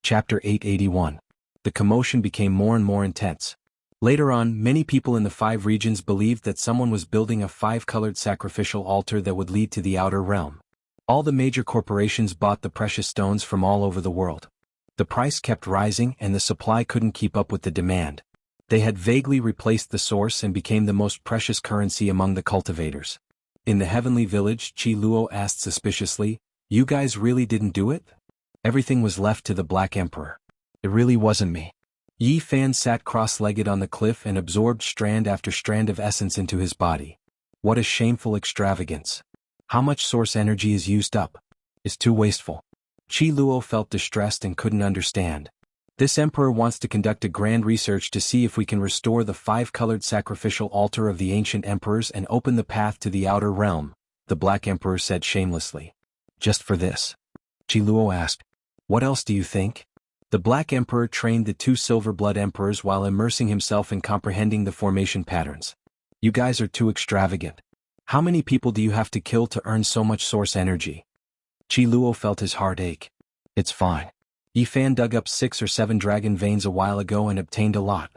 Chapter 881. The commotion became more and more intense. Later on, many people in the 5 regions believed that someone was building a 5-colored sacrificial altar that would lead to the outer realm. All the major corporations bought the precious stones from all over the world. The price kept rising and the supply couldn't keep up with the demand. They had vaguely replaced the source and became the most precious currency among the cultivators. In the heavenly village, Qi Luo asked suspiciously, "You guys really didn't do it?" Everything was left to the Black Emperor. "It really wasn't me." Yi Fan sat cross-legged on the cliff and absorbed strand after strand of essence into his body. What a shameful extravagance. How much source energy is used up? It's too wasteful. Qi Luo felt distressed and couldn't understand. This emperor wants to conduct a grand research to see if we can restore the 5-colored sacrificial altar of the ancient emperors and open the path to the outer realm, the Black Emperor said shamelessly. "Just for this?" Qi Luo asked. "What else do you think?" The Black Emperor trained the 2 Silver Blood Emperors while immersing himself in comprehending the formation patterns. "You guys are too extravagant. How many people do you have to kill to earn so much source energy?" Qi Luo felt his heart ache. "It's fine. Yi Fan dug up 6 or 7 dragon veins a while ago and obtained a lot.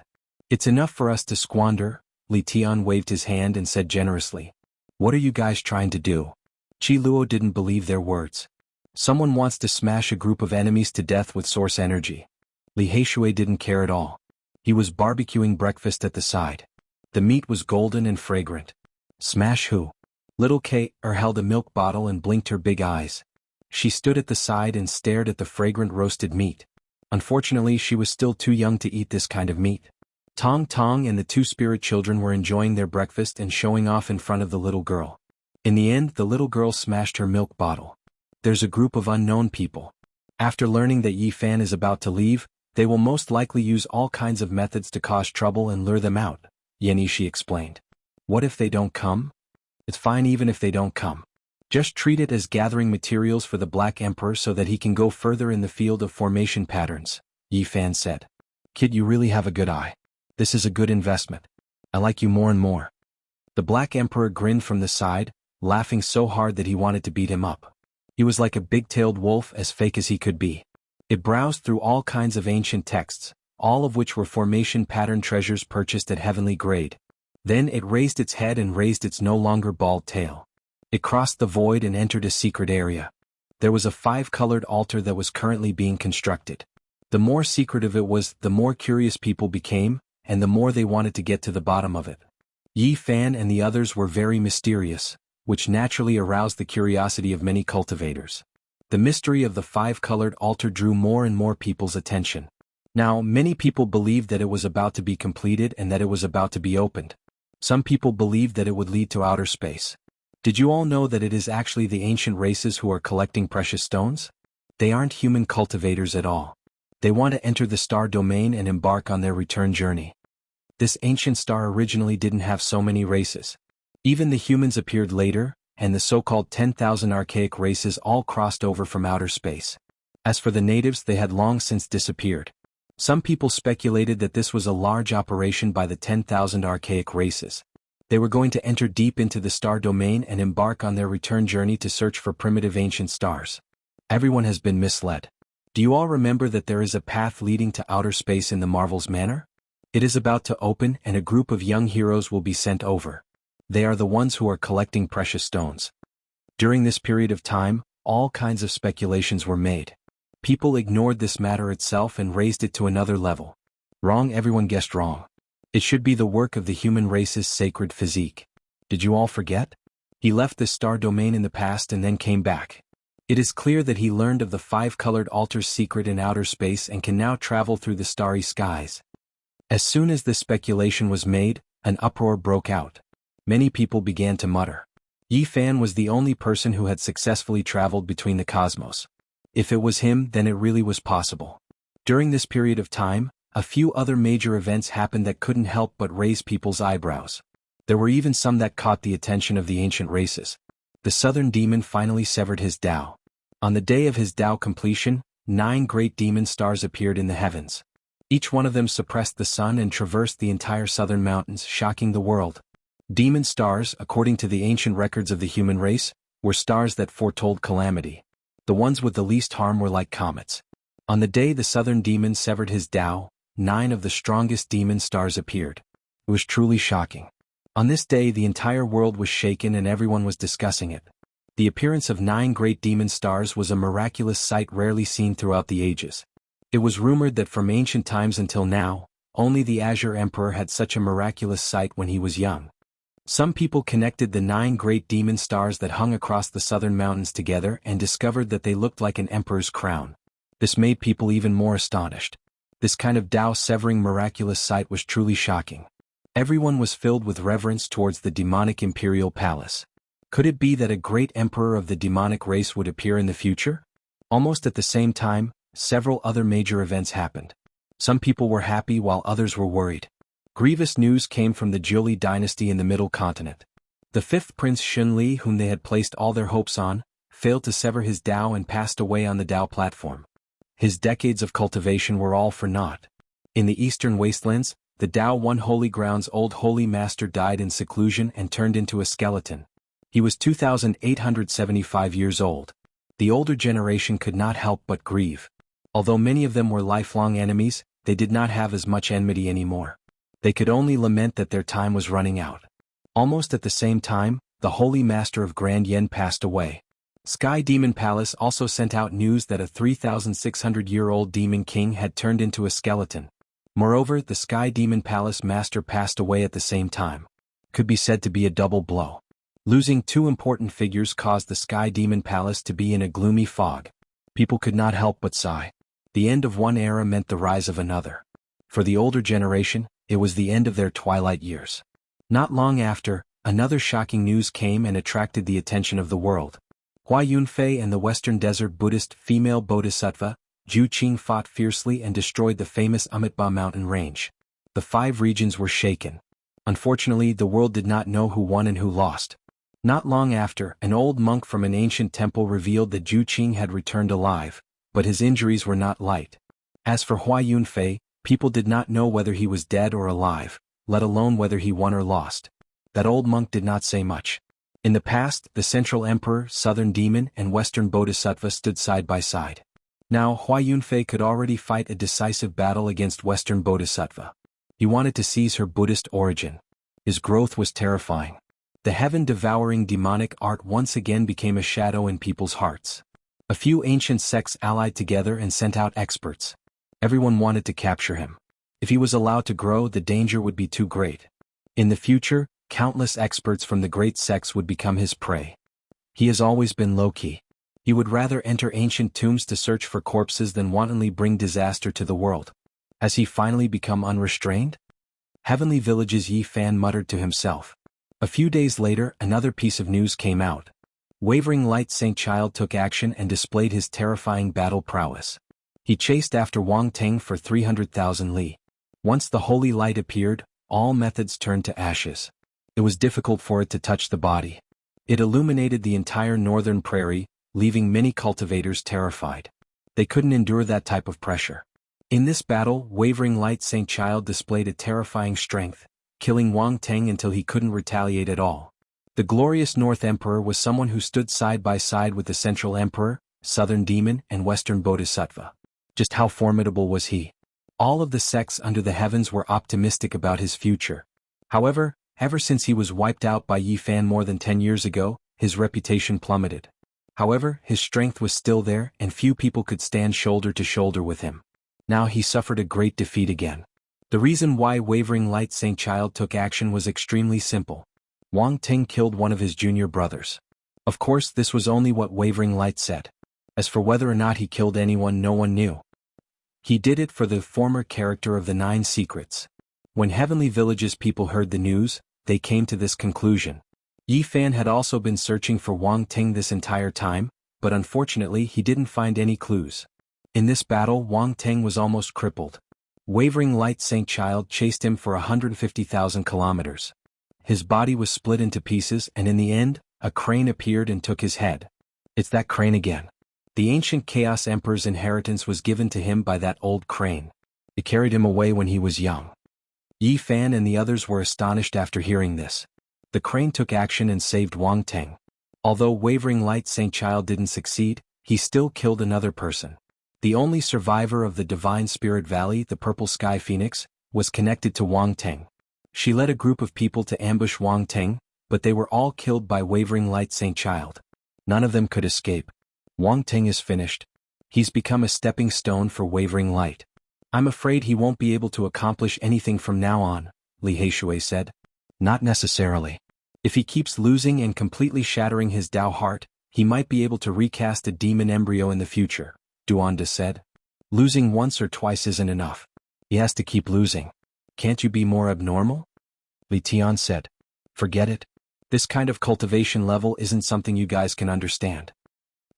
It's enough for us to squander." Li Tian waved his hand and said generously. "What are you guys trying to do?" Qi Luo didn't believe their words. Someone wants to smash a group of enemies to death with source energy. Li Heishui didn't care at all. He was barbecuing breakfast at the side. The meat was golden and fragrant. "Smash who?" Little Kate held a milk bottle and blinked her big eyes. She stood at the side and stared at the fragrant roasted meat. Unfortunately, she was still too young to eat this kind of meat. Tong Tong and the 2 spirit children were enjoying their breakfast and showing off in front of the little girl. In the end, the little girl smashed her milk bottle. "There's a group of unknown people. After learning that Yi Fan is about to leave, they will most likely use all kinds of methods to cause trouble and lure them out," Yan Yishi explained. "What if they don't come?" "It's fine even if they don't come. Just treat it as gathering materials for the Black Emperor so that he can go further in the field of formation patterns," Yi Fan said. "Kid, you really have a good eye. This is a good investment. I like you more and more." The Black Emperor grinned from the side, laughing so hard that he wanted to beat him up. He was like a big-tailed wolf, as fake as he could be. It browsed through all kinds of ancient texts, all of which were formation pattern treasures purchased at heavenly grade. Then it raised its head and raised its no longer bald tail. It crossed the void and entered a secret area. There was a 5-colored altar that was currently being constructed. The more secretive it was, the more curious people became, and the more they wanted to get to the bottom of it. Yi Fan and the others were very mysterious, which naturally aroused the curiosity of many cultivators. The mystery of the 5-colored altar drew more and more people's attention. Now, many people believed that it was about to be completed and that it was about to be opened. Some people believed that it would lead to outer space. Did you all know that it is actually the ancient races who are collecting precious stones? They aren't human cultivators at all. They want to enter the star domain and embark on their return journey. This ancient star originally didn't have so many races. Even the humans appeared later, and the so-called 10,000 archaic races all crossed over from outer space. As for the natives, they had long since disappeared. Some people speculated that this was a large operation by the 10,000 archaic races. They were going to enter deep into the star domain and embark on their return journey to search for primitive ancient stars. Everyone has been misled. Do you all remember that there is a path leading to outer space in the Marvel's Manor? It is about to open and a group of young heroes will be sent over. They are the ones who are collecting precious stones. During this period of time, all kinds of speculations were made. People ignored this matter itself and raised it to another level. Wrong, everyone guessed wrong. It should be the work of the human race's sacred physique. Did you all forget? He left the star domain in the past and then came back. It is clear that he learned of the 5-colored altar's secret in outer space and can now travel through the starry skies. As soon as this speculation was made, an uproar broke out. Many people began to mutter. Yi Fan was the only person who had successfully traveled between the cosmos. If it was him, then it really was possible. During this period of time, a few other major events happened that couldn't help but raise people's eyebrows. There were even some that caught the attention of the ancient races. The southern demon finally severed his Tao. On the day of his Tao completion, 9 great demon stars appeared in the heavens. Each one of them suppressed the sun and traversed the entire southern mountains, shocking the world. Demon stars, according to the ancient records of the human race, were stars that foretold calamity. The ones with the least harm were like comets. On the day the southern demon severed his Tao, 9 of the strongest demon stars appeared. It was truly shocking. On this day the entire world was shaken and everyone was discussing it. The appearance of 9 great demon stars was a miraculous sight rarely seen throughout the ages. It was rumored that from ancient times until now, only the Azure Emperor had such a miraculous sight when he was young. Some people connected the 9 great demon stars that hung across the southern mountains together and discovered that they looked like an emperor's crown. This made people even more astonished. This kind of Tao-severing miraculous sight was truly shocking. Everyone was filled with reverence towards the demonic imperial palace. Could it be that a great emperor of the demonic race would appear in the future? Almost at the same time, several other major events happened. Some people were happy while others were worried. Grievous news came from the Jiuli dynasty in the Middle Continent. The 5th Prince Xunli, whom they had placed all their hopes on, failed to sever his Tao and passed away on the Tao platform. His decades of cultivation were all for naught. In the eastern wastelands, the Tao One Holy Ground's old holy master died in seclusion and turned into a skeleton. He was 2,875 years old. The older generation could not help but grieve. Although many of them were lifelong enemies, they did not have as much enmity anymore. They could only lament that their time was running out. Almost at the same time, the Holy Master of Grand Yen passed away. Sky Demon Palace also sent out news that a 3,600-year-old demon king had turned into a skeleton. Moreover, the Sky Demon Palace Master passed away at the same time. Could be said to be a double blow. Losing 2 important figures caused the Sky Demon Palace to be in a gloomy fog. People could not help but sigh. The end of one era meant the rise of another. For the older generation, it was the end of their twilight years. Not long after, another shocking news came and attracted the attention of the world. Hua Yunfei and the Western Desert Buddhist female bodhisattva, Zhu Qing, fought fiercely and destroyed the famous Amitabha mountain range. The 5 regions were shaken. Unfortunately, the world did not know who won and who lost. Not long after, an old monk from an ancient temple revealed that Zhu Qing had returned alive, but his injuries were not light. As for Hua Yunfei, people did not know whether he was dead or alive, let alone whether he won or lost. That old monk did not say much. In the past, the Central Emperor, Southern Demon, and Western Bodhisattva stood side by side. Now Hua Yunfei could already fight a decisive battle against Western Bodhisattva. He wanted to seize her Buddhist origin. His growth was terrifying. The heaven-devouring demonic art once again became a shadow in people's hearts. A few ancient sects allied together and sent out experts. Everyone wanted to capture him. If he was allowed to grow, the danger would be too great. In the future, countless experts from the great sects would become his prey. He has always been low-key. He would rather enter ancient tombs to search for corpses than wantonly bring disaster to the world. Has he finally become unrestrained? Heavenly Village's Yi Fan muttered to himself. A few days later, another piece of news came out. Wavering Light Saint Child took action and displayed his terrifying battle prowess. He chased after Wang Teng for 300,000 li. Once the holy light appeared, all methods turned to ashes. It was difficult for it to touch the body. It illuminated the entire northern prairie, leaving many cultivators terrified. They couldn't endure that type of pressure. In this battle, Wavering Light Saint Child displayed a terrifying strength, killing Wang Teng until he couldn't retaliate at all. The glorious North Emperor was someone who stood side by side with the Central Emperor, Southern Demon, and Western Bodhisattva. Just how formidable was he? All of the sects under the heavens were optimistic about his future. However, ever since he was wiped out by Yi Fan more than 10 years ago, his reputation plummeted. However, his strength was still there and few people could stand shoulder to shoulder with him. Now he suffered a great defeat again. The reason why Wavering Light Saint Child took action was extremely simple. Wang Teng killed one of his junior brothers. Of course, this was only what Wavering Light said. As for whether or not he killed anyone, no one knew. He did it for the former character of the 9 secrets. When Heavenly Village's people heard the news, they came to this conclusion. Yi Fan had also been searching for Wang Teng this entire time, but unfortunately he didn't find any clues. In this battle, Wang Teng was almost crippled. Wavering Light Saint Child chased him for 150,000 kilometers. His body was split into pieces and in the end, a crane appeared and took his head. It's that crane again. The ancient Chaos Emperor's inheritance was given to him by that old crane. It carried him away when he was young. Yi Fan and the others were astonished after hearing this. The crane took action and saved Wang Teng. Although Wavering Light Saint Child didn't succeed, he still killed another person. The only survivor of the Divine Spirit Valley, the Purple Sky Phoenix, was connected to Wang Teng. She led a group of people to ambush Wang Teng, but they were all killed by Wavering Light Saint Child. None of them could escape. Wang Teng is finished. He's become a stepping stone for Wavering Light. I'm afraid he won't be able to accomplish anything from now on, Li Heishui said. Not necessarily. If he keeps losing and completely shattering his Dao heart, he might be able to recast a demon embryo in the future, Duanda said. Losing once or twice isn't enough. He has to keep losing. Can't you be more abnormal? Li Tian said. Forget it. This kind of cultivation level isn't something you guys can understand.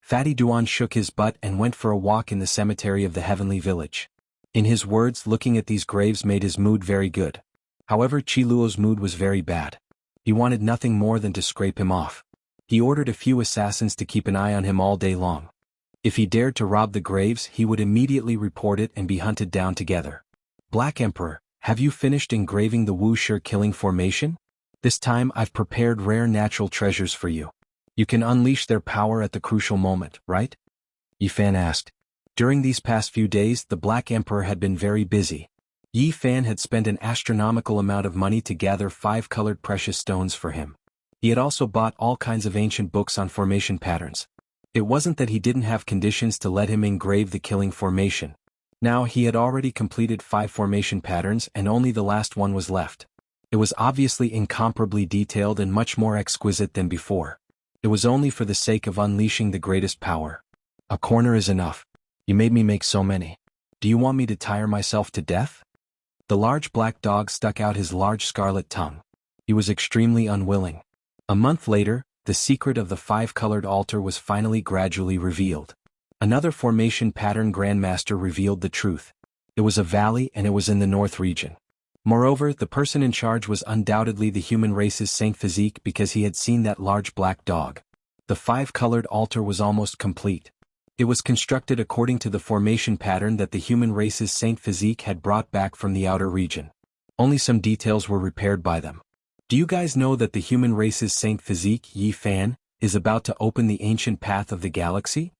Fatty Duan shook his butt and went for a walk in the cemetery of the Heavenly Village. In his words, looking at these graves made his mood very good. However, Qi Luo's mood was very bad. He wanted nothing more than to scrape him off. He ordered a few assassins to keep an eye on him all day long. If he dared to rob the graves, he would immediately report it and be hunted down together. Black Emperor, have you finished engraving the Wuxia killing formation? This time I've prepared rare natural treasures for you. You can unleash their power at the crucial moment, right? Yi Fan asked. During these past few days, the Black Emperor had been very busy. Yi Fan had spent an astronomical amount of money to gather 5 colored precious stones for him. He had also bought all kinds of ancient books on formation patterns. It wasn't that he didn't have conditions to let him engrave the killing formation. Now he had already completed 5 formation patterns and only the last one was left. It was obviously incomparably detailed and much more exquisite than before. It was only for the sake of unleashing the greatest power. A corner is enough. You made me make so many. Do you want me to tire myself to death? The large black dog stuck out his large scarlet tongue. He was extremely unwilling. A month later, the secret of the 5-colored altar was finally gradually revealed. Another formation pattern grandmaster revealed the truth. It was a valley and it was in the north region. Moreover, the person in charge was undoubtedly the human race's Saint Physique because he had seen that large black dog. The 5-colored altar was almost complete. It was constructed according to the formation pattern that the human race's Saint Physique had brought back from the outer region. Only some details were repaired by them. Do you guys know that the human race's Saint Physique, Yi Fan, is about to open the ancient path of the galaxy?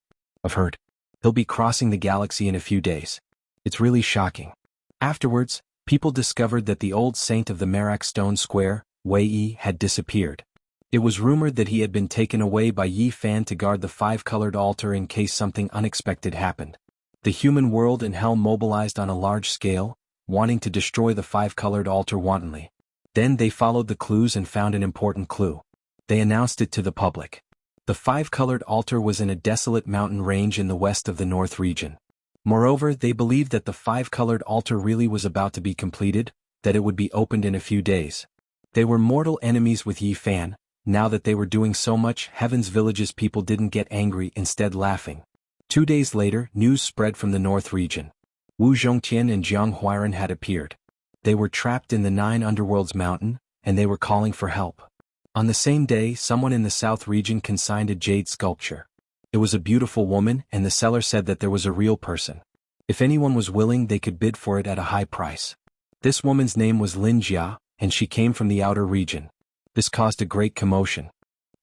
I've heard. He'll be crossing the galaxy in a few days. It's really shocking. Afterwards, people discovered that the old saint of the Merak Stone Square, Wei Yi, had disappeared. It was rumored that he had been taken away by Yi Fan to guard the 5-colored altar in case something unexpected happened. The human world and hell mobilized on a large scale, wanting to destroy the 5-colored altar wantonly. Then they followed the clues and found an important clue. They announced it to the public. The 5-colored altar was in a desolate mountain range in the west of the north region. Moreover, they believed that the 5-colored altar really was about to be completed, that it would be opened in a few days. They were mortal enemies with Yi Fan. Now that they were doing so much, Heaven's Village's people didn't get angry, instead laughing. 2 days later, news spread from the north region. Wu Zhongtian and Jiang Huairan had appeared. They were trapped in the 9 Underworlds mountain, and they were calling for help. On the same day, someone in the south region consigned a jade sculpture. It was a beautiful woman, and the seller said that there was a real person. If anyone was willing, they could bid for it at a high price. This woman's name was Lin Jia, and she came from the outer region. This caused a great commotion.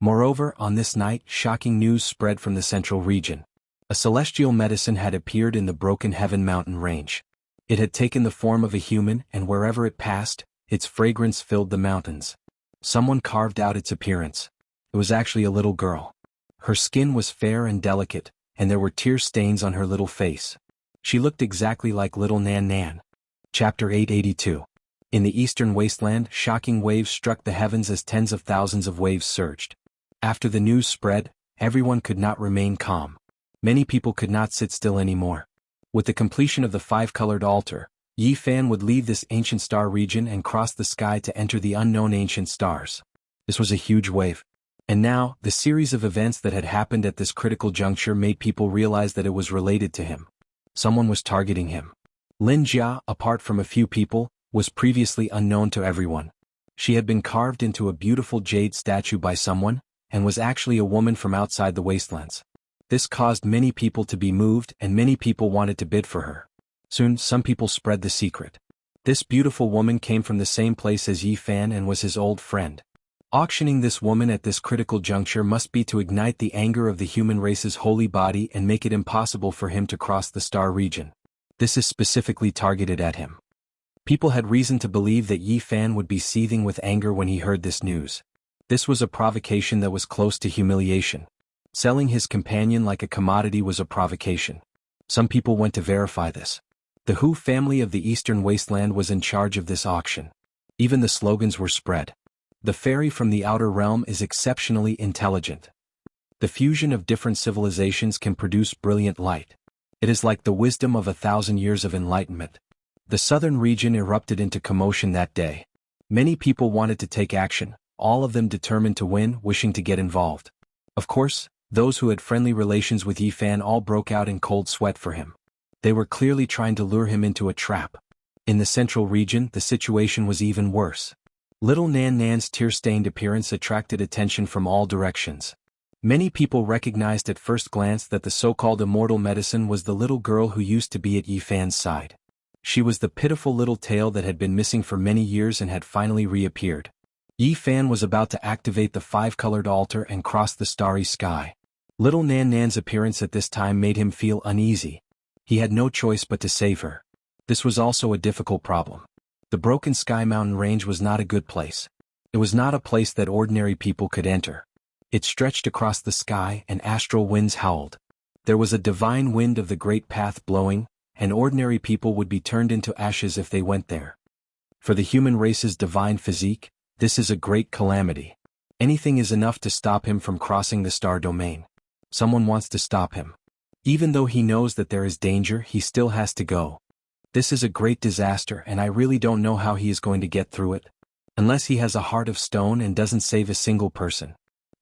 Moreover, on this night, shocking news spread from the central region. A celestial medicine had appeared in the Broken Heaven mountain range. It had taken the form of a human, and wherever it passed, its fragrance filled the mountains. Someone carved out its appearance. It was actually a little girl. Her skin was fair and delicate, and there were tear stains on her little face. She looked exactly like little Nan Nan. Chapter 882. In the eastern wasteland, shocking waves struck the heavens as tens of thousands of waves surged. After the news spread, everyone could not remain calm. Many people could not sit still anymore. With the completion of the 5-colored altar, Yi Fan would leave this ancient star region and cross the sky to enter the unknown ancient stars. This was a huge wave. And now, the series of events that had happened at this critical juncture made people realize that it was related to him. Someone was targeting him. Lin Jia, apart from a few people, was previously unknown to everyone. She had been carved into a beautiful jade statue by someone, and was actually a woman from outside the wastelands. This caused many people to be moved, and many people wanted to bid for her. Soon, some people spread the secret. This beautiful woman came from the same place as Yi Fan and was his old friend. Auctioning this woman at this critical juncture must be to ignite the anger of the human race's holy body and make it impossible for him to cross the star region. This is specifically targeted at him. People had reason to believe that Yi Fan would be seething with anger when he heard this news. This was a provocation that was close to humiliation. Selling his companion like a commodity was a provocation. Some people went to verify this. The Hu family of the Eastern Wasteland was in charge of this auction. Even the slogans were spread. The fairy from the outer realm is exceptionally intelligent. The fusion of different civilizations can produce brilliant light. It is like the wisdom of 1,000 years of enlightenment. The southern region erupted into commotion that day. Many people wanted to take action, all of them determined to win, wishing to get involved. Of course, those who had friendly relations with Yi Fan all broke out in cold sweat for him. They were clearly trying to lure him into a trap. In the central region, the situation was even worse. Little Nan Nan's tear-stained appearance attracted attention from all directions. Many people recognized at first glance that the so-called immortal medicine was the little girl who used to be at Yi Fan's side. She was the pitiful little tail that had been missing for many years and had finally reappeared. Yi Fan was about to activate the five-colored altar and cross the starry sky. Little Nan Nan's appearance at this time made him feel uneasy. He had no choice but to save her. This was also a difficult problem. The Broken Sky Mountain Range was not a good place. It was not a place that ordinary people could enter. It stretched across the sky and astral winds howled. There was a divine wind of the great path blowing, and ordinary people would be turned into ashes if they went there. For the human race's divine physique, this is a great calamity. Anything is enough to stop him from crossing the star domain. Someone wants to stop him. Even though he knows that there is danger, he still has to go. This is a great disaster and I really don't know how he is going to get through it. Unless he has a heart of stone and doesn't save a single person.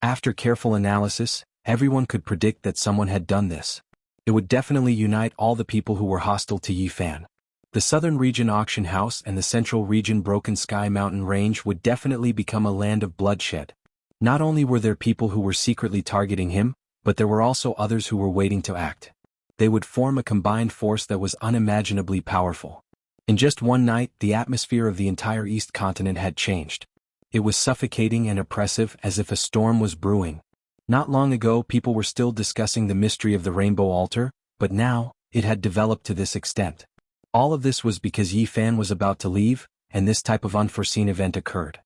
After careful analysis, everyone could predict that someone had done this. It would definitely unite all the people who were hostile to Yi Fan. The southern region auction house and the central region Broken Sky Mountain Range would definitely become a land of bloodshed. Not only were there people who were secretly targeting him, but there were also others who were waiting to act. They would form a combined force that was unimaginably powerful. In just one night, the atmosphere of the entire East continent had changed. It was suffocating and oppressive as if a storm was brewing. Not long ago, people were still discussing the mystery of the Rainbow Altar, but now, it had developed to this extent. All of this was because Yi Fan was about to leave, and this type of unforeseen event occurred.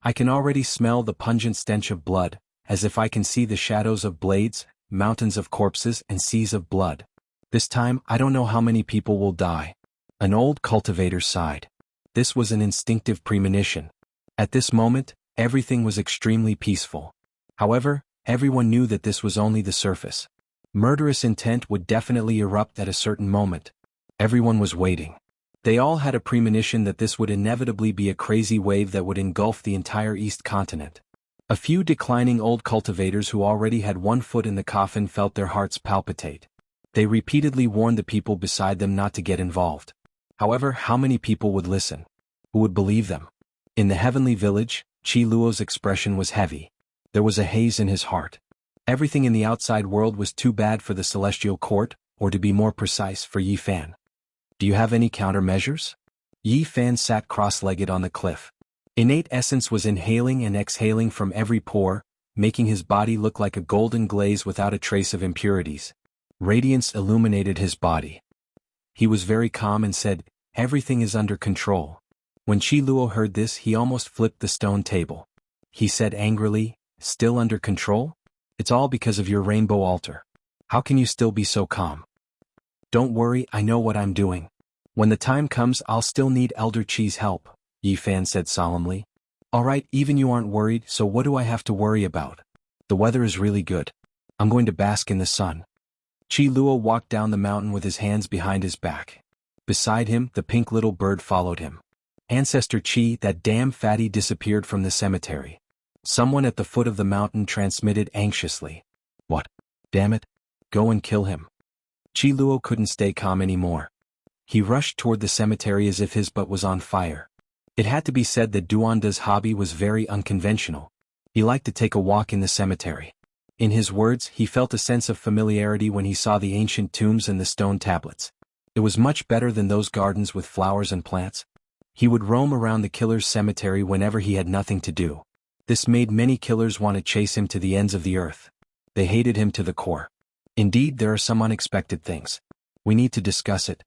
I can already smell the pungent stench of blood, as if I can see the shadows of blades, mountains of corpses and seas of blood. This time, I don't know how many people will die. An old cultivator sighed. This was an instinctive premonition. At this moment, everything was extremely peaceful. However, everyone knew that this was only the surface. Murderous intent would definitely erupt at a certain moment. Everyone was waiting. They all had a premonition that this would inevitably be a crazy wave that would engulf the entire East continent. A few declining old cultivators who already had one foot in the coffin felt their hearts palpitate. They repeatedly warned the people beside them not to get involved. However, how many people would listen? Who would believe them? In the heavenly village, Qi Luo's expression was heavy. There was a haze in his heart. Everything in the outside world was too bad for the celestial court, or to be more precise, for Yi Fan. Do you have any countermeasures? Yi Fan sat cross-legged on the cliff. Innate essence was inhaling and exhaling from every pore, making his body look like a golden glaze without a trace of impurities. Radiance illuminated his body. He was very calm and said, "Everything is under control." When Qi Luo heard this, he almost flipped the stone table. He said angrily, "Still under control? It's all because of your rainbow altar. How can you still be so calm?" "Don't worry, I know what I'm doing. When the time comes, I'll still need Elder Qi's help," Yi Fan said solemnly. "Alright, even you aren't worried, so what do I have to worry about? The weather is really good. I'm going to bask in the sun." Qi Luo walked down the mountain with his hands behind his back. Beside him, the pink little bird followed him. Ancestor Qi, that damn fatty, disappeared from the cemetery. Someone at the foot of the mountain transmitted anxiously. "What? Damn it. Go and kill him." Qi Luo couldn't stay calm anymore. He rushed toward the cemetery as if his butt was on fire. It had to be said that Duanda's hobby was very unconventional. He liked to take a walk in the cemetery. In his words, he felt a sense of familiarity when he saw the ancient tombs and the stone tablets. It was much better than those gardens with flowers and plants. He would roam around the killer's cemetery whenever he had nothing to do. This made many killers want to chase him to the ends of the earth. They hated him to the core. Indeed, there are some unexpected things. We need to discuss it.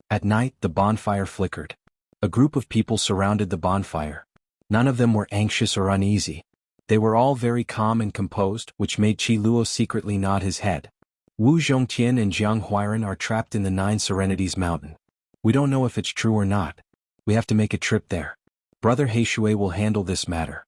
At night, the bonfire flickered. A group of people surrounded the bonfire. None of them were anxious or uneasy. They were all very calm and composed, which made Qi Luo secretly nod his head. Wu Zhongtian and Jiang Huairan are trapped in the Nine Serenities Mountain. We don't know if it's true or not. We have to make a trip there. Brother Heishui will handle this matter.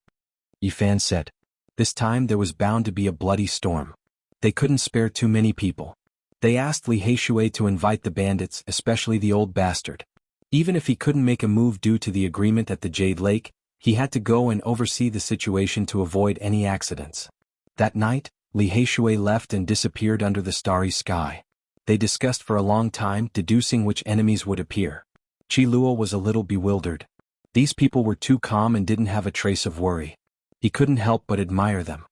Yifan said. This time there was bound to be a bloody storm. They couldn't spare too many people. They asked Li Heishui to invite the bandits, especially the old bastard. Even if he couldn't make a move due to the agreement at the Jade Lake, he had to go and oversee the situation to avoid any accidents. That night, Li Heishui left and disappeared under the starry sky. They discussed for a long time, deducing which enemies would appear. Qi Luo was a little bewildered. These people were too calm and didn't have a trace of worry. He couldn't help but admire them.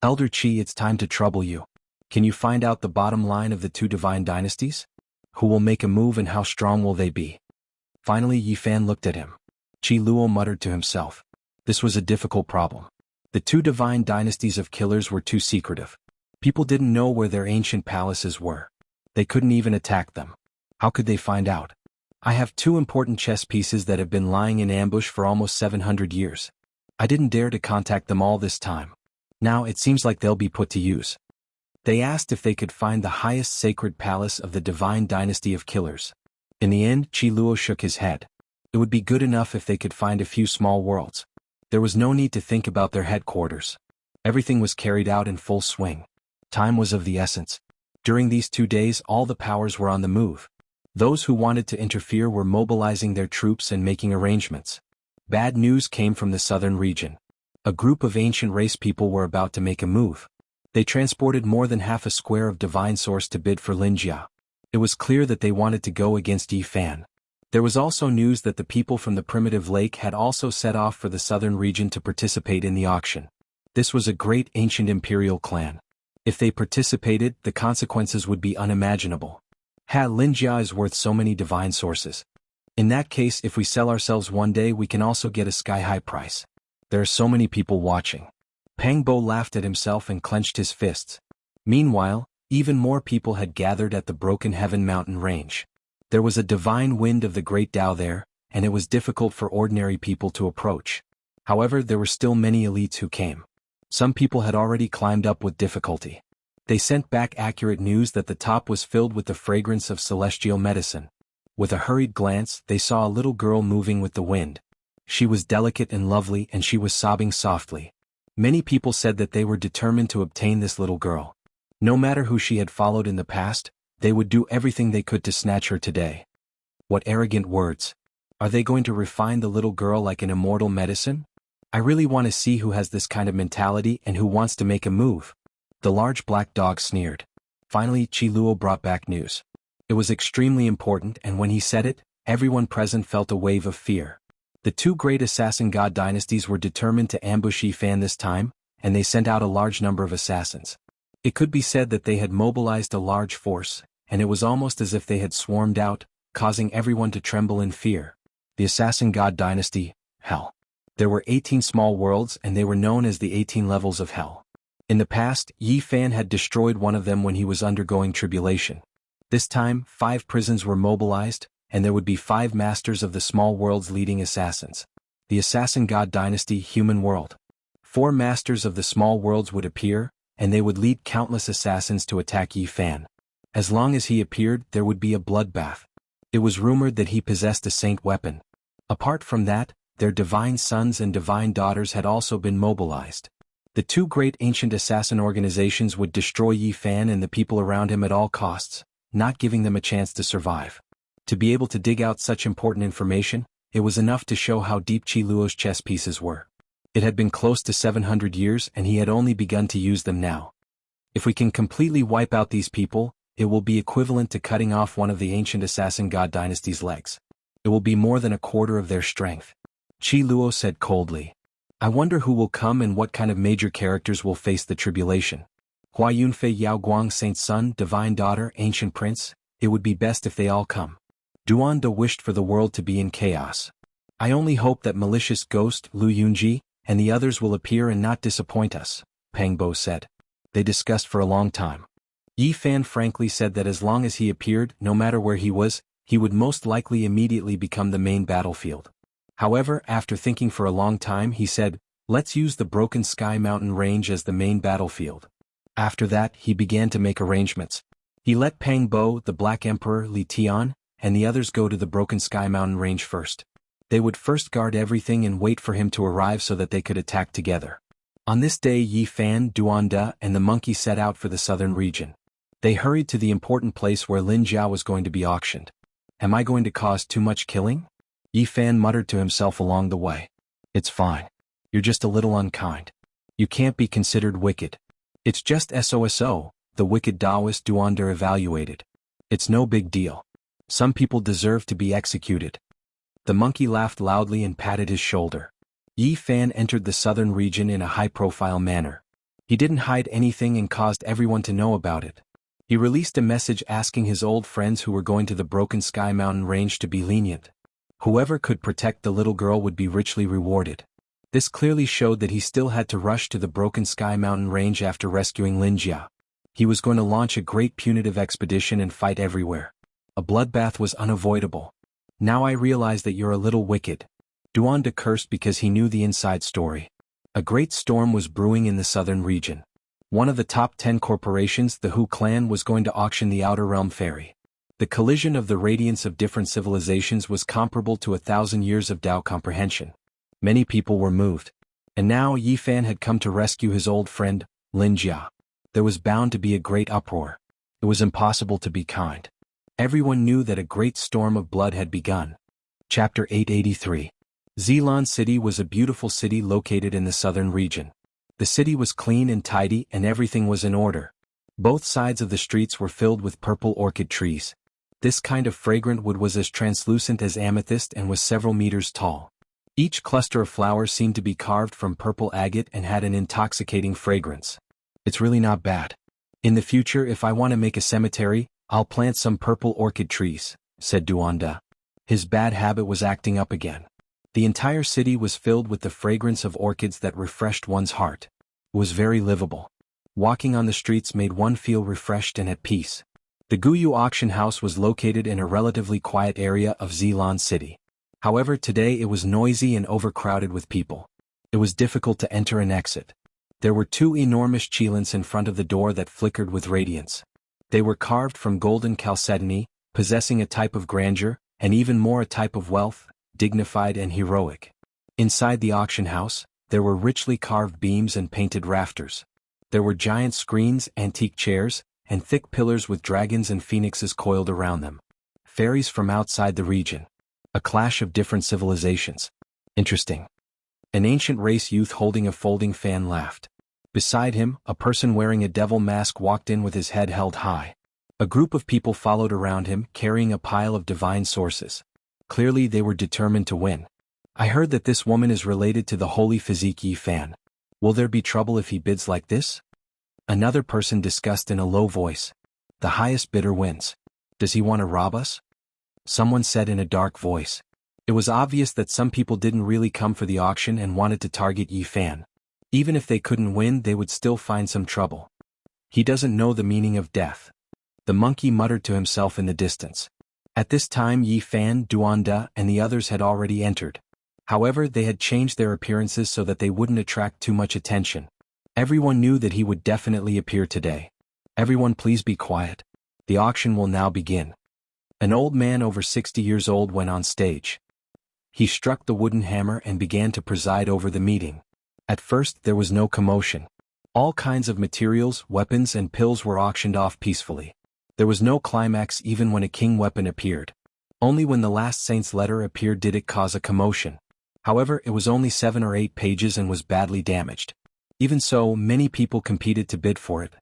Elder Qi, it's time to trouble you. Can you find out the bottom line of the two divine dynasties? Who will make a move and how strong will they be? Finally Yifan looked at him. Qi Luo muttered to himself. This was a difficult problem. The two divine dynasties of killers were too secretive. People didn't know where their ancient palaces were. They couldn't even attack them. How could they find out? I have two important chess pieces that have been lying in ambush for almost 700 years. I didn't dare to contact them all this time. Now it seems like they'll be put to use. They asked if they could find the highest sacred palace of the divine dynasty of killers. In the end, Qi Luo shook his head. It would be good enough if they could find a few small worlds. There was no need to think about their headquarters. Everything was carried out in full swing. Time was of the essence. During these 2 days all the powers were on the move. Those who wanted to interfere were mobilizing their troops and making arrangements. Bad news came from the southern region. A group of ancient race people were about to make a move. They transported more than half a square of divine source to bid for Linjia. It was clear that they wanted to go against Yifan. There was also news that the people from the primitive lake had also set off for the southern region to participate in the auction. This was a great ancient imperial clan. If they participated, the consequences would be unimaginable. Linjia is worth so many divine sources. In that case, if we sell ourselves one day, we can also get a sky-high price. There are so many people watching. Pang Bo laughed at himself and clenched his fists. Meanwhile, even more people had gathered at the Broken Heaven mountain range. There was a divine wind of the great Tao there, and it was difficult for ordinary people to approach. However, there were still many elites who came. Some people had already climbed up with difficulty. They sent back accurate news that the top was filled with the fragrance of celestial medicine. With a hurried glance, they saw a little girl moving with the wind. She was delicate and lovely, and she was sobbing softly. Many people said that they were determined to obtain this little girl. No matter who she had followed in the past, they would do everything they could to snatch her today. What arrogant words. Are they going to refine the little girl like an immortal medicine? I really want to see who has this kind of mentality and who wants to make a move. The large black dog sneered. Finally, Qi Luo brought back news. It was extremely important, and when he said it, everyone present felt a wave of fear. The two great assassin god dynasties were determined to ambush Yifan this time, and they sent out a large number of assassins. It could be said that they had mobilized a large force, and it was almost as if they had swarmed out, causing everyone to tremble in fear. The assassin god dynasty, Hell. There were 18 small worlds, and they were known as the 18 levels of Hell. In the past, Yifan had destroyed one of them when he was undergoing tribulation. This time, 5 prisons were mobilized, and there would be 5 masters of the small world's leading assassins. The assassin god dynasty, Human World. 4 masters of the small worlds would appear, and they would lead countless assassins to attack Yifan. As long as he appeared, there would be a bloodbath. It was rumored that he possessed a saint weapon. Apart from that, their divine sons and divine daughters had also been mobilized. The 2 great ancient assassin organizations would destroy Yifan and the people around him at all costs, not giving them a chance to survive. To be able to dig out such important information, it was enough to show how deep Qi Luo's chess pieces were. It had been close to 700 years and he had only begun to use them now. If we can completely wipe out these people, it will be equivalent to cutting off one of the ancient assassin god dynasty's legs. It will be more than a quarter of their strength. Qi Luo said coldly. I wonder who will come and what kind of major characters will face the tribulation. Hua Yunfei, Yao Guang, Saint's son, divine daughter, ancient prince, it would be best if they all come. Duan De wished for the world to be in chaos. I only hope that malicious ghost, Lu Yunji, and the others will appear and not disappoint us, Pang Bo said. They discussed for a long time. Yi Fan frankly said that as long as he appeared, no matter where he was, he would most likely immediately become the main battlefield. However, after thinking for a long time, he said, let's use the Broken Sky Mountain Range as the main battlefield. After that, he began to make arrangements. He let Pang Bo, the Black Emperor, Li Tian, and the others go to the Broken Sky Mountain Range first. They would first guard everything and wait for him to arrive so that they could attack together. On this day, Yi Fan, Duanda, and the monkey set out for the southern region. They hurried to the important place where Lin Jiao was going to be auctioned. Am I going to cause too much killing? Yi Fan muttered to himself along the way. It's fine. You're just a little unkind. You can't be considered wicked. It's just SOSO, the wicked Taoist Duanda evaluated. It's no big deal. Some people deserve to be executed. The monkey laughed loudly and patted his shoulder. Yi Fan entered the southern region in a high-profile manner. He didn't hide anything and caused everyone to know about it. He released a message asking his old friends who were going to the Broken Sky Mountain Range to be lenient. Whoever could protect the little girl would be richly rewarded. This clearly showed that he still had to rush to the Broken Sky Mountain Range after rescuing Lin Jia. He was going to launch a great punitive expedition and fight everywhere. A bloodbath was unavoidable. Now I realize that you're a little wicked. Duanda cursed because he knew the inside story. A great storm was brewing in the southern region. One of the top 10 corporations, the Hu clan, was going to auction the Outer Realm Ferry. The collision of the radiance of different civilizations was comparable to 1,000 years of Tao comprehension. Many people were moved. And now Yi Fan had come to rescue his old friend, Lin Jia. There was bound to be a great uproar. It was impossible to be kind. Everyone knew that a great storm of blood had begun. Chapter 883. Zilan City was a beautiful city located in the southern region. The city was clean and tidy and everything was in order. Both sides of the streets were filled with purple orchid trees. This kind of fragrant wood was as translucent as amethyst and was several meters tall. Each cluster of flowers seemed to be carved from purple agate and had an intoxicating fragrance. It's really not bad. In the future, if I want to make a cemetery, I'll plant some purple orchid trees, said Duanda. His bad habit was acting up again. The entire city was filled with the fragrance of orchids that refreshed one's heart. It was very livable. Walking on the streets made one feel refreshed and at peace. The Guyu auction house was located in a relatively quiet area of Zilan City. However, today it was noisy and overcrowded with people. It was difficult to enter and exit. There were two enormous chalets in front of the door that flickered with radiance. They were carved from golden chalcedony, possessing a type of grandeur, and even more a type of wealth, dignified and heroic. Inside the auction house, there were richly carved beams and painted rafters. There were giant screens, antique chairs, and thick pillars with dragons and phoenixes coiled around them. Fairies from outside the region. A clash of different civilizations. Interesting. An ancient race youth holding a folding fan laughed. Beside him, a person wearing a devil mask walked in with his head held high. A group of people followed around him, carrying a pile of divine sources. Clearly they were determined to win. I heard that this woman is related to the holy physique Yi Fan. Will there be trouble if he bids like this? Another person discussed in a low voice. The highest bidder wins. Does he want to rob us? Someone said in a dark voice. It was obvious that some people didn't really come for the auction and wanted to target Yi Fan. Even if they couldn't win, they would still find some trouble. He doesn't know the meaning of death. The monkey muttered to himself in the distance. At this time Yi Fan, Duanda, and the others had already entered. However, they had changed their appearances so that they wouldn't attract too much attention. Everyone knew that he would definitely appear today. Everyone please be quiet. The auction will now begin. An old man over 60 years old went on stage. He struck the wooden hammer and began to preside over the meeting. At first there was no commotion. All kinds of materials, weapons and pills were auctioned off peacefully. There was no climax even when a king weapon appeared. Only when the last saint's letter appeared did it cause a commotion. However, it was only 7 or 8 pages and was badly damaged. Even so, many people competed to bid for it.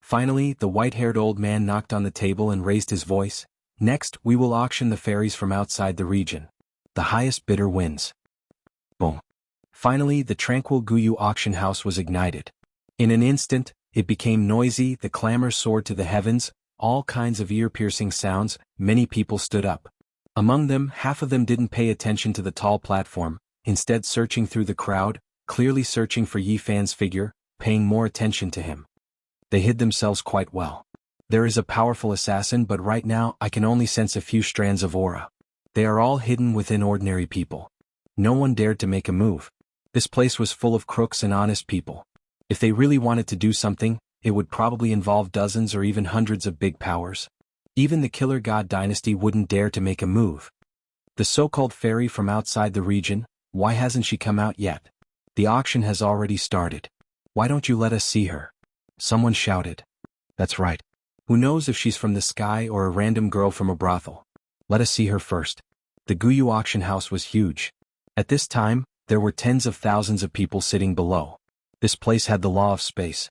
Finally, the white-haired old man knocked on the table and raised his voice. Next, we will auction the fairies from outside the region. The highest bidder wins. Boom. Finally, the tranquil Guyu auction house was ignited. In an instant, it became noisy, the clamor soared to the heavens, all kinds of ear-piercing sounds, many people stood up. Among them, half of them didn't pay attention to the tall platform, instead searching through the crowd, clearly searching for Yi Fan's figure, paying more attention to him. They hid themselves quite well. There is a powerful assassin, but right now I can only sense a few strands of aura. They are all hidden within ordinary people. No one dared to make a move. This place was full of crooks and honest people. If they really wanted to do something, it would probably involve dozens or even hundreds of big powers. Even the Killer God dynasty wouldn't dare to make a move. The so-called fairy from outside the region, why hasn't she come out yet? The auction has already started. Why don't you let us see her? Someone shouted. That's right. Who knows if she's from the sky or a random girl from a brothel? Let us see her first. The Guyu auction house was huge. At this time, there were tens of thousands of people sitting below. This place had the law of space.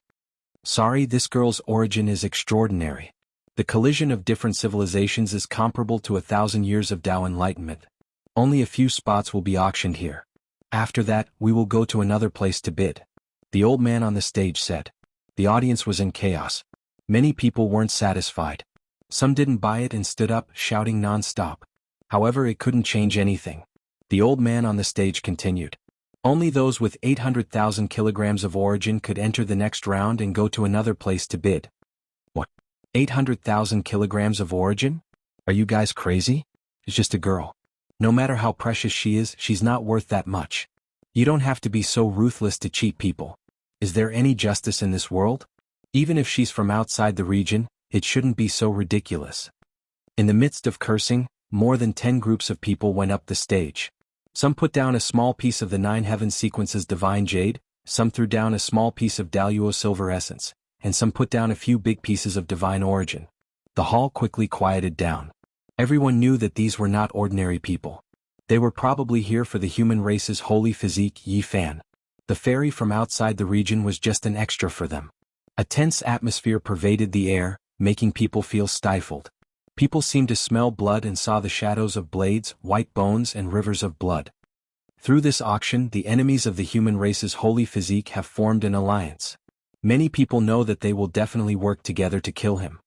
Sorry, this girl's origin is extraordinary. The collision of different civilizations is comparable to 1,000 years of Tao enlightenment. Only a few spots will be auctioned here. After that, we will go to another place to bid. The old man on the stage said. The audience was in chaos. Many people weren't satisfied. Some didn't buy it and stood up, shouting non-stop. However, it couldn't change anything. The old man on the stage continued. Only those with 800,000 kilograms of origin could enter the next round and go to another place to bid. What? 800,000 kilograms of origin? Are you guys crazy? It's just a girl. No matter how precious she is, she's not worth that much. You don't have to be so ruthless to cheat people. Is there any justice in this world? Even if she's from outside the region, it shouldn't be so ridiculous. In the midst of cursing, more than 10 groups of people went up the stage. Some put down a small piece of the 9 heaven sequence's divine jade, some threw down a small piece of Daluo silver essence, and some put down a few big pieces of divine origin. The hall quickly quieted down. Everyone knew that these were not ordinary people. They were probably here for the human race's holy physique, Yi Fan. The fairy from outside the region was just an extra for them. A tense atmosphere pervaded the air, making people feel stifled. People seemed to smell blood and saw the shadows of blades, white bones, and rivers of blood. Through this auction, the enemies of the human race's holy physique have formed an alliance. Many people know that they will definitely work together to kill him.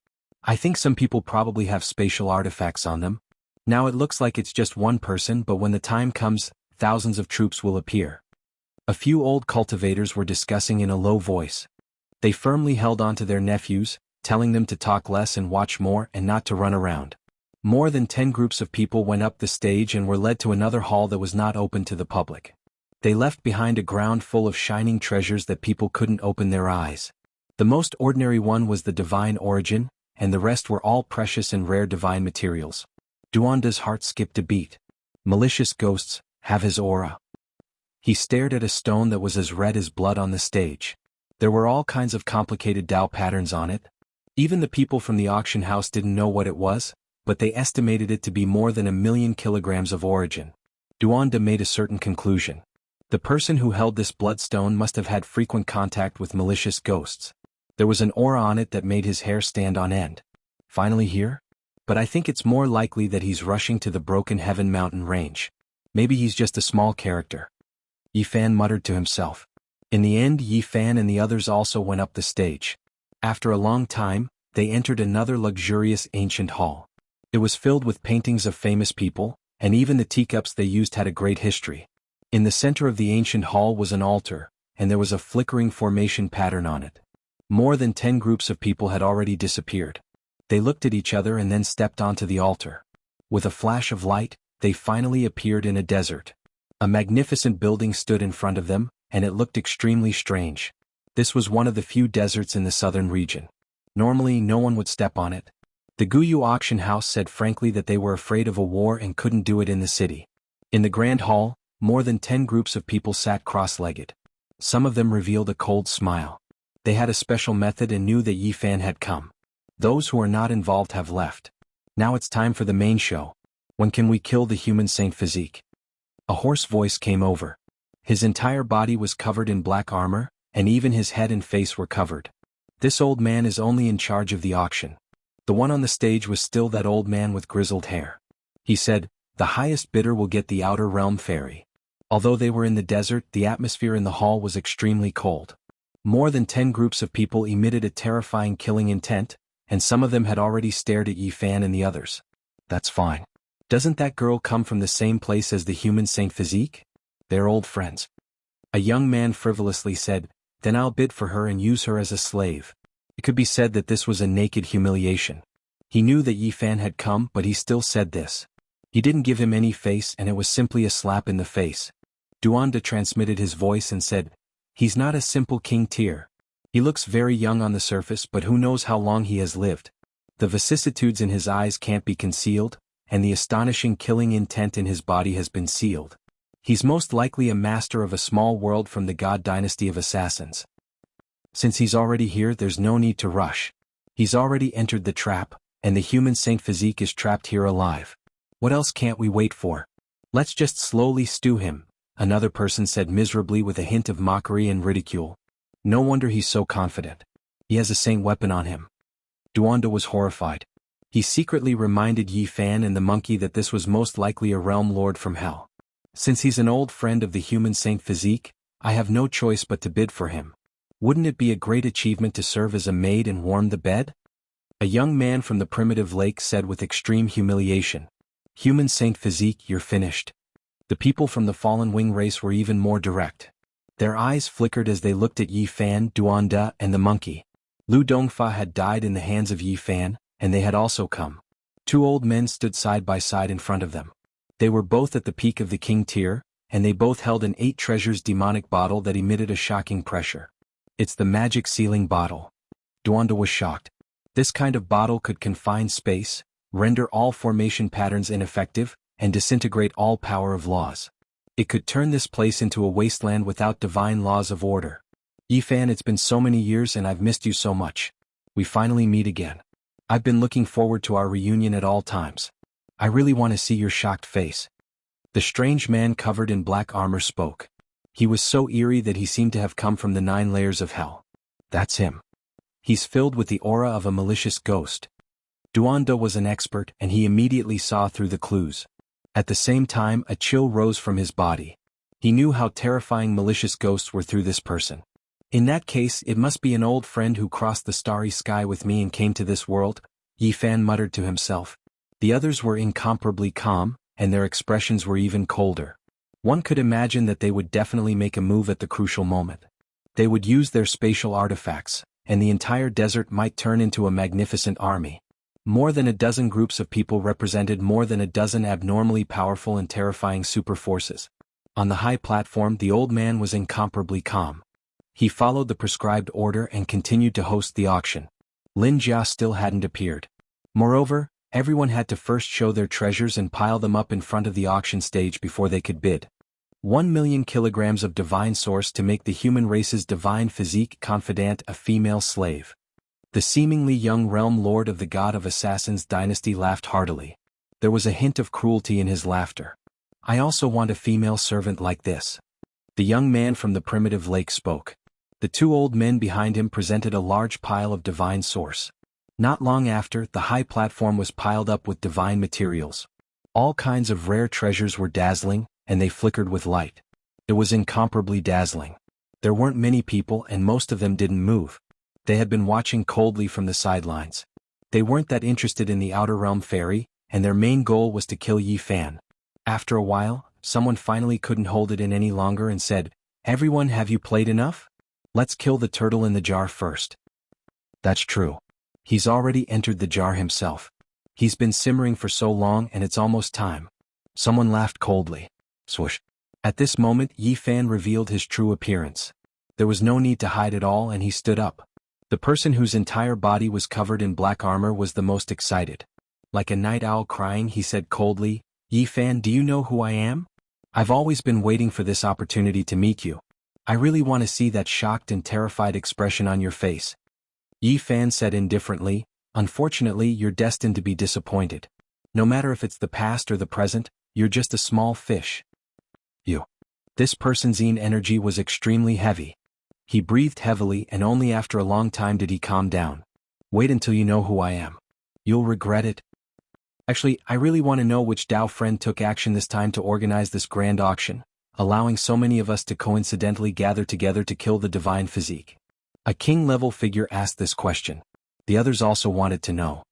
I think some people probably have spatial artifacts on them. Now it looks like it's just one person, but when the time comes, thousands of troops will appear. A few old cultivators were discussing in a low voice. They firmly held on to their nephews, telling them to talk less and watch more and not to run around. More than 10 groups of people went up the stage and were led to another hall that was not open to the public. They left behind a ground full of shining treasures that people couldn't open their eyes. The most ordinary one was the divine origin, and the rest were all precious and rare divine materials. Duanda's heart skipped a beat. Malicious ghosts have his aura. He stared at a stone that was as red as blood on the stage. There were all kinds of complicated Tao patterns on it. Even the people from the auction house didn't know what it was, but they estimated it to be more than 1,000,000 kilograms of origin. Duanda made a certain conclusion. The person who held this bloodstone must have had frequent contact with malicious ghosts. There was an aura on it that made his hair stand on end. Finally here? But I think it's more likely that he's rushing to the Broken Heaven mountain range. Maybe he's just a small character. Yi Fan muttered to himself. In the end, Yi Fan and the others also went up the stage. After a long time, they entered another luxurious ancient hall. It was filled with paintings of famous people, and even the teacups they used had a great history. In the center of the ancient hall was an altar, and there was a flickering formation pattern on it. More than 10 groups of people had already disappeared. They looked at each other and then stepped onto the altar. With a flash of light, they finally appeared in a desert. A magnificent building stood in front of them, and it looked extremely strange. This was one of the few deserts in the southern region. Normally, no one would step on it. The Guyu auction house said frankly that they were afraid of a war and couldn't do it in the city. In the grand hall, more than 10 groups of people sat cross-legged. Some of them revealed a cold smile. They had a special method and knew that Yi Fan had come. Those who are not involved have left. Now it's time for the main show. When can we kill the human Saint Physique? A hoarse voice came over. His entire body was covered in black armor, and even his head and face were covered. This old man is only in charge of the auction. The one on the stage was still that old man with grizzled hair. He said, the highest bidder will get the Outer Realm Fairy. Although they were in the desert, the atmosphere in the hall was extremely cold. More than 10 groups of people emitted a terrifying killing intent, and some of them had already stared at Yi Fan and the others. That's fine. Doesn't that girl come from the same place as the human Saint Physique? They're old friends. A young man frivolously said, "Then I'll bid for her and use her as a slave." It could be said that this was a naked humiliation. He knew that Yi Fan had come, but he still said this. He didn't give him any face, and it was simply a slap in the face. Duanda transmitted his voice and said, "He's not a simple king tier. He looks very young on the surface, but who knows how long he has lived. The vicissitudes in his eyes can't be concealed, and the astonishing killing intent in his body has been sealed. He's most likely a master of a small world from the god dynasty of assassins. Since he's already here, there's no need to rush. He's already entered the trap, and the human saint physique is trapped here alive. What else can't we wait for? Let's just slowly stew him," another person said miserably with a hint of mockery and ridicule. "No wonder he's so confident. He has a saint weapon on him." Duanda was horrified. He secretly reminded Yi Fan and the monkey that this was most likely a realm lord from hell. "Since he's an old friend of the human saint physique, I have no choice but to bid for him. Wouldn't it be a great achievement to serve as a maid and warm the bed?" A young man from the primitive lake said with extreme humiliation. "Human saint physique, you're finished." The people from the fallen wing race were even more direct. Their eyes flickered as they looked at Yi Fan, Duanda, and the monkey. Lu Dongfa had died in the hands of Yi Fan, and they had also come. Two old men stood side by side in front of them. They were both at the peak of the king tier, and they both held an 8 treasures demonic bottle that emitted a shocking pressure. "It's the magic sealing bottle." Duanda was shocked. This kind of bottle could confine space, render all formation patterns ineffective, and disintegrate all power of laws. It could turn this place into a wasteland without divine laws of order. "Yi Fan, it's been so many years and I've missed you so much. We finally meet again. I've been looking forward to our reunion at all times. I really want to see your shocked face." The strange man covered in black armor spoke. He was so eerie that he seemed to have come from the 9 layers of hell. "That's him. He's filled with the aura of a malicious ghost." Duanda was an expert, and he immediately saw through the clues. At the same time, a chill rose from his body. He knew how terrifying malicious ghosts were through this person. "In that case, it must be an old friend who crossed the starry sky with me and came to this world," Yi Fan muttered to himself. The others were incomparably calm, and their expressions were even colder. One could imagine that they would definitely make a move at the crucial moment. They would use their spatial artifacts, and the entire desert might turn into a magnificent army. More than a dozen groups of people represented more than a dozen abnormally powerful and terrifying super forces. On the high platform, the old man was incomparably calm. He followed the prescribed order and continued to host the auction. Lin Jia still hadn't appeared. Moreover, everyone had to first show their treasures and pile them up in front of the auction stage before they could bid. 1,000,000 kilograms of divine source to make the human race's divine physique confidant a female slave. The seemingly young realm lord of the god of assassins dynasty laughed heartily. There was a hint of cruelty in his laughter. "I also want a female servant like this." The young man from the primitive lake spoke. The 2 old men behind him presented a large pile of divine source. Not long after, the high platform was piled up with divine materials. All kinds of rare treasures were dazzling, and they flickered with light. It was incomparably dazzling. There weren't many people, and most of them didn't move. They had been watching coldly from the sidelines. They weren't that interested in the Outer Realm fairy, and their main goal was to kill Yi Fan. After a while, someone finally couldn't hold it in any longer and said, "Everyone, have you played enough? Let's kill the turtle in the jar first." "That's true. He's already entered the jar himself. He's been simmering for so long and it's almost time." Someone laughed coldly. Swoosh. At this moment, Yi Fan revealed his true appearance. There was no need to hide at all, and he stood up. The person whose entire body was covered in black armor was the most excited. Like a night owl crying, he said coldly, "Yi Fan, do you know who I am? I've always been waiting for this opportunity to meet you. I really want to see that shocked and terrified expression on your face." Yi Fan said indifferently, "Unfortunately, you're destined to be disappointed. No matter if it's the past or the present, you're just a small fish." "You." This person's energy was extremely heavy. He breathed heavily, and only after a long time did he calm down. "Wait until you know who I am. You'll regret it." "Actually, I really want to know which Dao friend took action this time to organize this grand auction, allowing so many of us to coincidentally gather together to kill the divine physique." A king-level figure asked this question. The others also wanted to know.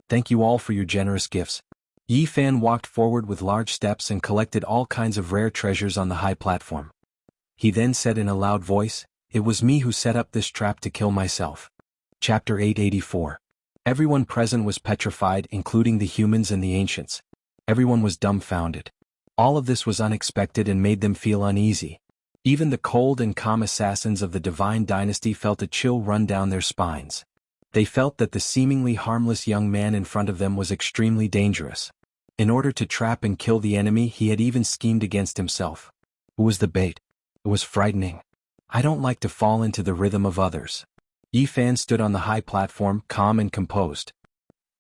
"Thank you all for your generous gifts." Yi Fan walked forward with large steps and collected all kinds of rare treasures on the high platform. He then said in a loud voice, "It was me who set up this trap to kill myself." Chapter 884. Everyone present was petrified, including the humans and the ancients. Everyone was dumbfounded. All of this was unexpected and made them feel uneasy. Even the cold and calm assassins of the divine dynasty felt a chill run down their spines. They felt that the seemingly harmless young man in front of them was extremely dangerous. In order to trap and kill the enemy, he had even schemed against himself. Who was the bait? It was frightening. I don't like to fall into the rhythm of others. Yi Fan stood on the high platform, calm and composed.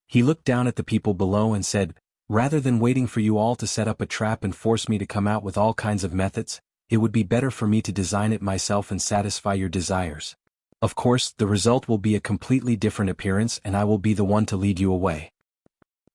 He looked down at the people below and said, "Rather than waiting for you all to set up a trap and force me to come out with all kinds of methods, it would be better for me to design it myself and satisfy your desires. Of course, the result will be a completely different appearance and I will be the one to lead you away."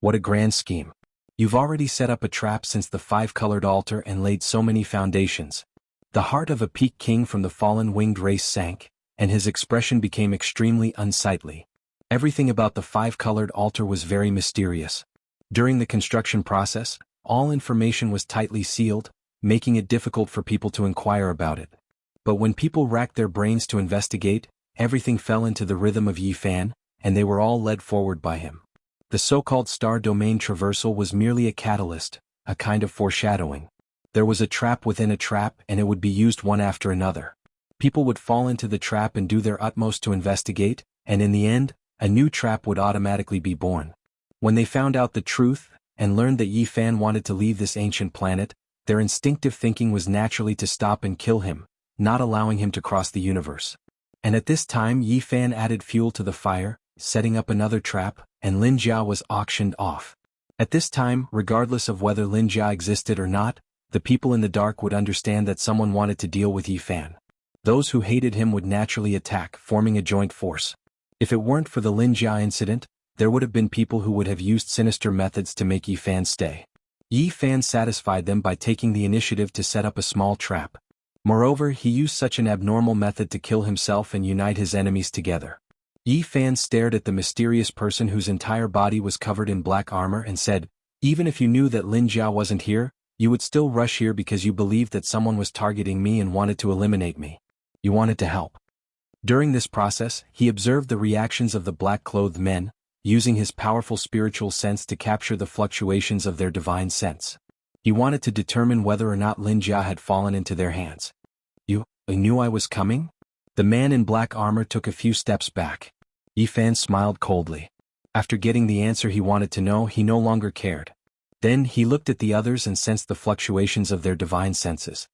What a grand scheme. You've already set up a trap since the five-colored altar and laid so many foundations. The heart of a peak king from the fallen winged race sank, and his expression became extremely unsightly. Everything about the five-colored altar was very mysterious. During the construction process, all information was tightly sealed, making it difficult for people to inquire about it. But when people racked their brains to investigate, everything fell into the rhythm of Yi Fan, and they were all led forward by him. The so-called star domain traversal was merely a catalyst, a kind of foreshadowing. There was a trap within a trap and it would be used one after another. People would fall into the trap and do their utmost to investigate, and in the end, a new trap would automatically be born. When they found out the truth, and learned that Yi Fan wanted to leave this ancient planet, their instinctive thinking was naturally to stop and kill him, not allowing him to cross the universe. And at this time Yi Fan added fuel to the fire, setting up another trap, and Lin Jia was auctioned off. At this time, regardless of whether Lin Jia existed or not, the people in the dark would understand that someone wanted to deal with Yi Fan. Those who hated him would naturally attack, forming a joint force. If it weren't for the Lin Jia incident, there would have been people who would have used sinister methods to make Yi Fan stay. Yi Fan satisfied them by taking the initiative to set up a small trap. Moreover, he used such an abnormal method to kill himself and unite his enemies together. Yi Fan stared at the mysterious person whose entire body was covered in black armor and said, "Even if you knew that Lin Jia wasn't here, you would still rush here because you believed that someone was targeting me and wanted to eliminate me. You wanted to help." During this process, he observed the reactions of the black-clothed men, using his powerful spiritual sense to capture the fluctuations of their divine sense. He wanted to determine whether or not Lin Jia had fallen into their hands. "You knew I was coming?" The man in black armor took a few steps back. Yi Fan smiled coldly. After getting the answer he wanted to know, he no longer cared. Then he looked at the others and sensed the fluctuations of their divine senses.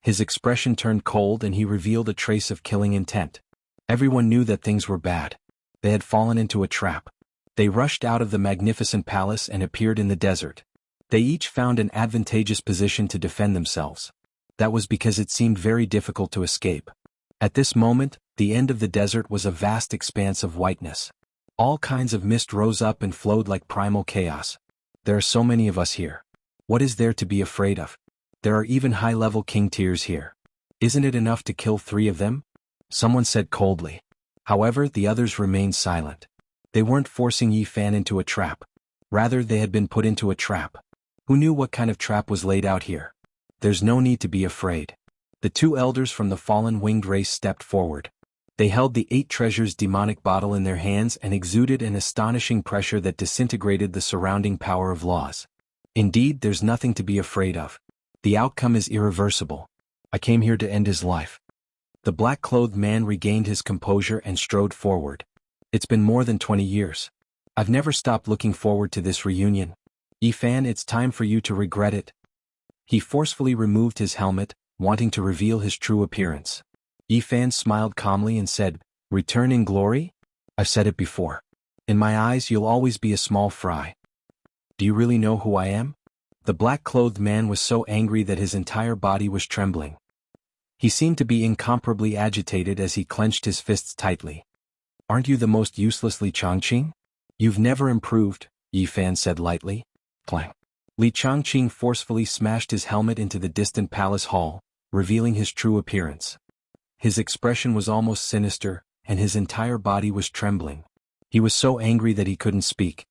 His expression turned cold and he revealed a trace of killing intent. Everyone knew that things were bad. They had fallen into a trap. They rushed out of the magnificent palace and appeared in the desert. They each found an advantageous position to defend themselves. That was because it seemed very difficult to escape. At this moment, the end of the desert was a vast expanse of whiteness. All kinds of mist rose up and flowed like primal chaos. There are so many of us here. What is there to be afraid of? There are even high-level king tiers here. Isn't it enough to kill 3 of them? Someone said coldly. However, the others remained silent. They weren't forcing Yi Fan into a trap. Rather, they had been put into a trap. Who knew what kind of trap was laid out here? There's no need to be afraid. The 2 elders from the fallen winged race stepped forward. They held the 8 treasures demonic bottle in their hands and exuded an astonishing pressure that disintegrated the surrounding power of laws. Indeed, there's nothing to be afraid of. The outcome is irreversible. I came here to end his life. The black-clothed man regained his composure and strode forward. It's been more than 20 years. I've never stopped looking forward to this reunion. Yi Fan, it's time for you to regret it. He forcefully removed his helmet, wanting to reveal his true appearance. Yi Fan smiled calmly and said, "Return in glory? I've said it before. In my eyes you'll always be a small fry. Do you really know who I am?" The black-clothed man was so angry that his entire body was trembling. He seemed to be incomparably agitated as he clenched his fists tightly. "Aren't you the most useless Li Changqing? You've never improved," Yi Fan said lightly. Clang. Li Changqing forcefully smashed his helmet into the distant palace hall, revealing his true appearance. His expression was almost sinister, and his entire body was trembling. He was so angry that he couldn't speak.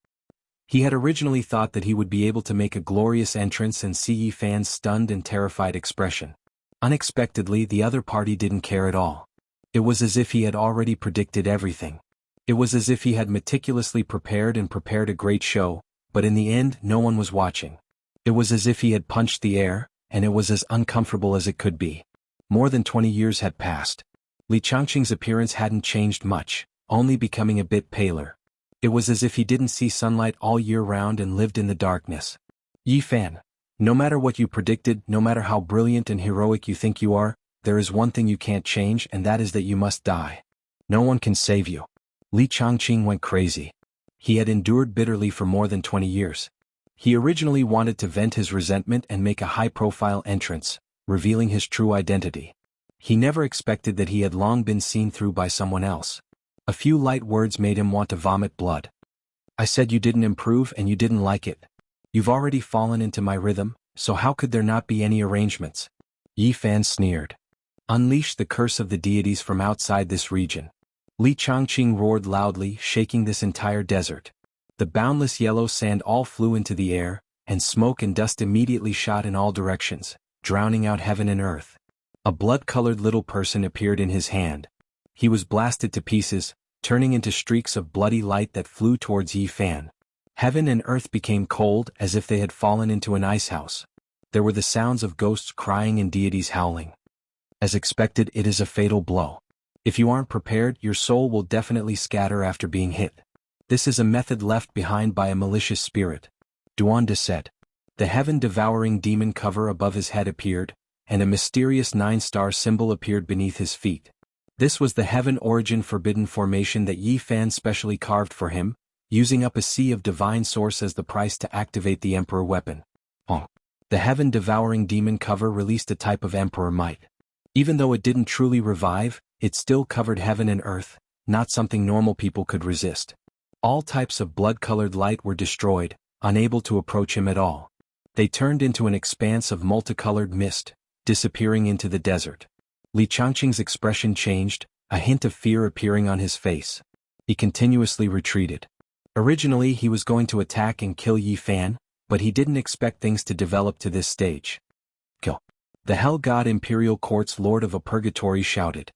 He had originally thought that he would be able to make a glorious entrance and see Yi Fan's stunned and terrified expression. Unexpectedly, the other party didn't care at all. It was as if he had already predicted everything. It was as if he had meticulously prepared a great show, but in the end no one was watching. It was as if he had punched the air, and it was as uncomfortable as it could be. More than 20 years had passed. Li Changqing's appearance hadn't changed much, only becoming a bit paler. It was as if he didn't see sunlight all year round and lived in the darkness. Yi Fan, no matter what you predicted, no matter how brilliant and heroic you think you are, there is one thing you can't change, and that is that you must die. No one can save you. Li Changqing went crazy. He had endured bitterly for more than 20 years. He originally wanted to vent his resentment and make a high-profile entrance, revealing his true identity. He never expected that he had long been seen through by someone else. A few light words made him want to vomit blood. I said you didn't improve and you didn't like it. You've already fallen into my rhythm, so how could there not be any arrangements? Yi Fan sneered. Unleash the curse of the deities from outside this region. Li Changqing roared loudly, shaking this entire desert. The boundless yellow sand all flew into the air, and smoke and dust immediately shot in all directions, drowning out heaven and earth. A blood-colored little person appeared in his hand. He was blasted to pieces, turning into streaks of bloody light that flew towards Yi Fan. Heaven and earth became cold as if they had fallen into an icehouse. There were the sounds of ghosts crying and deities howling. As expected, it is a fatal blow. If you aren't prepared, your soul will definitely scatter after being hit. This is a method left behind by a malicious spirit. Duanda said. The heaven-devouring demon cover above his head appeared, and a mysterious 9-star symbol appeared beneath his feet. This was the heaven origin forbidden formation that Yi Fan specially carved for him, using up a sea of divine source as the price to activate the emperor weapon. The heaven-devouring demon cover released a type of emperor might. Even though it didn't truly revive, it still covered heaven and earth, not something normal people could resist. All types of blood-colored light were destroyed, unable to approach him at all. They turned into an expanse of multicolored mist, disappearing into the desert. Li Changqing's expression changed, a hint of fear appearing on his face. He continuously retreated. Originally he was going to attack and kill Yi Fan, but he didn't expect things to develop to this stage. Kill. The Hell God Imperial Court's Lord of a Purgatory shouted.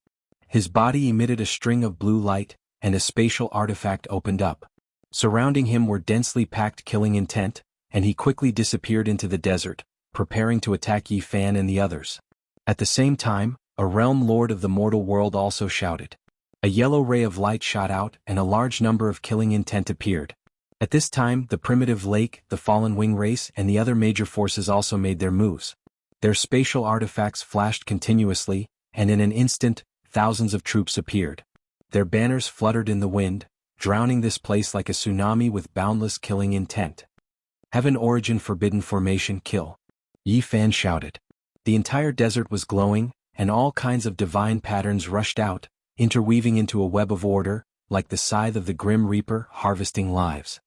His body emitted a string of blue light, and a spatial artifact opened up. Surrounding him were densely packed killing intent, and he quickly disappeared into the desert, preparing to attack Yi Fan and the others. At the same time, a realm lord of the mortal world also shouted. A yellow ray of light shot out and a large number of killing intent appeared. At this time, the primitive lake, the fallen wing race, and the other major forces also made their moves. Their spatial artifacts flashed continuously, and in an instant, thousands of troops appeared. Their banners fluttered in the wind, drowning this place like a tsunami with boundless killing intent. Heaven origin forbidden formation kill. Yi Fan shouted. The entire desert was glowing, and all kinds of divine patterns rushed out, interweaving into a web of order, like the scythe of the Grim Reaper harvesting lives.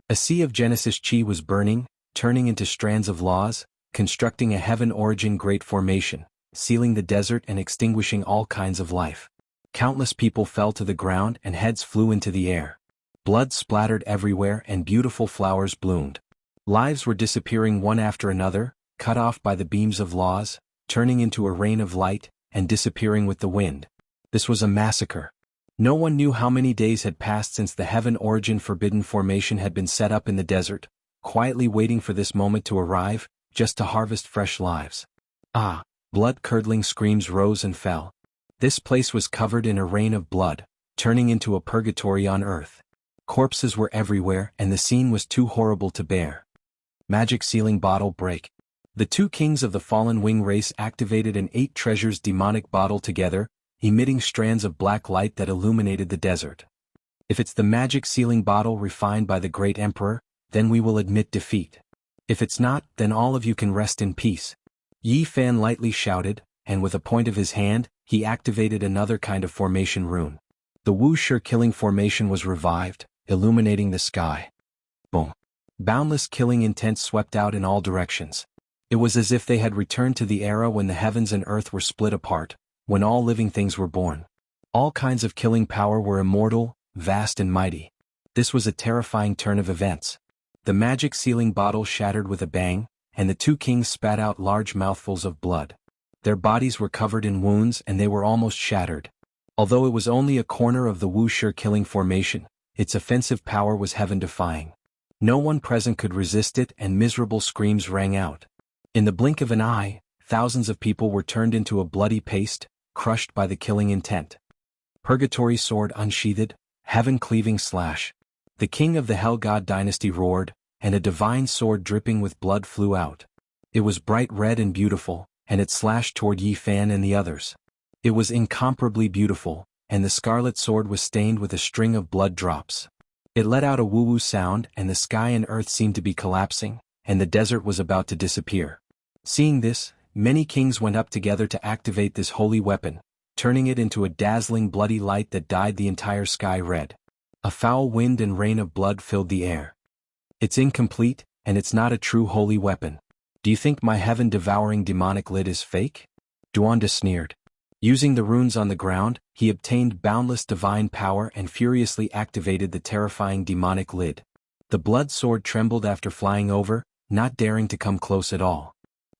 A sea of Genesis chi was burning, turning into strands of laws, constructing a heaven origin great formation, sealing the desert and extinguishing all kinds of life. Countless people fell to the ground and heads flew into the air. Blood splattered everywhere and beautiful flowers bloomed. Lives were disappearing one after another, cut off by the beams of laws, turning into a rain of light, and disappearing with the wind. This was a massacre. No one knew how many days had passed since the heaven origin forbidden formation had been set up in the desert, quietly waiting for this moment to arrive, just to harvest fresh lives. Ah! Blood-curdling screams rose and fell. This place was covered in a rain of blood, turning into a purgatory on earth. Corpses were everywhere and the scene was too horrible to bear. Magic sealing bottle break. The two kings of the fallen wing race activated an 8 treasures demonic bottle together, emitting strands of black light that illuminated the desert. If it's the magic sealing bottle refined by the great emperor, then we will admit defeat. If it's not, then all of you can rest in peace. Yi Fan lightly shouted, and with a point of his hand, he activated another kind of formation rune. The Wuxia killing formation was revived, illuminating the sky. Boom. Boundless killing intent swept out in all directions. It was as if they had returned to the era when the heavens and earth were split apart, when all living things were born. All kinds of killing power were immortal, vast and mighty. This was a terrifying turn of events. The magic sealing bottle shattered with a bang, and the two kings spat out large mouthfuls of blood. Their bodies were covered in wounds and they were almost shattered. Although it was only a corner of the Wuxia killing formation, its offensive power was heaven-defying. No one present could resist it and miserable screams rang out. In the blink of an eye, thousands of people were turned into a bloody paste, crushed by the killing intent. Purgatory sword unsheathed, heaven-cleaving slash. The king of the Hell God dynasty roared, and a divine sword dripping with blood flew out. It was bright red and beautiful, and it slashed toward Yi Fan and the others. It was incomparably beautiful, and the scarlet sword was stained with a string of blood drops. It let out a woo-woo sound and the sky and earth seemed to be collapsing, and the desert was about to disappear. Seeing this, many kings went up together to activate this holy weapon, turning it into a dazzling bloody light that dyed the entire sky red. A foul wind and rain of blood filled the air. It's incomplete, and it's not a true holy weapon. Do you think my heaven-devouring demonic lid is fake? Duanda sneered. Using the runes on the ground, he obtained boundless divine power and furiously activated the terrifying demonic lid. The blood sword trembled after flying over, not daring to come close at all.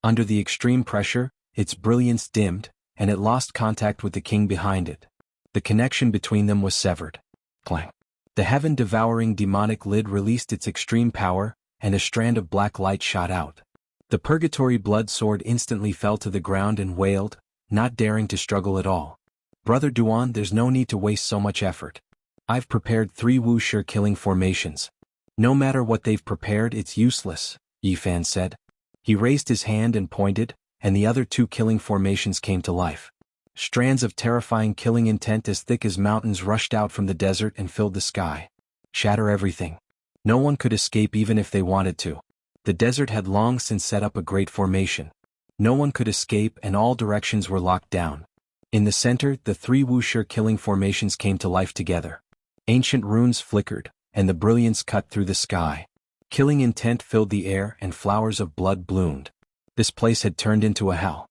Under the extreme pressure, its brilliance dimmed, and it lost contact with the king behind it. The connection between them was severed. Clang. The heaven-devouring demonic lid released its extreme power, and a strand of black light shot out. The purgatory blood sword instantly fell to the ground and wailed, not daring to struggle at all. Brother Duan, there's no need to waste so much effort. I've prepared 3 Wuxia killing formations. No matter what they've prepared, it's useless, Yi Fan said. He raised his hand and pointed, and the other 2 killing formations came to life. Strands of terrifying killing intent as thick as mountains rushed out from the desert and filled the sky. Shatter everything. No one could escape even if they wanted to. The desert had long since set up a great formation. No one could escape and all directions were locked down. In the center, the 3 Wuxia killing formations came to life together. Ancient runes flickered, and the brilliance cut through the sky. Killing intent filled the air and flowers of blood bloomed. This place had turned into a hell.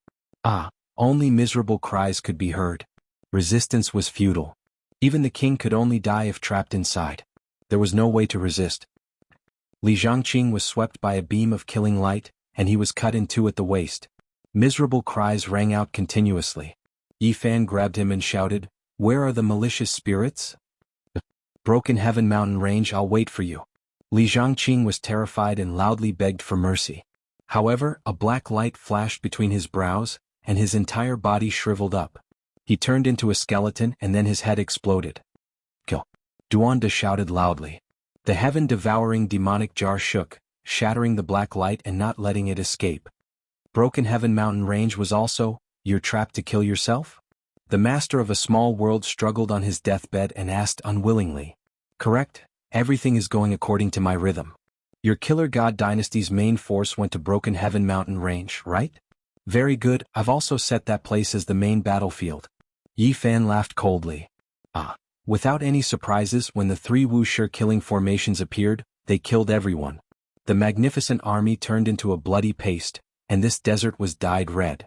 Only miserable cries could be heard. Resistance was futile. Even the king could only die if trapped inside. There was no way to resist. Li Zhangqing was swept by a beam of killing light, and he was cut in 2 at the waist. Miserable cries rang out continuously. Yi Fan grabbed him and shouted, "Where are the malicious spirits?" "Broken Heaven Mountain Range, I'll wait for you." Li Zhangqing was terrified and loudly begged for mercy. However, a black light flashed between his brows, and his entire body shriveled up. He turned into a skeleton and then his head exploded. "Kill!" Duanda shouted loudly. The heaven-devouring demonic jar shook, shattering the black light and not letting it escape. Broken Heaven Mountain Range was also, "You're trapped to kill yourself?" The master of a small world struggled on his deathbed and asked unwillingly. "Correct, everything is going according to my rhythm. Your Killer God Dynasty's main force went to Broken Heaven Mountain Range, right? Very good, I've also set that place as the main battlefield." Yi Fan laughed coldly. Without any surprises, when the 3 Wuxia killing formations appeared, they killed everyone. The magnificent army turned into a bloody paste, and this desert was dyed red.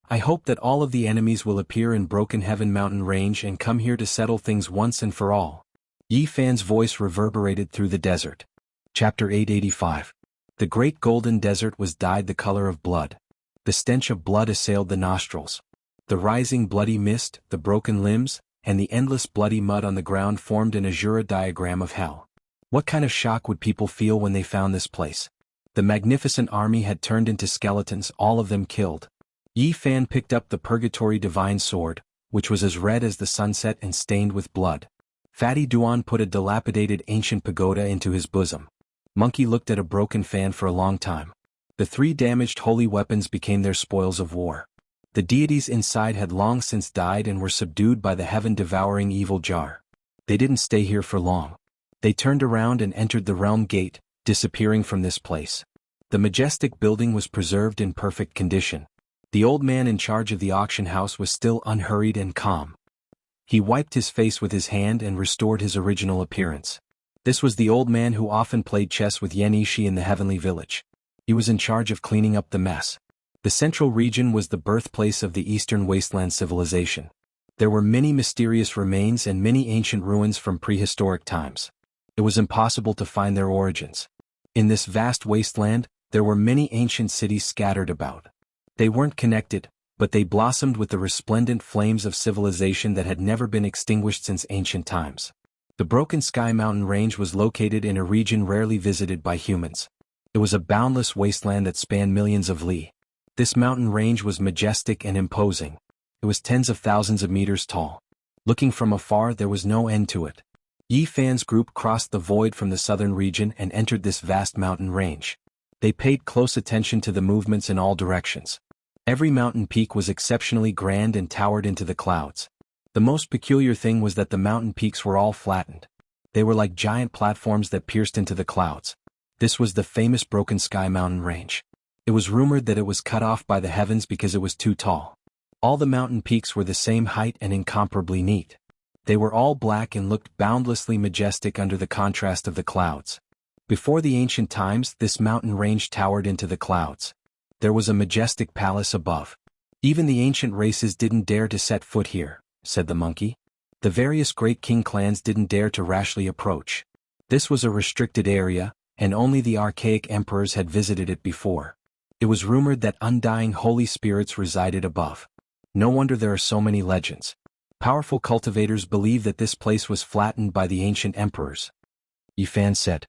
I hope that all of the enemies will appear in Broken Heaven Mountain Range and come here to settle things once and for all. Yi Fan's voice reverberated through the desert. Chapter 885. The Great Golden Desert was dyed the color of blood. The stench of blood assailed the nostrils. The rising bloody mist, the broken limbs, and the endless bloody mud on the ground formed an azure diagram of hell. What kind of shock would people feel when they found this place? The magnificent army had turned into skeletons, all of them killed. Yi Fan picked up the Purgatory Divine Sword, which was as red as the sunset and stained with blood. Fatty Duan put a dilapidated ancient pagoda into his bosom. Monkey looked at a broken fan for a long time. The 3 damaged holy weapons became their spoils of war. The deities inside had long since died and were subdued by the heaven-devouring evil jar. They didn't stay here for long. They turned around and entered the realm gate, disappearing from this place. The majestic building was preserved in perfect condition. The old man in charge of the auction house was still unhurried and calm. He wiped his face with his hand and restored his original appearance. This was the old man who often played chess with Yan Yishi in the heavenly village. He was in charge of cleaning up the mess. The central region was the birthplace of the Eastern Wasteland civilization. There were many mysterious remains and many ancient ruins from prehistoric times. It was impossible to find their origins. In this vast wasteland, there were many ancient cities scattered about. They weren't connected, but they blossomed with the resplendent flames of civilization that had never been extinguished since ancient times. The Broken Sky Mountain Range was located in a region rarely visited by humans. It was a boundless wasteland that spanned millions of li. This mountain range was majestic and imposing. It was tens of thousands of meters tall. Looking from afar, there was no end to it. Yi Fan's group crossed the void from the southern region and entered this vast mountain range. They paid close attention to the movements in all directions. Every mountain peak was exceptionally grand and towered into the clouds. The most peculiar thing was that the mountain peaks were all flattened. They were like giant platforms that pierced into the clouds. This was the famous Broken Sky Mountain Range. It was rumored that it was cut off by the heavens because it was too tall. All the mountain peaks were the same height and incomparably neat. They were all black and looked boundlessly majestic under the contrast of the clouds. Before the ancient times, this mountain range towered into the clouds. There was a majestic palace above. Even the ancient races didn't dare to set foot here, said the monkey. The various great king clans didn't dare to rashly approach. This was a restricted area, and only the archaic emperors had visited it before. It was rumored that undying holy spirits resided above. No wonder there are so many legends. Powerful cultivators believe that this place was flattened by the ancient emperors. Yi Fan said.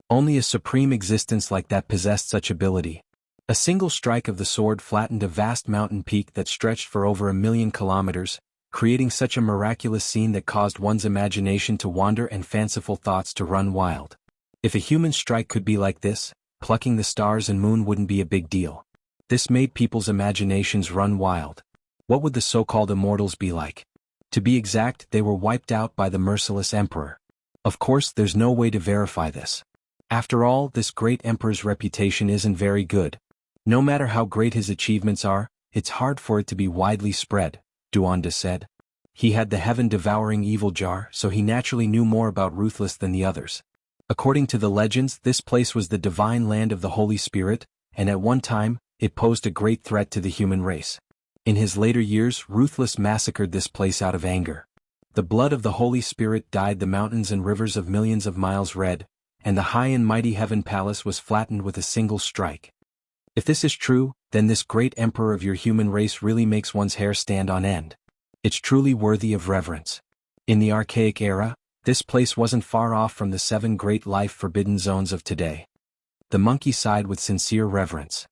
Only a supreme existence like that possessed such ability. A single strike of the sword flattened a vast mountain peak that stretched for over 1,000,000 kilometers, creating such a miraculous scene that caused one's imagination to wander and fanciful thoughts to run wild. If a human strike could be like this, plucking the stars and moon wouldn't be a big deal. This made people's imaginations run wild. What would the so-called immortals be like? To be exact, they were wiped out by the merciless emperor. Of course, there's no way to verify this. After all, this great emperor's reputation isn't very good. No matter how great his achievements are, it's hard for it to be widely spread, Duanda said. He had the heaven-devouring evil jar, so he naturally knew more about Ruthless than the others. According to the legends, this place was the divine land of the Holy Spirit, and at one time, it posed a great threat to the human race. In his later years, Ruthless massacred this place out of anger. The blood of the Holy Spirit dyed the mountains and rivers of millions of miles red, and the high and mighty heaven palace was flattened with a single strike. If this is true, then this great emperor of your human race really makes one's hair stand on end. It's truly worthy of reverence. In the archaic era, this place wasn't far off from the 7 great life-forbidden zones of today. The monkey sighed with sincere reverence.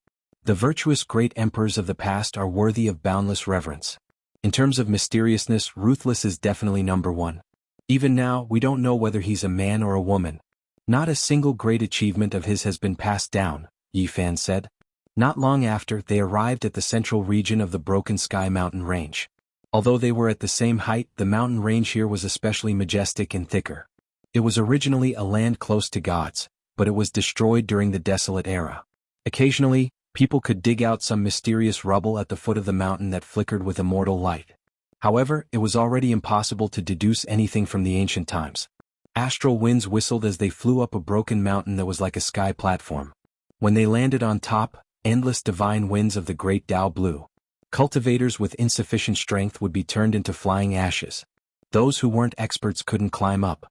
The virtuous great emperors of the past are worthy of boundless reverence. In terms of mysteriousness, Ruthless is definitely number 1. Even now, we don't know whether he's a man or a woman. Not a single great achievement of his has been passed down, Yi Fan said. Not long after, they arrived at the central region of the Broken Sky Mountain Range. Although they were at the same height, the mountain range here was especially majestic and thicker. It was originally a land close to gods, but it was destroyed during the Desolate Era. Occasionally, people could dig out some mysterious rubble at the foot of the mountain that flickered with immortal light. However, it was already impossible to deduce anything from the ancient times. Astral winds whistled as they flew up a broken mountain that was like a sky platform. When they landed on top, endless divine winds of the great Tao blew. Cultivators with insufficient strength would be turned into flying ashes. Those who weren't experts couldn't climb up.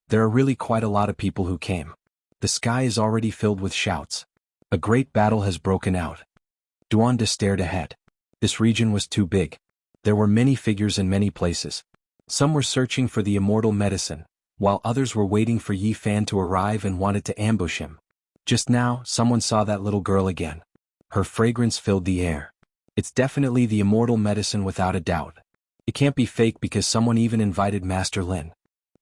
There are really quite a lot of people who came. The sky is already filled with shouts. A great battle has broken out. Duanda stared ahead. This region was too big. There were many figures in many places. Some were searching for the immortal medicine, while others were waiting for Yi Fan to arrive and wanted to ambush him. Just now, someone saw that little girl again. Her fragrance filled the air. It's definitely the immortal medicine without a doubt. It can't be fake because someone even invited Master Lin.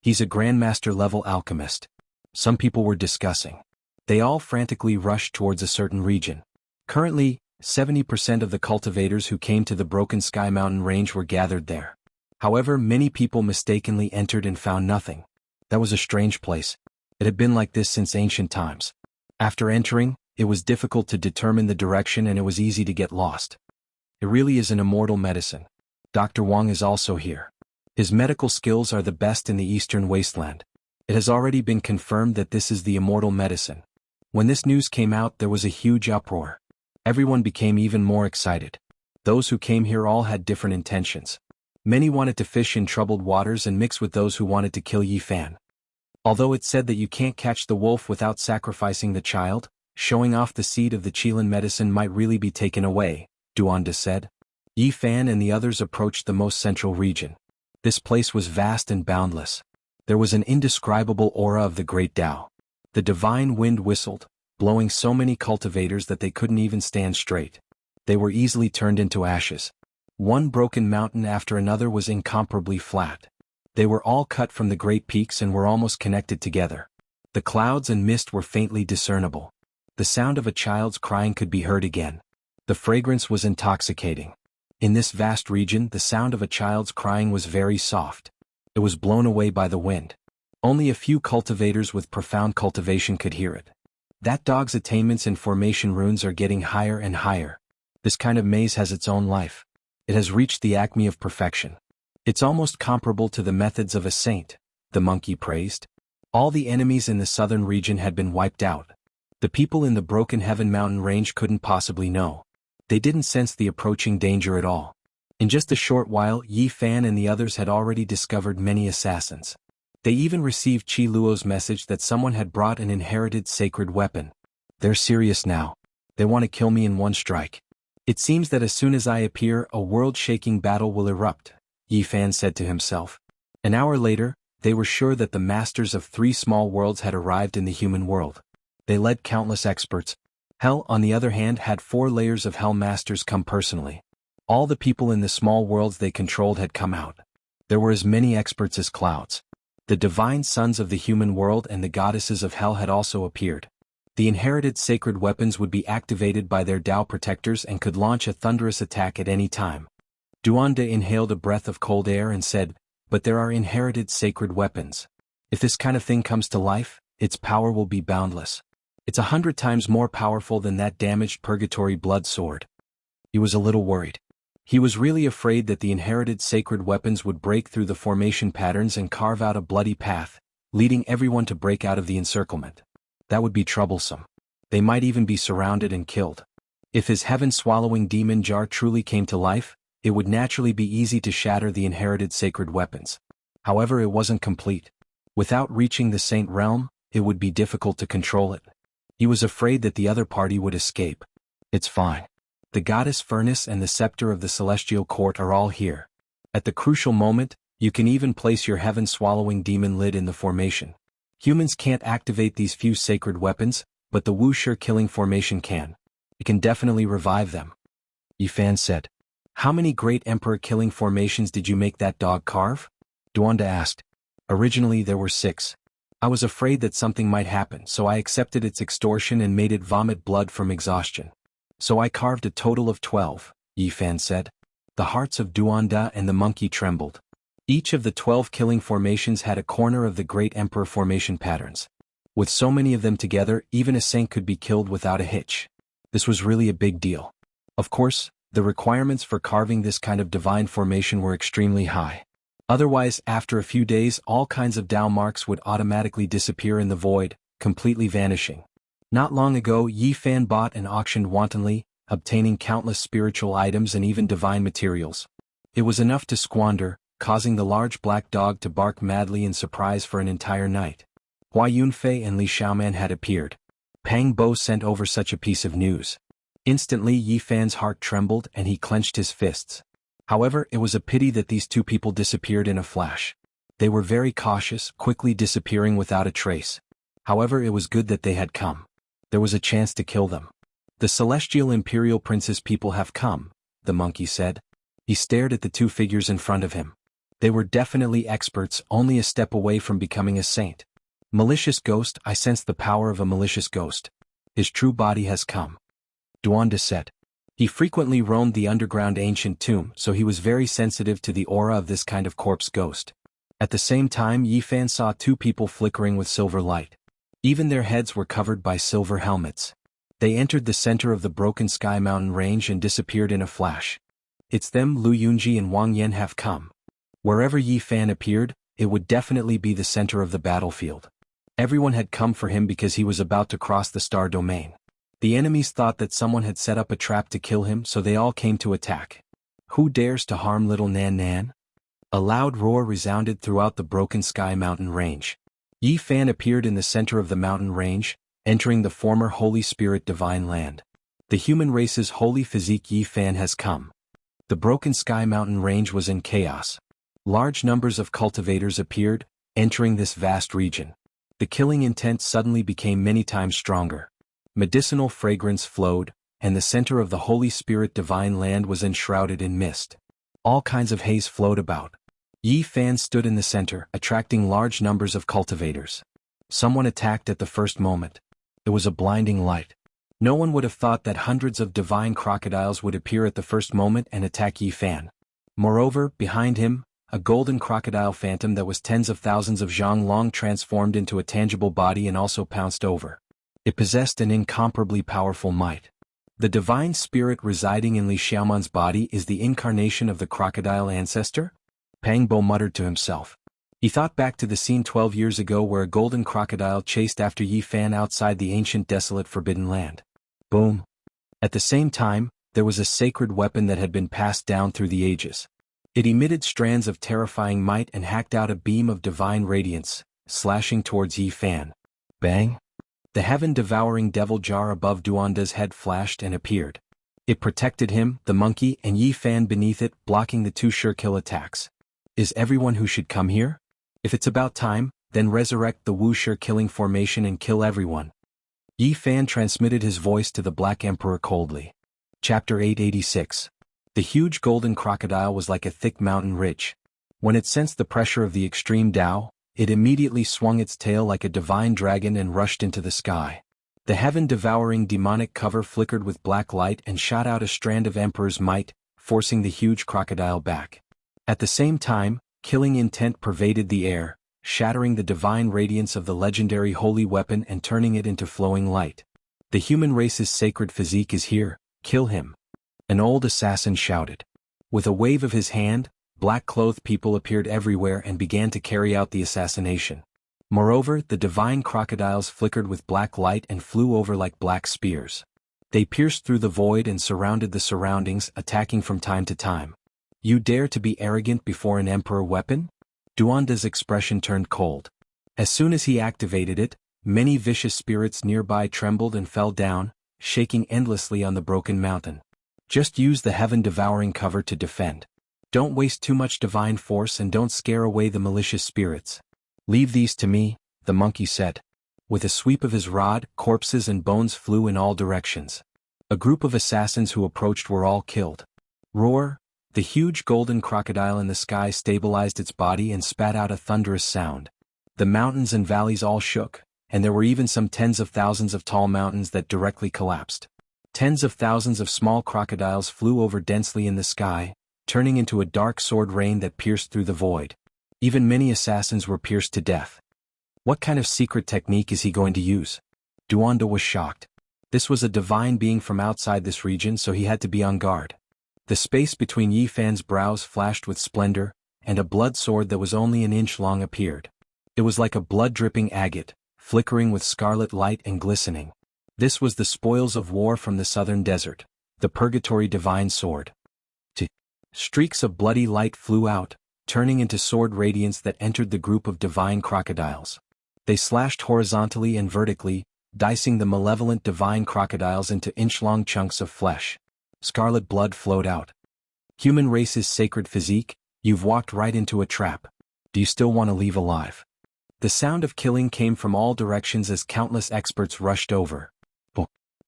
He's a Grandmaster-level alchemist. Some people were discussing. They all frantically rushed towards a certain region. Currently, 70% of the cultivators who came to the Broken Sky Mountain Range were gathered there. However, many people mistakenly entered and found nothing. That was a strange place. It had been like this since ancient times. After entering, it was difficult to determine the direction and it was easy to get lost. It really is an immortal medicine. Dr. Wang is also here. His medical skills are the best in the Eastern Wasteland. It has already been confirmed that this is the immortal medicine. When this news came out, there was a huge uproar. Everyone became even more excited. Those who came here all had different intentions. Many wanted to fish in troubled waters and mix with those who wanted to kill Yi Fan. Although it's said that you can't catch the wolf without sacrificing the child, showing off the seed of the Qilin medicine might really be taken away, Duanda said. Yi Fan and the others approached the most central region. This place was vast and boundless. There was an indescribable aura of the great Tao. The divine wind whistled, blowing so many cultivators that they couldn't even stand straight. They were easily turned into ashes. One broken mountain after another was incomparably flat. They were all cut from the great peaks and were almost connected together. The clouds and mist were faintly discernible. The sound of a child's crying could be heard again. The fragrance was intoxicating. In this vast region, the sound of a child's crying was very soft. It was blown away by the wind. Only a few cultivators with profound cultivation could hear it. That dog's attainments in formation runes are getting higher and higher. This kind of maze has its own life. It has reached the acme of perfection. It's almost comparable to the methods of a saint, the monkey praised. All the enemies in the southern region had been wiped out. The people in the Broken Heaven mountain range couldn't possibly know. They didn't sense the approaching danger at all. In just a short while, Yi Fan and the others had already discovered many assassins. They even received Qi Luo's message that someone had brought an inherited sacred weapon. They're serious now. They want to kill me in one strike. It seems that as soon as I appear, a world-shaking battle will erupt, Yi Fan said to himself. An hour later, they were sure that the masters of 3 small worlds had arrived in the human world. They led countless experts. Hell, on the other hand, had 4 layers of Hell Masters come personally. All the people in the small worlds they controlled had come out. There were as many experts as clouds. The divine sons of the human world and the goddesses of Hell had also appeared. The inherited sacred weapons would be activated by their Tao protectors and could launch a thunderous attack at any time. Duanda inhaled a breath of cold air and said, "But there are inherited sacred weapons. If this kind of thing comes to life, its power will be boundless. It's 100 times more powerful than that damaged purgatory blood sword." He was a little worried. He was really afraid that the inherited sacred weapons would break through the formation patterns and carve out a bloody path, leading everyone to break out of the encirclement. That would be troublesome. They might even be surrounded and killed. If his heaven-swallowing demon jar truly came to life, it would naturally be easy to shatter the inherited sacred weapons. However, it wasn't complete. Without reaching the saint realm, it would be difficult to control it. He was afraid that the other party would escape. It's fine. The goddess furnace and the scepter of the celestial court are all here. At the crucial moment, you can even place your heaven-swallowing demon lid in the formation. Humans can't activate these few sacred weapons, but the Wuxia killing formation can. It can definitely revive them. Yi Fan said. How many great emperor killing formations did you make that dog carve? Duanda asked. Originally there were 6. I was afraid that something might happen, so I accepted its extortion and made it vomit blood from exhaustion. So I carved a total of 12, Yi Fan said. The hearts of Duanda and the monkey trembled. Each of the 12 killing formations had a corner of the great emperor formation patterns. With so many of them together, even a saint could be killed without a hitch. This was really a big deal. Of course, the requirements for carving this kind of divine formation were extremely high. Otherwise, after a few days, all kinds of Tao marks would automatically disappear in the void, completely vanishing. Not long ago, Yi Fan bought and auctioned wantonly, obtaining countless spiritual items and even divine materials. It was enough to squander, causing the large black dog to bark madly in surprise for an entire night. Hua Yunfei and Li Xiaoman had appeared. Pang Bo sent over such a piece of news. Instantly Yi Fan's heart trembled and he clenched his fists. However, it was a pity that these 2 people disappeared in a flash. They were very cautious, quickly disappearing without a trace. However, it was good that they had come. There was a chance to kill them. The celestial imperial prince's people have come, the monkey said. He stared at the 2 figures in front of him. They were definitely experts, only a step away from becoming a saint. Malicious ghost, I sense the power of a malicious ghost. His true body has come. Duanda said. He frequently roamed the underground ancient tomb, so he was very sensitive to the aura of this kind of corpse ghost. At the same time, Yi Fan saw 2 people flickering with silver light. Even their heads were covered by silver helmets. They entered the center of the Broken Sky mountain range and disappeared in a flash. It's them. Lu Yunji and Wang Yan have come. Wherever Yi Fan appeared, it would definitely be the center of the battlefield. Everyone had come for him because he was about to cross the star domain. The enemies thought that someone had set up a trap to kill him, so they all came to attack. Who dares to harm little Nan Nan? A loud roar resounded throughout the Broken Sky mountain range. Yi Fan appeared in the center of the mountain range, entering the former Holy Spirit divine land. The human race's holy physique Yi Fan has come. The broken Sky Mountain range was in chaos. Large numbers of cultivators appeared, entering this vast region. The killing intent suddenly became many times stronger. Medicinal fragrance flowed, and the center of the Holy Spirit divine land was enshrouded in mist. All kinds of haze flowed about. Yi Fan stood in the center, attracting large numbers of cultivators. Someone attacked at the first moment. It was a blinding light. No one would have thought that hundreds of divine crocodiles would appear at the first moment and attack Yi Fan. Moreover, behind him, a golden crocodile phantom that was tens of thousands of zhang long transformed into a tangible body and also pounced over. It possessed an incomparably powerful might. The divine spirit residing in Li Xiaoman's body is the incarnation of the crocodile ancestor? Pang Bo muttered to himself. He thought back to the scene 12 years ago where a golden crocodile chased after Yi Fan outside the ancient desolate forbidden land. Boom. At the same time, there was a sacred weapon that had been passed down through the ages. It emitted strands of terrifying might and hacked out a beam of divine radiance, slashing towards Yi Fan. Bang! The heaven-devouring devil jar above Duanda's head flashed and appeared. It protected him, the monkey, and Yi Fan beneath it, blocking the two sure-kill attacks. Is everyone who should come here? If it's about time, then resurrect the Wu sure-killing formation and kill everyone. Yi Fan transmitted his voice to the Black Emperor coldly. Chapter 886. The huge golden crocodile was like a thick mountain ridge. When it sensed the pressure of the extreme Tao, it immediately swung its tail like a divine dragon and rushed into the sky. The heaven-devouring demonic cover flickered with black light and shot out a strand of Emperor's might, forcing the huge crocodile back. At the same time, killing intent pervaded the air, shattering the divine radiance of the legendary holy weapon and turning it into flowing light. The human race's sacred physique is here, kill him. An old assassin shouted. With a wave of his hand, black-clothed people appeared everywhere and began to carry out the assassination. Moreover, the divine crocodiles flickered with black light and flew over like black spears. They pierced through the void and surrounded the surroundings, attacking from time to time. You dare to be arrogant before an emperor weapon? Duanda's expression turned cold. As soon as he activated it, many vicious spirits nearby trembled and fell down, shaking endlessly on the broken mountain. Just use the heaven-devouring cover to defend. Don't waste too much divine force and don't scare away the malicious spirits. Leave these to me, the monkey said. With a sweep of his rod, corpses and bones flew in all directions. A group of assassins who approached were all killed. Roar! The huge golden crocodile in the sky stabilized its body and spat out a thunderous sound. The mountains and valleys all shook, and there were even some tens of thousands of tall mountains that directly collapsed. Tens of thousands of small crocodiles flew over densely in the sky, turning into a dark sword rain that pierced through the void. Even many assassins were pierced to death. What kind of secret technique is he going to use? Duanda was shocked. This was a divine being from outside this region, so he had to be on guard. The space between Yi Fan's brows flashed with splendor, and a blood sword that was only an inch long appeared. It was like a blood-dripping agate, flickering with scarlet light and glistening. This was the spoils of war from the southern desert, the Purgatory Divine Sword. Streaks of bloody light flew out, turning into sword radiance that entered the group of divine crocodiles. They slashed horizontally and vertically, dicing the malevolent divine crocodiles into inch-long chunks of flesh. Scarlet blood flowed out. Human race's sacred physique, you've walked right into a trap. Do you still want to leave alive? The sound of killing came from all directions as countless experts rushed over.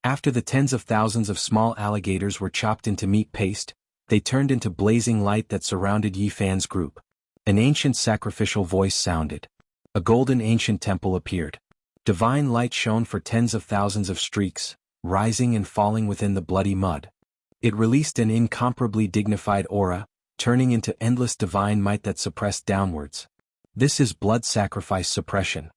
After the tens of thousands of small alligators were chopped into meat paste, they turned into blazing light that surrounded Yi Fan's group. An ancient sacrificial voice sounded. A golden ancient temple appeared. Divine light shone for tens of thousands of streaks, rising and falling within the bloody mud. It released an incomparably dignified aura, turning into endless divine might that suppressed downwards. This is blood sacrifice suppression.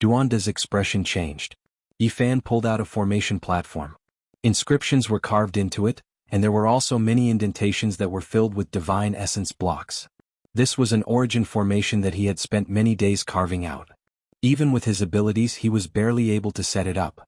Duanda's expression changed. Yi Fan pulled out a formation platform. Inscriptions were carved into it, and there were also many indentations that were filled with divine essence blocks. This was an origin formation that he had spent many days carving out. Even with his abilities he was barely able to set it up.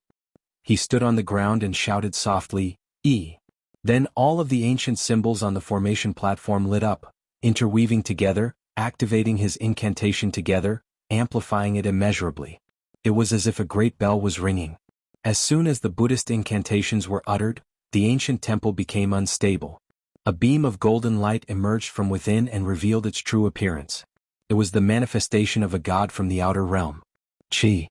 He stood on the ground and shouted softly, "E." Then all of the ancient symbols on the formation platform lit up, interweaving together, activating his incantation together, amplifying it immeasurably. It was as if a great bell was ringing. As soon as the Buddhist incantations were uttered, the ancient temple became unstable. A beam of golden light emerged from within and revealed its true appearance. It was the manifestation of a god from the outer realm. Chi.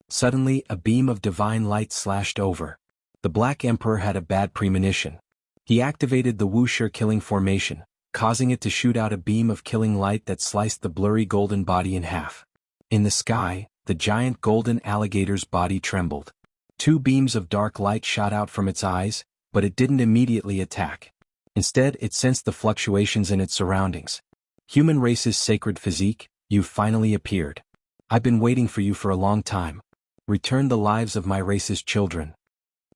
Suddenly, a beam of divine light slashed over. The Black Emperor had a bad premonition. He activated the Wuxia killing formation, causing it to shoot out a beam of killing light that sliced the blurry golden body in half. In the sky, the giant golden alligator's body trembled. Two beams of dark light shot out from its eyes, but it didn't immediately attack. Instead, it sensed the fluctuations in its surroundings. Human race's sacred physique, you've finally appeared. I've been waiting for you for a long time. Return the lives of my race's children.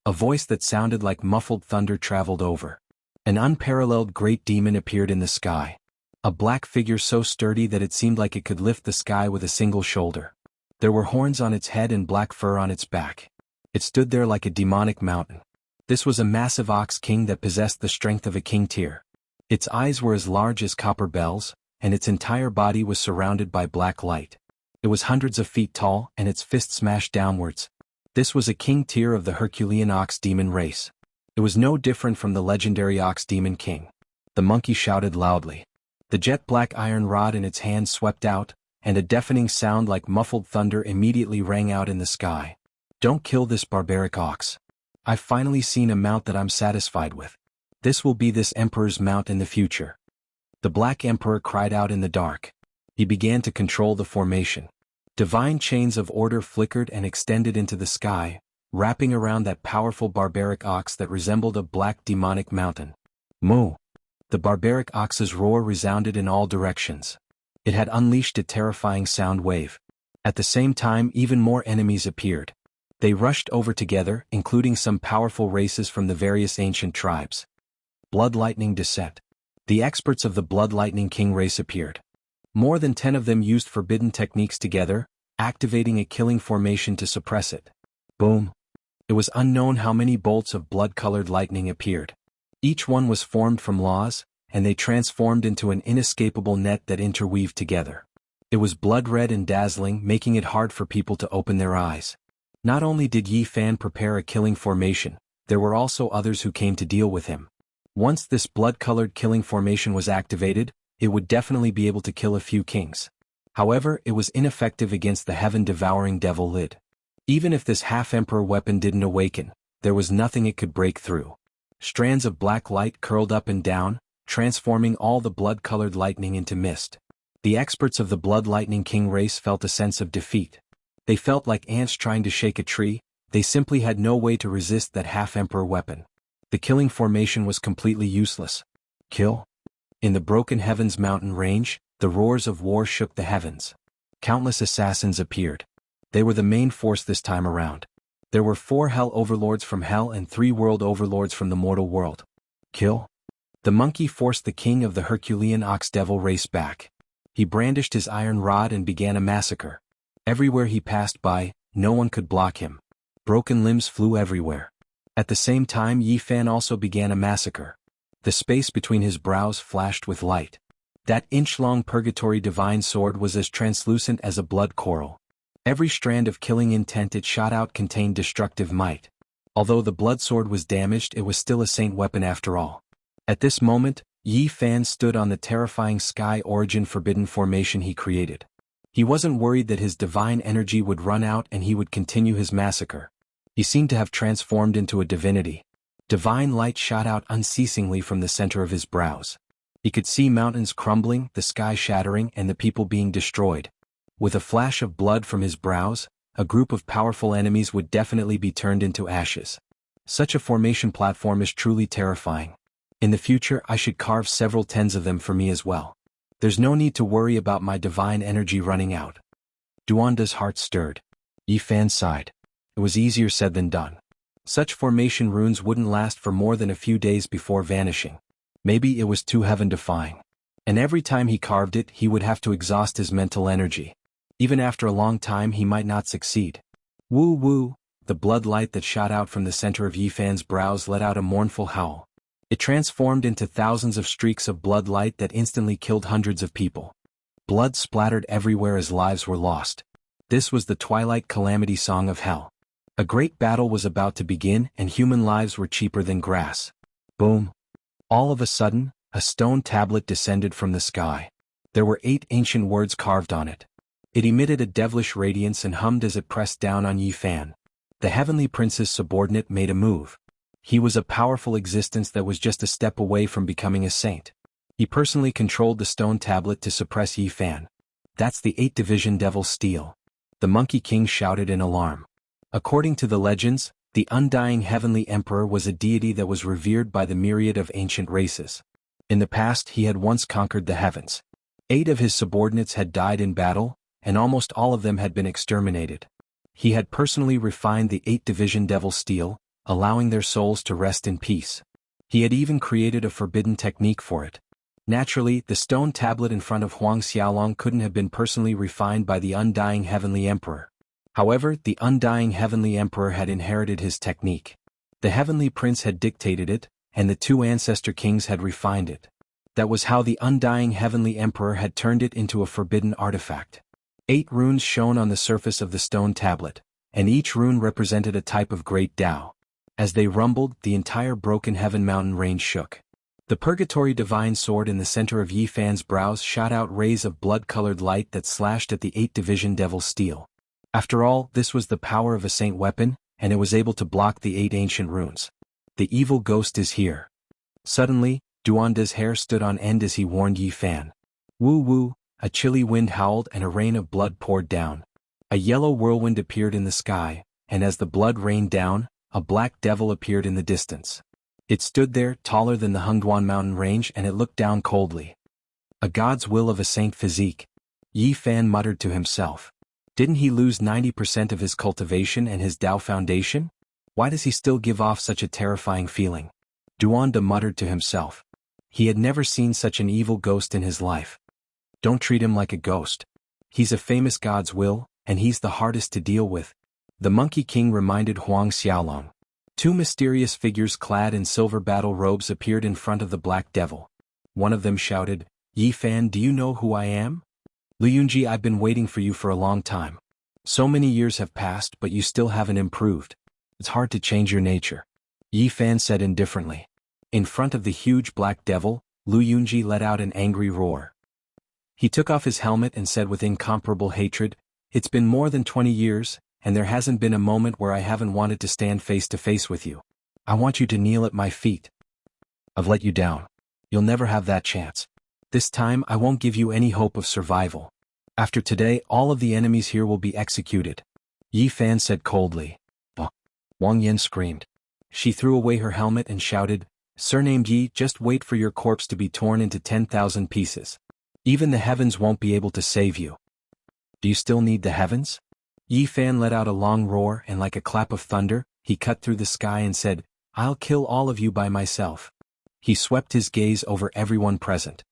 A voice that sounded like muffled thunder traveled over. An unparalleled great demon appeared in the sky. A black figure so sturdy that it seemed like it could lift the sky with a single shoulder. There were horns on its head and black fur on its back. It stood there like a demonic mountain. This was a massive ox king that possessed the strength of a king tier. Its eyes were as large as copper bells, and its entire body was surrounded by black light. It was hundreds of feet tall, and its fists smashed downwards. This was a king tier of the Herculean ox demon race. It was no different from the legendary ox demon king. The monkey shouted loudly. The jet-black iron rod in its hand swept out, and a deafening sound like muffled thunder immediately rang out in the sky. Don't kill this barbaric ox. I've finally seen a mount that I'm satisfied with. This will be this emperor's mount in the future. The Black Emperor cried out in the dark. He began to control the formation. Divine chains of order flickered and extended into the sky, wrapping around that powerful barbaric ox that resembled a black demonic mountain. Moo! The barbaric ox's roar resounded in all directions. It had unleashed a terrifying sound wave. At the same time, even more enemies appeared. They rushed over together, including some powerful races from the various ancient tribes. Blood Lightning Descent. The experts of the Blood Lightning King race appeared. More than 10 of them used forbidden techniques together, activating a killing formation to suppress it. Boom! It was unknown how many bolts of blood-colored lightning appeared. Each one was formed from laws, and they transformed into an inescapable net that interweaved together. It was blood-red and dazzling, making it hard for people to open their eyes. Not only did Yi Fan prepare a killing formation, there were also others who came to deal with him. Once this blood-colored killing formation was activated, it would definitely be able to kill a few kings. However, it was ineffective against the heaven-devouring devil lid. Even if this half-emperor weapon didn't awaken, there was nothing it could break through. Strands of black light curled up and down, transforming all the blood-colored lightning into mist. The experts of the Blood Lightning King race felt a sense of defeat. They felt like ants trying to shake a tree. They simply had no way to resist that half-emperor weapon. The killing formation was completely useless. Kill? In the Broken Heavens mountain range, the roars of war shook the heavens. Countless assassins appeared. They were the main force this time around. There were 4 hell overlords from hell and 3 world overlords from the mortal world. Kill? The monkey forced the king of the Herculean ox devil race back. He brandished his iron rod and began a massacre. Everywhere he passed by, no one could block him. Broken limbs flew everywhere. At the same time, Yi Fan also began a massacre. The space between his brows flashed with light. That inch-long purgatory divine sword was as translucent as a blood coral. Every strand of killing intent it shot out contained destructive might. Although the blood sword was damaged, it was still a saint weapon after all. At this moment, Yi Fan stood on the terrifying sky origin forbidden formation he created. He wasn't worried that his divine energy would run out and he would continue his massacre. He seemed to have transformed into a divinity. Divine light shot out unceasingly from the center of his brows. He could see mountains crumbling, the sky shattering, and the people being destroyed. With a flash of blood from his brows, a group of powerful enemies would definitely be turned into ashes. Such a formation platform is truly terrifying. In the future, I should carve several tens of them for me as well. There's no need to worry about my divine energy running out. Duanda's heart stirred. Yi Fan sighed. It was easier said than done. Such formation runes wouldn't last for more than a few days before vanishing. Maybe it was too heaven-defying. And every time he carved it, he would have to exhaust his mental energy. Even after a long time, he might not succeed. Woo woo! The blood light that shot out from the center of Yi Fan's brows let out a mournful howl. It transformed into thousands of streaks of blood light that instantly killed hundreds of people. Blood splattered everywhere as lives were lost. This was the twilight calamity song of hell. A great battle was about to begin and human lives were cheaper than grass. Boom! All of a sudden, a stone tablet descended from the sky. There were 8 ancient words carved on it. It emitted a devilish radiance and hummed as it pressed down on Yi Fan. The heavenly prince's subordinate made a move. He was a powerful existence that was just a step away from becoming a saint. He personally controlled the stone tablet to suppress Yi Fan. That's the 8-division devil steel. The Monkey King shouted in alarm. According to the legends, the undying heavenly emperor was a deity that was revered by the myriad of ancient races. In the past he had once conquered the heavens. 8 of his subordinates had died in battle, and almost all of them had been exterminated. He had personally refined the 8-division devil steel, allowing their souls to rest in peace. He had even created a forbidden technique for it. Naturally, the stone tablet in front of Huang Xiaolong couldn't have been personally refined by the undying heavenly emperor. However, the undying heavenly emperor had inherited his technique. The heavenly prince had dictated it, and the 2 ancestor kings had refined it. That was how the undying heavenly emperor had turned it into a forbidden artifact. 8 runes shone on the surface of the stone tablet, and each rune represented a type of great Tao. As they rumbled, the entire broken heaven mountain range shook. The purgatory divine sword in the center of Yi Fan's brows shot out rays of blood-colored light that slashed at the 8-division devil steel. After all, this was the power of a saint weapon, and it was able to block the 8 ancient runes. The evil ghost is here. Suddenly, Duanda's hair stood on end as he warned Yi Fan. Woo woo, a chilly wind howled and a rain of blood poured down. A yellow whirlwind appeared in the sky, and as the blood rained down, a black devil appeared in the distance. It stood there, taller than the Hengduan mountain range, and it looked down coldly. A god's will of a saint physique. Yi Fan muttered to himself. Didn't he lose 90% of his cultivation and his Tao foundation? Why does he still give off such a terrifying feeling? Duanda muttered to himself. He had never seen such an evil ghost in his life. Don't treat him like a ghost. He's a famous god's will, and he's the hardest to deal with. The Monkey King reminded Huang Xiaolong. 2 mysterious figures clad in silver battle robes appeared in front of the black devil. One of them shouted, Yi Fan, do you know who I am? Lu Yunji, I've been waiting for you for a long time. So many years have passed, but you still haven't improved. It's hard to change your nature. Yi Fan said indifferently. In front of the huge black devil, Lu Yunji let out an angry roar. He took off his helmet and said with incomparable hatred, It's been more than 20 years, and there hasn't been a moment where I haven't wanted to stand face to face with you. I want you to kneel at my feet. I've let you down. You'll never have that chance. This time I won't give you any hope of survival. After today, all of the enemies here will be executed. Yi Fan said coldly. Oh. Wang Yan screamed. She threw away her helmet and shouted, Surnamed Yi, just wait for your corpse to be torn into 10,000 pieces. Even the heavens won't be able to save you. Do you still need the heavens? Yi Fan let out a long roar, and like a clap of thunder, he cut through the sky and said, I'll kill all of you by myself. He swept his gaze over everyone present.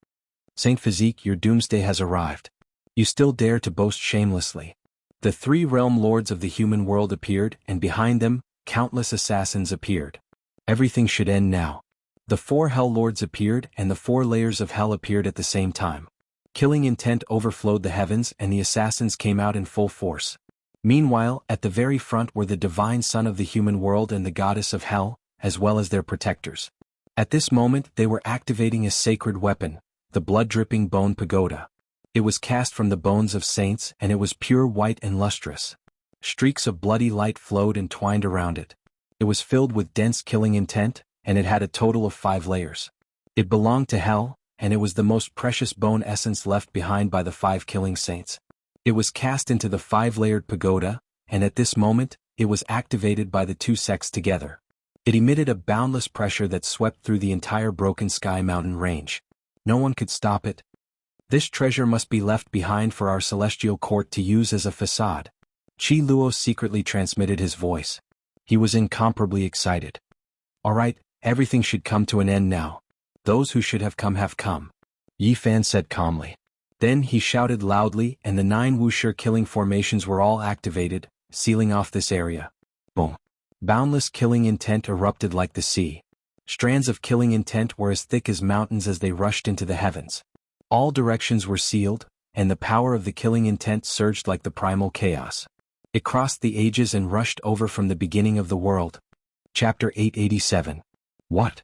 Saint Physique, your doomsday has arrived. You still dare to boast shamelessly. The 3 realm lords of the human world appeared, and behind them, countless assassins appeared. Everything should end now. The 4 hell lords appeared, and the 4 layers of hell appeared at the same time. Killing intent overflowed the heavens, and the assassins came out in full force. Meanwhile, at the very front were the divine son of the human world and the goddess of hell, as well as their protectors. At this moment they were activating a sacred weapon, the blood-dripping bone pagoda. It was cast from the bones of saints, and it was pure white and lustrous. Streaks of bloody light flowed and twined around it. It was filled with dense killing intent, and it had a total of 5 layers. It belonged to hell, and it was the most precious bone essence left behind by the 5 killing saints. It was cast into the 5-layered pagoda, and at this moment, it was activated by the 2 sects together. It emitted a boundless pressure that swept through the entire Broken Sky mountain range. No one could stop it. This treasure must be left behind for our celestial court to use as a facade. Qi Luo secretly transmitted his voice. He was incomparably excited. All right, everything should come to an end now. Those who should have come. Yi Fan said calmly. Then he shouted loudly, and the 9 Wuxia killing formations were all activated, sealing off this area. Boom. Boundless killing intent erupted like the sea. Strands of killing intent were as thick as mountains as they rushed into the heavens. All directions were sealed, and the power of the killing intent surged like the primal chaos. It crossed the ages and rushed over from the beginning of the world. Chapter 887. What?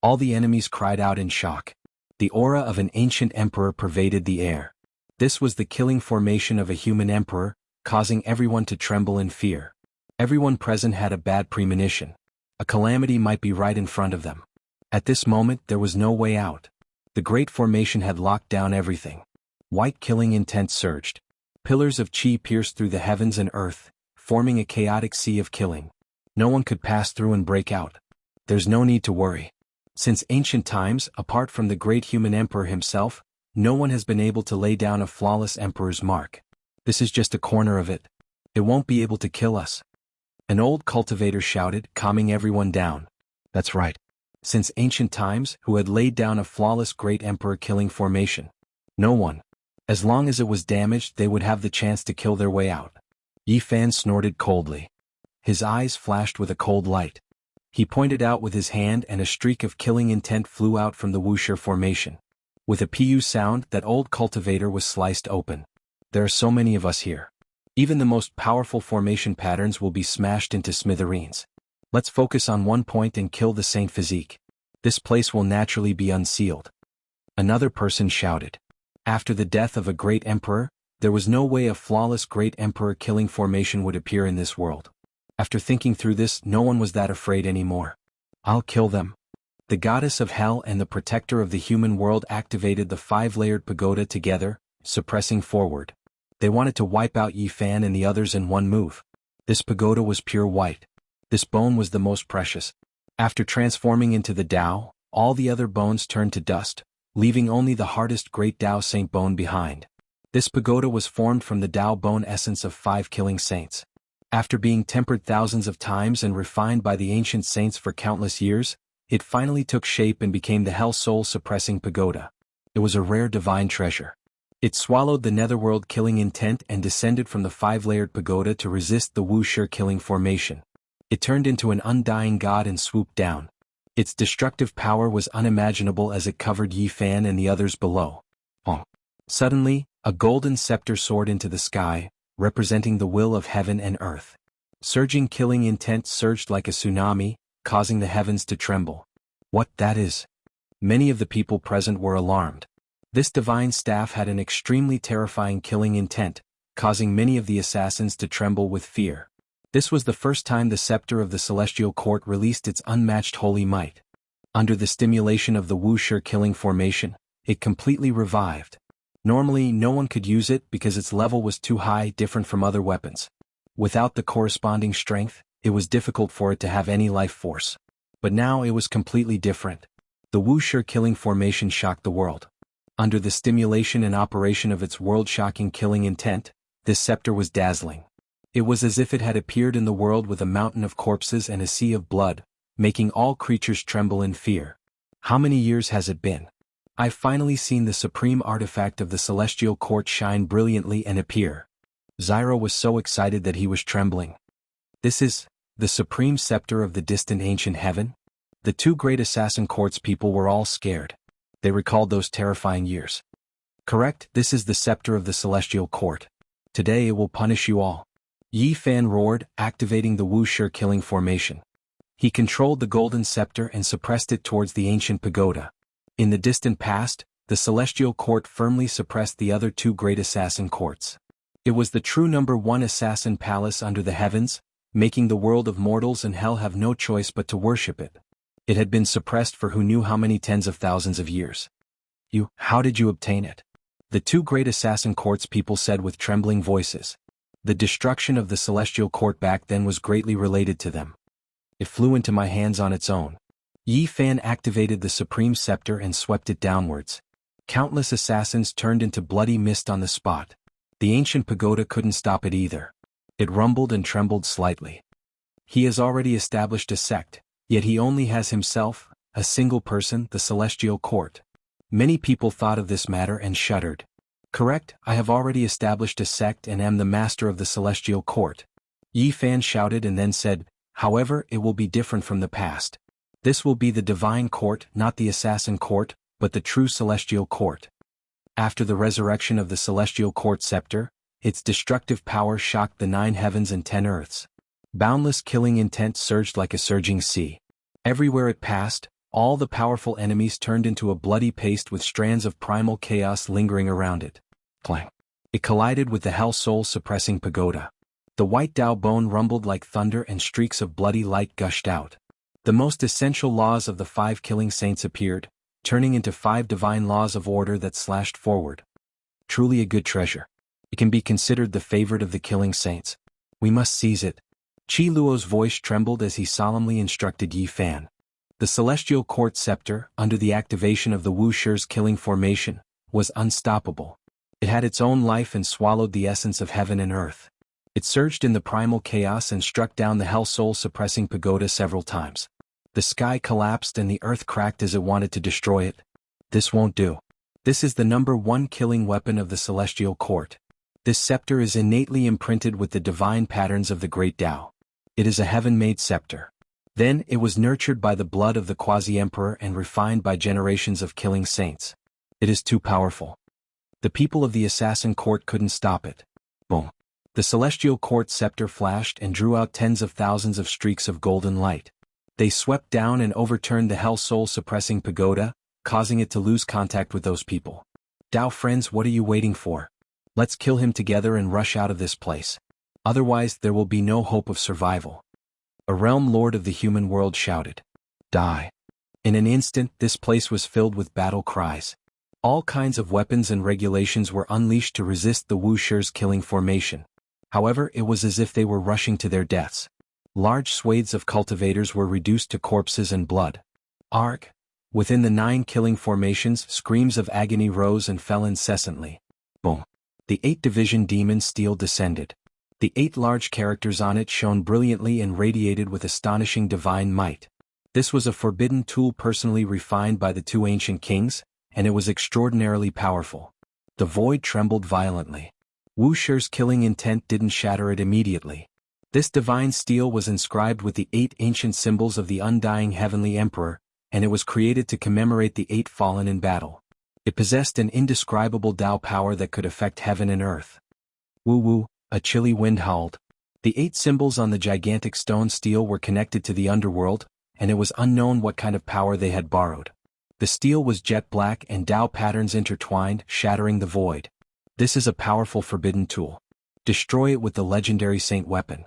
All the enemies cried out in shock. The aura of an ancient emperor pervaded the air. This was the killing formation of a human emperor, causing everyone to tremble in fear. Everyone present had a bad premonition. A calamity might be right in front of them. At this moment there was no way out. The great formation had locked down everything. White killing intent surged. Pillars of chi pierced through the heavens and earth, forming a chaotic sea of killing. No one could pass through and break out. There's no need to worry. Since ancient times, apart from the great human emperor himself, no one has been able to lay down a flawless emperor's mark. This is just a corner of it. It won't be able to kill us. An old cultivator shouted, calming everyone down. That's right. Since ancient times, who had laid down a flawless great emperor killing formation? No one. As long as it was damaged, they would have the chance to kill their way out. Yi Fan snorted coldly. His eyes flashed with a cold light. He pointed out with his hand and a streak of killing intent flew out from the Wuxia formation. With a pu sound, that old cultivator was sliced open. There are so many of us here. Even the most powerful formation patterns will be smashed into smithereens. Let's focus on one point and kill the Saint Physique. This place will naturally be unsealed. Another person shouted. After the death of a great emperor, there was no way a flawless great emperor killing formation would appear in this world. After thinking through this, no one was that afraid anymore. I'll kill them. The goddess of hell and the protector of the human world activated the 5-layered pagoda together, suppressing forward. They wanted to wipe out Yi Fan and the others in one move. This pagoda was pure white. This bone was the most precious. After transforming into the Tao, all the other bones turned to dust, leaving only the hardest great Tao Saint bone behind. This pagoda was formed from the Tao bone essence of 5 killing saints. After being tempered thousands of times and refined by the ancient saints for countless years, it finally took shape and became the Hell Soul Suppressing Pagoda. It was a rare divine treasure. It swallowed the netherworld killing intent and descended from the 5-layered pagoda to resist the Wuxia killing formation. It turned into an undying god and swooped down. Its destructive power was unimaginable as it covered Yi Fan and the others below. Suddenly, a golden scepter soared into the sky, representing the will of heaven and earth. Surging killing intent surged like a tsunami, causing the heavens to tremble. What that is? Many of the people present were alarmed. This divine staff had an extremely terrifying killing intent, causing many of the assassins to tremble with fear. This was the first time the scepter of the celestial court released its unmatched holy might. Under the stimulation of the Wuxia killing formation, it completely revived. Normally, no one could use it because its level was too high, different from other weapons. Without the corresponding strength, it was difficult for it to have any life force. But now it was completely different. The Wuxia killing formation shocked the world. Under the stimulation and operation of its world-shocking killing intent, this scepter was dazzling. It was as if it had appeared in the world with a mountain of corpses and a sea of blood, making all creatures tremble in fear. How many years has it been? I've finally seen the supreme artifact of the celestial court shine brilliantly and appear. Zyro was so excited that he was trembling. This is the supreme scepter of the distant ancient heaven? The 2 great assassin courts people were all scared. They recalled those terrifying years. Correct, this is the scepter of the celestial court. Today it will punish you all. Yi Fan roared, activating the Wuxia killing formation. He controlled the golden scepter and suppressed it towards the ancient pagoda. In the distant past, the celestial court firmly suppressed the other 2 great assassin courts. It was the true number 1 assassin palace under the heavens, making the world of mortals and hell have no choice but to worship it. It had been suppressed for who knew how many tens of thousands of years. How did you obtain it? The 2 great assassin courts people said with trembling voices. The destruction of the celestial court back then was greatly related to them. It flew into my hands on its own. Yi Fan activated the supreme scepter and swept it downwards. Countless assassins turned into bloody mist on the spot. The ancient pagoda couldn't stop it either. It rumbled and trembled slightly. He has already established a sect, yet he only has himself, a single person, the celestial court. Many people thought of this matter and shuddered. Correct, I have already established a sect and am the master of the celestial court. Yi Fan shouted and then said, however, it will be different from the past. This will be the divine court, not the assassin court, but the true celestial court. After the resurrection of the celestial court scepter, its destructive power shocked the 9 heavens and 10 earths. Boundless killing intent surged like a surging sea. Everywhere it passed, All the powerful enemies turned into a bloody paste with strands of primal chaos lingering around it. Clang. It collided with the Hell Soul suppressing pagoda. The white Dao bone rumbled like thunder and streaks of bloody light gushed out. The most essential laws of the 5 killing saints appeared, turning into 5 divine laws of order that slashed forward. Truly a good treasure. It can be considered the favorite of the killing saints. We must seize it. Qi Luo's voice trembled as he solemnly instructed Yi Fan. The celestial court scepter, under the activation of the Wuxia's killing formation, was unstoppable. It had its own life and swallowed the essence of heaven and earth. It surged in the primal chaos and struck down the Hell Soul suppressing pagoda several times. The sky collapsed and the earth cracked as it wanted to destroy it. This won't do. This is the #1 killing weapon of the celestial court. This scepter is innately imprinted with the divine patterns of the great Tao. It is a heaven-made scepter. Then it was nurtured by the blood of the quasi-emperor and refined by generations of killing saints. It is too powerful. The people of the assassin court couldn't stop it. Boom. The celestial court scepter flashed and drew out tens of thousands of streaks of golden light. They swept down and overturned the Hell Soul suppressing pagoda, causing it to lose contact with those people. Dao friends, what are you waiting for? Let's kill him together and rush out of this place. Otherwise there will be no hope of survival. A realm lord of the human world shouted. Die. In an instant this place was filled with battle cries. All kinds of weapons and regulations were unleashed to resist the Wuxia's killing formation. However, it was as if they were rushing to their deaths. Large swathes of cultivators were reduced to corpses and blood. Arg! Within the 9 killing formations, screams of agony rose and fell incessantly. Boom! The 8-division demon steel descended. The 8 large characters on it shone brilliantly and radiated with astonishing divine might. This was a forbidden tool personally refined by the 2 ancient kings, and it was extraordinarily powerful. The void trembled violently. Wuxia's killing intent didn't shatter it immediately. This divine steel was inscribed with the 8 ancient symbols of the undying heavenly emperor, and it was created to commemorate the 8 fallen in battle. It possessed an indescribable Tao power that could affect heaven and earth. Woo-woo, a chilly wind howled. The 8 symbols on the gigantic stone steel were connected to the underworld, and it was unknown what kind of power they had borrowed. The steel was jet black and Tao patterns intertwined, shattering the void. This is a powerful forbidden tool. Destroy it with the legendary saint weapon.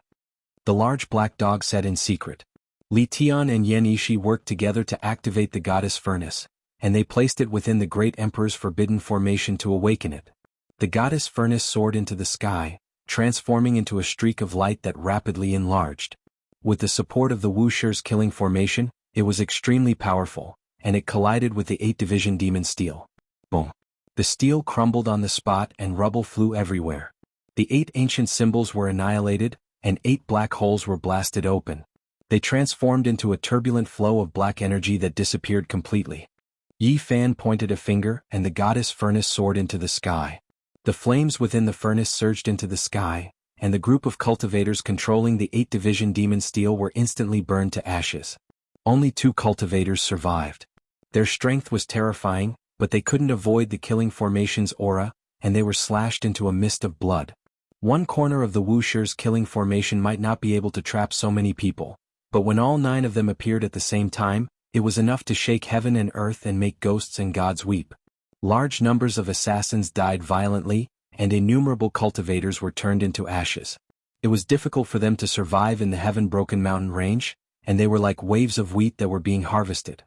The large black dog said in secret. Li Tian and Yan Yishi worked together to activate the goddess furnace, and they placed it within the great emperor's forbidden formation to awaken it. The goddess furnace soared into the sky, transforming into a streak of light that rapidly enlarged. With the support of the Wuxia's killing formation, it was extremely powerful, and it collided with the 8-division demon steel. Boom. The steel crumbled on the spot and rubble flew everywhere. The 8 ancient symbols were annihilated, and 8 black holes were blasted open. They transformed into a turbulent flow of black energy that disappeared completely. Yi Fan pointed a finger and the goddess furnace soared into the sky. The flames within the furnace surged into the sky, and the group of cultivators controlling the 8-division demon steel were instantly burned to ashes. Only 2 cultivators survived. Their strength was terrifying, but they couldn't avoid the killing formation's aura, and they were slashed into a mist of blood. One corner of the Wuxia's killing formation might not be able to trap so many people, but when all 9 of them appeared at the same time, it was enough to shake heaven and earth and make ghosts and gods weep. Large numbers of assassins died violently, and innumerable cultivators were turned into ashes. It was difficult for them to survive in the heaven-broken mountain range, and they were like waves of wheat that were being harvested.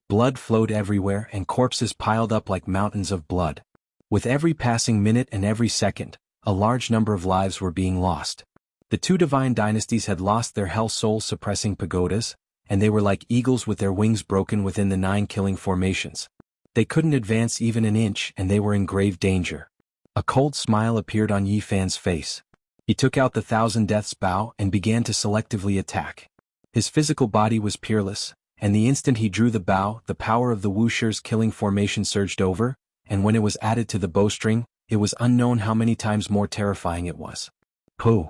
Blood flowed everywhere and corpses piled up like mountains of blood. With every passing minute and every second, a large number of lives were being lost. The 2 divine dynasties had lost their Hell Soul suppressing pagodas, and they were like eagles with their wings broken within the 9 killing formations. They couldn't advance even an inch and they were in grave danger. A cold smile appeared on Yi Fan's face. He took out the 1,000 Deaths bow and began to selectively attack. His physical body was peerless, and the instant he drew the bow, the power of the Wuxia's killing formation surged over, and when it was added to the bowstring, it was unknown how many times more terrifying it was. Pooh!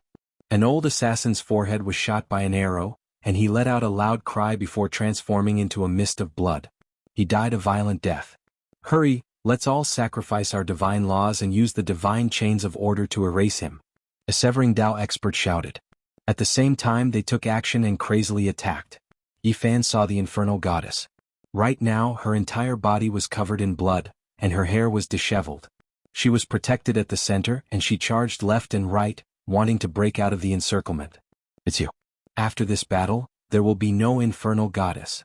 An old assassin's forehead was shot by an arrow, and he let out a loud cry before transforming into a mist of blood. He died a violent death. Hurry, let's all sacrifice our divine laws and use the divine chains of order to erase him. A severing Tao expert shouted. At the same time they took action and crazily attacked. Yi Fan saw the infernal goddess. Right now her entire body was covered in blood, and her hair was disheveled. She was protected at the center and she charged left and right, wanting to break out of the encirclement. It's you. After this battle, there will be no infernal goddess.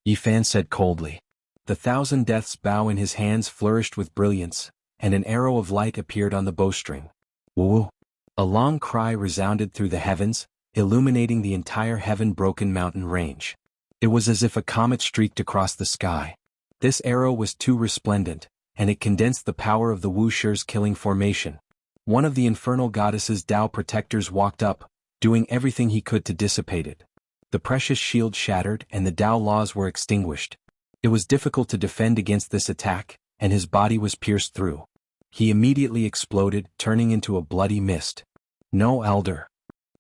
Yi Fan said coldly. The 1,000 Deaths bow in his hands flourished with brilliance, and an arrow of light appeared on the bowstring. Woo! A long cry resounded through the heavens, illuminating the entire heaven-broken mountain range. It was as if a comet streaked across the sky. This arrow was too resplendent, and it condensed the power of the Wuxia's killing formation. One of the infernal goddess's Tao protectors walked up, doing everything he could to dissipate it. The precious shield shattered and the Tao laws were extinguished. It was difficult to defend against this attack, and his body was pierced through. He immediately exploded, turning into a bloody mist. No, elder.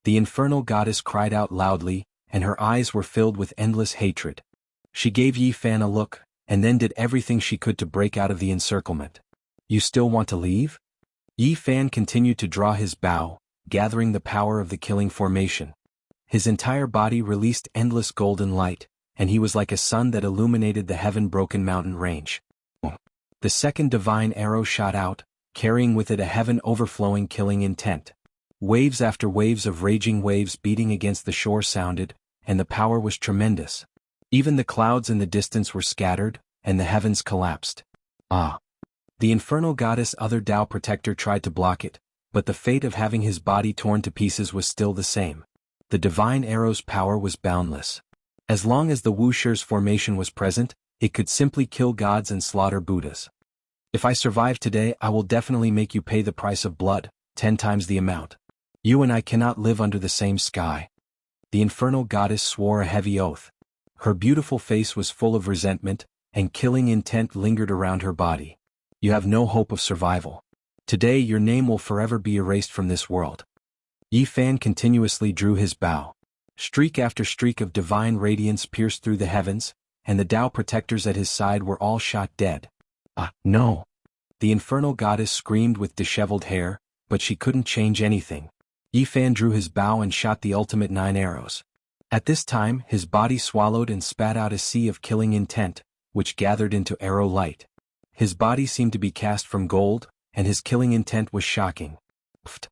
The infernal goddess cried out loudly, and her eyes were filled with endless hatred. She gave Yi Fan a look, and then did everything she could to break out of the encirclement. You still want to leave? Yi Fan continued to draw his bow, gathering the power of the killing formation. His entire body released endless golden light, and he was like a sun that illuminated the heaven-broken mountain range. The second divine arrow shot out, carrying with it a heaven-overflowing killing intent. Waves after waves of raging waves beating against the shore sounded, and the power was tremendous. Even the clouds in the distance were scattered, and the heavens collapsed. Ah! The infernal goddess' other Tao protector tried to block it, but the fate of having his body torn to pieces was still the same. The divine arrow's power was boundless. As long as the Wuxia's formation was present, it could simply kill gods and slaughter Buddhas. If I survive today, I will definitely make you pay the price of blood, 10 times the amount. You and I cannot live under the same sky. The infernal goddess swore a heavy oath. Her beautiful face was full of resentment, and killing intent lingered around her body. You have no hope of survival. Today your name will forever be erased from this world. Yi Fan continuously drew his bow. Streak after streak of divine radiance pierced through the heavens, and the Tao protectors at his side were all shot dead. Ah, no! The infernal goddess screamed with disheveled hair, but she couldn't change anything. Yi Fan drew his bow and shot the ultimate 9 arrows. At this time, his body swallowed and spat out a sea of killing intent, which gathered into arrow light. His body seemed to be cast from gold, and his killing intent was shocking. Pfft!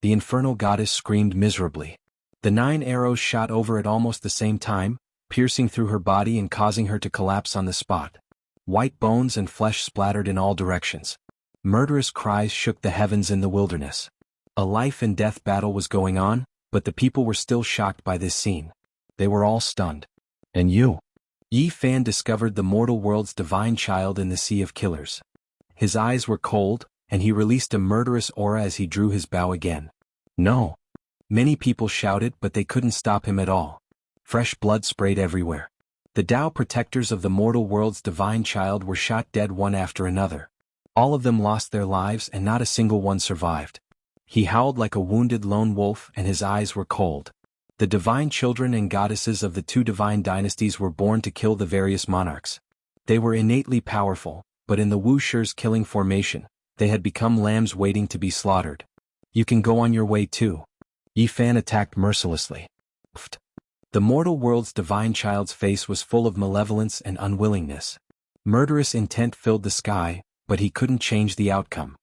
The infernal goddess screamed miserably. The 9 arrows shot over at almost the same time, piercing through her body and causing her to collapse on the spot. White bones and flesh splattered in all directions. Murderous cries shook the heavens in the wilderness. A life and death battle was going on, but the people were still shocked by this scene. They were all stunned. And you? Yi Fan discovered the mortal world's divine child in the sea of killers. His eyes were cold, and he released a murderous aura as he drew his bow again. No! Many people shouted, but they couldn't stop him at all. Fresh blood sprayed everywhere. The Tao protectors of the mortal world's divine child were shot dead one after another. All of them lost their lives and not a single one survived. He howled like a wounded lone wolf and his eyes were cold. The divine children and goddesses of the 2 divine dynasties were born to kill the various monarchs. They were innately powerful, but in the Wuxia's killing formation, they had become lambs waiting to be slaughtered. You can go on your way too. Yi Fan attacked mercilessly. Pfft. The mortal world's divine child's face was full of malevolence and unwillingness. Murderous intent filled the sky, but he couldn't change the outcome.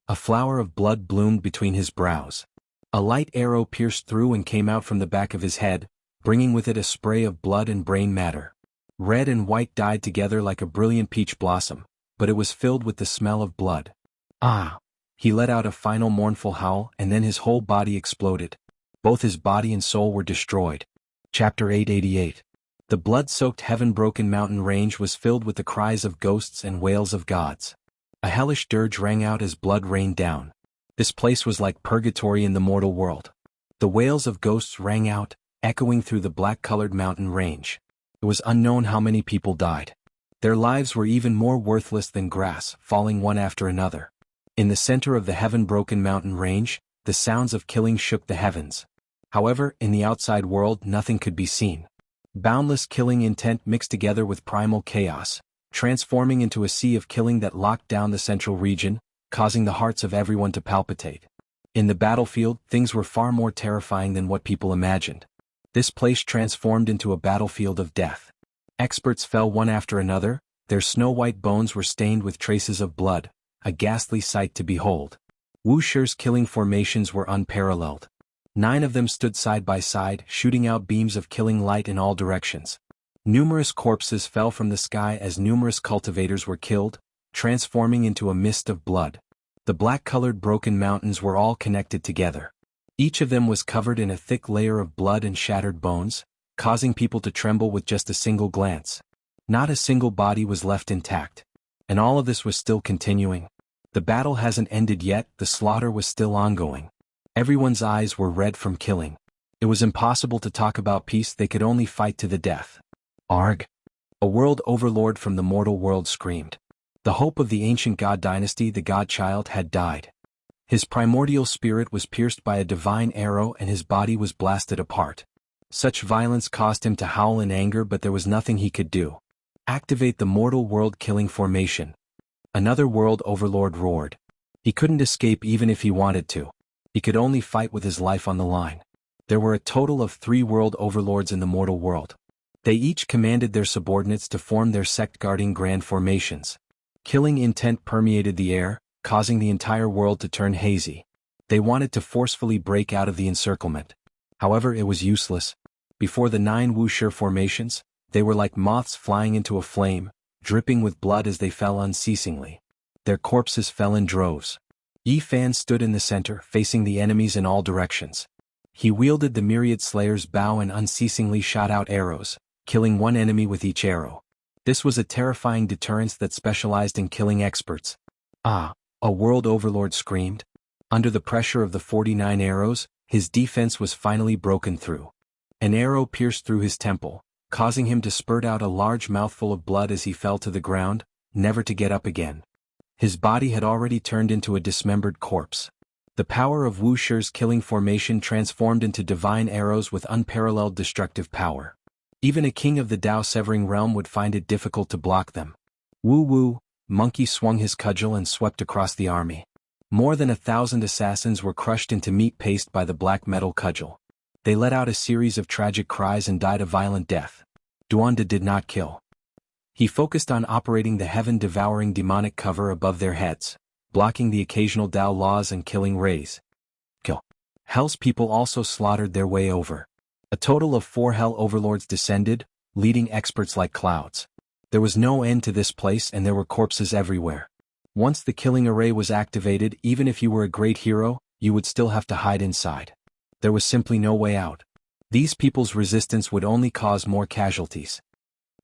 A flower of blood bloomed between his brows. A light arrow pierced through and came out from the back of his head, bringing with it a spray of blood and brain matter. Red and white dyed together like a brilliant peach blossom, but it was filled with the smell of blood. Ah! He let out a final mournful howl and then his whole body exploded. Both his body and soul were destroyed. Chapter 888. The blood-soaked heaven-broken mountain range was filled with the cries of ghosts and wails of gods. A hellish dirge rang out as blood rained down. This place was like purgatory in the mortal world. The wails of ghosts rang out, echoing through the black-colored mountain range. It was unknown how many people died. Their lives were even more worthless than grass, falling one after another. In the center of the heaven-broken mountain range, the sounds of killing shook the heavens. However, in the outside world nothing could be seen. Boundless killing intent mixed together with primal chaos, transforming into a sea of killing that locked down the central region, causing the hearts of everyone to palpitate. In the battlefield, things were far more terrifying than what people imagined. This place transformed into a battlefield of death. Experts fell one after another, their snow-white bones were stained with traces of blood, a ghastly sight to behold. Wuxia's killing formations were unparalleled. 9 of them stood side by side, shooting out beams of killing light in all directions. Numerous corpses fell from the sky as numerous cultivators were killed, transforming into a mist of blood. The black-colored broken mountains were all connected together. Each of them was covered in a thick layer of blood and shattered bones, causing people to tremble with just a single glance. Not a single body was left intact. And all of this was still continuing. The battle hasn't ended yet, the slaughter was still ongoing. Everyone's eyes were red from killing. It was impossible to talk about peace, they could only fight to the death. Arg! A world overlord from the mortal world screamed. The hope of the ancient god dynasty, the godchild, had died. His primordial spirit was pierced by a divine arrow and his body was blasted apart. Such violence caused him to howl in anger, but there was nothing he could do. Activate the mortal world killing formation. Another world overlord roared. He couldn't escape even if he wanted to. He could only fight with his life on the line. There were a total of 3 world overlords in the mortal world. They each commanded their subordinates to form their sect-guarding grand formations. Killing intent permeated the air, causing the entire world to turn hazy. They wanted to forcefully break out of the encirclement. However, it was useless. Before the 9 Wuxia formations, they were like moths flying into a flame, dripping with blood as they fell unceasingly. Their corpses fell in droves. Yi Fan stood in the center, facing the enemies in all directions. He wielded the myriad slayer's bow and unceasingly shot out arrows, killing one enemy with each arrow. This was a terrifying deterrence that specialized in killing experts. Ah! A world overlord screamed. Under the pressure of the 49 arrows, his defense was finally broken through. An arrow pierced through his temple, causing him to spurt out a large mouthful of blood as he fell to the ground, never to get up again. His body had already turned into a dismembered corpse. The power of Wuxia's killing formation transformed into divine arrows with unparalleled destructive power. Even a king of the Dao-severing realm would find it difficult to block them. Wu, Monkey swung his cudgel and swept across the army. More than 1,000 assassins were crushed into meat paste by the black metal cudgel. They let out a series of tragic cries and died a violent death. Duanda did not kill. He focused on operating the heaven-devouring demonic cover above their heads, blocking the occasional Dao laws and killing rays. Kill. Hell's people also slaughtered their way over. A total of 4 Hell overlords descended, leading experts like clouds. There was no end to this place and there were corpses everywhere. Once the killing array was activated, even if you were a great hero, you would still have to hide inside. There was simply no way out. These people's resistance would only cause more casualties.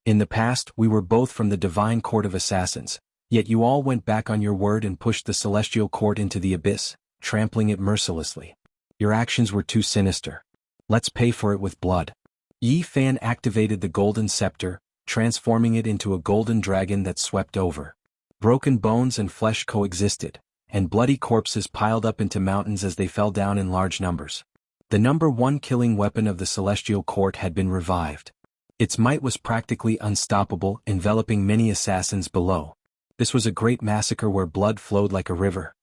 In the past, we were both from the Divine Court of Assassins, yet you all went back on your word and pushed the Celestial Court into the abyss, trampling it mercilessly. Your actions were too sinister. Let's pay for it with blood. Yi Fan activated the golden scepter, transforming it into a golden dragon that swept over. Broken bones and flesh coexisted, and bloody corpses piled up into mountains as they fell down in large numbers. The number 1 killing weapon of the Celestial Court had been revived. Its might was practically unstoppable, enveloping many assassins below. This was a great massacre where blood flowed like a river.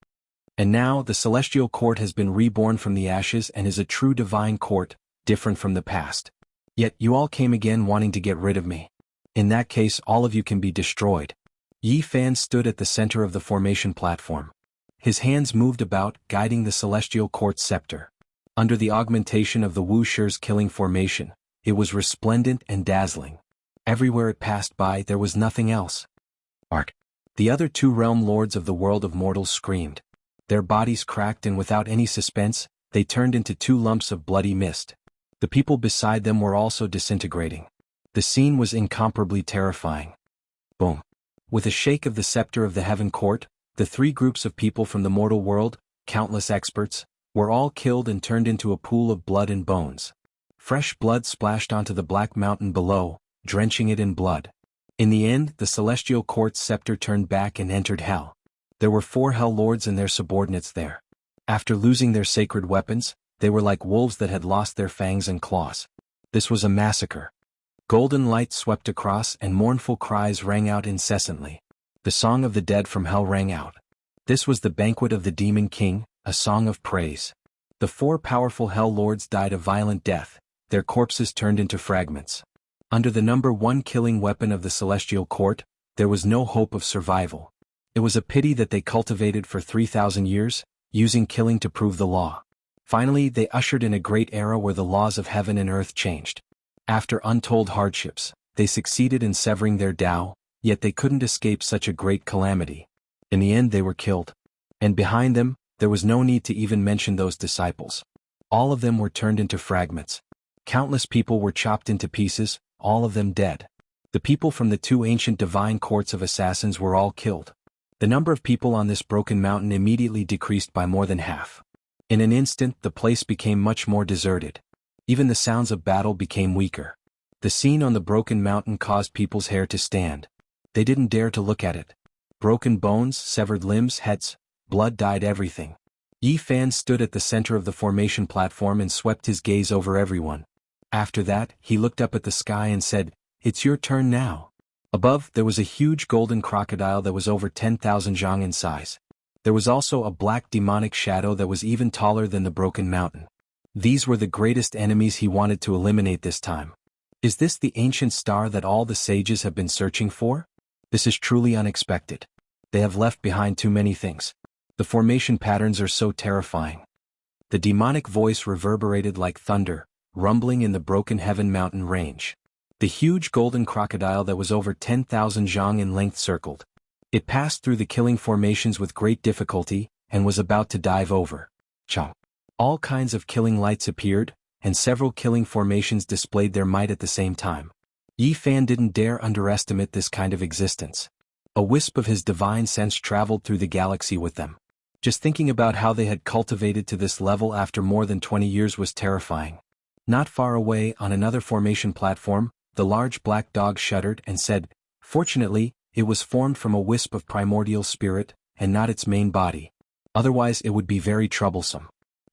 And now, the Celestial Court has been reborn from the ashes and is a true divine court, different from the past. Yet you all came again wanting to get rid of me. In that case, all of you can be destroyed. Yi Fan stood at the center of the formation platform. His hands moved about, guiding the Celestial Court's scepter. Under the augmentation of the Wuxia's killing formation, it was resplendent and dazzling. Everywhere it passed by, there was nothing else. Ark! The other 2 realm lords of the world of mortals screamed. Their bodies cracked and without any suspense, they turned into 2 lumps of bloody mist. The people beside them were also disintegrating. The scene was incomparably terrifying. Boom. With a shake of the scepter of the Heaven Court, the 3 groups of people from the mortal world, countless experts, were all killed and turned into a pool of blood and bones. Fresh blood splashed onto the black mountain below, drenching it in blood. In the end, the Celestial Court's scepter turned back and entered Hell. There were 4 Hell Lords and their subordinates there. After losing their sacred weapons, they were like wolves that had lost their fangs and claws. This was a massacre. Golden light swept across and mournful cries rang out incessantly. The song of the dead from Hell rang out. This was the banquet of the Demon King, a song of praise. The 4 powerful Hell Lords died a violent death, their corpses turned into fragments. Under the number one killing weapon of the celestial court, there was no hope of survival. It was a pity that they cultivated for 3,000 years, using killing to prove the law. Finally, they ushered in a great era where the laws of heaven and earth changed. After untold hardships, they succeeded in severing their Tao, yet they couldn't escape such a great calamity. In the end they were killed. And behind them, there was no need to even mention those disciples. All of them were turned into fragments. Countless people were chopped into pieces, all of them dead. The people from the two ancient divine courts of assassins were all killed. The number of people on this broken mountain immediately decreased by more than half. In an instant the place became much more deserted. Even the sounds of battle became weaker. The scene on the broken mountain caused people's hair to stand. They didn't dare to look at it. Broken bones, severed limbs, heads, blood dyed everything. Yi Fan stood at the center of the formation platform and swept his gaze over everyone. After that, he looked up at the sky and said, "It's your turn now." Above, there was a huge golden crocodile that was over 10,000 zhang in size. There was also a black demonic shadow that was even taller than the broken mountain. These were the greatest enemies he wanted to eliminate this time. Is this the ancient star that all the sages have been searching for? This is truly unexpected. They have left behind too many things. The formation patterns are so terrifying. The demonic voice reverberated like thunder, rumbling in the broken heaven mountain range. The huge golden crocodile that was over 10,000 zhang in length circled. It passed through the killing formations with great difficulty, and was about to dive over. Chong. All kinds of killing lights appeared, and several killing formations displayed their might at the same time. Yi Fan didn't dare underestimate this kind of existence. A wisp of his divine sense traveled through the galaxy with them. Just thinking about how they had cultivated to this level after more than 20 years was terrifying. Not far away, on another formation platform, the large black dog shuddered and said, "Fortunately, it was formed from a wisp of primordial spirit, and not its main body. Otherwise it would be very troublesome.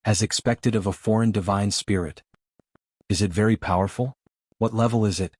As expected of a foreign divine spirit." "Is it very powerful? What level is it?"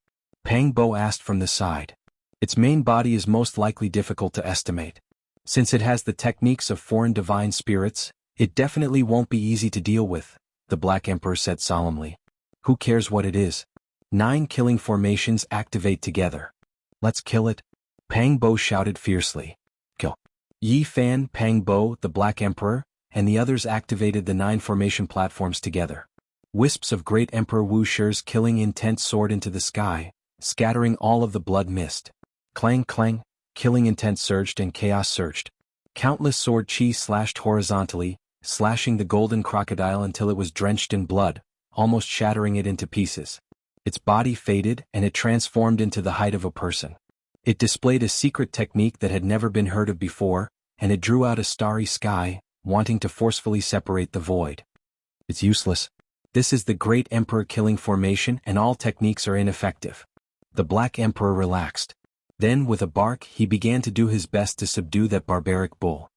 Pang Bo asked from the side. "Its main body is most likely difficult to estimate. Since it has the techniques of foreign divine spirits, it definitely won't be easy to deal with," the Black Emperor said solemnly. "Who cares what it is? 9 killing formations activate together. Let's kill it." Pang Bo shouted fiercely. "Kill." Yi Fan, Pang Bo, the Black Emperor, and the others activated the 9 formation platforms together. Wisps of Great Emperor Wuxia's killing intent soared into the sky, scattering all of the blood mist. Clang clang, killing intent surged and chaos surged. Countless sword chi slashed horizontally, slashing the golden crocodile until it was drenched in blood, almost shattering it into pieces. Its body faded and it transformed into the height of a person. It displayed a secret technique that had never been heard of before, and it drew out a starry sky, wanting to forcefully separate the void. "It's useless. This is the Great Emperor killing formation and all techniques are ineffective." The Black Emperor relaxed. Then, with a bark, he began to do his best to subdue that barbaric bull.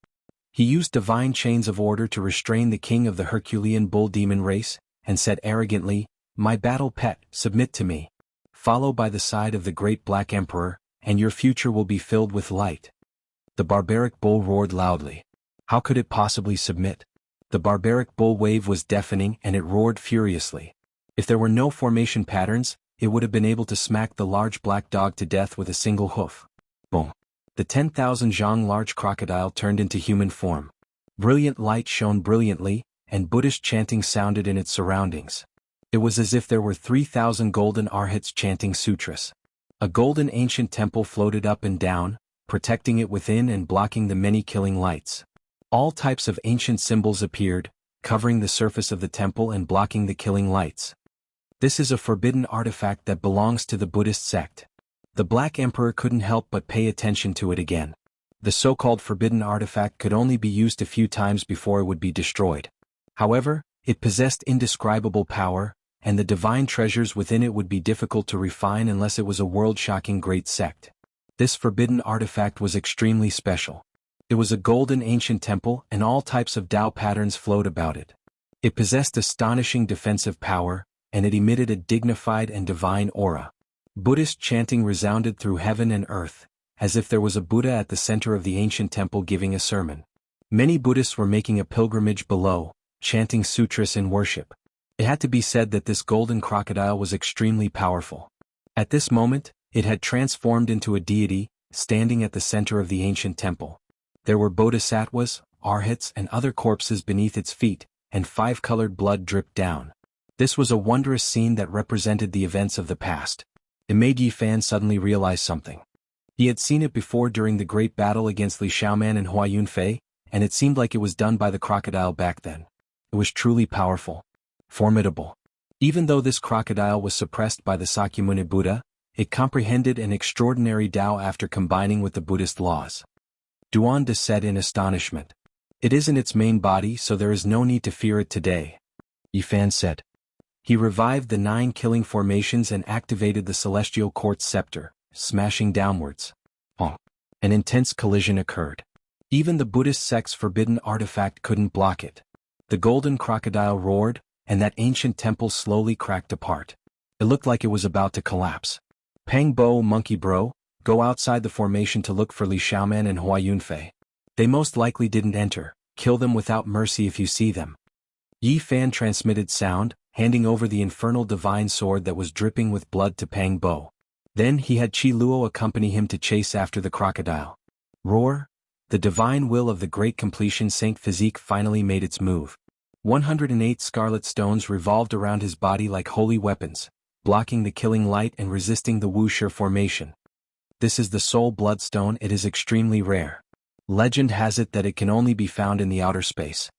He used divine chains of order to restrain the king of the Herculean bull demon race, and said arrogantly, "My battle pet, submit to me. Follow by the side of the great Black Emperor, and your future will be filled with light." The barbaric bull roared loudly. How could it possibly submit? The barbaric bull wave was deafening and it roared furiously. If there were no formation patterns, it would have been able to smack the large black dog to death with a single hoof. Boom. The 10,000 zhang large crocodile turned into human form. Brilliant light shone brilliantly, and Buddhist chanting sounded in its surroundings. It was as if there were 3,000 golden arhats chanting sutras. A golden ancient temple floated up and down, protecting it within and blocking the many killing lights. All types of ancient symbols appeared, covering the surface of the temple and blocking the killing lights. This is a forbidden artifact that belongs to the Buddhist sect. The Black Emperor couldn't help but pay attention to it again. The so-called forbidden artifact could only be used a few times before it would be destroyed. However, it possessed indescribable power, and the divine treasures within it would be difficult to refine unless it was a world-shocking great sect. This forbidden artifact was extremely special. It was a golden ancient temple and all types of Tao patterns flowed about it. It possessed astonishing defensive power, and it emitted a dignified and divine aura. Buddhist chanting resounded through heaven and earth, as if there was a Buddha at the center of the ancient temple giving a sermon. Many Buddhists were making a pilgrimage below, chanting sutras in worship. It had to be said that this golden crocodile was extremely powerful. At this moment, it had transformed into a deity, standing at the center of the ancient temple. There were bodhisattvas, arhats and other corpses beneath its feet, and 5-colored blood dripped down. This was a wondrous scene that represented the events of the past. It made Yi Fan suddenly realize something. He had seen it before during the great battle against Li Xiaoman and Hua Yunfei, and it seemed like it was done by the crocodile back then. It was truly powerful. Formidable. Even though this crocodile was suppressed by the Sakyamuni Buddha, it comprehended an extraordinary Tao after combining with the Buddhist laws. Duan said in astonishment. It isn't its main body, so there is no need to fear it today, Yi Fan said. He revived the 9 killing formations and activated the celestial quartz scepter, smashing downwards. An intense collision occurred. Even the Buddhist sect's forbidden artifact couldn't block it. The golden crocodile roared, and that ancient temple slowly cracked apart. It looked like it was about to collapse. Pang Bo, monkey bro, go outside the formation to look for Li Xiaoman and Hua Yunfei. They most likely didn't enter. Kill them without mercy if you see them. Yi Fan transmitted sound, handing over the infernal divine sword that was dripping with blood to Pang Bo. Then he had Qi Luo accompany him to chase after the crocodile. Roar! The divine will of the great completion Saint Physique finally made its move. 108 scarlet stones revolved around his body like holy weapons, blocking the killing light and resisting the Wuxia formation. This is the soul bloodstone. It is extremely rare. Legend has it that it can only be found in the outer space.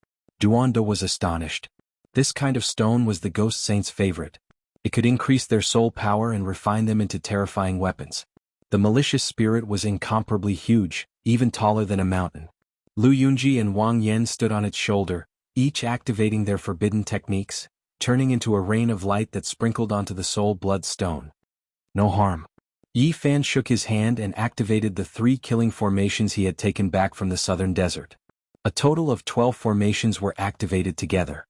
Duanda was astonished. This kind of stone was the ghost saint's favorite. It could increase their soul power and refine them into terrifying weapons. The malicious spirit was incomparably huge, even taller than a mountain. Lu Yunji and Wang Yan stood on its shoulder, each activating their forbidden techniques, turning into a rain of light that sprinkled onto the soul blood stone. No harm. Yi Fan shook his hand and activated the 3 killing formations he had taken back from the southern desert. A total of 12 formations were activated together.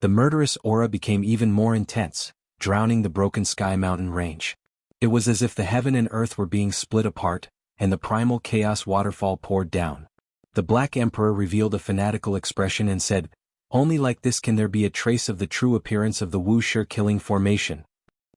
The murderous aura became even more intense, drowning the broken sky mountain range. It was as if the heaven and earth were being split apart, and the primal chaos waterfall poured down. The Black Emperor revealed a fanatical expression and said, "Only like this can there be a trace of the true appearance of the Wuxia killing formation."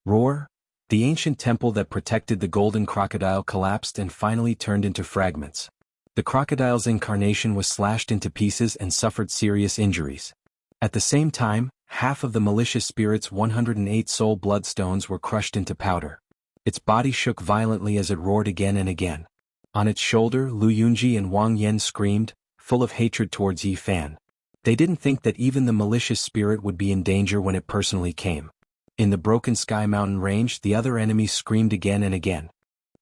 Roar! The ancient temple that protected the golden crocodile collapsed and finally turned into fragments. The crocodile's incarnation was slashed into pieces and suffered serious injuries. At the same time, half of the malicious spirit's 108 soul bloodstones were crushed into powder. Its body shook violently as it roared again and again. On its shoulder, Lu Yunji and Wang Yan screamed, full of hatred towards Yi Fan. They didn't think that even the malicious spirit would be in danger when it personally came. In the broken sky mountain range, the other enemies screamed again and again.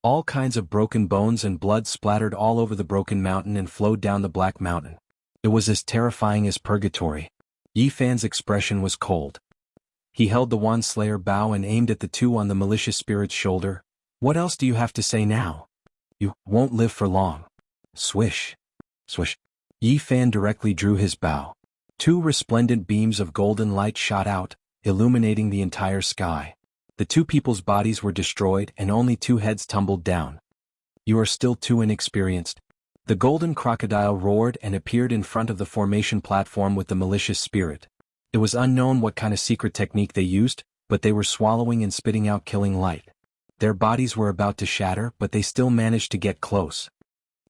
All kinds of broken bones and blood splattered all over the broken mountain and flowed down the black mountain. It was as terrifying as purgatory. Yi Fan's expression was cold. He held the Wand Slayer bow and aimed at the 2 on the malicious spirit's shoulder. What else do you have to say now? You won't live for long. Swish. Swish. Yi Fan directly drew his bow. 2 resplendent beams of golden light shot out, illuminating the entire sky. The 2 people's bodies were destroyed and only 2 heads tumbled down. You are still too inexperienced. The golden crocodile roared and appeared in front of the formation platform with the malicious spirit. It was unknown what kind of secret technique they used, but they were swallowing and spitting out killing light. Their bodies were about to shatter, but they still managed to get close.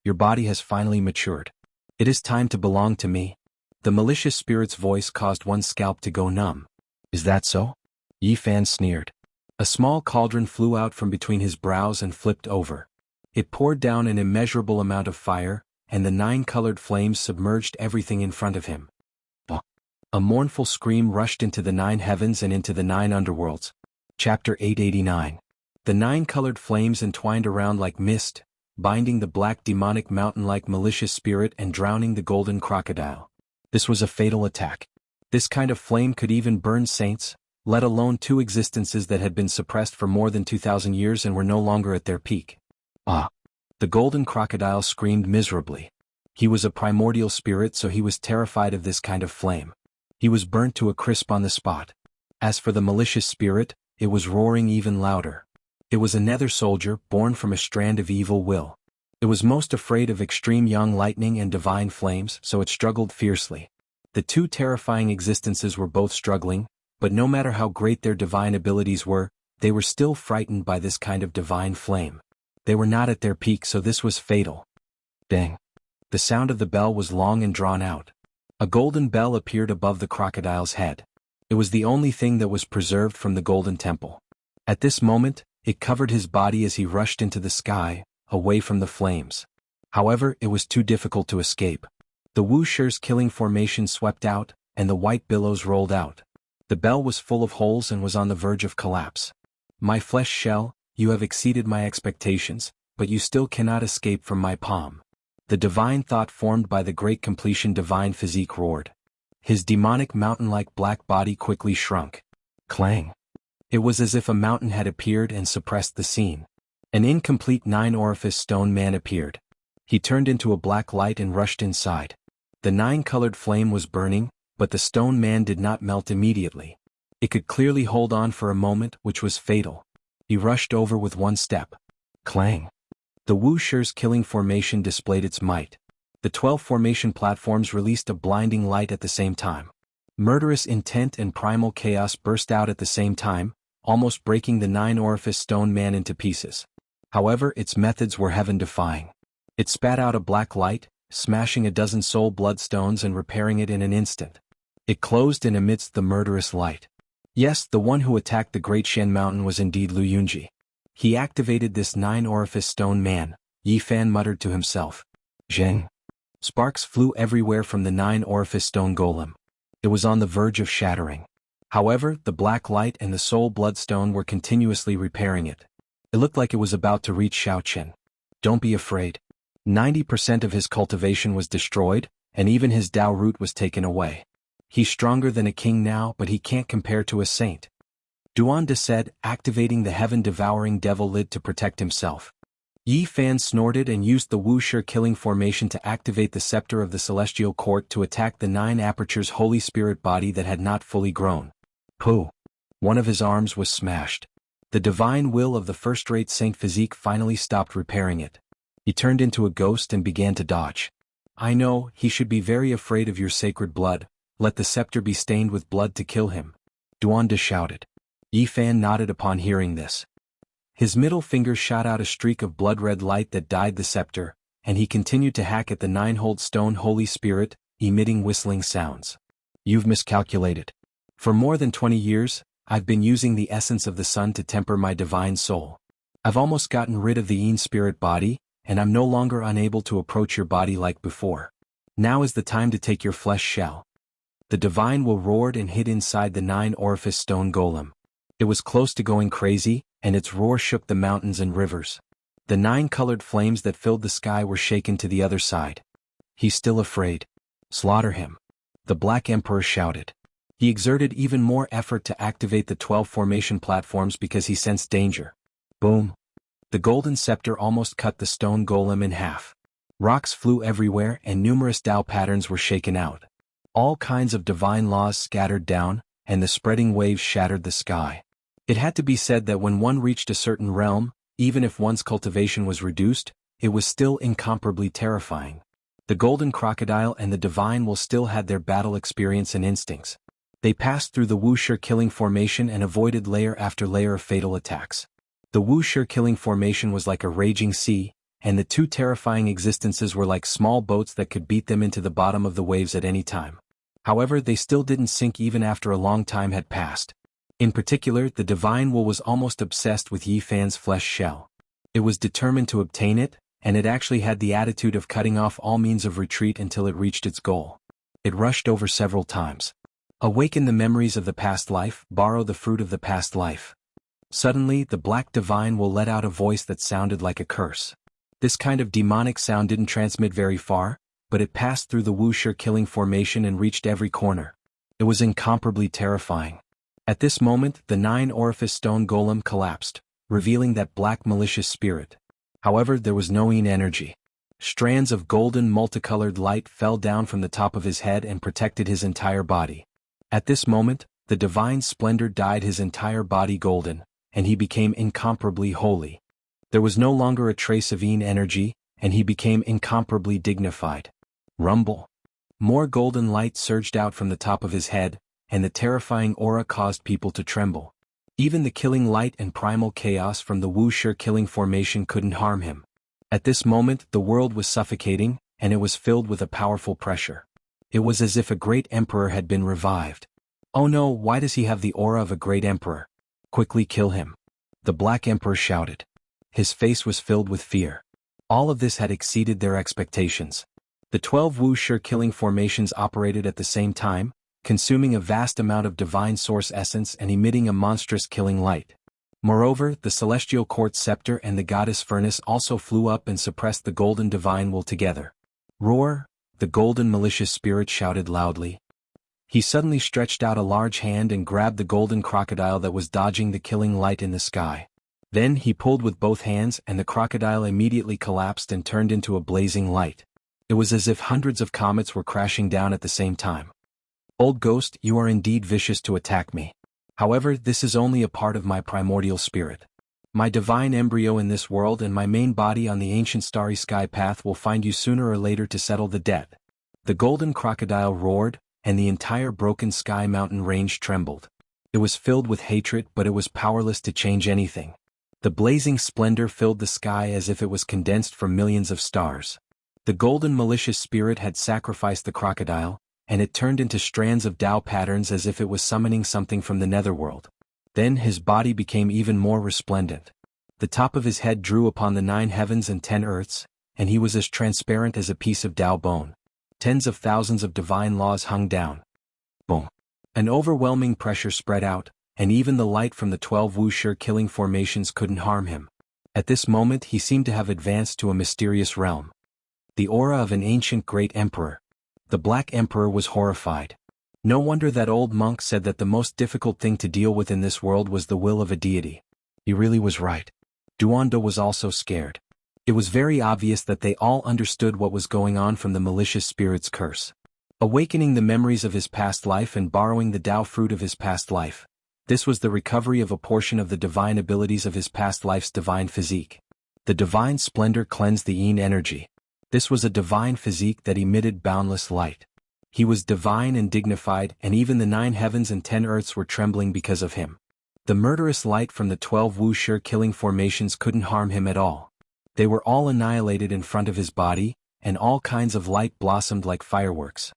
Your body has finally matured. It is time to belong to me. The malicious spirit's voice caused one scalp to go numb. Is that so? Yi Fan sneered. A small cauldron flew out from between his brows and flipped over. It poured down an immeasurable amount of fire, and the 9-colored flames submerged everything in front of him. A mournful scream rushed into the 9 heavens and into the 9 underworlds. Chapter 889. The 9-colored flames entwined around like mist, binding the black demonic mountain-like malicious spirit and drowning the golden crocodile. This was a fatal attack. This kind of flame could even burn saints, let alone 2 existences that had been suppressed for more than 2,000 years and were no longer at their peak. The golden crocodile screamed miserably. He was a primordial spirit, so he was terrified of this kind of flame. He was burnt to a crisp on the spot. As for the malicious spirit, it was roaring even louder. It was a nether soldier born from a strand of evil will. It was most afraid of extreme young lightning and divine flames, so it struggled fiercely. The 2 terrifying existences were both struggling, but no matter how great their divine abilities were, they were still frightened by this kind of divine flame. They were not at their peak, so this was fatal. Bang! The sound of the bell was long and drawn out. A golden bell appeared above the crocodile's head. It was the only thing that was preserved from the golden temple. At this moment, it covered his body as he rushed into the sky, away from the flames. However, it was too difficult to escape. The Wuxia's killing formation swept out, and the white billows rolled out. The bell was full of holes and was on the verge of collapse. My flesh shell, you have exceeded my expectations, but you still cannot escape from my palm. The divine thought formed by the great completion divine physique roared. His demonic mountain-like black body quickly shrunk. Clang! It was as if a mountain had appeared and suppressed the scene. An incomplete 9-orifice stone man appeared. He turned into a black light and rushed inside. The 9-colored flame was burning, but the stone man did not melt immediately. It could clearly hold on for a moment, which was fatal. He rushed over with one step. Clang! The Wuxia's killing formation displayed its might. The 12 formation platforms released a blinding light at the same time. Murderous intent and primal chaos burst out at the same time, almost breaking the 9-orifice stone man into pieces. However, its methods were heaven-defying. It spat out a black light, smashing a dozen soul bloodstones and repairing it in an instant. It closed in amidst the murderous light. Yes, the one who attacked the Great Shen Mountain was indeed Lu Yunji. He activated this 9-orifice stone man, Yi Fan muttered to himself. Zheng. Sparks flew everywhere from the 9-orifice stone golem. It was on the verge of shattering. However, the black light and the soul bloodstone were continuously repairing it. It looked like it was about to reach Xiaoqian. Don't be afraid. 90% of his cultivation was destroyed, and even his Dao root was taken away. He's stronger than a king now, but he can't compare to a saint. Duan De said, activating the heaven-devouring devil lid to protect himself. Yi Fan snorted and used the Wuxia killing formation to activate the scepter of the celestial court to attack the 9 apertures Holy Spirit body that had not fully grown. Pooh! One of his arms was smashed. The divine will of the first-rate Saint Physique finally stopped repairing it. He turned into a ghost and began to dodge. I know, he should be very afraid of your sacred blood. Let the scepter be stained with blood to kill him. Duan De shouted. Yi Fan nodded upon hearing this. His middle finger shot out a streak of blood-red light that dyed the scepter, and he continued to hack at the 9-holed stone Holy Spirit, emitting whistling sounds. You've miscalculated. For more than 20 years, I've been using the essence of the sun to temper my divine soul. I've almost gotten rid of the Yin spirit body, and I'm no longer unable to approach your body like before. Now is the time to take your flesh shell. The divine will roared and hid inside the 9-orifice stone golem. It was close to going crazy, and its roar shook the mountains and rivers. The 9-colored flames that filled the sky were shaken to the other side. He's still afraid. Slaughter him. The Black Emperor shouted. He exerted even more effort to activate the 12 formation platforms because he sensed danger. Boom! The golden scepter almost cut the stone golem in half. Rocks flew everywhere and numerous Dao patterns were shaken out. All kinds of divine laws scattered down, and the spreading waves shattered the sky. It had to be said that when one reached a certain realm, even if one's cultivation was reduced, it was still incomparably terrifying. The golden crocodile and the divine will still had their battle experience and instincts. They passed through the Wuxia killing formation and avoided layer after layer of fatal attacks. The Wuxia killing formation was like a raging sea, and the 2 terrifying existences were like small boats that could beat them into the bottom of the waves at any time. However, they still didn't sink even after a long time had passed. In particular, the divine will was almost obsessed with Yi Fan's flesh shell. It was determined to obtain it, and it actually had the attitude of cutting off all means of retreat until it reached its goal. It rushed over several times. Awaken the memories of the past life, borrow the fruit of the past life. Suddenly, the black divine will let out a voice that sounded like a curse. This kind of demonic sound didn't transmit very far, but it passed through the Wuxia killing formation and reached every corner. It was incomparably terrifying. At this moment, the 9-orifice stone golem collapsed, revealing that black malicious spirit. However, there was no Yin energy. Strands of golden multicolored light fell down from the top of his head and protected his entire body. At this moment, the divine splendor dyed his entire body golden, and he became incomparably holy. There was no longer a trace of Yin energy, and he became incomparably dignified. Rumble. More golden light surged out from the top of his head, and the terrifying aura caused people to tremble. Even the killing light and primal chaos from the Wuxia killing formation couldn't harm him. At this moment the world was suffocating, and it was filled with a powerful pressure. It was as if a great emperor had been revived. Oh no, why does he have the aura of a great emperor? Quickly kill him. The Black Emperor shouted. His face was filled with fear. All of this had exceeded their expectations. The 12 Wuxia killing formations operated at the same time, consuming a vast amount of divine source essence and emitting a monstrous killing light. Moreover, the celestial court scepter and the goddess furnace also flew up and suppressed the golden divine will together. Roar! The golden malicious spirit shouted loudly. He suddenly stretched out a large hand and grabbed the golden crocodile that was dodging the killing light in the sky. Then he pulled with both hands and the crocodile immediately collapsed and turned into a blazing light. It was as if hundreds of comets were crashing down at the same time. Old ghost, you are indeed vicious to attack me. However, this is only a part of my primordial spirit. My divine embryo in this world and my main body on the ancient starry sky path will find you sooner or later to settle the debt. The golden crocodile roared, and the entire broken sky mountain range trembled. It was filled with hatred, but it was powerless to change anything. The blazing splendor filled the sky as if it was condensed from millions of stars. The golden malicious spirit had sacrificed the crocodile, and it turned into strands of Tao patterns as if it was summoning something from the netherworld. Then his body became even more resplendent. The top of his head drew upon the 9 heavens and 10 earths, and he was as transparent as a piece of Tao bone. Tens of thousands of divine laws hung down. Boom! An overwhelming pressure spread out, and even the light from the 12 Wuxia killing formations couldn't harm him. At this moment he seemed to have advanced to a mysterious realm. The aura of an ancient great emperor. The Black Emperor was horrified. No wonder that old monk said that the most difficult thing to deal with in this world was the will of a deity. He really was right. Duondo was also scared. It was very obvious that they all understood what was going on from the malicious spirit's curse. Awakening the memories of his past life and borrowing the Tao fruit of his past life. This was the recovery of a portion of the divine abilities of his past life's divine physique. The divine splendor cleansed the yin energy. This was a divine physique that emitted boundless light. He was divine and dignified, and even the 9 heavens and 10 earths were trembling because of him. The murderous light from the 12 Wuxia killing formations couldn't harm him at all. They were all annihilated in front of his body, and all kinds of light blossomed like fireworks.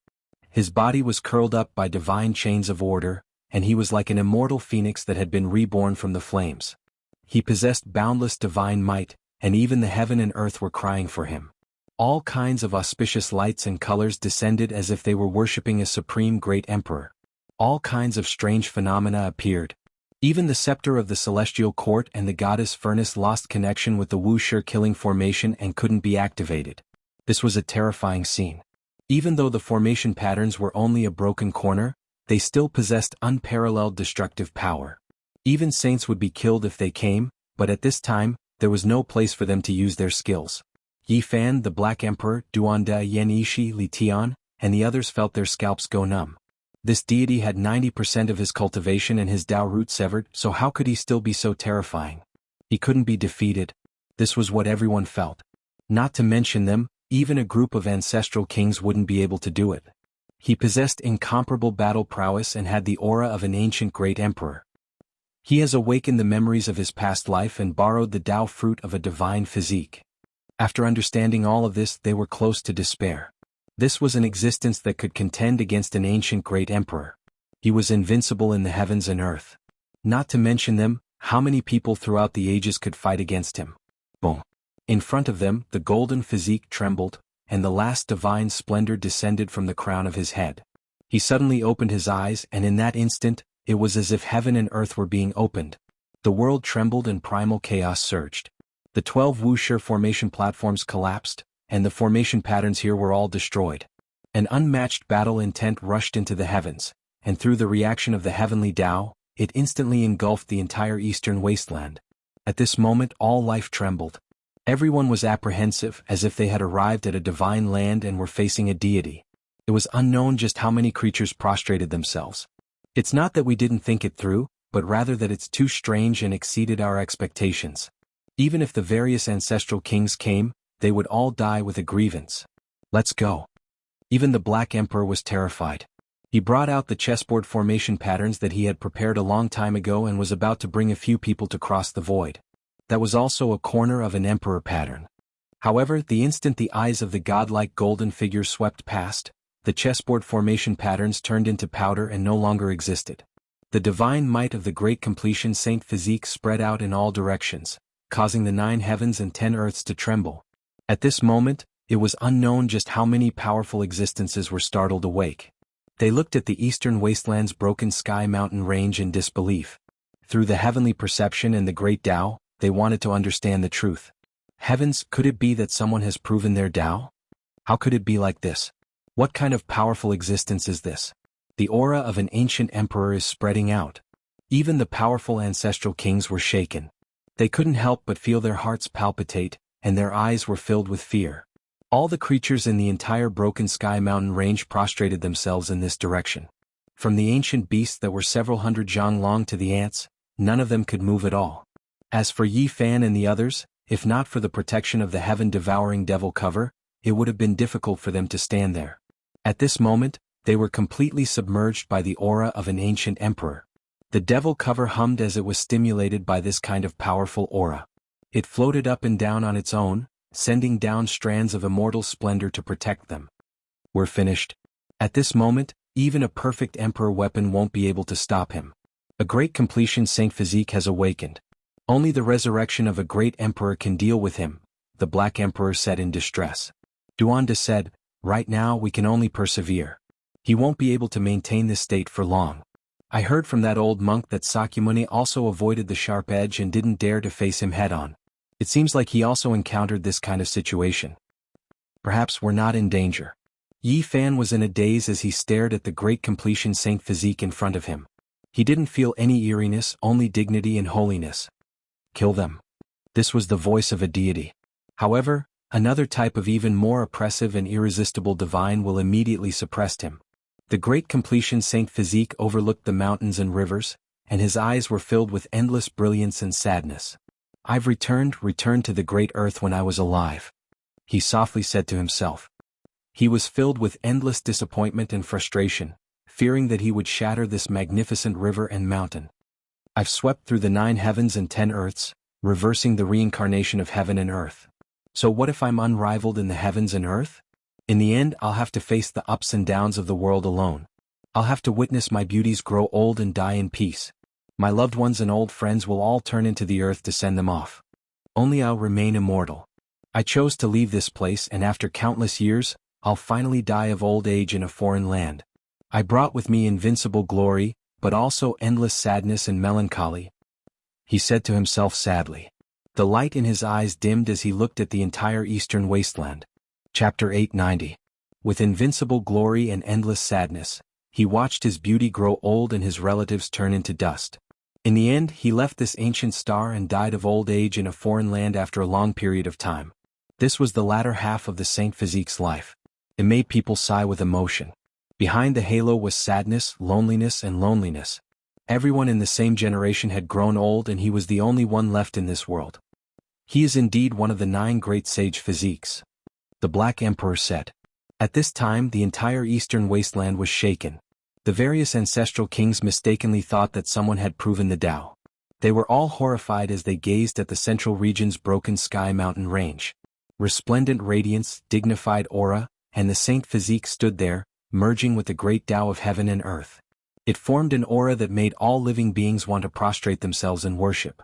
His body was curled up by divine chains of order, and he was like an immortal phoenix that had been reborn from the flames. He possessed boundless divine might, and even the heaven and earth were crying for him. All kinds of auspicious lights and colors descended as if they were worshipping a supreme great emperor. All kinds of strange phenomena appeared. Even the scepter of the celestial court and the goddess furnace lost connection with the Wuxia killing formation and couldn't be activated. This was a terrifying scene. Even though the formation patterns were only a broken corner, they still possessed unparalleled destructive power. Even saints would be killed if they came, but at this time, there was no place for them to use their skills. Yi Fan, the Black Emperor, Duanda Yen Ishi, Li Tian, and the others felt their scalps go numb. This deity had 90% of his cultivation and his Tao root severed, so how could he still be so terrifying? He couldn't be defeated. This was what everyone felt. Not to mention them, even a group of ancestral kings wouldn't be able to do it. He possessed incomparable battle prowess and had the aura of an ancient great emperor. He has awakened the memories of his past life and borrowed the Tao fruit of a divine physique. After understanding all of this, they were close to despair. This was an existence that could contend against an ancient great emperor. He was invincible in the heavens and earth. Not to mention them, how many people throughout the ages could fight against him? Boom! In front of them, the golden physique trembled, and the last divine splendor descended from the crown of his head. He suddenly opened his eyes, and in that instant, it was as if heaven and earth were being opened. The world trembled and primal chaos surged. The 12 Wuxia formation platforms collapsed, and the formation patterns here were all destroyed. An unmatched battle intent rushed into the heavens, and through the reaction of the heavenly Tao, it instantly engulfed the entire eastern wasteland. At this moment all life trembled. Everyone was apprehensive, as if they had arrived at a divine land and were facing a deity. It was unknown just how many creatures prostrated themselves. It's not that we didn't think it through, but rather that it's too strange and exceeded our expectations. Even if the various ancestral kings came, they would all die with a grievance. Let's go. Even the Black Emperor was terrified. He brought out the chessboard formation patterns that he had prepared a long time ago and was about to bring a few people to cross the void. That was also a corner of an emperor pattern. However, the instant the eyes of the godlike golden figure swept past, the chessboard formation patterns turned into powder and no longer existed. The divine might of the great completion Saint Physique spread out in all directions, causing the 9 heavens and 10 earths to tremble. At this moment, it was unknown just how many powerful existences were startled awake. They looked at the eastern wasteland's broken sky mountain range in disbelief. Through the heavenly perception and the great Tao, they wanted to understand the truth. Heavens, could it be that someone has proven their Tao? How could it be like this? What kind of powerful existence is this? The aura of an ancient emperor is spreading out. Even the powerful ancestral kings were shaken. They couldn't help but feel their hearts palpitate, and their eyes were filled with fear. All the creatures in the entire broken sky mountain range prostrated themselves in this direction. From the ancient beasts that were several hundred zhang long to the ants, none of them could move at all. As for Yi Fan and the others, if not for the protection of the heaven-devouring devil cover, it would have been difficult for them to stand there. At this moment, they were completely submerged by the aura of an ancient emperor. The devil cover hummed as it was stimulated by this kind of powerful aura. It floated up and down on its own, sending down strands of immortal splendor to protect them. We're finished. At this moment, even a perfect emperor weapon won't be able to stop him. A great completion Saint Physique has awakened. Only the resurrection of a great emperor can deal with him, the Black Emperor said in distress. Duanda said, right now we can only persevere. He won't be able to maintain this state for long. I heard from that old monk that Sakyamuni also avoided the sharp edge and didn't dare to face him head-on. It seems like he also encountered this kind of situation. Perhaps we're not in danger. Yi Fan was in a daze as he stared at the great completion Saint Physique in front of him. He didn't feel any eeriness, only dignity and holiness. Kill them. This was the voice of a deity. However, another type of even more oppressive and irresistible divine will immediately suppress him. The great completion Saint Physique overlooked the mountains and rivers, and his eyes were filled with endless brilliance and sadness. I've returned to the great earth when I was alive, he softly said to himself. He was filled with endless disappointment and frustration, fearing that he would shatter this magnificent river and mountain. I've swept through the 9 heavens and 10 earths, reversing the reincarnation of heaven and earth. So what if I'm unrivaled in the heavens and earth? In the end, I'll have to face the ups and downs of the world alone. I'll have to witness my beauties grow old and die in peace. My loved ones and old friends will all turn into the earth to send them off. Only I'll remain immortal. I chose to leave this place, and after countless years, I'll finally die of old age in a foreign land. I brought with me invincible glory, but also endless sadness and melancholy, he said to himself sadly. The light in his eyes dimmed as he looked at the entire eastern wasteland. Chapter 890. With invincible glory and endless sadness, he watched his beauty grow old and his relatives turn into dust. In the end, he left this ancient star and died of old age in a foreign land after a long period of time. This was the latter half of the Saint Physique's life. It made people sigh with emotion. Behind the halo was sadness, loneliness, and loneliness. Everyone in the same generation had grown old, and he was the only one left in this world. He is indeed one of the 9 great sage physiques, the Black Emperor said. At this time, the entire eastern wasteland was shaken. The various ancestral kings mistakenly thought that someone had proven the Tao. They were all horrified as they gazed at the central region's broken sky mountain range. Resplendent radiance, dignified aura, and the Saint Physique stood there, merging with the great Tao of heaven and earth. It formed an aura that made all living beings want to prostrate themselves in worship.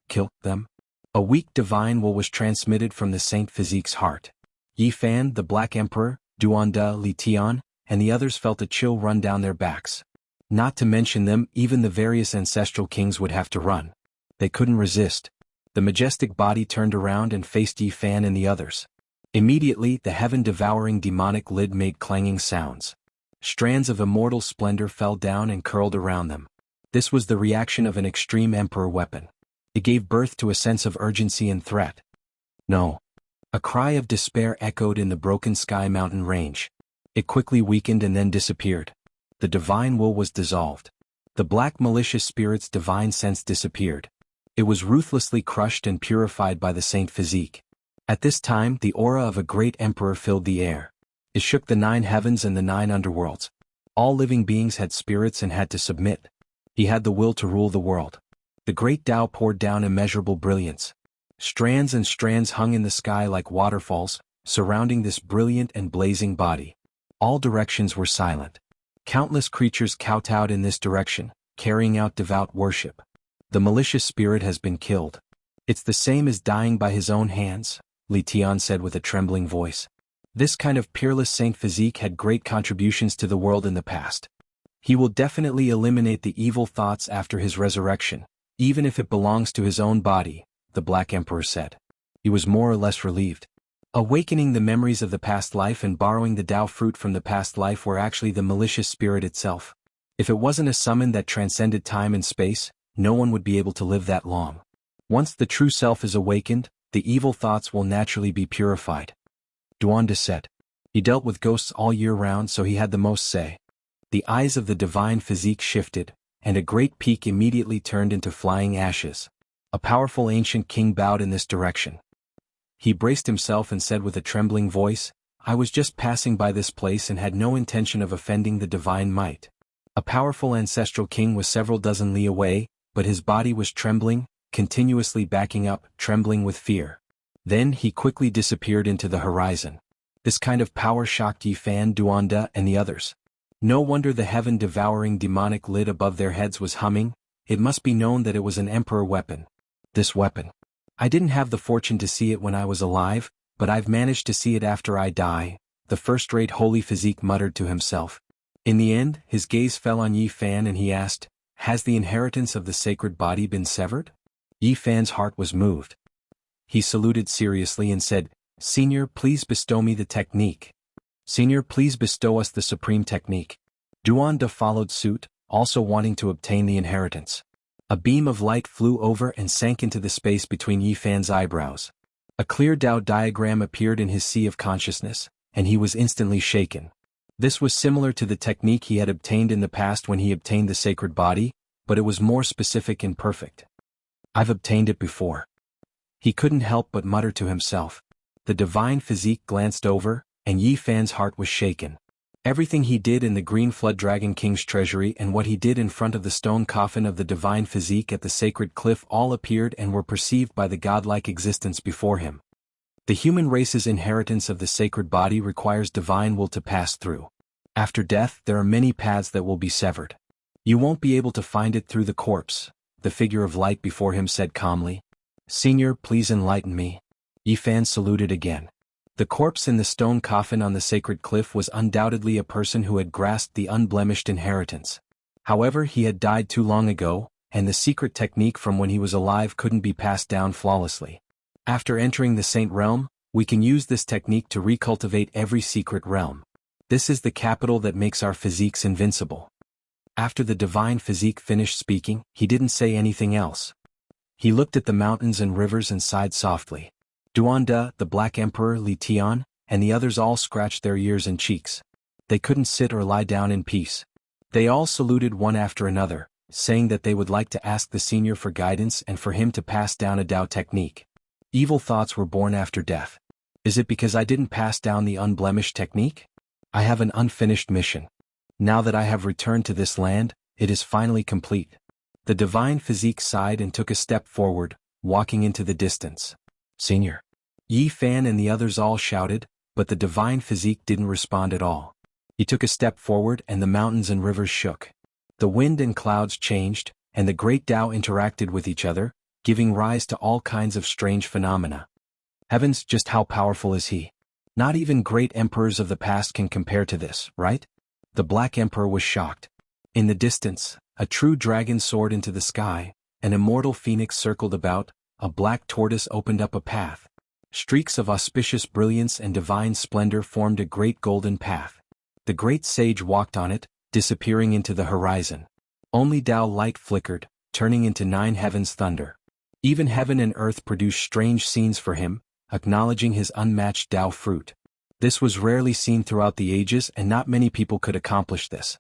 Kill them? A weak divine will was transmitted from the Saint Physique's heart. Yi Fan, the Black Emperor, Duanda, Li Tian, and the others felt a chill run down their backs. Not to mention them, even the various ancestral kings would have to run. They couldn't resist. The majestic body turned around and faced Yi Fan and the others. Immediately, the heaven-devouring demonic lid made clanging sounds. Strands of immortal splendor fell down and curled around them. This was the reaction of an extreme emperor weapon. It gave birth to a sense of urgency and threat. No. A cry of despair echoed in the broken sky mountain range. It quickly weakened and then disappeared. The divine will was dissolved. The black malicious spirit's divine sense disappeared. It was ruthlessly crushed and purified by the Saint Physique. At this time, the aura of a great emperor filled the air. It shook the 9 heavens and the 9 underworlds. All living beings had spirits and had to submit. He had the will to rule the world. The great Tao poured down immeasurable brilliance. Strands and strands hung in the sky like waterfalls, surrounding this brilliant and blazing body. All directions were silent. Countless creatures kowtowed in this direction, carrying out devout worship. The malicious spirit has been killed. It's the same as dying by his own hands, Li Tian said with a trembling voice. This kind of peerless saint physique had great contributions to the world in the past. He will definitely eliminate the evil thoughts after his resurrection, even if it belongs to his own body, the Black Emperor said. He was more or less relieved. Awakening the memories of the past life and borrowing the Tao fruit from the past life were actually the malicious spirit itself. If it wasn't a summon that transcended time and space, no one would be able to live that long. Once the true self is awakened, the evil thoughts will naturally be purified. Duanda said. He dealt with ghosts all year round, so he had the most say. The eyes of the divine physique shifted, and a great peak immediately turned into flying ashes. A powerful ancient king bowed in this direction. He braced himself and said with a trembling voice, I was just passing by this place and had no intention of offending the divine might. A powerful ancestral king was several dozen li away, but his body was trembling, continuously backing up, trembling with fear. Then he quickly disappeared into the horizon. This kind of power shocked Yi Fan, Duanda, and the others. No wonder the heaven-devouring demonic lid above their heads was humming. It must be known that it was an emperor weapon. This weapon. I didn't have the fortune to see it when I was alive, but I've managed to see it after I die, the first-rate holy physique muttered to himself. In the end, his gaze fell on Yi Fan and he asked, Has the inheritance of the sacred body been severed? Yi Fan's heart was moved. He saluted seriously and said, Senior, please bestow me the technique. Senior, please bestow us the supreme technique. Duanda followed suit, also wanting to obtain the inheritance. A beam of light flew over and sank into the space between Yi Fan's eyebrows. A clear Tao diagram appeared in his sea of consciousness, and he was instantly shaken. This was similar to the technique he had obtained in the past when he obtained the sacred body, but it was more specific and perfect. I've obtained it before. He couldn't help but mutter to himself. The divine physique glanced over, and Yi Fan's heart was shaken. Everything he did in the Green Flood Dragon King's treasury and what he did in front of the stone coffin of the divine physique at the sacred cliff all appeared and were perceived by the godlike existence before him. The human race's inheritance of the sacred body requires divine will to pass through. After death, there are many paths that will be severed. You won't be able to find it through the corpse, the figure of light before him said calmly. Senior, please enlighten me. Yi Fan saluted again. The corpse in the stone coffin on the sacred cliff was undoubtedly a person who had grasped the unblemished inheritance. However, he had died too long ago, and the secret technique from when he was alive couldn't be passed down flawlessly. After entering the Saint Realm, we can use this technique to recultivate every secret realm. This is the capital that makes our physiques invincible. After the divine physique finished speaking, he didn't say anything else. He looked at the mountains and rivers and sighed softly. Duanda, the Black Emperor, Li Tian, and the others all scratched their ears and cheeks. They couldn't sit or lie down in peace. They all saluted one after another, saying that they would like to ask the senior for guidance and for him to pass down a Tao technique. Evil thoughts were born after death. Is it because I didn't pass down the unblemished technique? I have an unfinished mission. Now that I have returned to this land, it is finally complete. The divine physique sighed and took a step forward, walking into the distance. Senior. Yi Fan and the others all shouted, but the divine physique didn't respond at all. He took a step forward and the mountains and rivers shook. The wind and clouds changed, and the great Tao interacted with each other, giving rise to all kinds of strange phenomena. Heavens, just how powerful is he? Not even great emperors of the past can compare to this, right? The Black Emperor was shocked. In the distance, a true dragon soared into the sky, an immortal phoenix circled about, a black tortoise opened up a path. Streaks of auspicious brilliance and divine splendor formed a great golden path. The great sage walked on it, disappearing into the horizon. Only Tao light flickered, turning into 9 heavens thunder. Even heaven and earth produced strange scenes for him, acknowledging his unmatched Tao fruit. This was rarely seen throughout the ages and not many people could accomplish this.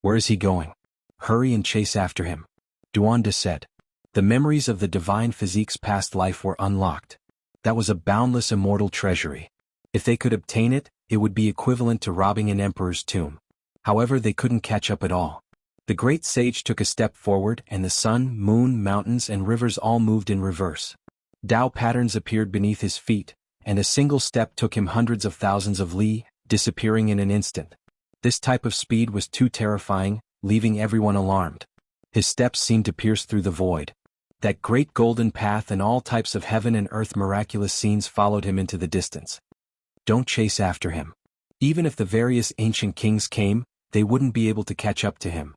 Where is he going? Hurry and chase after him. Duanda said. The memories of the divine physique's past life were unlocked. That was a boundless immortal treasury. If they could obtain it, it would be equivalent to robbing an emperor's tomb. However, they couldn't catch up at all. The great sage took a step forward and the sun, moon, mountains and rivers all moved in reverse. Tao patterns appeared beneath his feet, and a single step took him hundreds of thousands of li, disappearing in an instant. This type of speed was too terrifying, leaving everyone alarmed. His steps seemed to pierce through the void. That great golden path and all types of heaven and earth miraculous scenes followed him into the distance. Don't chase after him. Even if the various ancient kings came, they wouldn't be able to catch up to him.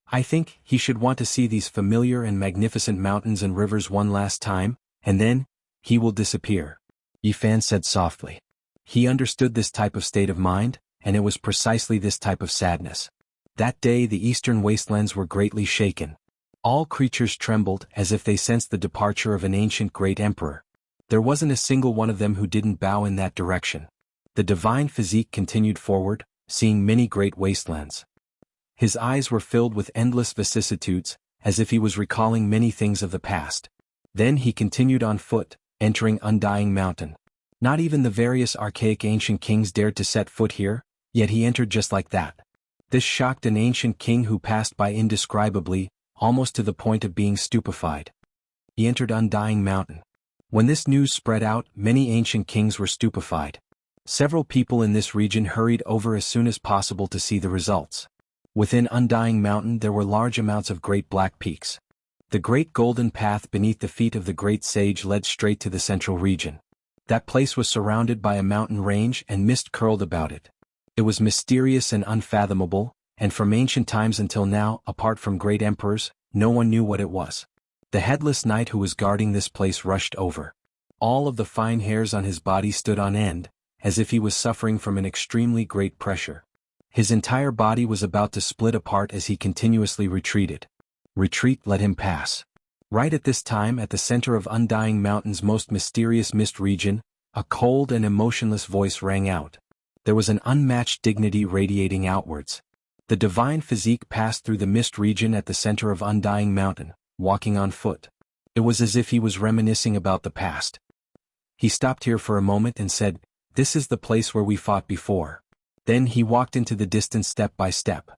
I think he should want to see these familiar and magnificent mountains and rivers one last time, and then, he will disappear. Yifan said softly. He understood this type of state of mind, and it was precisely this type of sadness. That day the eastern wastelands were greatly shaken. All creatures trembled as if they sensed the departure of an ancient great emperor. There wasn't a single one of them who didn't bow in that direction. The divine physique continued forward, seeing many great wastelands. His eyes were filled with endless vicissitudes, as if he was recalling many things of the past. Then he continued on foot, entering Undying Mountain. Not even the various archaic ancient kings dared to set foot here, yet he entered just like that. This shocked an ancient king who passed by indescribably, almost to the point of being stupefied. He entered Undying Mountain. When this news spread out, many ancient kings were stupefied. Several people in this region hurried over as soon as possible to see the results. Within Undying Mountain there were large amounts of great black peaks. The great golden path beneath the feet of the great sage led straight to the central region. That place was surrounded by a mountain range and mist curled about it. It was mysterious and unfathomable, and from ancient times until now, apart from great emperors, no one knew what it was. The headless knight who was guarding this place rushed over. All of the fine hairs on his body stood on end, as if he was suffering from an extremely great pressure. His entire body was about to split apart as he continuously retreated. Retreat, let him pass. Right at this time, at the center of Undying Mountain's most mysterious mist region, a cold and emotionless voice rang out. There was an unmatched dignity radiating outwards. The divine physique passed through the mist region at the center of Undying Mountain, walking on foot. It was as if he was reminiscing about the past. He stopped here for a moment and said, "This is the place where we fought before." Then he walked into the distance step by step.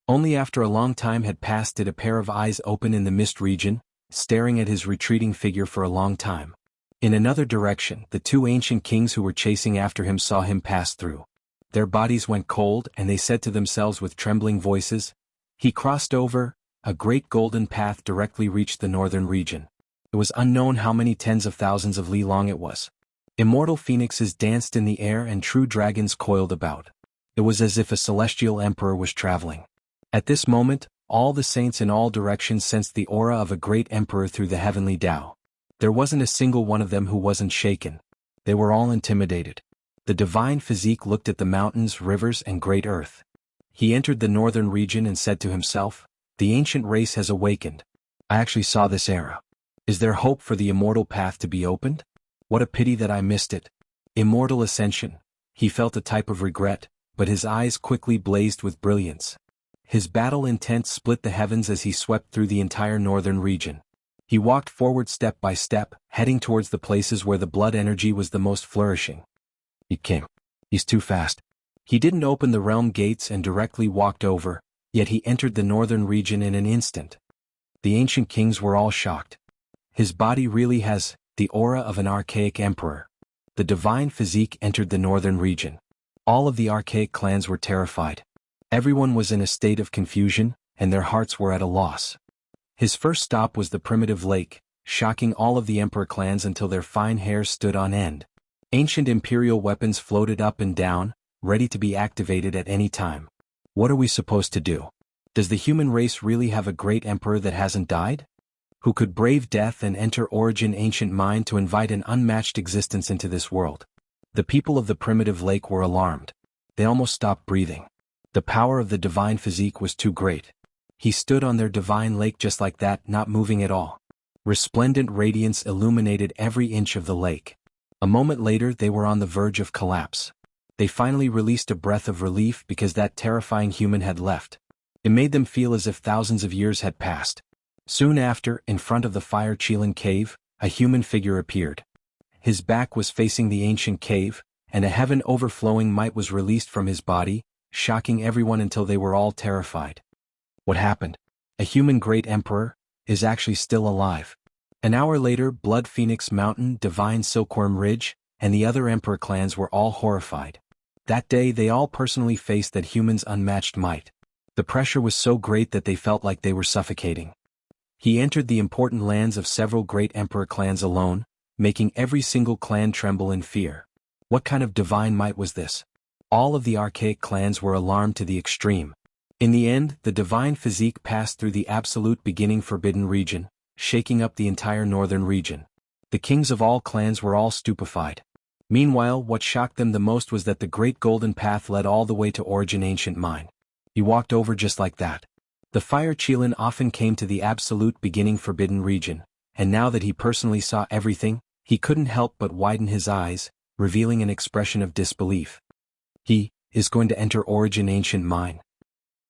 Only after a long time had passed did a pair of eyes open in the mist region, staring at his retreating figure for a long time. In another direction, the two ancient kings who were chasing after him saw him pass through. Their bodies went cold and they said to themselves with trembling voices, "He crossed over." A great golden path directly reached the northern region. It was unknown how many tens of thousands of li long it was. Immortal phoenixes danced in the air and true dragons coiled about. It was as if a celestial emperor was traveling. At this moment, all the saints in all directions sensed the aura of a great emperor through the heavenly Tao. There wasn't a single one of them who wasn't shaken. They were all intimidated. The divine physique looked at the mountains, rivers, and great earth. He entered the northern region and said to himself, "The ancient race has awakened. I actually saw this era. Is there hope for the immortal path to be opened? What a pity that I missed it." Immortal ascension. He felt a type of regret, but his eyes quickly blazed with brilliance. His battle intent split the heavens as he swept through the entire northern region. He walked forward step by step, heading towards the places where the blood energy was the most flourishing. He came. He's too fast. He didn't open the realm gates and directly walked over, yet he entered the northern region in an instant. The ancient kings were all shocked. His body really has the aura of an archaic emperor. The divine physique entered the northern region. All of the archaic clans were terrified. Everyone was in a state of confusion, and their hearts were at a loss. His first stop was the primitive lake, shocking all of the emperor clans until their fine hairs stood on end. Ancient imperial weapons floated up and down, ready to be activated at any time. What are we supposed to do? Does the human race really have a great emperor that hasn't died? Who could brave death and enter origin ancient mind to invite an unmatched existence into this world? The people of the primitive lake were alarmed. They almost stopped breathing. The power of the divine physique was too great. He stood on their divine lake just like that, not moving at all. Resplendent radiance illuminated every inch of the lake. A moment later they were on the verge of collapse. They finally released a breath of relief because that terrifying human had left. It made them feel as if thousands of years had passed. Soon after, in front of the Fire Chilan cave, a human figure appeared. His back was facing the ancient cave, and a heaven overflowing might was released from his body, shocking everyone until they were all terrified. What happened? A human great emperor is actually still alive. An hour later, Blood Phoenix Mountain, Divine Silkworm Ridge, and the other emperor clans were all horrified. That day they all personally faced that human's unmatched might. The pressure was so great that they felt like they were suffocating. He entered the important lands of several great emperor clans alone, making every single clan tremble in fear. What kind of divine might was this? All of the archaic clans were alarmed to the extreme. In the end, the divine physique passed through the absolute beginning forbidden region, shaking up the entire northern region. The kings of all clans were all stupefied. Meanwhile, what shocked them the most was that the great golden path led all the way to Origin Ancient Mine. He walked over just like that. The fire Qilin often came to the absolute beginning forbidden region, and now that he personally saw everything, he couldn't help but widen his eyes, revealing an expression of disbelief. He is going to enter Origin Ancient Mine.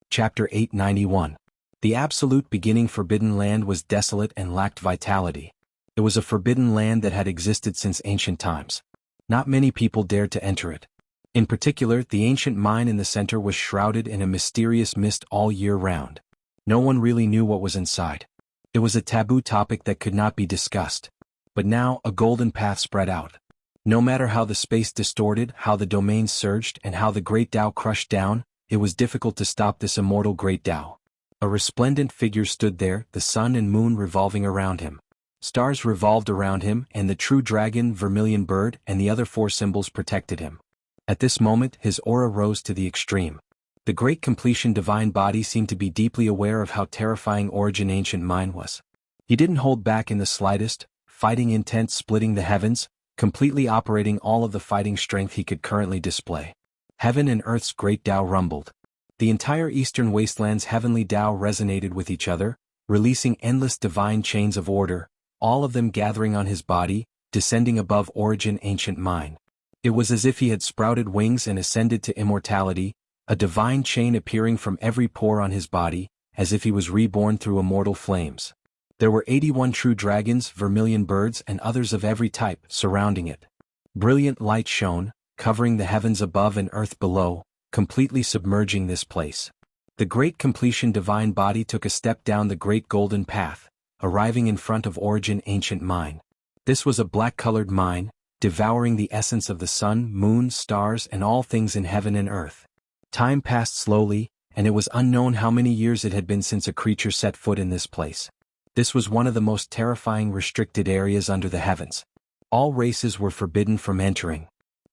Chapter 891. The absolute beginning forbidden land was desolate and lacked vitality. It was a forbidden land that had existed since ancient times. Not many people dared to enter it. In particular, the ancient mine in the center was shrouded in a mysterious mist all year round. No one really knew what was inside. It was a taboo topic that could not be discussed. But now, a golden path spread out. No matter how the space distorted, how the domains surged, and how the great Tao crushed down, it was difficult to stop this immortal great Tao. A resplendent figure stood there, the sun and moon revolving around him. Stars revolved around him, and the true dragon, vermilion bird, and the other 4 symbols protected him. At this moment, his aura rose to the extreme. The great completion divine body seemed to be deeply aware of how terrifying Origin Ancient Mine was. He didn't hold back in the slightest, fighting intent splitting the heavens, completely operating all of the fighting strength he could currently display. Heaven and earth's great Tao rumbled. The entire eastern wasteland's heavenly Tao resonated with each other, releasing endless divine chains of order, all of them gathering on his body, descending above Origin Ancient Mine. It was as if he had sprouted wings and ascended to immortality, a divine chain appearing from every pore on his body, as if he was reborn through immortal flames. There were 81 true dragons, vermilion birds, and others of every type surrounding it. Brilliant light shone, covering the heavens above and earth below, completely submerging this place. The great completion divine body took a step down the great golden path, arriving in front of Origin Ancient Mine. This was a black-colored mine, devouring the essence of the sun, moon, stars, and all things in heaven and earth. Time passed slowly, and it was unknown how many years it had been since a creature set foot in this place. This was one of the most terrifying restricted areas under the heavens. All races were forbidden from entering.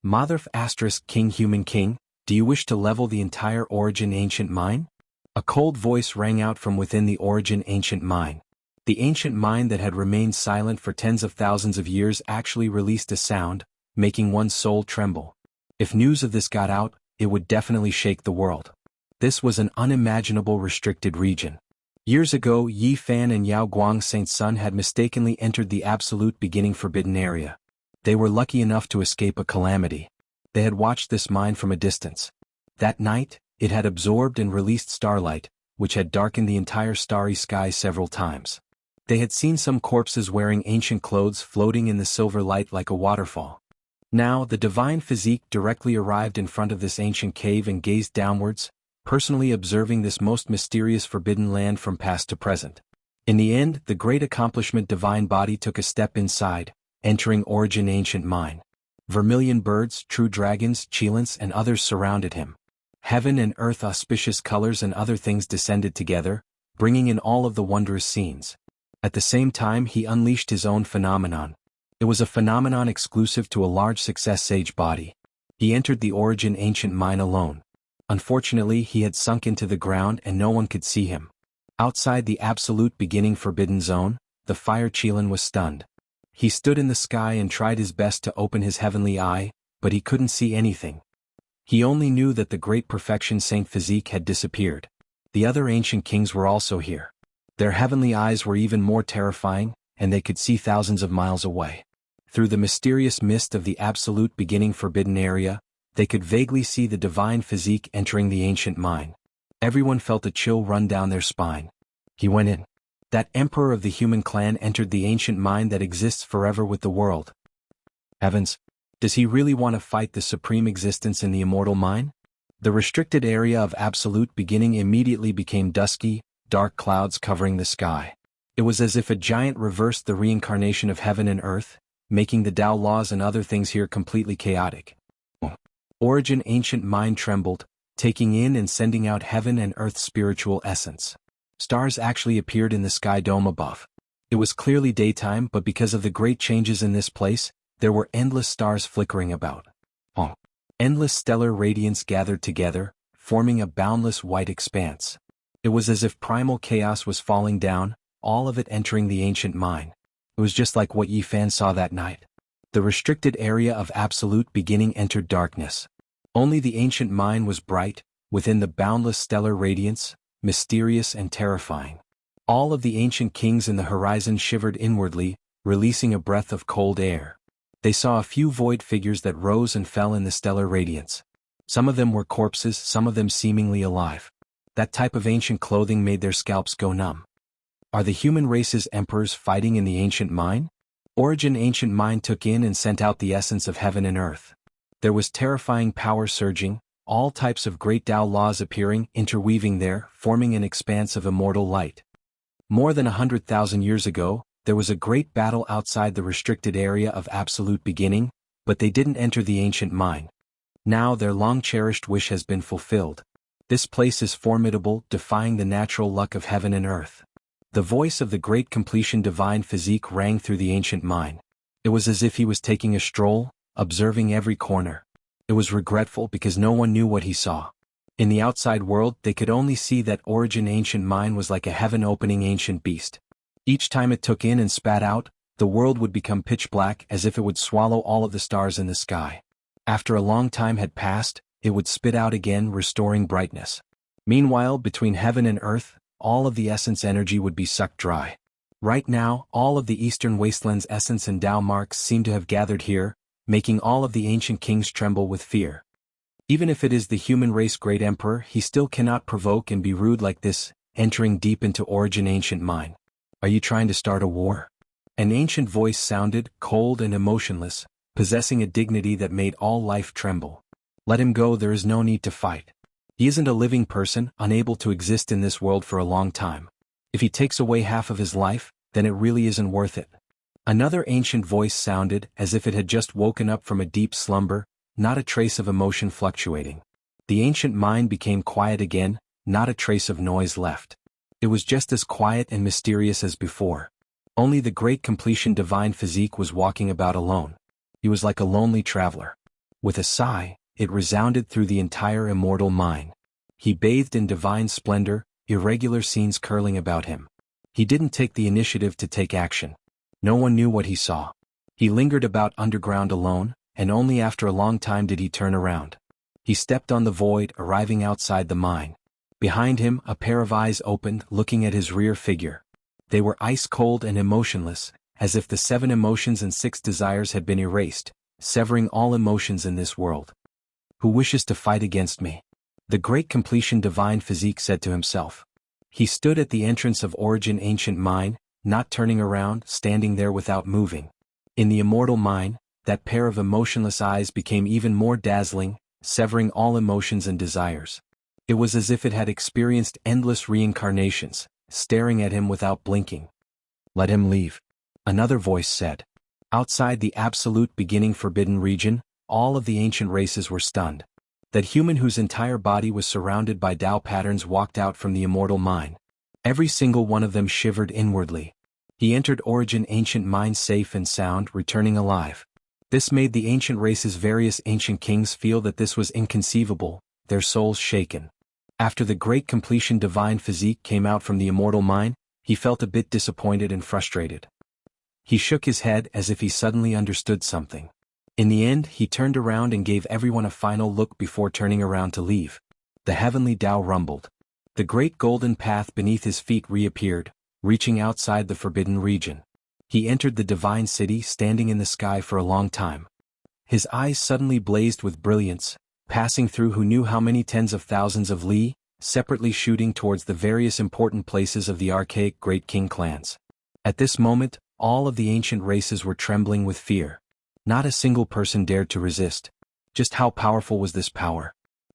Motherf * King Human King, do you wish to level the entire Origin Ancient Mine? A cold voice rang out from within the Origin Ancient Mine. The ancient mine that had remained silent for tens of thousands of years actually released a sound, making one's soul tremble. If news of this got out, it would definitely shake the world. This was an unimaginable restricted region. Years ago, Yi Fan and Yao Guang Saint Sun had mistakenly entered the absolute beginning forbidden area. They were lucky enough to escape a calamity. They had watched this mine from a distance. That night, it had absorbed and released starlight, which had darkened the entire starry sky several times. They had seen some corpses wearing ancient clothes floating in the silver light like a waterfall. Now, the divine physique directly arrived in front of this ancient cave and gazed downwards, personally observing this most mysterious forbidden land from past to present. In the end, the great accomplishment divine body took a step inside, entering Origin Ancient Mine. Vermilion birds, true dragons, Qilins, and others surrounded him. Heaven and earth auspicious colors and other things descended together, bringing in all of the wondrous scenes. At the same time, he unleashed his own phenomenon. It was a phenomenon exclusive to a large success sage body. He entered the Origin Ancient Mine alone. Unfortunately, he had sunk into the ground and no one could see him. Outside the absolute beginning forbidden zone, the fire Qilin was stunned. He stood in the sky and tried his best to open his heavenly eye, but he couldn't see anything. He only knew that the great perfection Saint Physique had disappeared. The other ancient kings were also here. Their heavenly eyes were even more terrifying, and they could see thousands of miles away. Through the mysterious mist of the absolute beginning forbidden area, they could vaguely see the divine physique entering the ancient mine. Everyone felt a chill run down their spine. He went in. That emperor of the human clan entered the ancient mine that exists forever with the world. Heavens! Does he really want to fight the supreme existence in the immortal mine? The restricted area of absolute beginning immediately became dusky, dark clouds covering the sky. It was as if a giant reversed the reincarnation of heaven and earth, making the Tao laws and other things here completely chaotic. Origin ancient mind trembled, taking in and sending out heaven and earth's spiritual essence. Stars actually appeared in the sky dome above. It was clearly daytime, but because of the great changes in this place, there were endless stars flickering about. Endless stellar radiance gathered together, forming a boundless white expanse. It was as if primal chaos was falling down, all of it entering the ancient mind. It was just like what Yi Fan saw that night. The restricted area of absolute beginning entered darkness. Only the ancient mind was bright, within the boundless stellar radiance, mysterious and terrifying. All of the ancient kings in the horizon shivered inwardly, releasing a breath of cold air. They saw a few void figures that rose and fell in the stellar radiance. Some of them were corpses, some of them seemingly alive. That type of ancient clothing made their scalps go numb. Are the human race's emperors fighting in the ancient mind? Origin ancient mind took in and sent out the essence of heaven and earth. There was terrifying power surging, all types of great Tao laws appearing, interweaving there, forming an expanse of immortal light. More than 100,000 years ago, there was a great battle outside the restricted area of absolute beginning, but they didn't enter the ancient mind. Now their long-cherished wish has been fulfilled. This place is formidable, defying the natural luck of heaven and earth. The voice of the great completion divine physique rang through the ancient mind. It was as if he was taking a stroll, observing every corner. It was regretful because no one knew what he saw. In the outside world, they could only see that origin ancient mind was like a heaven-opening ancient beast. Each time it took in and spat out, the world would become pitch black as if it would swallow all of the stars in the sky. After a long time had passed, it would spit out again, restoring brightness. Meanwhile, between heaven and earth, all of the essence energy would be sucked dry. Right now, all of the eastern wasteland's essence and Tao marks seem to have gathered here, making all of the ancient kings tremble with fear. Even if it is the human race great emperor, he still cannot provoke and be rude like this, entering deep into origin ancient mind. Are you trying to start a war? An ancient voice sounded, cold and emotionless, possessing a dignity that made all life tremble. Let him go, there is no need to fight. He isn't a living person, unable to exist in this world for a long time. If he takes away half of his life, then it really isn't worth it. Another ancient voice sounded, as if it had just woken up from a deep slumber, not a trace of emotion fluctuating. The ancient mind became quiet again, not a trace of noise left. It was just as quiet and mysterious as before. Only the great completion divine physique was walking about alone. He was like a lonely traveler. With a sigh, it resounded through the entire immortal mind. He bathed in divine splendor, irregular scenes curling about him. He didn't take the initiative to take action. No one knew what he saw. He lingered about underground alone, and only after a long time did he turn around. He stepped on the void, arriving outside the mine. Behind him, a pair of eyes opened, looking at his rear figure. They were ice-cold and emotionless, as if the 7 emotions and 6 desires had been erased, severing all emotions in this world. Who wishes to fight against me? The great completion divine physique said to himself. He stood at the entrance of origin ancient mind, not turning around, standing there without moving. In the immortal mind, that pair of emotionless eyes became even more dazzling, severing all emotions and desires. It was as if it had experienced endless reincarnations, staring at him without blinking. Let him leave. Another voice said. Outside the absolute beginning forbidden region, all of the ancient races were stunned. That human whose entire body was surrounded by Tao patterns walked out from the immortal mind. Every single one of them shivered inwardly. He entered origin ancient mind safe and sound, returning alive. This made the ancient race's various ancient kings feel that this was inconceivable, their souls shaken. After the great completion divine physique came out from the immortal mind, he felt a bit disappointed and frustrated. He shook his head as if he suddenly understood something. In the end, he turned around and gave everyone a final look before turning around to leave. The heavenly Tao rumbled. The great golden path beneath his feet reappeared, reaching outside the forbidden region. He entered the divine city, standing in the sky for a long time. His eyes suddenly blazed with brilliance, passing through who knew how many tens of thousands of li, separately shooting towards the various important places of the archaic great king clans. At this moment, all of the ancient races were trembling with fear. Not a single person dared to resist. Just how powerful was this power?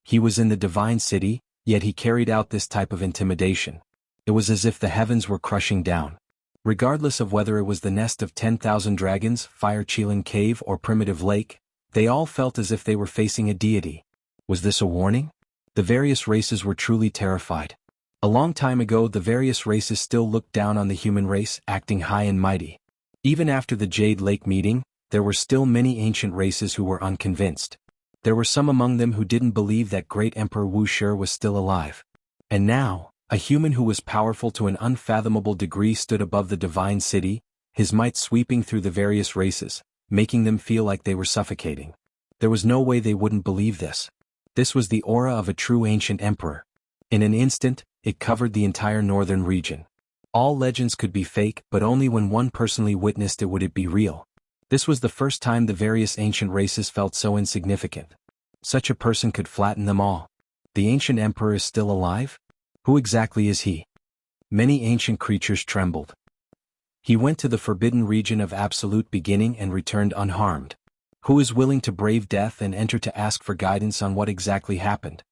He was in the divine city, yet he carried out this type of intimidation. It was as if the heavens were crushing down. Regardless of whether it was the nest of 10,000 dragons, fire-chilling cave or primitive lake, they all felt as if they were facing a deity. Was this a warning? The various races were truly terrified. A long time ago the various races still looked down on the human race, acting high and mighty. Even after the Jade Lake meeting, there were still many ancient races who were unconvinced. There were some among them who didn't believe that great Emperor Wuxia was still alive. And now, a human who was powerful to an unfathomable degree stood above the divine city, his might sweeping through the various races, making them feel like they were suffocating. There was no way they wouldn't believe this. This was the aura of a true ancient emperor. In an instant, it covered the entire northern region. All legends could be fake, but only when one personally witnessed it would it be real. This was the first time the various ancient races felt so insignificant. Such a person could flatten them all. The ancient emperor is still alive? Who exactly is he? Many ancient creatures trembled. He went to the forbidden region of absolute beginning and returned unharmed. Who is willing to brave death and enter to ask for guidance on what exactly happened?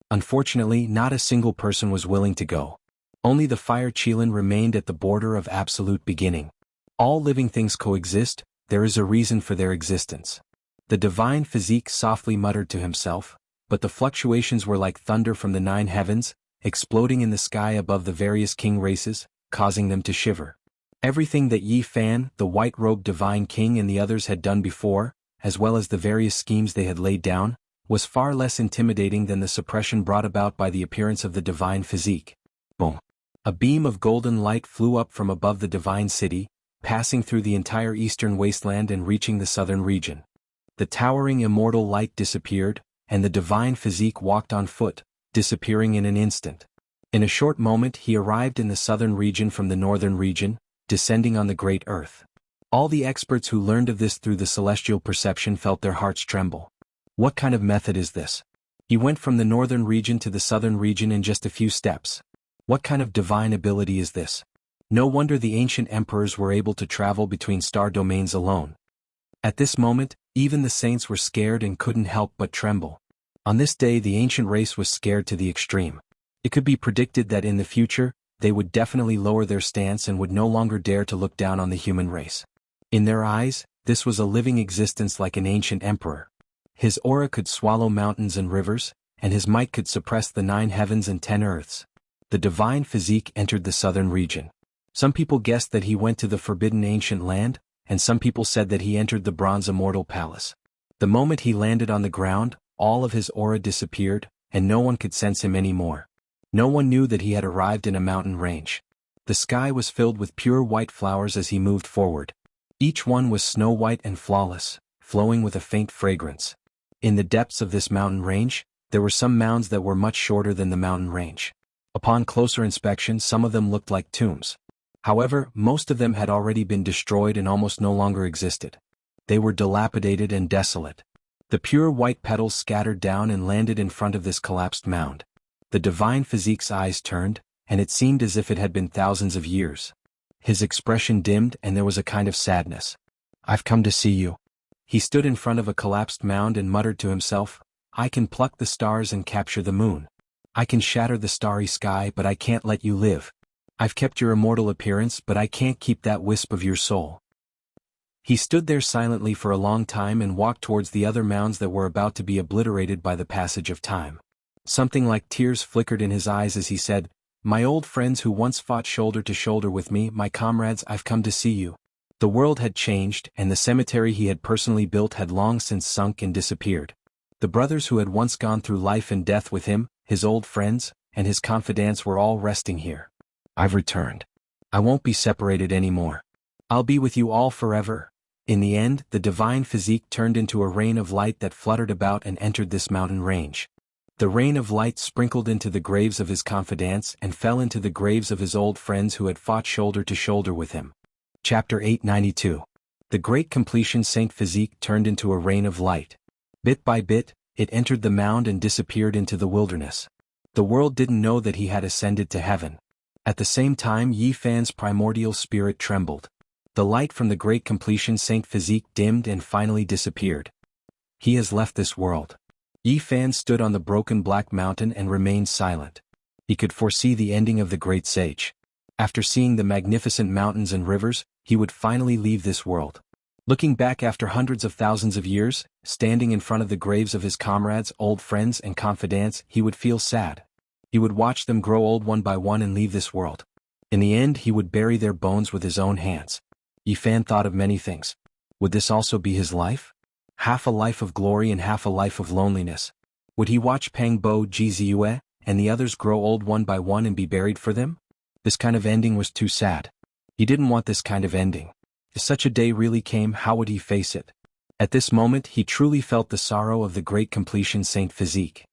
Unfortunately, not a single person was willing to go. Only the fire Qilin remained at the border of absolute beginning. All living things coexist, there is a reason for their existence. The divine physique softly muttered to himself, but the fluctuations were like thunder from the 9 heavens, exploding in the sky above the various king races, causing them to shiver. Everything that Yi Fan, the white-robed divine king and the others had done before, as well as the various schemes they had laid down, was far less intimidating than the suppression brought about by the appearance of the divine physique. Boom! A beam of golden light flew up from above the divine city, passing through the entire eastern wasteland and reaching the southern region. The towering immortal light disappeared, and the divine physique walked on foot, disappearing in an instant. In a short moment he arrived in the southern region from the northern region, descending on the great earth. All the experts who learned of this through the celestial perception felt their hearts tremble. What kind of method is this? He went from the northern region to the southern region in just a few steps. What kind of divine ability is this? No wonder the ancient emperors were able to travel between star domains alone. At this moment, even the saints were scared and couldn't help but tremble. On this day the ancient race was scared to the extreme. It could be predicted that in the future, they would definitely lower their stance and would no longer dare to look down on the human race. In their eyes, this was a living existence like an ancient emperor. His aura could swallow mountains and rivers, and his might could suppress the 9 heavens and 10 earths. The divine physique entered the southern region. Some people guessed that he went to the forbidden ancient land, and some people said that he entered the bronze immortal palace. The moment he landed on the ground, all of his aura disappeared, and no one could sense him anymore. No one knew that he had arrived in a mountain range. The sky was filled with pure white flowers as he moved forward. Each one was snow white and flawless, flowing with a faint fragrance. In the depths of this mountain range, there were some mounds that were much shorter than the mountain range. Upon closer inspection some of them looked like tombs. However, most of them had already been destroyed and almost no longer existed. They were dilapidated and desolate. The pure white petals scattered down and landed in front of this collapsed mound. The divine physique's eyes turned, and it seemed as if it had been thousands of years. His expression dimmed and there was a kind of sadness. "I've come to see you." He stood in front of a collapsed mound and muttered to himself, "I can pluck the stars and capture the moon. I can shatter the starry sky, but I can't let you live. I've kept your immortal appearance, but I can't keep that wisp of your soul." He stood there silently for a long time and walked towards the other mounds that were about to be obliterated by the passage of time. Something like tears flickered in his eyes as he said, "My old friends who once fought shoulder to shoulder with me, my comrades, I've come to see you." The world had changed, and the cemetery he had personally built had long since sunk and disappeared. The brothers who had once gone through life and death with him, his old friends, and his confidants were all resting here. "I've returned. I won't be separated anymore. I'll be with you all forever." In the end, the divine physique turned into a rain of light that fluttered about and entered this mountain range. The rain of light sprinkled into the graves of his confidants and fell into the graves of his old friends who had fought shoulder to shoulder with him. Chapter 892. The Great Completion. Saint Physique turned into a rain of light. Bit by bit, it entered the mound and disappeared into the wilderness. The world didn't know that he had ascended to heaven. At the same time Yi Fan's primordial spirit trembled. The light from the Great Completion. Saint Physique dimmed and finally disappeared. He has left this world. Yi Fan stood on the broken black mountain and remained silent. He could foresee the ending of the great sage. After seeing the magnificent mountains and rivers, he would finally leave this world. Looking back after hundreds of thousands of years, standing in front of the graves of his comrades, old friends and confidants, he would feel sad. He would watch them grow old one by one and leave this world. In the end, he would bury their bones with his own hands. Yi Fan thought of many things. Would this also be his life? Half a life of glory and half a life of loneliness. Would he watch Pang Bo, Ji Ziyue, and the others grow old one by one and be buried for them? This kind of ending was too sad. He didn't want this kind of ending. If such a day really came, how would he face it? At this moment, he truly felt the sorrow of the great completion Saint Physique.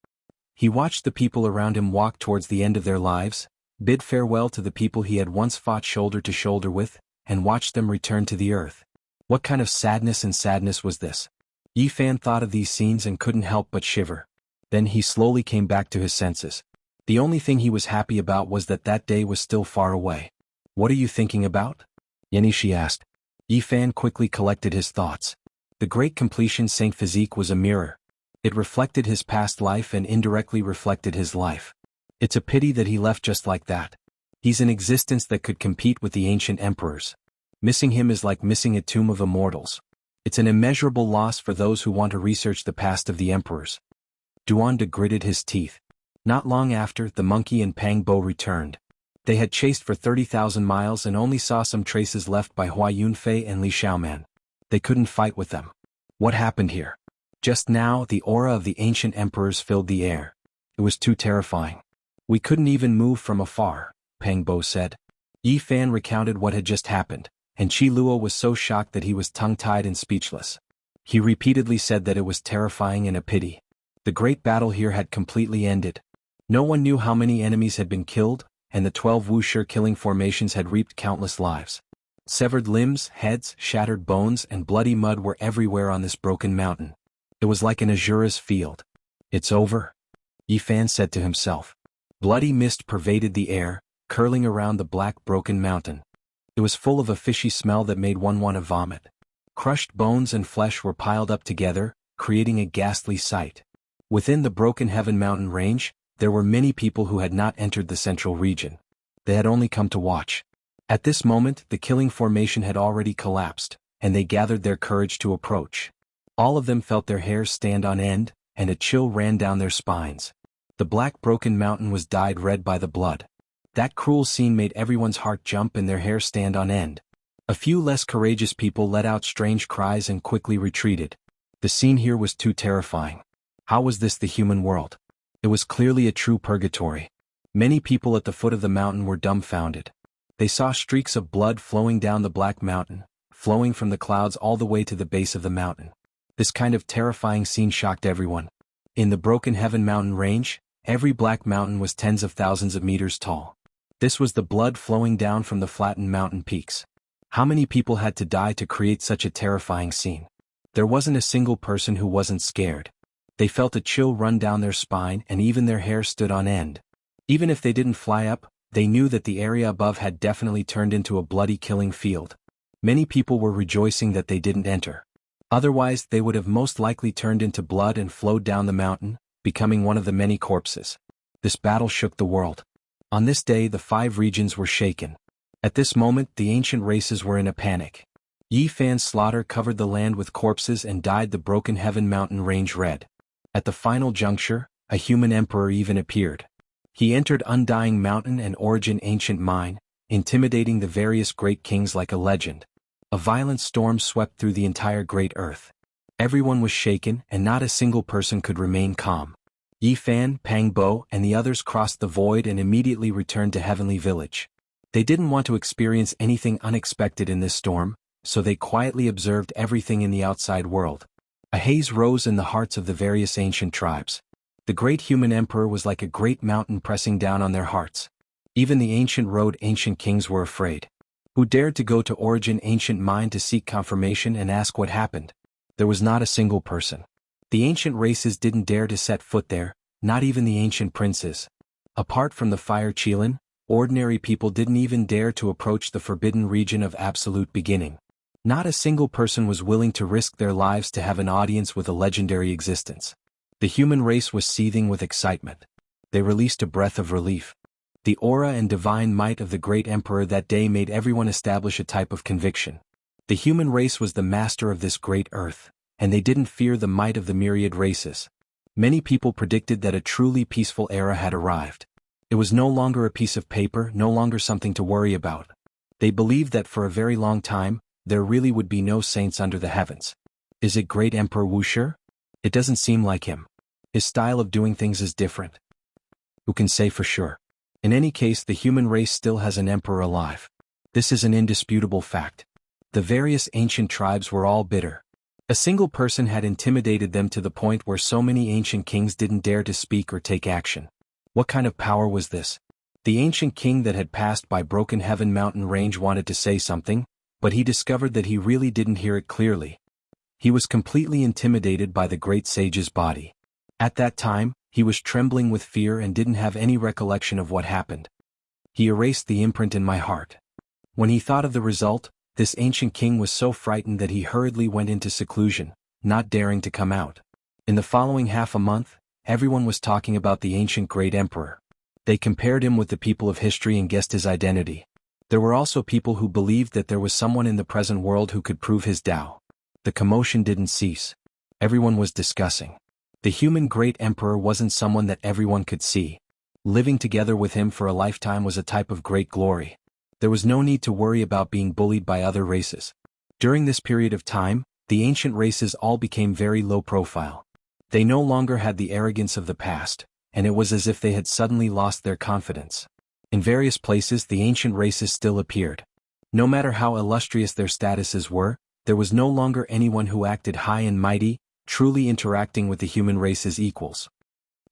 He watched the people around him walk towards the end of their lives, bid farewell to the people he had once fought shoulder to shoulder with, and watched them return to the earth. What kind of sadness was this? Yi Fan thought of these scenes and couldn't help but shiver. Then he slowly came back to his senses. The only thing he was happy about was that that day was still far away. What are you thinking about? Yenishi asked. Yi Fan quickly collected his thoughts. The great completion Saint Physique was a mirror. It reflected his past life and indirectly reflected his life. It's a pity that he left just like that. He's an existence that could compete with the ancient emperors. Missing him is like missing a tomb of immortals. It's an immeasurable loss for those who want to research the past of the emperors. Duan gritted his teeth. Not long after, the monkey and Pang Bo returned. They had chased for 30,000 miles and only saw some traces left by Hua Yunfei and Li Xiaoman. They couldn't fight with them. What happened here? Just now, the aura of the ancient emperors filled the air. It was too terrifying. We couldn't even move from afar, Pang Bo said. Yi Fan recounted what had just happened, and Qi Luo was so shocked that he was tongue-tied and speechless. He repeatedly said that it was terrifying and a pity. The great battle here had completely ended. No one knew how many enemies had been killed, and the 12 Wuxia killing formations had reaped countless lives. Severed limbs, heads, shattered bones, and bloody mud were everywhere on this broken mountain. It was like an Azura's field. It's over, Yi Fan said to himself. Bloody mist pervaded the air, curling around the black broken mountain. It was full of a fishy smell that made one want to vomit. Crushed bones and flesh were piled up together, creating a ghastly sight. Within the broken Heaven Mountain range, there were many people who had not entered the central region. They had only come to watch. At this moment, the killing formation had already collapsed, and they gathered their courage to approach. All of them felt their hairs stand on end, and a chill ran down their spines. The black broken mountain was dyed red by the blood. That cruel scene made everyone's heart jump and their hair stand on end. A few less courageous people let out strange cries and quickly retreated. The scene here was too terrifying. How was this the human world? It was clearly a true purgatory. Many people at the foot of the mountain were dumbfounded. They saw streaks of blood flowing down the black mountain, flowing from the clouds all the way to the base of the mountain. This kind of terrifying scene shocked everyone. In the broken Heaven Mountain range, every black mountain was tens of thousands of meters tall. This was the blood flowing down from the flattened mountain peaks. How many people had to die to create such a terrifying scene? There wasn't a single person who wasn't scared. They felt a chill run down their spine and even their hair stood on end. Even if they didn't fly up, they knew that the area above had definitely turned into a bloody killing field. Many people were rejoicing that they didn't enter. Otherwise, they would have most likely turned into blood and flowed down the mountain, becoming one of the many corpses. This battle shook the world. On this day, the 5 regions were shaken. At this moment, the ancient races were in a panic. Yi Fan's slaughter covered the land with corpses and dyed the broken Heaven Mountain range red. At the final juncture, a human emperor even appeared. He entered Undying Mountain and Origin Ancient Mine, intimidating the various great kings like a legend. A violent storm swept through the entire great earth. Everyone was shaken and not a single person could remain calm. Yi Fan, Pang Bo, and the others crossed the void and immediately returned to Heavenly Village. They didn't want to experience anything unexpected in this storm, so they quietly observed everything in the outside world. A haze rose in the hearts of the various ancient tribes. The great human emperor was like a great mountain pressing down on their hearts. Even the ancient road ancient kings were afraid. Who dared to go to Origin Ancient Mine to seek confirmation and ask what happened? There was not a single person. The ancient races didn't dare to set foot there, not even the ancient princes. Apart from the Fire Qilin, ordinary people didn't even dare to approach the forbidden region of absolute beginning. Not a single person was willing to risk their lives to have an audience with a legendary existence. The human race was seething with excitement. They released a breath of relief. The aura and divine might of the great emperor that day made everyone establish a type of conviction. The human race was the master of this great earth, and they didn't fear the might of the myriad races. Many people predicted that a truly peaceful era had arrived. It was no longer a piece of paper, no longer something to worry about. They believed that for a very long time, there really would be no saints under the heavens. Is it Great Emperor Wuxia? It doesn't seem like him. His style of doing things is different. Who can say for sure? In any case, the human race still has an emperor alive. This is an indisputable fact. The various ancient tribes were all bitter. A single person had intimidated them to the point where so many ancient kings didn't dare to speak or take action. What kind of power was this? The ancient king that had passed by Broken Heaven mountain range wanted to say something, but he discovered that he really didn't hear it clearly. He was completely intimidated by the great sage's body. At that time, he was trembling with fear and didn't have any recollection of what happened. He erased the imprint in my heart. When he thought of the result, this ancient king was so frightened that he hurriedly went into seclusion, not daring to come out. In the following half a month, everyone was talking about the ancient great emperor. They compared him with the people of history and guessed his identity. There were also people who believed that there was someone in the present world who could prove his Tao. The commotion didn't cease. Everyone was discussing. The human great emperor wasn't someone that everyone could see. Living together with him for a lifetime was a type of great glory. There was no need to worry about being bullied by other races. During this period of time, the ancient races all became very low profile. They no longer had the arrogance of the past, and it was as if they had suddenly lost their confidence. In various places the ancient races still appeared. No matter how illustrious their statuses were, there was no longer anyone who acted high and mighty, truly interacting with the human race as equals.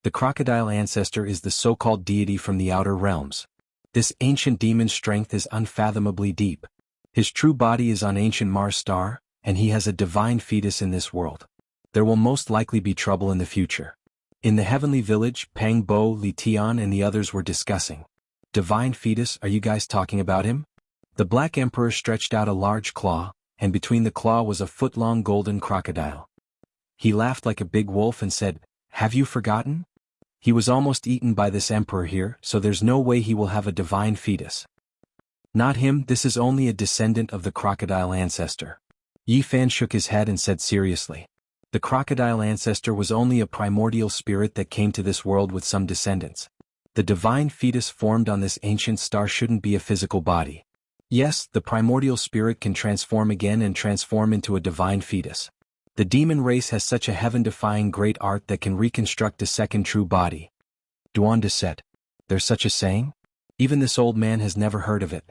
The crocodile ancestor is the so-called deity from the outer realms. This ancient demon's strength is unfathomably deep. His true body is on ancient Mars star, and he has a divine fetus in this world. There will most likely be trouble in the future. In the heavenly village, Pang Bo, Li Tian and the others were discussing. Divine fetus, are you guys talking about him? The Black Emperor stretched out a large claw, and between the claw was a foot-long golden crocodile. He laughed like a big wolf and said, "Have you forgotten? He was almost eaten by this emperor here, so there's no way he will have a divine fetus." Not him, this is only a descendant of the crocodile ancestor. Yi Fan shook his head and said seriously. The crocodile ancestor was only a primordial spirit that came to this world with some descendants. The divine fetus formed on this ancient star shouldn't be a physical body. Yes, the primordial spirit can transform again and transform into a divine fetus. The demon race has such a heaven-defying great art that can reconstruct a second true body. Duanda said. There's such a saying? Even this old man has never heard of it.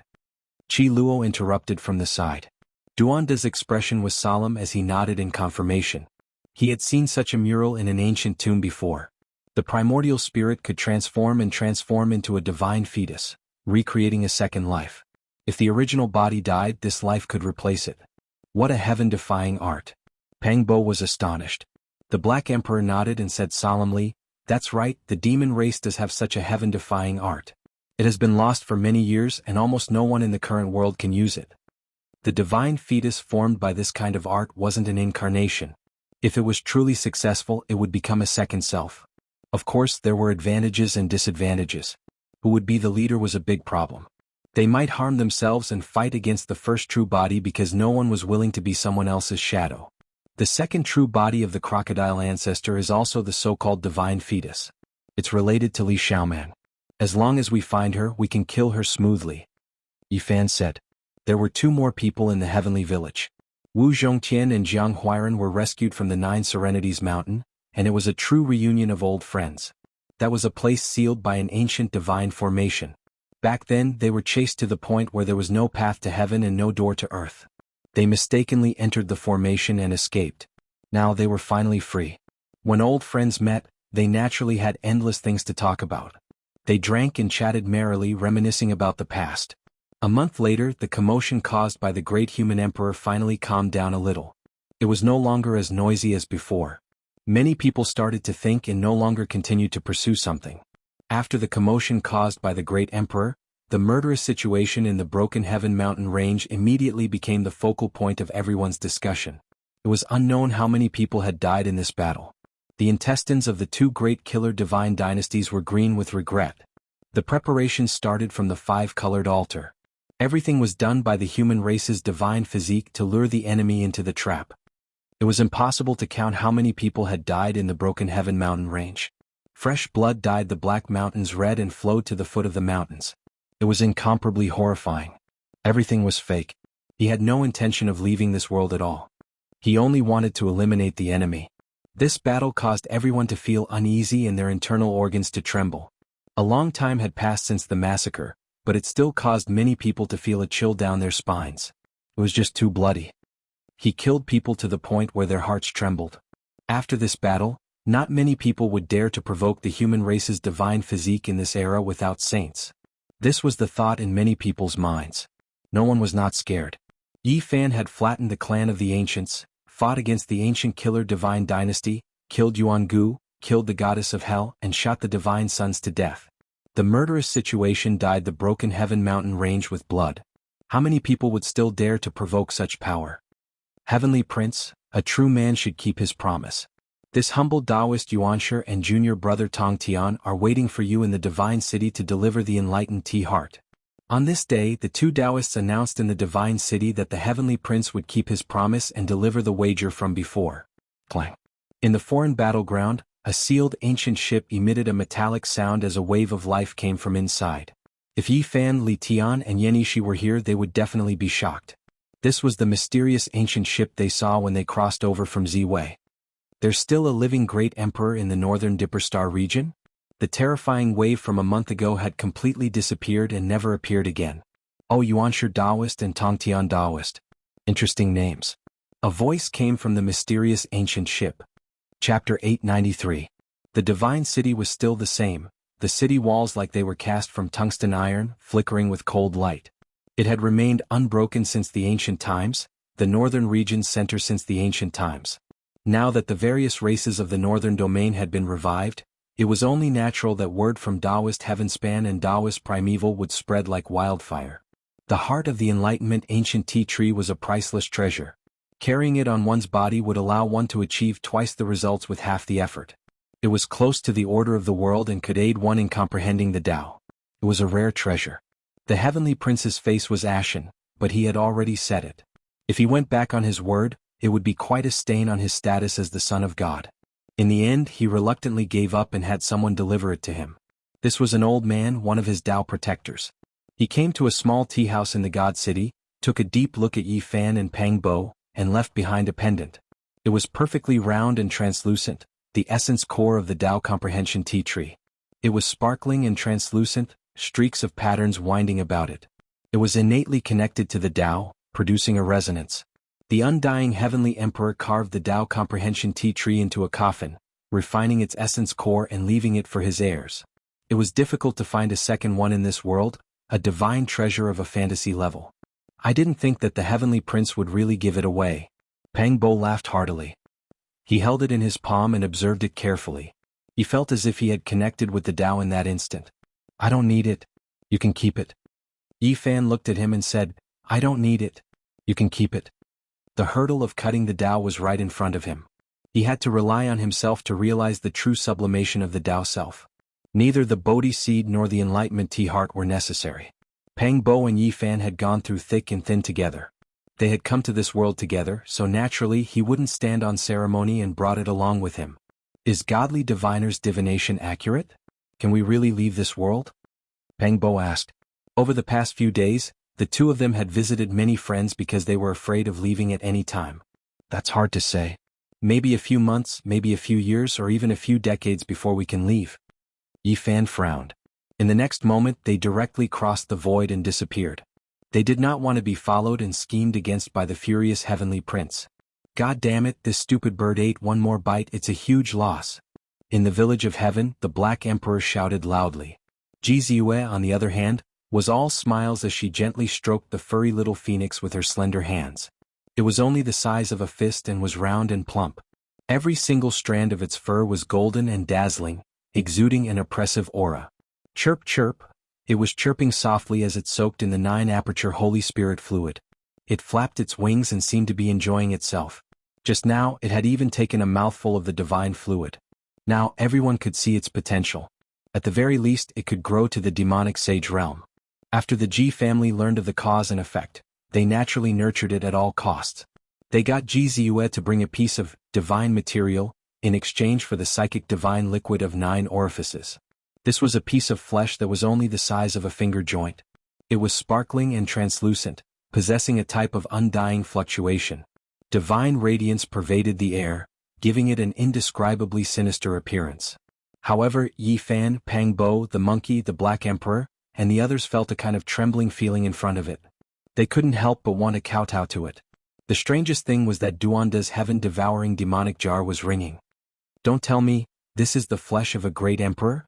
Chi Luo interrupted from the side. Duanda's expression was solemn as he nodded in confirmation. He had seen such a mural in an ancient tomb before. The primordial spirit could transform into a divine fetus, recreating a second life. If the original body died, this life could replace it. What a heaven-defying art. Pang Bo was astonished. The Black Emperor nodded and said solemnly, "That's right, the demon race does have such a heaven-defying art. It has been lost for many years and almost no one in the current world can use it." The divine fetus formed by this kind of art wasn't an incarnation. If it was truly successful, it would become a second self. Of course, there were advantages and disadvantages. Who would be the leader was a big problem. They might harm themselves and fight against the first true body because no one was willing to be someone else's shadow. The second true body of the crocodile ancestor is also the so-called divine fetus. It's related to Li Xiaoman. As long as we find her, we can kill her smoothly. Yifan said. There were 2 more people in the heavenly village. Wu Zhongtian and Jiang Huiran were rescued from the 9 Serenities mountain, and it was a true reunion of old friends. That was a place sealed by an ancient divine formation. Back then, they were chased to the point where there was no path to heaven and no door to earth. They mistakenly entered the formation and escaped. Now they were finally free. When old friends met, they naturally had endless things to talk about. They drank and chatted merrily, reminiscing about the past. A month later, the commotion caused by the great human emperor finally calmed down a little. It was no longer as noisy as before. Many people started to think and no longer continued to pursue something. After the commotion caused by the great emperor, the murderous situation in the Broken Heaven mountain range immediately became the focal point of everyone's discussion. It was unknown how many people had died in this battle. The intestines of the two great killer divine dynasties were green with regret. The preparations started from the five-colored altar. Everything was done by the human race's divine physique to lure the enemy into the trap. It was impossible to count how many people had died in the Broken Heaven mountain range. Fresh blood dyed the black mountains red and flowed to the foot of the mountains. It was incomparably horrifying. Everything was fake. He had no intention of leaving this world at all. He only wanted to eliminate the enemy. This battle caused everyone to feel uneasy and their internal organs to tremble. A long time had passed since the massacre, but it still caused many people to feel a chill down their spines. It was just too bloody. He killed people to the point where their hearts trembled. After this battle, not many people would dare to provoke the human race's divine physique in this era without saints. This was the thought in many people's minds. No one was not scared. Yi Fan had flattened the clan of the ancients, fought against the ancient killer divine dynasty, killed Jianghu, killed the goddess of hell, and shot the divine sons to death. The murderous situation dyed the Broken Heaven mountain range with blood. How many people would still dare to provoke such power? Heavenly Prince, a true man should keep his promise. This humble Taoist Yuanshi and junior brother Tong Tian are waiting for you in the divine city to deliver the enlightened T-Heart. On this day, the two Taoists announced in the divine city that the Heavenly Prince would keep his promise and deliver the wager from before. Clang. In the foreign battleground, a sealed ancient ship emitted a metallic sound as a wave of life came from inside. If Yi Fan, Li Tian and Yan Yishi were here, they would definitely be shocked. This was the mysterious ancient ship they saw when they crossed over from Ziwei. There's still a living great emperor in the northern Dipper Star region? The terrifying wave from a month ago had completely disappeared and never appeared again. Oh, Yuanshi Taoist and Tongtian Taoist. Interesting names. A voice came from the mysterious ancient ship. Chapter 893. The divine city was still the same, the city walls like they were cast from tungsten iron, flickering with cold light. It had remained unbroken since the ancient times, the northern region's center since the ancient times. Now that the various races of the northern domain had been revived, it was only natural that word from Taoist Heavenspan and Taoist Primeval would spread like wildfire. The heart of the Enlightenment ancient tea tree was a priceless treasure. Carrying it on one's body would allow one to achieve twice the results with half the effort. It was close to the order of the world and could aid one in comprehending the Tao. It was a rare treasure. The Heavenly Prince's face was ashen, but he had already said it. If he went back on his word, it would be quite a stain on his status as the Son of God. In the end, he reluctantly gave up and had someone deliver it to him. This was an old man, one of his Tao protectors. He came to a small tea house in the God City, took a deep look at Yi Fan and Pang Bo, and left behind a pendant. It was perfectly round and translucent, the essence core of the Tao comprehension tea tree. It was sparkling and translucent, streaks of patterns winding about it. It was innately connected to the Tao, producing a resonance. The undying heavenly emperor carved the Tao comprehension tea tree into a coffin, refining its essence core and leaving it for his heirs. It was difficult to find a second one in this world, a divine treasure of a fantasy level. I didn't think that the Heavenly Prince would really give it away. Pang Bo laughed heartily. He held it in his palm and observed it carefully. He felt as if he had connected with the Tao in that instant. I don't need it. You can keep it. Yi Fan looked at him and said, I don't need it. You can keep it. The hurdle of cutting the Tao was right in front of him. He had to rely on himself to realize the true sublimation of the Tao self. Neither the Bodhi seed nor the enlightenment tea heart were necessary. Pang Bo and Yi Fan had gone through thick and thin together. They had come to this world together, so naturally he wouldn't stand on ceremony and brought it along with him. Is godly diviner's divination accurate? Can we really leave this world? Pang Bo asked. Over the past few days, the two of them had visited many friends because they were afraid of leaving at any time. That's hard to say. Maybe a few months, maybe a few years, or even a few decades before we can leave. Yi Fan frowned. In the next moment they directly crossed the void and disappeared. They did not want to be followed and schemed against by the furious Heavenly Prince. God damn it, this stupid bird ate one more bite, it's a huge loss. In the village of heaven, the Black Emperor shouted loudly. Ji Ziyue, on the other hand, was all smiles as she gently stroked the furry little phoenix with her slender hands. It was only the size of a fist and was round and plump. Every single strand of its fur was golden and dazzling, exuding an oppressive aura. Chirp chirp, it was chirping softly as it soaked in the 9-aperture Holy Spirit fluid. It flapped its wings and seemed to be enjoying itself. Just now, it had even taken a mouthful of the divine fluid. Now, everyone could see its potential. At the very least, it could grow to the demonic sage realm. After the Ji family learned of the cause and effect, they naturally nurtured it at all costs. They got Ji Ziyue to bring a piece of divine material in exchange for the psychic divine liquid of 9 orifices. This was a piece of flesh that was only the size of a finger joint. It was sparkling and translucent, possessing a type of undying fluctuation. Divine radiance pervaded the air, giving it an indescribably sinister appearance. However, Yi Fan, Pang Bo, the monkey, the Black Emperor, and the others felt a kind of trembling feeling in front of it. They couldn't help but want to kowtow to it. The strangest thing was that Duanda's heaven-devouring demonic jar was ringing. Don't tell me, this is the flesh of a great emperor?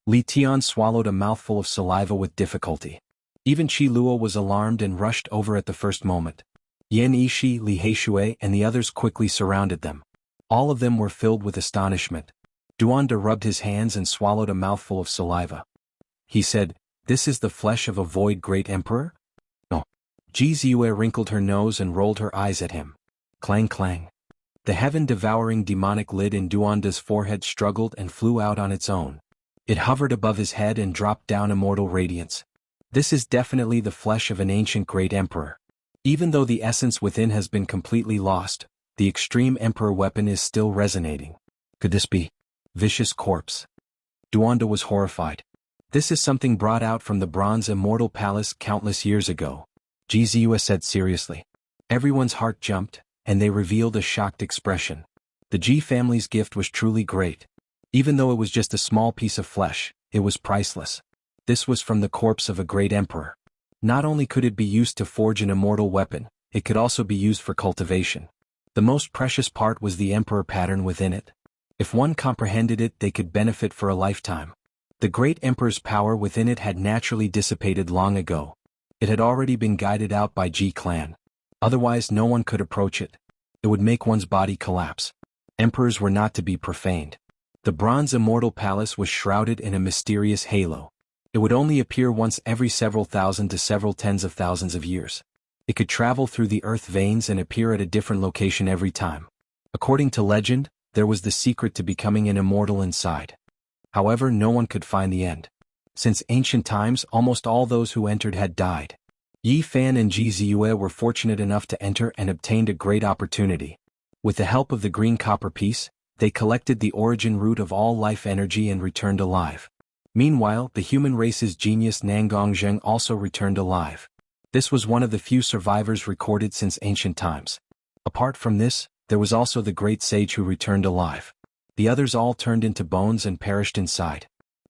Li Tian swallowed a mouthful of saliva with difficulty. Even Qi Luo was alarmed and rushed over at the first moment. Yan Yishi, Li Heishui, and the others quickly surrounded them. All of them were filled with astonishment. Duanda rubbed his hands and swallowed a mouthful of saliva. He said, "This is the flesh of a void great emperor?" "No." Ji Ziyue wrinkled her nose and rolled her eyes at him. Clang clang. The heaven-devouring demonic lid in Duanda's forehead struggled and flew out on its own. It hovered above his head and dropped down immortal radiance. This is definitely the flesh of an ancient great emperor. Even though the essence within has been completely lost, the extreme emperor weapon is still resonating. Could this be? Vicious corpse. Duanda was horrified. This is something brought out from the bronze immortal palace countless years ago, Ji Ziyue said seriously. Everyone's heart jumped, and they revealed a shocked expression. The Ji family's gift was truly great. Even though it was just a small piece of flesh, it was priceless. This was from the corpse of a great emperor. Not only could it be used to forge an immortal weapon, it could also be used for cultivation. The most precious part was the emperor pattern within it. If one comprehended it, they could benefit for a lifetime. The great emperor's power within it had naturally dissipated long ago. It had already been guided out by Ji clan. Otherwise no one could approach it. It would make one's body collapse. Emperors were not to be profaned. The bronze immortal palace was shrouded in a mysterious halo. It would only appear once every several thousand to several tens of thousands of years. It could travel through the earth veins and appear at a different location every time. According to legend, there was the secret to becoming an immortal inside. However, no one could find the end. Since ancient times, almost all those who entered had died. Yi Fan and Ji Ziyue were fortunate enough to enter and obtained a great opportunity. With the help of the green copper piece, they collected the origin root of all life energy and returned alive. Meanwhile, the human race's genius Nangong Zheng also returned alive. This was one of the few survivors recorded since ancient times. Apart from this, there was also the great sage who returned alive. The others all turned into bones and perished inside.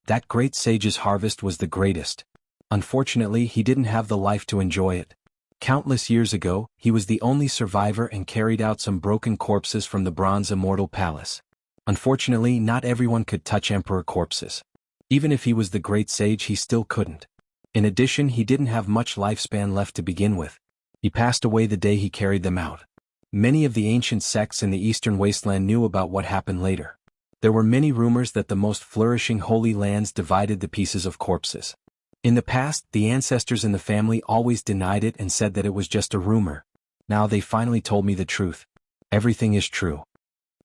That great sage's harvest was the greatest. Unfortunately, he didn't have the life to enjoy it. Countless years ago, he was the only survivor and carried out some broken corpses from the bronze immortal palace. Unfortunately, not everyone could touch emperor corpses. Even if he was the great sage, he still couldn't. In addition, he didn't have much lifespan left to begin with. He passed away the day he carried them out. Many of the ancient sects in the eastern wasteland knew about what happened later. There were many rumors that the most flourishing holy lands divided the pieces of corpses. In the past, the ancestors in the family always denied it and said that it was just a rumor. Now they finally told me the truth. Everything is true.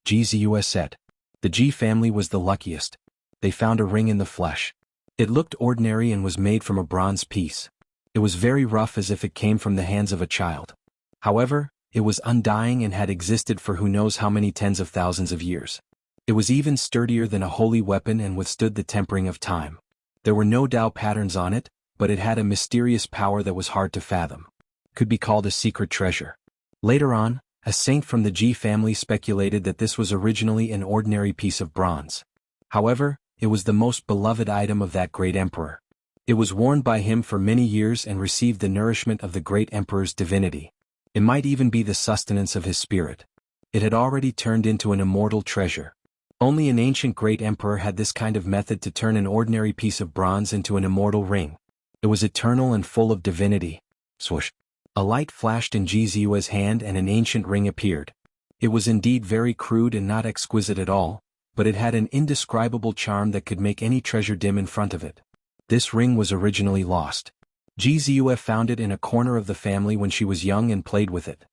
Ji Ziyue said. The Ji family was the luckiest. They found a ring in the flesh. It looked ordinary and was made from a bronze piece. It was very rough, as if it came from the hands of a child. However, it was undying and had existed for who knows how many tens of thousands of years. It was even sturdier than a holy weapon and withstood the tempering of time. There were no Tao patterns on it, but it had a mysterious power that was hard to fathom. Could be called a secret treasure. Later on, a saint from the Ji family speculated that this was originally an ordinary piece of bronze. However, it was the most beloved item of that great emperor. It was worn by him for many years and received the nourishment of the great emperor's divinity. It might even be the sustenance of his spirit. It had already turned into an immortal treasure. Only an ancient great emperor had this kind of method to turn an ordinary piece of bronze into an immortal ring. It was eternal and full of divinity. Swoosh! A light flashed in Ji Ziyue's hand and an ancient ring appeared. It was indeed very crude and not exquisite at all, but it had an indescribable charm that could make any treasure dim in front of it. This ring was originally lost. Ji Ziyue found it in a corner of the family when she was young and played with it.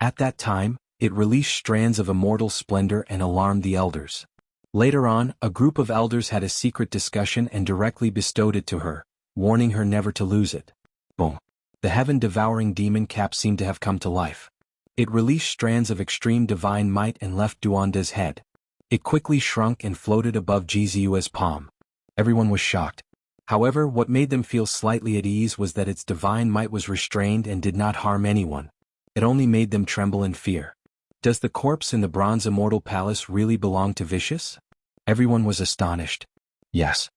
At that time, It released strands of immortal splendor and alarmed the elders. Later on, a group of elders had a secret discussion and directly bestowed it to her, warning her never to lose it. Boom. The heaven-devouring demon cap seemed to have come to life. It released strands of extreme divine might and left Duanda's head. It quickly shrunk and floated above Jizu's palm. Everyone was shocked. However, what made them feel slightly at ease was that its divine might was restrained and did not harm anyone. It only made them tremble in fear. Does the corpse in the bronze immortal palace really belong to Vicious? Everyone was astonished. Yes.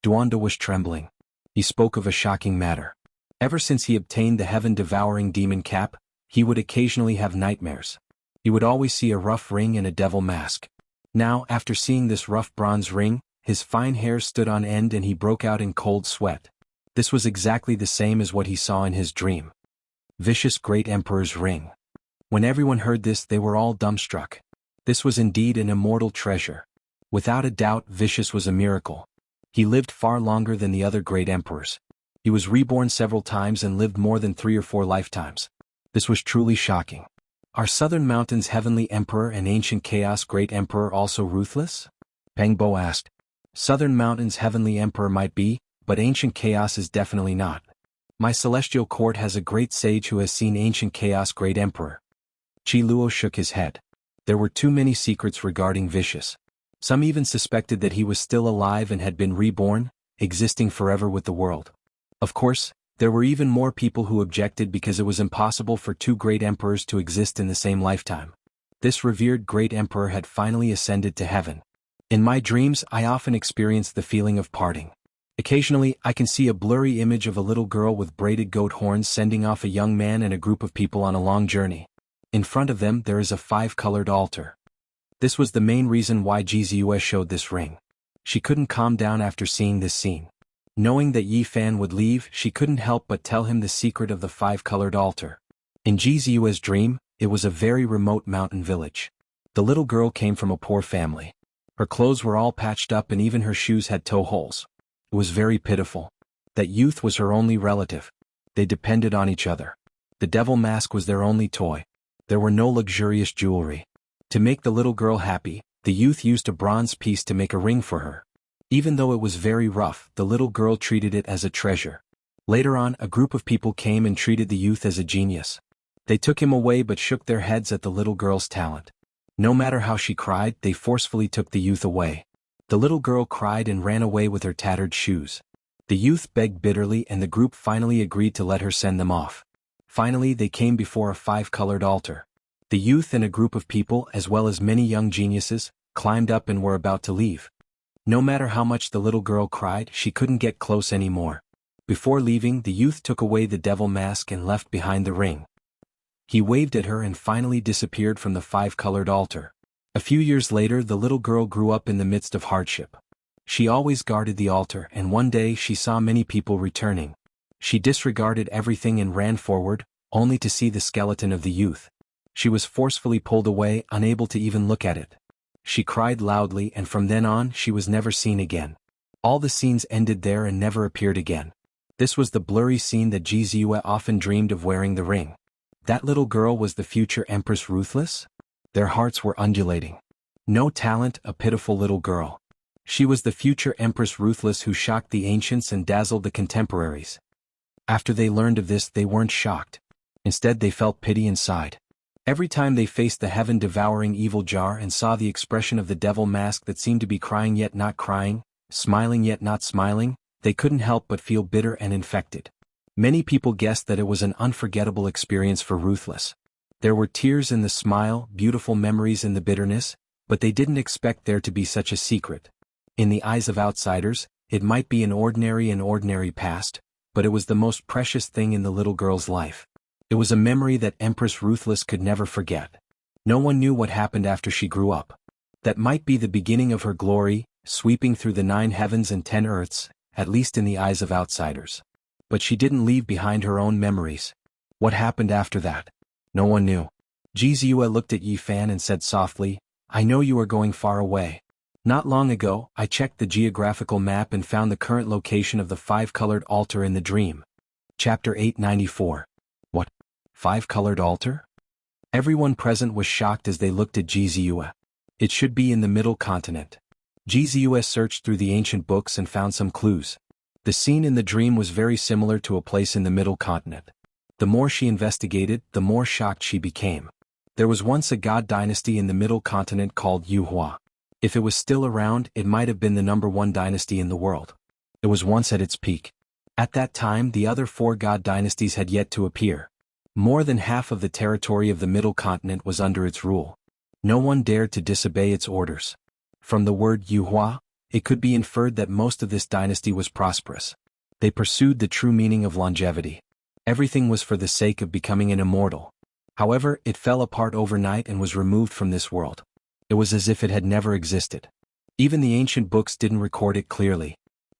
Duanda was trembling. He spoke of a shocking matter. Ever since he obtained the heaven-devouring demon cap, he would occasionally have nightmares. He would always see a rough ring and a devil mask. Now, after seeing this rough bronze ring, his fine hair stood on end and he broke out in cold sweat. This was exactly the same as what he saw in his dream. Vicious Great Emperor's ring. When everyone heard this, they were all dumbstruck. This was indeed an immortal treasure. Without a doubt, Vicious was a miracle. He lived far longer than the other great emperors. He was reborn several times and lived more than 3 or 4 lifetimes. This was truly shocking. Are Southern Mountain's Heavenly Emperor and Ancient Chaos Great Emperor also ruthless? Pengbo asked. Southern Mountain's Heavenly Emperor might be, but Ancient Chaos is definitely not. My celestial court has a great sage who has seen Ancient Chaos Great Emperor. Chi Luo shook his head. There were too many secrets regarding Vicious. Some even suspected that he was still alive and had been reborn, existing forever with the world. Of course, there were even more people who objected because it was impossible for 2 great emperors to exist in the same lifetime. This revered great emperor had finally ascended to heaven. In my dreams, I often experience the feeling of parting. Occasionally, I can see a blurry image of a little girl with braided goat horns sending off a young man and a group of people on a long journey. In front of them there is a 5-colored altar. This was the main reason why Jizue showed this ring. She couldn't calm down after seeing this scene. Knowing that Yi Fan would leave, she couldn't help but tell him the secret of the 5-colored altar. In Jizue's dream, it was a very remote mountain village. The little girl came from a poor family. Her clothes were all patched up and even her shoes had toe holes. It was very pitiful. That youth was her only relative. They depended on each other. The devil mask was their only toy. There were no luxurious jewelry. To make the little girl happy, the youth used a bronze piece to make a ring for her. Even though it was very rough, the little girl treated it as a treasure. Later on, a group of people came and treated the youth as a genius. They took him away but shook their heads at the little girl's talent. No matter how she cried, they forcefully took the youth away. The little girl cried and ran away with her tattered shoes. The youth begged bitterly and the group finally agreed to let her send them off. Finally, they came before a 5-colored altar. The youth and a group of people, as well as many young geniuses, climbed up and were about to leave. No matter how much the little girl cried, she couldn't get close anymore. Before leaving, the youth took away the devil mask and left behind the ring. He waved at her and finally disappeared from the 5-colored altar. A few years later, the little girl grew up in the midst of hardship. She always guarded the altar, and one day she saw many people returning. She disregarded everything and ran forward, only to see the skeleton of the youth. She was forcefully pulled away, unable to even look at it. She cried loudly, and from then on she was never seen again. All the scenes ended there and never appeared again. This was the blurry scene that Jizue often dreamed of wearing the ring. That little girl was the future Empress Ruthless? Their hearts were undulating. No talent, a pitiful little girl. She was the future Empress Ruthless who shocked the ancients and dazzled the contemporaries. After they learned of this, they weren't shocked. Instead, they felt pity and sighed. Every time they faced the heaven-devouring evil jar and saw the expression of the devil mask that seemed to be crying yet not crying, smiling yet not smiling, they couldn't help but feel bitter and infected. Many people guessed that it was an unforgettable experience for Ruthless. There were tears in the smile, beautiful memories in the bitterness, but they didn't expect there to be such a secret. In the eyes of outsiders, it might be an ordinary past, but it was the most precious thing in the little girl's life. It was a memory that Empress Ruthless could never forget. No one knew what happened after she grew up. That might be the beginning of her glory, sweeping through the 9 heavens and 10 earths, at least in the eyes of outsiders. But she didn't leave behind her own memories. What happened after that? No one knew. Jizue looked at Yi Fan and said softly, "I know you are going far away. Not long ago, I checked the geographical map and found the current location of the 5-colored altar in the dream." Chapter 894. What? 5-colored altar? Everyone present was shocked as they looked at Jianghu. It should be in the middle continent. Jianghu searched through the ancient books and found some clues. The scene in the dream was very similar to a place in the middle continent. The more she investigated, the more shocked she became. There was once a god dynasty in the middle continent called Yuhua. If it was still around, it might have been the #1 dynasty in the world. It was once at its peak. At that time, the other 4 god dynasties had yet to appear. More than half of the territory of the middle continent was under its rule. No one dared to disobey its orders. From the word Yuhua, it could be inferred that most of this dynasty was prosperous. They pursued the true meaning of longevity. Everything was for the sake of becoming an immortal. However, it fell apart overnight and was removed from this world. It was as if it had never existed. Even the ancient books didn't record it clearly.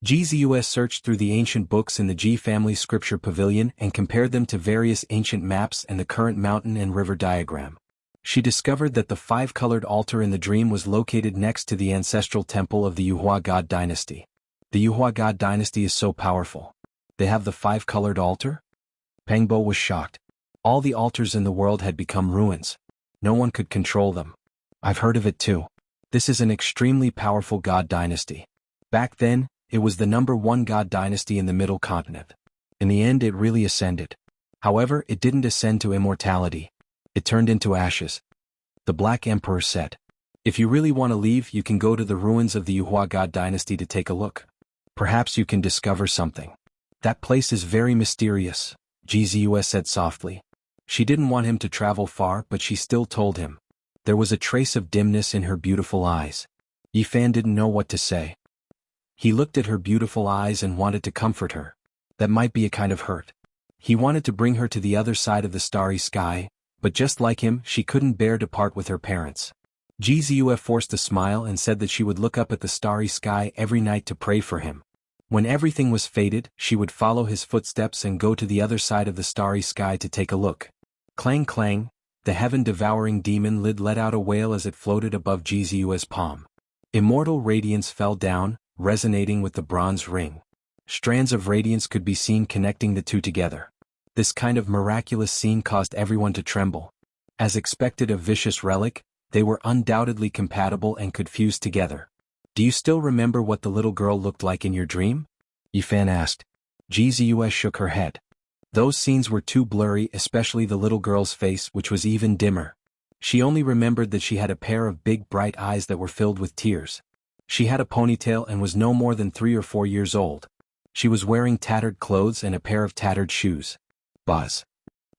Jianghu searched through the ancient books in the Ji family scripture pavilion and compared them to various ancient maps and the current mountain and river diagram. She discovered that the 5-colored altar in the dream was located next to the ancestral temple of the Yuhua god dynasty. The Yuhua god dynasty is so powerful. They have the 5-colored altar? Pengbo was shocked. All the altars in the world had become ruins. No one could control them. I've heard of it too. This is an extremely powerful god dynasty. Back then, it was the #1 god dynasty in the middle continent. In the end, it really ascended. However, it didn't ascend to immortality. It turned into ashes. The Black Emperor said, "If you really want to leave, you can go to the ruins of the Yuhua god dynasty to take a look. Perhaps you can discover something. That place is very mysterious," Jianghu said softly. She didn't want him to travel far, but she still told him. There was a trace of dimness in her beautiful eyes. Yifan didn't know what to say. He looked at her beautiful eyes and wanted to comfort her. That might be a kind of hurt. He wanted to bring her to the other side of the starry sky, but just like him, she couldn't bear to part with her parents. Jianghu forced a smile and said that she would look up at the starry sky every night to pray for him. When everything was fated, she would follow his footsteps and go to the other side of the starry sky to take a look. Clang clang, the heaven-devouring demon lid let out a wail as it floated above Jianghu's palm. Immortal radiance fell down, resonating with the bronze ring. Strands of radiance could be seen connecting the two together. This kind of miraculous scene caused everyone to tremble. As expected of vicious relic, they were undoubtedly compatible and could fuse together. "Do you still remember what the little girl looked like in your dream?" Yifan asked. Jianghu shook her head. Those scenes were too blurry, especially the little girl's face, which was even dimmer. She only remembered that she had a pair of big bright eyes that were filled with tears. She had a ponytail and was no more than 3 or 4 years old. She was wearing tattered clothes and a pair of tattered shoes. Buzz.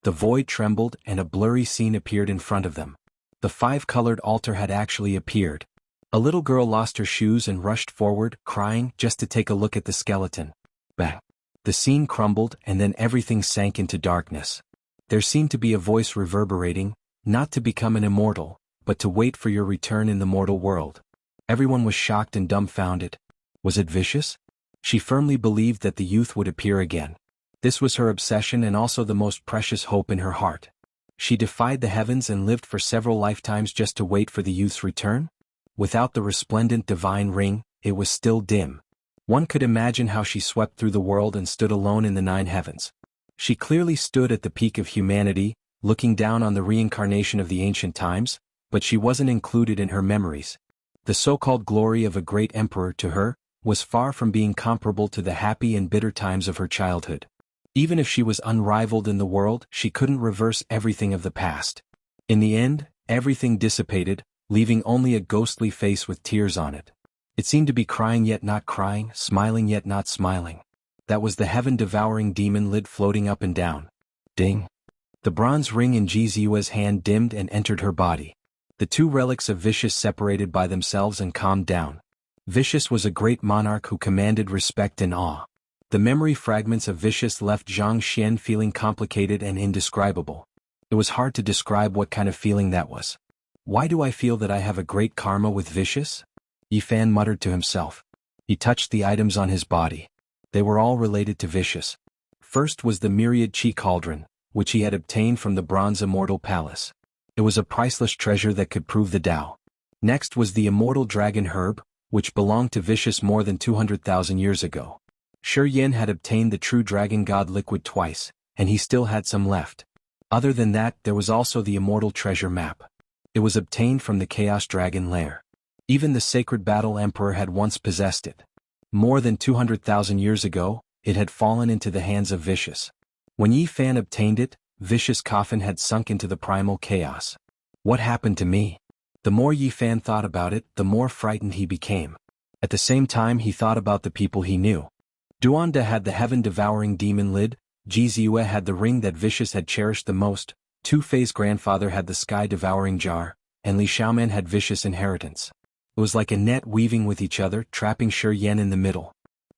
The void trembled and a blurry scene appeared in front of them. The 5-colored altar had actually appeared. A little girl lost her shoes and rushed forward, crying, just to take a look at the skeleton. Bang. The scene crumbled and then everything sank into darkness. There seemed to be a voice reverberating, not to become an immortal, but to wait for your return in the mortal world. Everyone was shocked and dumbfounded. Was it vicious? She firmly believed that the youth would appear again. This was her obsession and also the most precious hope in her heart. She defied the heavens and lived for several lifetimes just to wait for the youth's return. Without the resplendent divine ring, it was still dim. One could imagine how she swept through the world and stood alone in the 9 heavens. She clearly stood at the peak of humanity, looking down on the reincarnation of the ancient times, but she wasn't included in her memories. The so-called glory of a great emperor to her was far from being comparable to the happy and bitter times of her childhood. Even if she was unrivaled in the world, she couldn't reverse everything of the past. In the end, everything dissipated, leaving only a ghostly face with tears on it. It seemed to be crying yet not crying, smiling yet not smiling. That was the heaven-devouring demon lid floating up and down. Ding! The bronze ring in Jianghu's hand dimmed and entered her body. The 2 relics of Vicious separated by themselves and calmed down. Vicious was a great monarch who commanded respect and awe. The memory fragments of Vicious left Zhang Xian feeling complicated and indescribable. It was hard to describe what kind of feeling that was. Why do I feel that I have a great karma with Vicious? Yifan muttered to himself. He touched the items on his body. They were all related to Vicious. First was the myriad chi cauldron, which he had obtained from the bronze immortal palace. It was a priceless treasure that could prove the Tao. Next was the immortal dragon herb, which belonged to Vicious more than 200,000 years ago. Shi Yin had obtained the true dragon god liquid twice, and he still had some left. Other than that, there was also the immortal treasure map. It was obtained from the Chaos Dragon lair. Even the Sacred Battle Emperor had once possessed it. More than 200,000 years ago, it had fallen into the hands of Vicious. When Yi Fan obtained it, Vicious' coffin had sunk into the primal chaos. What happened to me? The more Yi Fan thought about it, the more frightened he became. At the same time he thought about the people he knew. Duanda had the heaven-devouring demon lid, Jizue had the ring that Vicious had cherished the most, Tu-Fei's grandfather had the sky-devouring jar, and Li Xiaoman had Vicious' inheritance. It was like a net weaving with each other, trapping Shi Yan in the middle.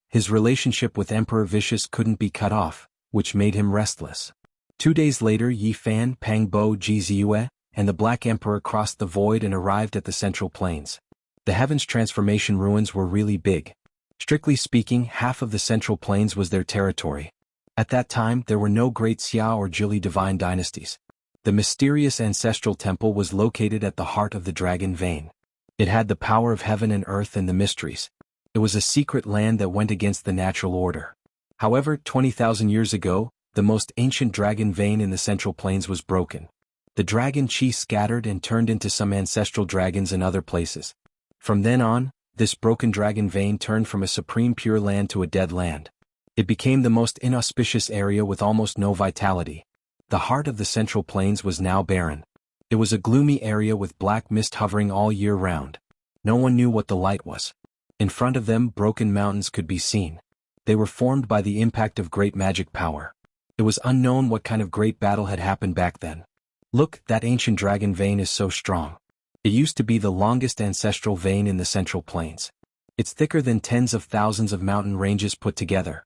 His relationship with Emperor Vicious couldn't be cut off, which made him restless. 2 days later Yi Fan, Pang Bo, Jizue, and the Black Emperor crossed the void and arrived at the Central Plains. The Heavens Transformation ruins were really big. Strictly speaking, half of the Central Plains was their territory. At that time there were no great Xia or Zhili divine dynasties. The mysterious ancestral temple was located at the heart of the Dragon Vein. It had the power of heaven and earth and the mysteries. It was a secret land that went against the natural order. However, 20,000 years ago, the most ancient dragon vein in the Central Plains was broken. The dragon chi scattered and turned into some ancestral dragons in other places. From then on, this broken dragon vein turned from a supreme pure land to a dead land. It became the most inauspicious area with almost no vitality. The heart of the Central Plains was now barren. It was a gloomy area with black mist hovering all year round. No one knew what the light was. In front of them, broken mountains could be seen. They were formed by the impact of great magic power. It was unknown what kind of great battle had happened back then. Look, that ancient dragon vein is so strong. It used to be the longest ancestral vein in the Central Plains. It's thicker than tens of thousands of mountain ranges put together.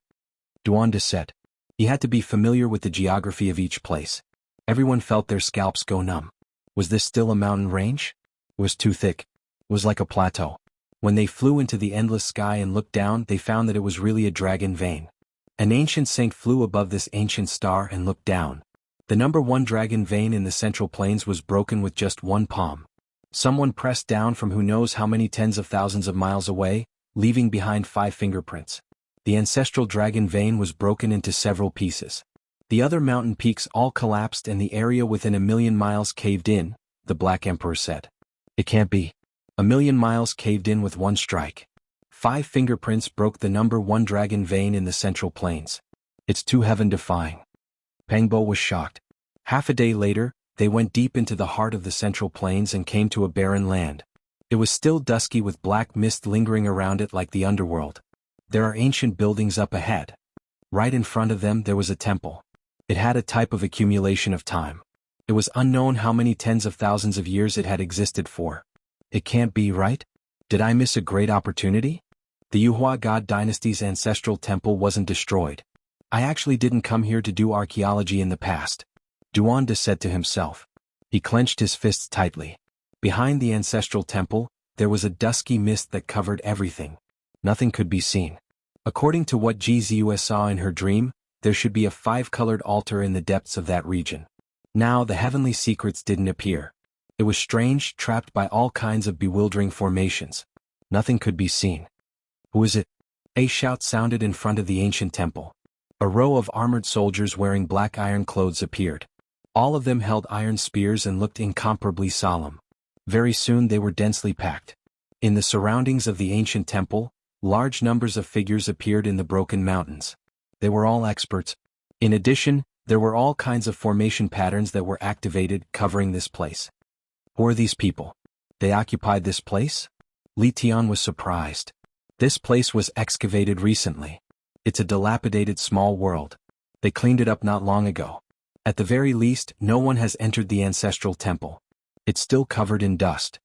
Duanda said. He had to be familiar with the geography of each place. Everyone felt their scalps go numb. Was this still a mountain range? It was too thick. It was like a plateau. When they flew into the endless sky and looked down, they found that it was really a dragon vein. An ancient saint flew above this ancient star and looked down. The number 1 dragon vein in the Central Plains was broken with just one palm. Someone pressed down from who knows how many tens of thousands of miles away, leaving behind 5 fingerprints. The ancestral dragon vein was broken into several pieces. The other mountain peaks all collapsed and the area within 1,000,000 miles caved in, the Black Emperor said. It can't be. 1,000,000 miles caved in with one strike. 5 fingerprints broke the number 1 dragon vein in the Central Plains. It's too heaven-defying. Pangbo was shocked. Half a day later, they went deep into the heart of the Central Plains and came to a barren land. It was still dusky with black mist lingering around it like the underworld. There are ancient buildings up ahead. Right in front of them there was a temple. It had a type of accumulation of time. It was unknown how many tens of thousands of years it had existed for. It can't be, right? Did I miss a great opportunity? The Yuhua God dynasty's ancestral temple wasn't destroyed. I actually didn't come here to do archaeology in the past. Duanda said to himself. He clenched his fists tightly. Behind the ancestral temple, there was a dusky mist that covered everything. Nothing could be seen. According to what Jizue saw in her dream, there should be a 5-colored altar in the depths of that region. Now the heavenly secrets didn't appear. It was strange, trapped by all kinds of bewildering formations. Nothing could be seen. Who is it? A shout sounded in front of the ancient temple. A row of armored soldiers wearing black iron clothes appeared. All of them held iron spears and looked incomparably solemn. Very soon they were densely packed. In the surroundings of the ancient temple, large numbers of figures appeared in the broken mountains. They were all experts. In addition, there were all kinds of formation patterns that were activated, covering this place. Who are these people? They occupied this place? Li Tian was surprised. This place was excavated recently. It's a dilapidated small world. They cleaned it up not long ago. At the very least, no one has entered the ancestral temple. It's still covered in dust.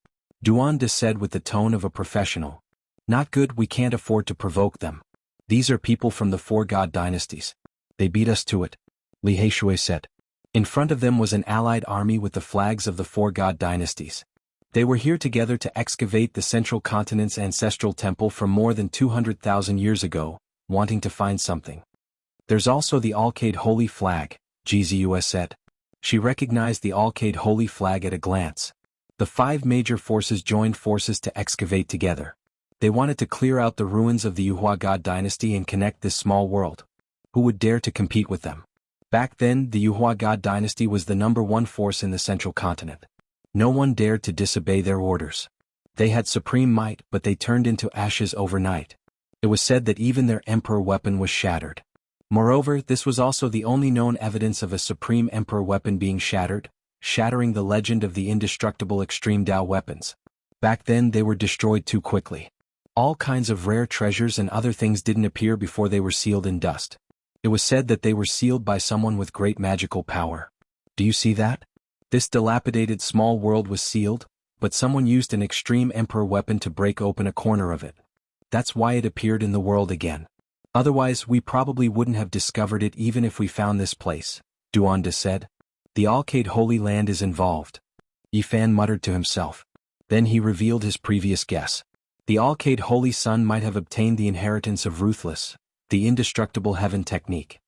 Duanda said with the tone of a professional. Not good, we can't afford to provoke them. These are people from the 4 god dynasties. They beat us to it, Li Heishui said. In front of them was an allied army with the flags of the 4 god dynasties. They were here together to excavate the central continent's ancestral temple from more than 200,000 years ago, wanting to find something. There's also the Alcade Holy Flag, Jizue said. She recognized the Alcade Holy Flag at a glance. The 5 major forces joined forces to excavate together. They wanted to clear out the ruins of the Yuhua God dynasty and connect this small world. Who would dare to compete with them? Back then, the Yuhua God dynasty was the #1 force in the central continent. No one dared to disobey their orders. They had supreme might, but they turned into ashes overnight. It was said that even their emperor weapon was shattered. Moreover, this was also the only known evidence of a supreme emperor weapon being shattered, shattering the legend of the indestructible extreme Dao weapons. Back then they were destroyed too quickly. All kinds of rare treasures and other things didn't appear before they were sealed in dust. It was said that they were sealed by someone with great magical power. Do you see that? This dilapidated small world was sealed, but someone used an extreme emperor weapon to break open a corner of it. That's why it appeared in the world again. Otherwise, we probably wouldn't have discovered it even if we found this place, Duanda said. The Alcade Holy Land is involved. Yifan muttered to himself. Then he revealed his previous guess. The Alcade Holy Sun might have obtained the inheritance of Ruthless, the indestructible heaven technique.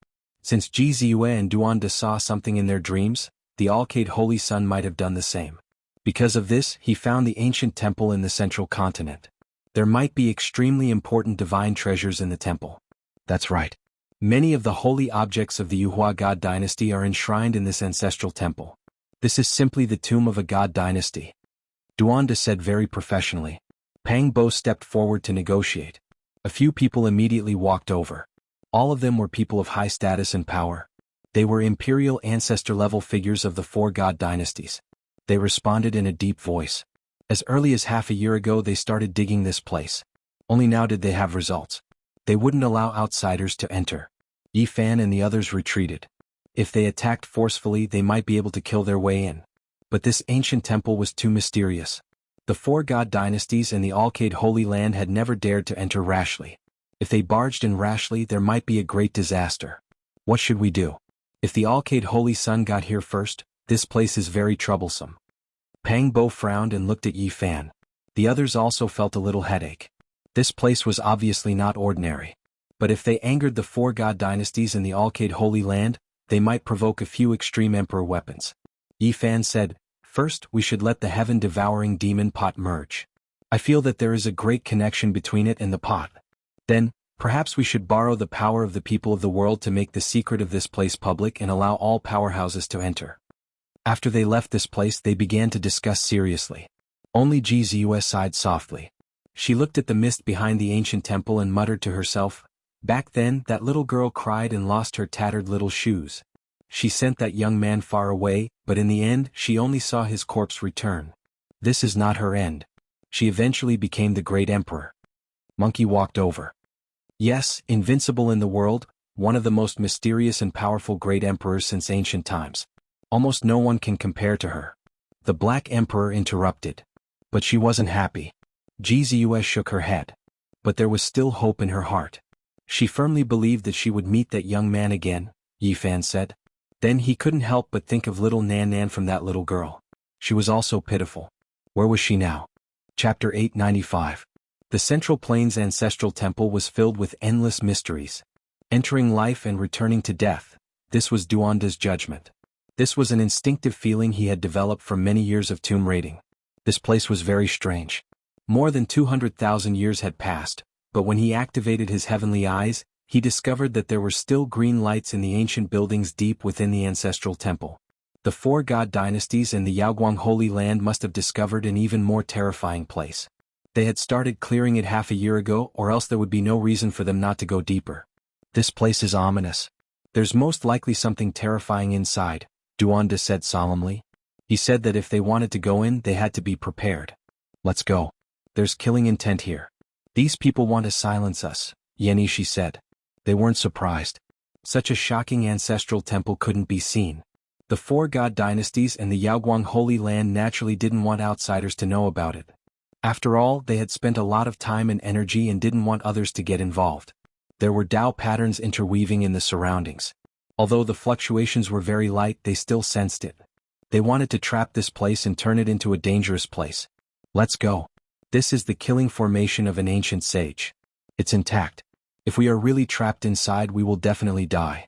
Since Jizue and Duanda saw something in their dreams, the Alcade Holy Sun might have done the same. Because of this, he found the ancient temple in the central continent. There might be extremely important divine treasures in the temple. That's right. Many of the holy objects of the Yuhua God dynasty are enshrined in this ancestral temple. This is simply the tomb of a god dynasty. Duanda said very professionally. Pang Bo stepped forward to negotiate. A few people immediately walked over. All of them were people of high status and power. They were imperial ancestor-level figures of the 4 god dynasties. They responded in a deep voice. As early as half a year ago they started digging this place. Only now did they have results. They wouldn't allow outsiders to enter. Yifan and the others retreated. If they attacked forcefully they might be able to kill their way in. But this ancient temple was too mysterious. The 4 god dynasties and the Alcade Holy Land had never dared to enter rashly. If they barged in rashly there might be a great disaster. What should we do? If the Alcade Holy Sun got here first, this place is very troublesome. Pang Bo frowned and looked at Yifan. The others also felt a little headache. This place was obviously not ordinary. But if they angered the 4 god dynasties in the Alcade Holy Land, they might provoke a few extreme emperor weapons. Yifan said, "First, we should let the heaven-devouring demon pot merge. I feel that there is a great connection between it and the pot. Then, perhaps we should borrow the power of the people of the world to make the secret of this place public and allow all powerhouses to enter." After they left this place they began to discuss seriously. Only Jizue sighed softly. She looked at the mist behind the ancient temple and muttered to herself, "Back then, that little girl cried and lost her tattered little shoes. She sent that young man far away, but in the end, she only saw his corpse return. This is not her end. She eventually became the great emperor." Monkey walked over. "Yes, invincible in the world, one of the most mysterious and powerful great emperors since ancient times. Almost no one can compare to her." The Black Emperor interrupted. But she wasn't happy. Jizue shook her head. But there was still hope in her heart. She firmly believed that she would meet that young man again, Yifan said. Then he couldn't help but think of little Nan Nan from that little girl. She was also pitiful. Where was she now? Chapter 895. The Central Plains Ancestral Temple was filled with endless mysteries. Entering life and returning to death, this was Duanda's judgment. This was an instinctive feeling he had developed from many years of tomb raiding. This place was very strange. More than 200,000 years had passed, but when he activated his heavenly eyes, he discovered that there were still green lights in the ancient buildings deep within the ancestral temple. The 4 god dynasties and the Yaoguang Holy Land must have discovered an even more terrifying place. They had started clearing it half a year ago, or else there would be no reason for them not to go deeper. This place is ominous. There's most likely something terrifying inside, Duanda said solemnly. He said that if they wanted to go in, they had to be prepared. Let's go. There's killing intent here. These people want to silence us, Yenishi said. They weren't surprised. Such a shocking ancestral temple couldn't be seen. The 4 god dynasties and the Yaoguang Holy Land naturally didn't want outsiders to know about it. After all, they had spent a lot of time and energy and didn't want others to get involved. There were Dao patterns interweaving in the surroundings. Although the fluctuations were very light, they still sensed it. They wanted to trap this place and turn it into a dangerous place. Let's go. This is the killing formation of an ancient sage. It's intact. If we are really trapped inside, we will definitely die.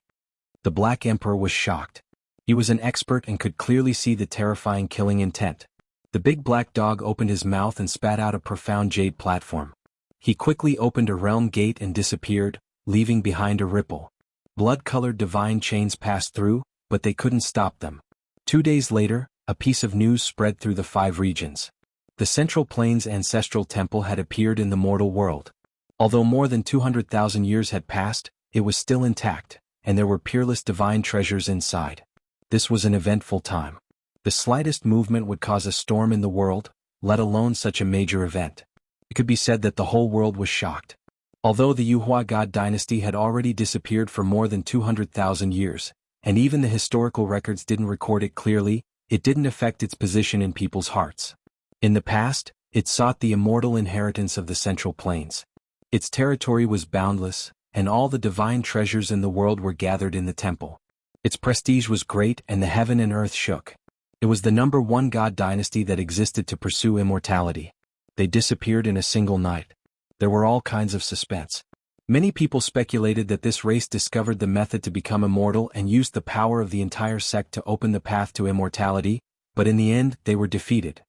The Black Emperor was shocked. He was an expert and could clearly see the terrifying killing intent. The big black dog opened his mouth and spat out a profound jade platform. He quickly opened a realm gate and disappeared, leaving behind a ripple. Blood-colored divine chains passed through, but they couldn't stop them. 2 days later, a piece of news spread through the 5 regions. The Central Plains Ancestral Temple had appeared in the mortal world. Although more than 200,000 years had passed, it was still intact, and there were peerless divine treasures inside. This was an eventful time. The slightest movement would cause a storm in the world, let alone such a major event. It could be said that the whole world was shocked. Although the Yuhua God dynasty had already disappeared for more than 200,000 years, and even the historical records didn't record it clearly, it didn't affect its position in people's hearts. In the past, it sought the immortal inheritance of the Central Plains. Its territory was boundless, and all the divine treasures in the world were gathered in the temple. Its prestige was great and the heaven and earth shook. It was the #1 God dynasty that existed to pursue immortality. They disappeared in a single night. There were all kinds of suspense. Many people speculated that this race discovered the method to become immortal and used the power of the entire sect to open the path to immortality, but in the end they were defeated.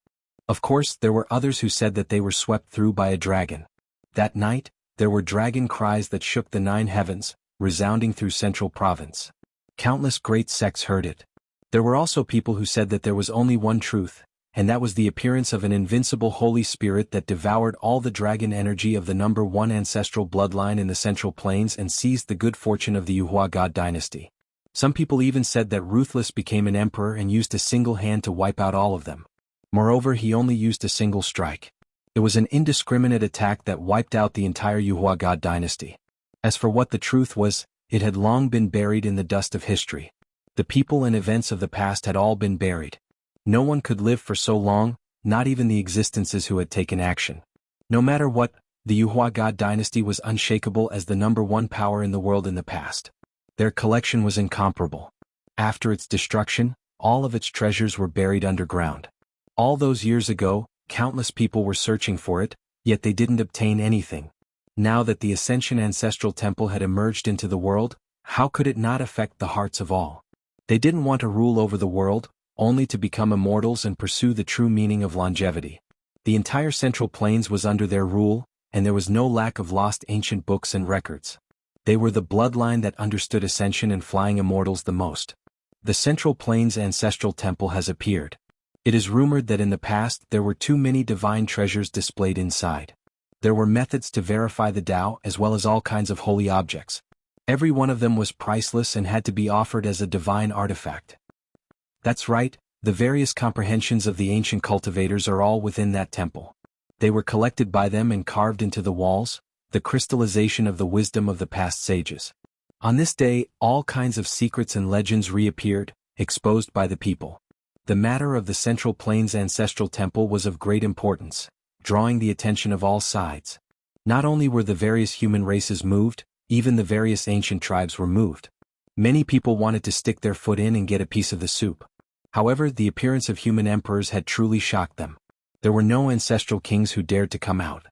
Of course, there were others who said that they were swept through by a dragon. That night, there were dragon cries that shook the 9 heavens, resounding through Central Province. Countless great sects heard it. There were also people who said that there was only one truth, and that was the appearance of an invincible Holy Spirit that devoured all the dragon energy of the #1 ancestral bloodline in the Central Plains and seized the good fortune of the Yuhua God dynasty. Some people even said that Ruthless became an emperor and used a single hand to wipe out all of them. Moreover, he only used a single strike. It was an indiscriminate attack that wiped out the entire Yuhua God dynasty. As for what the truth was, it had long been buried in the dust of history. The people and events of the past had all been buried. No one could live for so long, not even the existences who had taken action. No matter what, the Yuhua God dynasty was unshakable as the #1 power in the world in the past. Their collection was incomparable. After its destruction, all of its treasures were buried underground. All those years ago, countless people were searching for it, yet they didn't obtain anything. Now that the Ascension Ancestral Temple had emerged into the world, how could it not affect the hearts of all? They didn't want to rule over the world, only to become immortals and pursue the true meaning of longevity. The entire Central Plains was under their rule, and there was no lack of lost ancient books and records. They were the bloodline that understood ascension and flying immortals the most. The Central Plains Ancestral Temple has appeared. It is rumored that in the past there were too many divine treasures displayed inside. There were methods to verify the Tao as well as all kinds of holy objects. Every one of them was priceless and had to be offered as a divine artifact. That's right, the various comprehensions of the ancient cultivators are all within that temple. They were collected by them and carved into the walls, the crystallization of the wisdom of the past sages. On this day, all kinds of secrets and legends reappeared, exposed by the people. The matter of the Central Plains Ancestral Temple was of great importance, drawing the attention of all sides. Not only were the various human races moved, even the various ancient tribes were moved. Many people wanted to stick their foot in and get a piece of the soup. However, the appearance of human emperors had truly shocked them. There were no ancestral kings who dared to come out.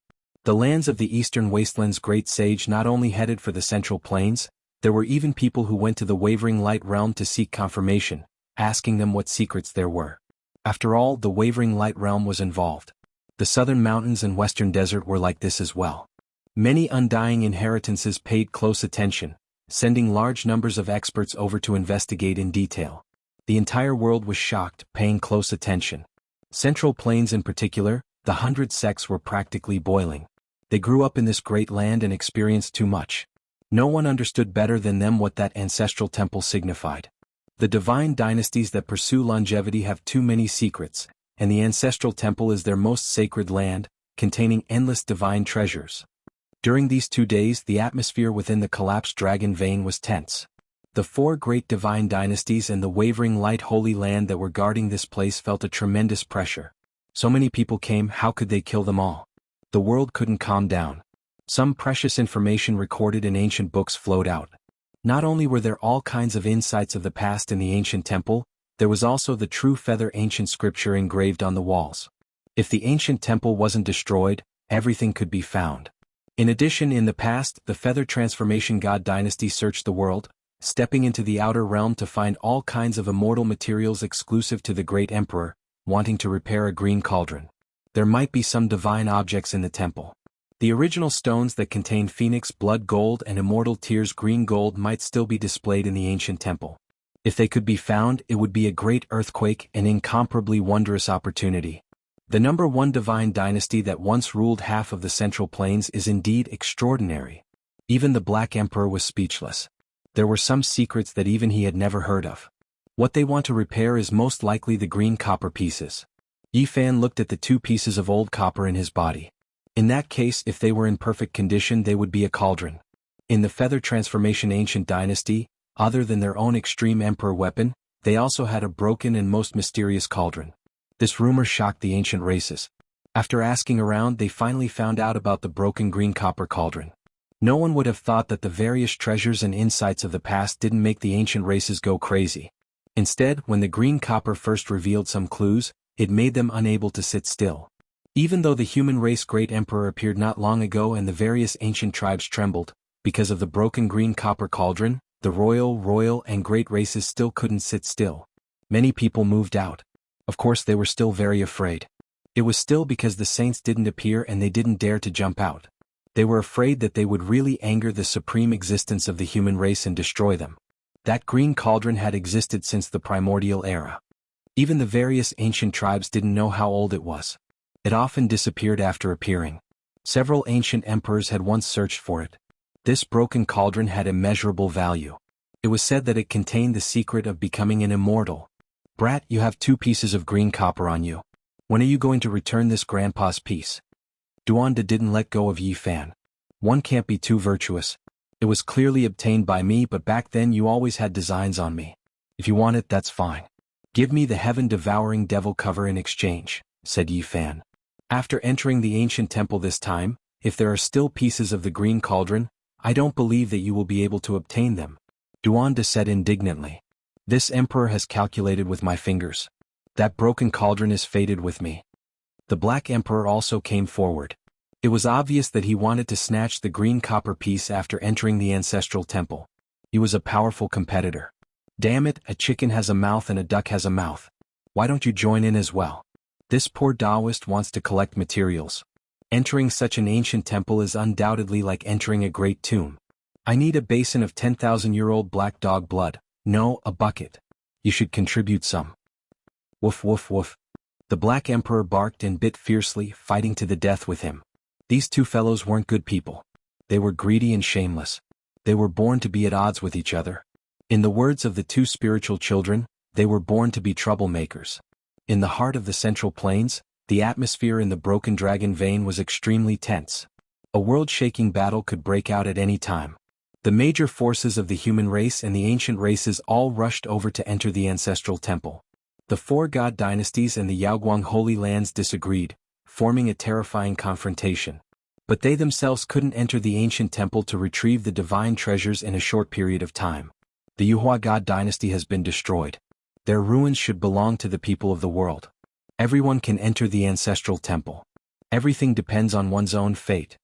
The lands of the Eastern Wasteland's great sage not only headed for the Central Plains, there were even people who went to the Wavering Light realm to seek confirmation, asking them what secrets there were. After all, the Wavering Light realm was involved. The southern mountains and western desert were like this as well. Many undying inheritances paid close attention, sending large numbers of experts over to investigate in detail. The entire world was shocked, paying close attention. Central Plains in particular, the 100 sects were practically boiling. They grew up in this great land and experienced too much. No one understood better than them what that ancestral temple signified. The divine dynasties that pursue longevity have too many secrets, and the ancestral temple is their most sacred land, containing endless divine treasures. During these 2 days, the atmosphere within the collapsed dragon vein was tense. The 4 great divine dynasties and the Wavering Light Holy Land that were guarding this place felt a tremendous pressure. So many people came, how could they kill them all? The world couldn't calm down. Some precious information recorded in ancient books flowed out. Not only were there all kinds of insights of the past in the ancient temple, there was also the true feather ancient scripture engraved on the walls. If the ancient temple wasn't destroyed, everything could be found. In addition, in the past, the Feather Transformation God dynasty searched the world, stepping into the outer realm to find all kinds of immortal materials exclusive to the great emperor, wanting to repair a green cauldron. There might be some divine objects in the temple. The original stones that contain Phoenix blood gold and Immortal Tears green gold might still be displayed in the ancient temple. If they could be found, it would be a great earthquake and incomparably wondrous opportunity. The number 1 divine dynasty that once ruled half of the Central Plains is indeed extraordinary. Even the Black Emperor was speechless. There were some secrets that even he had never heard of. What they want to repair is most likely the green copper pieces. Yi Fan looked at the 2 pieces of old copper in his body. In that case, if they were in perfect condition, they would be a cauldron. In the Feather Transformation ancient dynasty, other than their own extreme emperor weapon, they also had a broken and most mysterious cauldron. This rumor shocked the ancient races. After asking around, they finally found out about the broken green copper cauldron. No one would have thought that the various treasures and insights of the past didn't make the ancient races go crazy. Instead, when the green copper first revealed some clues, it made them unable to sit still. Even though the human race great emperor appeared not long ago and the various ancient tribes trembled, because of the broken green copper cauldron, the royal, and great races still couldn't sit still. Many people moved out. Of course they were still very afraid. It was still because the saints didn't appear and they didn't dare to jump out. They were afraid that they would really anger the supreme existence of the human race and destroy them. That green cauldron had existed since the primordial era. Even the various ancient tribes didn't know how old it was. It often disappeared after appearing. Several ancient emperors had once searched for it. This broken cauldron had immeasurable value. It was said that it contained the secret of becoming an immortal. Brat, you have 2 pieces of green copper on you. When are you going to return this grandpa's piece? Duanda didn't let go of Yi Fan. One can't be too virtuous. It was clearly obtained by me, but back then you always had designs on me. If you want it, that's fine. Give me the heaven-devouring devil cover in exchange, said Yi Fan. After entering the ancient temple this time, if there are still pieces of the green cauldron, I don't believe that you will be able to obtain them. Duanda said indignantly. This emperor has calculated with my fingers. That broken cauldron is fated with me. The Black Emperor also came forward. It was obvious that he wanted to snatch the green copper piece after entering the ancestral temple. He was a powerful competitor. Damn it, a chicken has a mouth and a duck has a mouth. Why don't you join in as well? This poor Taoist wants to collect materials. Entering such an ancient temple is undoubtedly like entering a great tomb. I need a basin of 10,000-year-old black dog blood. No, a bucket. You should contribute some. Woof woof woof. The Black Emperor barked and bit fiercely, fighting to the death with him. These 2 fellows weren't good people. They were greedy and shameless. They were born to be at odds with each other. In the words of the 2 spiritual children, they were born to be troublemakers. In the heart of the Central Plains, the atmosphere in the Broken Dragon Vein was extremely tense. A world-shaking battle could break out at any time. The major forces of the human race and the ancient races all rushed over to enter the ancestral temple. The 4 god dynasties and the Yaoguang Holy Lands disagreed, forming a terrifying confrontation. But they themselves couldn't enter the ancient temple to retrieve the divine treasures in a short period of time. The Yuhua god dynasty has been destroyed. Their ruins should belong to the people of the world. Everyone can enter the ancestral temple. Everything depends on one's own fate.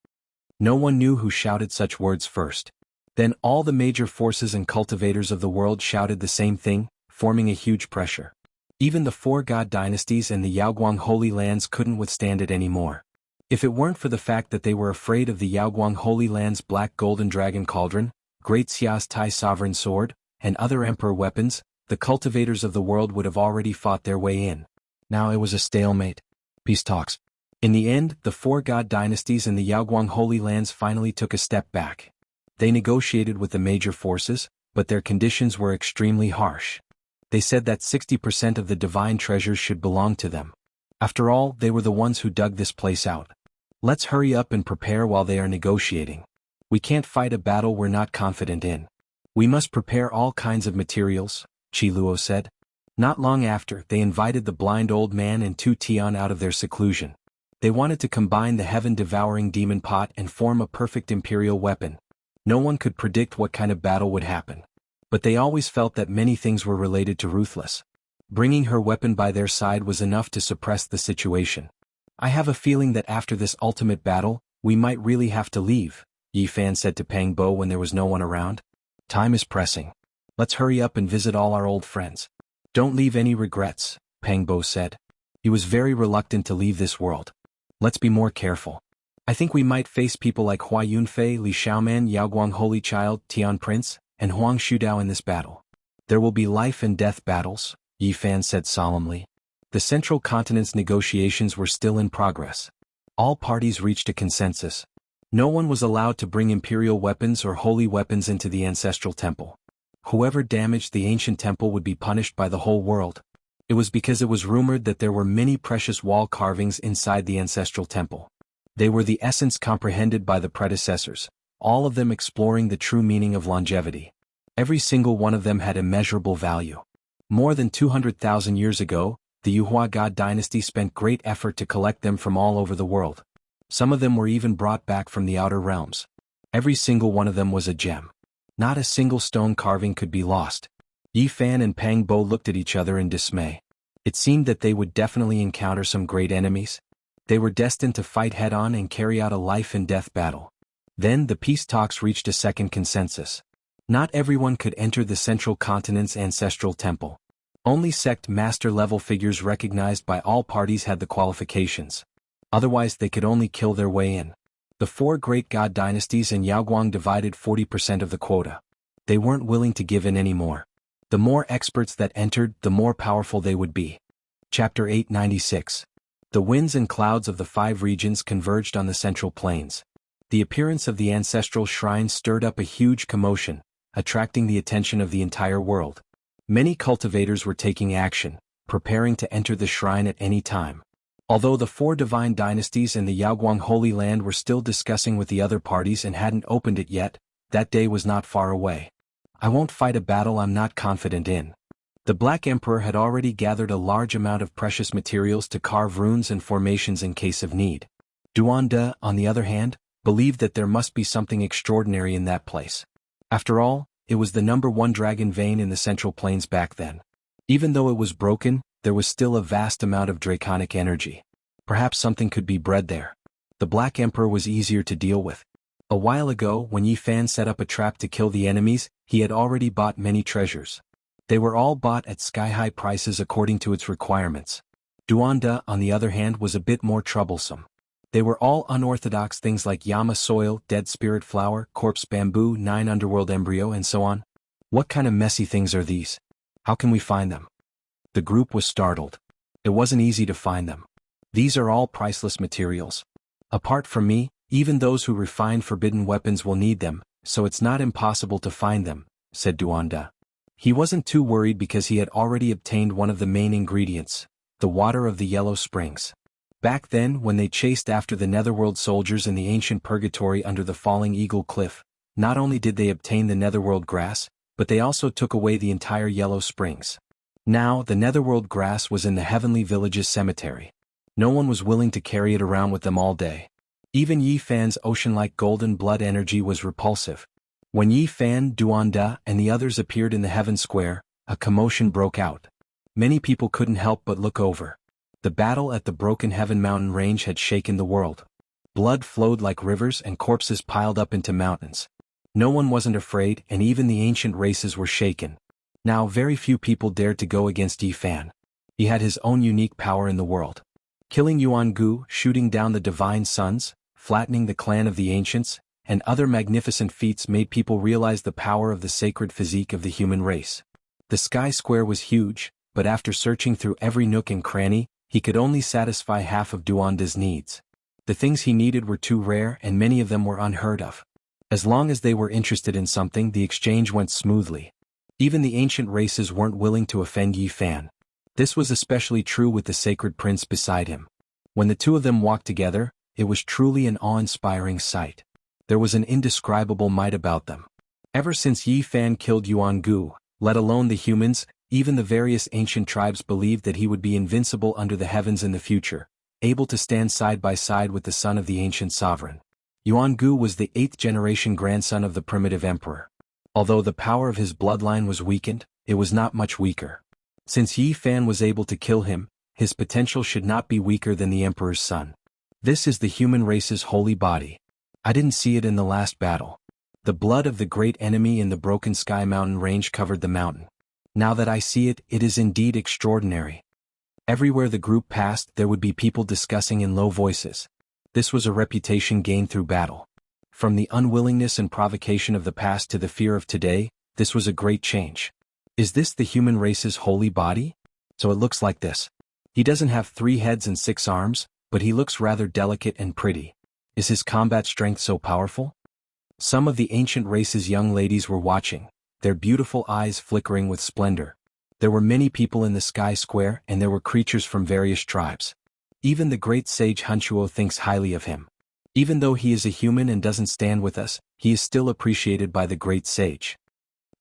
No one knew who shouted such words first. Then all the major forces and cultivators of the world shouted the same thing, forming a huge pressure. Even the 4 god dynasties and the Yaoguang Holy Lands couldn't withstand it anymore. If it weren't for the fact that they were afraid of the Yaoguang Holy Land's black golden dragon cauldron, Great Xia's Tai sovereign sword, and other emperor weapons, the cultivators of the world would have already fought their way in. Now it was a stalemate. Peace talks. In the end, the 4 god dynasties and the Yaoguang Holy Lands finally took a step back. They negotiated with the major forces, but their conditions were extremely harsh. They said that 60% of the divine treasures should belong to them. After all, they were the ones who dug this place out. Let's hurry up and prepare while they are negotiating. We can't fight a battle we're not confident in. We must prepare all kinds of materials, Qi Luo said. Not long after, they invited the blind old man and 2 Tian out of their seclusion. They wanted to combine the heaven-devouring demon pot and form a perfect imperial weapon. No one could predict what kind of battle would happen. But they always felt that many things were related to Ruthless. Bringing her weapon by their side was enough to suppress the situation. I have a feeling that after this ultimate battle, we might really have to leave, Yi Fan said to Pang Bo when there was no one around. Time is pressing. Let's hurry up and visit all our old friends. Don't leave any regrets, Pang Bo said. He was very reluctant to leave this world. Let's be more careful. I think we might face people like Hua Yunfei, Li Xiaoman, Yaoguang Holy Child, Tian Prince, and Huang Shudao in this battle. There will be life and death battles, Yi Fan said solemnly. The Central Continent's negotiations were still in progress. All parties reached a consensus. No one was allowed to bring imperial weapons or holy weapons into the ancestral temple. Whoever damaged the ancient temple would be punished by the whole world. It was because it was rumored that there were many precious wall carvings inside the ancestral temple. They were the essence comprehended by the predecessors, all of them exploring the true meaning of longevity. Every single one of them had immeasurable value. More than 200,000 years ago, the Yuhua God dynasty spent great effort to collect them from all over the world. Some of them were even brought back from the outer realms. Every single one of them was a gem. Not a single stone carving could be lost. Yi Fan and Pang Bo looked at each other in dismay. It seemed that they would definitely encounter some great enemies. They were destined to fight head-on and carry out a life-and-death battle. Then the peace talks reached a second consensus. Not everyone could enter the Central Continent's ancestral temple. Only sect master-level figures recognized by all parties had the qualifications. Otherwise they could only kill their way in. The four great god dynasties and Yaoguang divided 40% of the quota. They weren't willing to give in anymore. The more experts that entered, the more powerful they would be. Chapter 896. The winds and clouds of the 5 regions converged on the central plains. The appearance of the ancestral shrine stirred up a huge commotion, attracting the attention of the entire world. Many cultivators were taking action, preparing to enter the shrine at any time. Although the 4 divine dynasties and the Yaoguang Holy Land were still discussing with the other parties and hadn't opened it yet, that day was not far away. I won't fight a battle I'm not confident in. The Black Emperor had already gathered a large amount of precious materials to carve runes and formations in case of need. Duan De, on the other hand, believed that there must be something extraordinary in that place. After all, it was the #1 dragon vein in the Central Plains back then. Even though it was broken, there was still a vast amount of draconic energy. Perhaps something could be bred there. The Black Emperor was easier to deal with. A while ago, when Yi Fan set up a trap to kill the enemies, he had already bought many treasures. They were all bought at sky-high prices according to its requirements. Duan De, on the other hand, was a bit more troublesome. They were all unorthodox things like Yama soil, dead spirit flower, corpse bamboo, 9 underworld embryo, and so on. What kind of messy things are these? How can we find them? The group was startled. It wasn't easy to find them. These are all priceless materials. Apart from me, even those who refine forbidden weapons will need them, so it's not impossible to find them, said Duan De. He wasn't too worried because he had already obtained one of the main ingredients, the water of the Yellow Springs. Back then, when they chased after the Netherworld soldiers in the ancient purgatory under the Falling Eagle Cliff, not only did they obtain the Netherworld grass, but they also took away the entire Yellow Springs. Now, the Netherworld grass was in the Heavenly Village's cemetery. No one was willing to carry it around with them all day. Even Yi Fan's ocean-like golden blood energy was repulsive. When Yi Fan, Duan De, and the others appeared in the Heaven Square, a commotion broke out. Many people couldn't help but look over. The battle at the Broken Heaven mountain range had shaken the world. Blood flowed like rivers and corpses piled up into mountains. No one wasn't afraid, and even the ancient races were shaken. Now very few people dared to go against Yi Fan. He had his own unique power in the world. Killing Yuan Gu, shooting down the divine suns, flattening the clan of the ancients, and other magnificent feats made people realize the power of the sacred physique of the human race. The Sky Square was huge, but after searching through every nook and cranny, he could only satisfy half of Duan De's needs. The things he needed were too rare and many of them were unheard of. As long as they were interested in something, the exchange went smoothly. Even the ancient races weren't willing to offend Yi Fan. This was especially true with the sacred prince beside him. When the two of them walked together, it was truly an awe-inspiring sight. There was an indescribable might about them. Ever since Yi Fan killed Yuan Gu, let alone the humans, even the various ancient tribes believed that he would be invincible under the heavens in the future, able to stand side by side with the son of the ancient sovereign. Yuan Gu was the 8th-generation grandson of the primitive emperor. Although the power of his bloodline was weakened, it was not much weaker. Since Yi Fan was able to kill him, his potential should not be weaker than the emperor's son. This is the human race's holy body. I didn't see it in the last battle. The blood of the great enemy in the Broken Sky mountain range covered the mountain. Now that I see it, it is indeed extraordinary. Everywhere the group passed, there would be people discussing in low voices. This was a reputation gained through battle. From the unwillingness and provocation of the past to the fear of today, this was a great change. Is this the human race's holy body? So it looks like this. He doesn't have 3 heads and 6 arms, but he looks rather delicate and pretty. Is his combat strength so powerful? Some of the ancient race's young ladies were watching, their beautiful eyes flickering with splendor. There were many people in the sky square, and there were creatures from various tribes. Even the great sage Hunchuo thinks highly of him. Even though he is a human and doesn't stand with us, he is still appreciated by the great sage.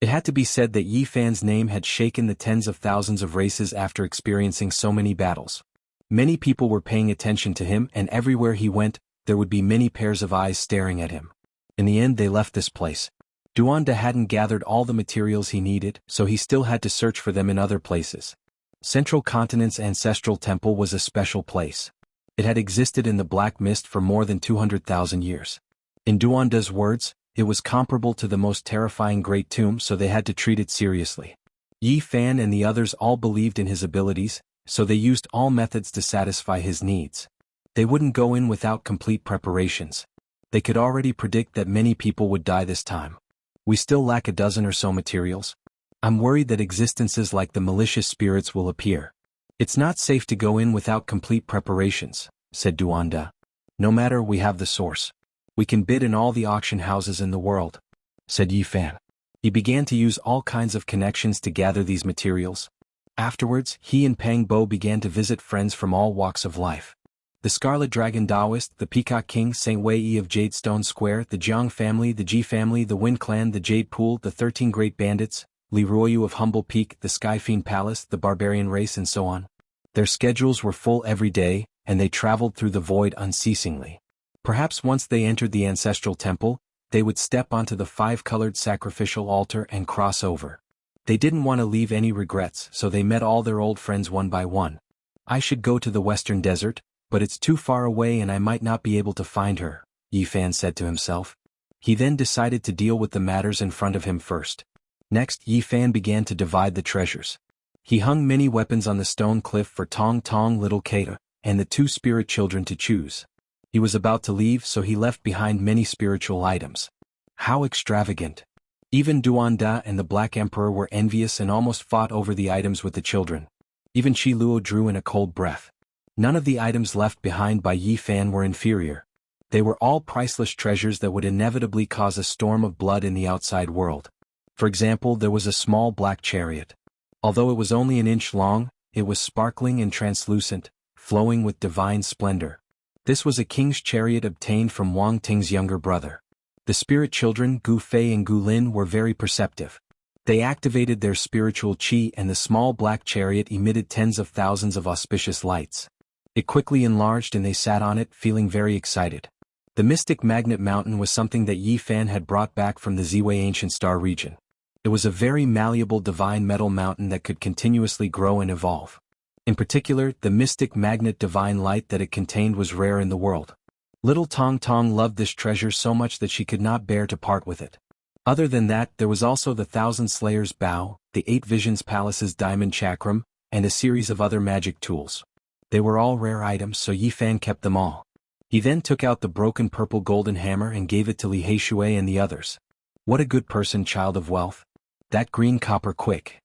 It had to be said that Yi Fan's name had shaken the tens of thousands of races after experiencing so many battles. Many people were paying attention to him, and everywhere he went, there would be many pairs of eyes staring at him. In the end they left this place. Duanda hadn't gathered all the materials he needed, so he still had to search for them in other places. Central Continent's ancestral temple was a special place. It had existed in the black mist for more than 200,000 years. In Duanda's words, it was comparable to the most terrifying great tomb, so they had to treat it seriously. Yi Fan and the others all believed in his abilities, so they used all methods to satisfy his needs. They wouldn't go in without complete preparations. They could already predict that many people would die this time. We still lack a dozen or so materials. I'm worried that existences like the malicious spirits will appear. It's not safe to go in without complete preparations, said Duanda. No matter, we have the source. We can bid in all the auction houses in the world, said Yi Fan. He began to use all kinds of connections to gather these materials. Afterwards, he and Pang Bo began to visit friends from all walks of life. The Scarlet Dragon Taoist, the Peacock King Saint Wei of Jadestone Square, the Jiang family, the Ji family, the Wind Clan, the Jade Pool, the 13 Great Bandits, Li Ruoyu of Humble Peak, the Skyfiend Palace, the Barbarian Race, and so on. Their schedules were full every day, and they traveled through the void unceasingly. Perhaps once they entered the ancestral temple, they would step onto the 5-colored sacrificial altar and cross over. They didn't want to leave any regrets, so they met all their old friends one by one. I should go to the western desert, but it's too far away and I might not be able to find her, Yi Fan said to himself. He then decided to deal with the matters in front of him first. Next, Yi Fan began to divide the treasures. He hung many weapons on the stone cliff for Tong Tong, Little Kata, and the 2 spirit children to choose. He was about to leave, so he left behind many spiritual items. How extravagant! Even Duanda and the Black Emperor were envious and almost fought over the items with the children. Even Qi Luo drew in a cold breath. None of the items left behind by Yi Fan were inferior. They were all priceless treasures that would inevitably cause a storm of blood in the outside world. For example, there was a small black chariot. Although it was only an inch long, it was sparkling and translucent, flowing with divine splendor. This was a king's chariot obtained from Wang Ting's younger brother. The spirit children, Gu Fei and Gu Lin, were very perceptive. They activated their spiritual qi, and the small black chariot emitted tens of thousands of auspicious lights. It quickly enlarged and they sat on it, feeling very excited. The mystic magnet mountain was something that Yi Fan had brought back from the Ziwei ancient star region. It was a very malleable divine metal mountain that could continuously grow and evolve. In particular, the mystic magnet divine light that it contained was rare in the world. Little Tong Tong loved this treasure so much that she could not bear to part with it. Other than that, there was also the Thousand Slayers' Bow, the 8 Visions Palace's diamond chakram, and a series of other magic tools. They were all rare items, so Yi Fan kept them all. He then took out the broken purple golden hammer and gave it to Li Heishui and the others. What a good person, child of wealth. That green copper, quick.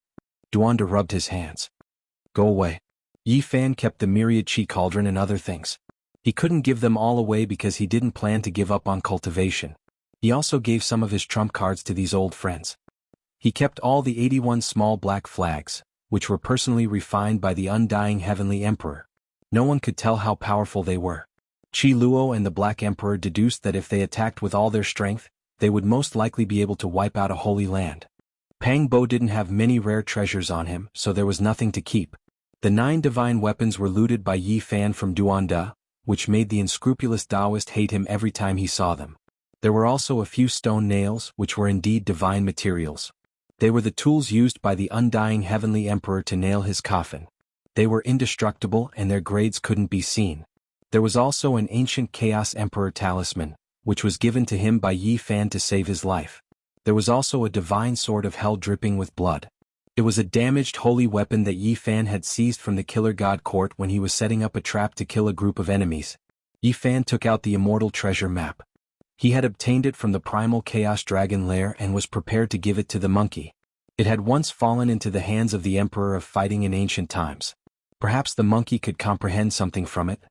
Duanda rubbed his hands. Go away. Yi Fan kept the myriad chi cauldron and other things. He couldn't give them all away because he didn't plan to give up on cultivation. He also gave some of his trump cards to these old friends. He kept all the 81 small black flags, which were personally refined by the undying Heavenly Emperor. No one could tell how powerful they were. Qi Luo and the Black Emperor deduced that if they attacked with all their strength, they would most likely be able to wipe out a holy land. Pang Bo didn't have many rare treasures on him, so there was nothing to keep. The 9 divine weapons were looted by Yi Fan from Duanda, which made the unscrupulous Taoist hate him every time he saw them. There were also a few stone nails, which were indeed divine materials. They were the tools used by the undying Heavenly Emperor to nail his coffin. They were indestructible and their grades couldn't be seen. There was also an ancient Chaos Emperor talisman, which was given to him by Yi Fan to save his life. There was also a divine sword of hell dripping with blood. It was a damaged holy weapon that Yi Fan had seized from the Killer God Court when he was setting up a trap to kill a group of enemies. Yi Fan took out the immortal treasure map. He had obtained it from the primal chaos dragon lair and was prepared to give it to the monkey. It had once fallen into the hands of the emperor of fighting in ancient times. Perhaps the monkey could comprehend something from it.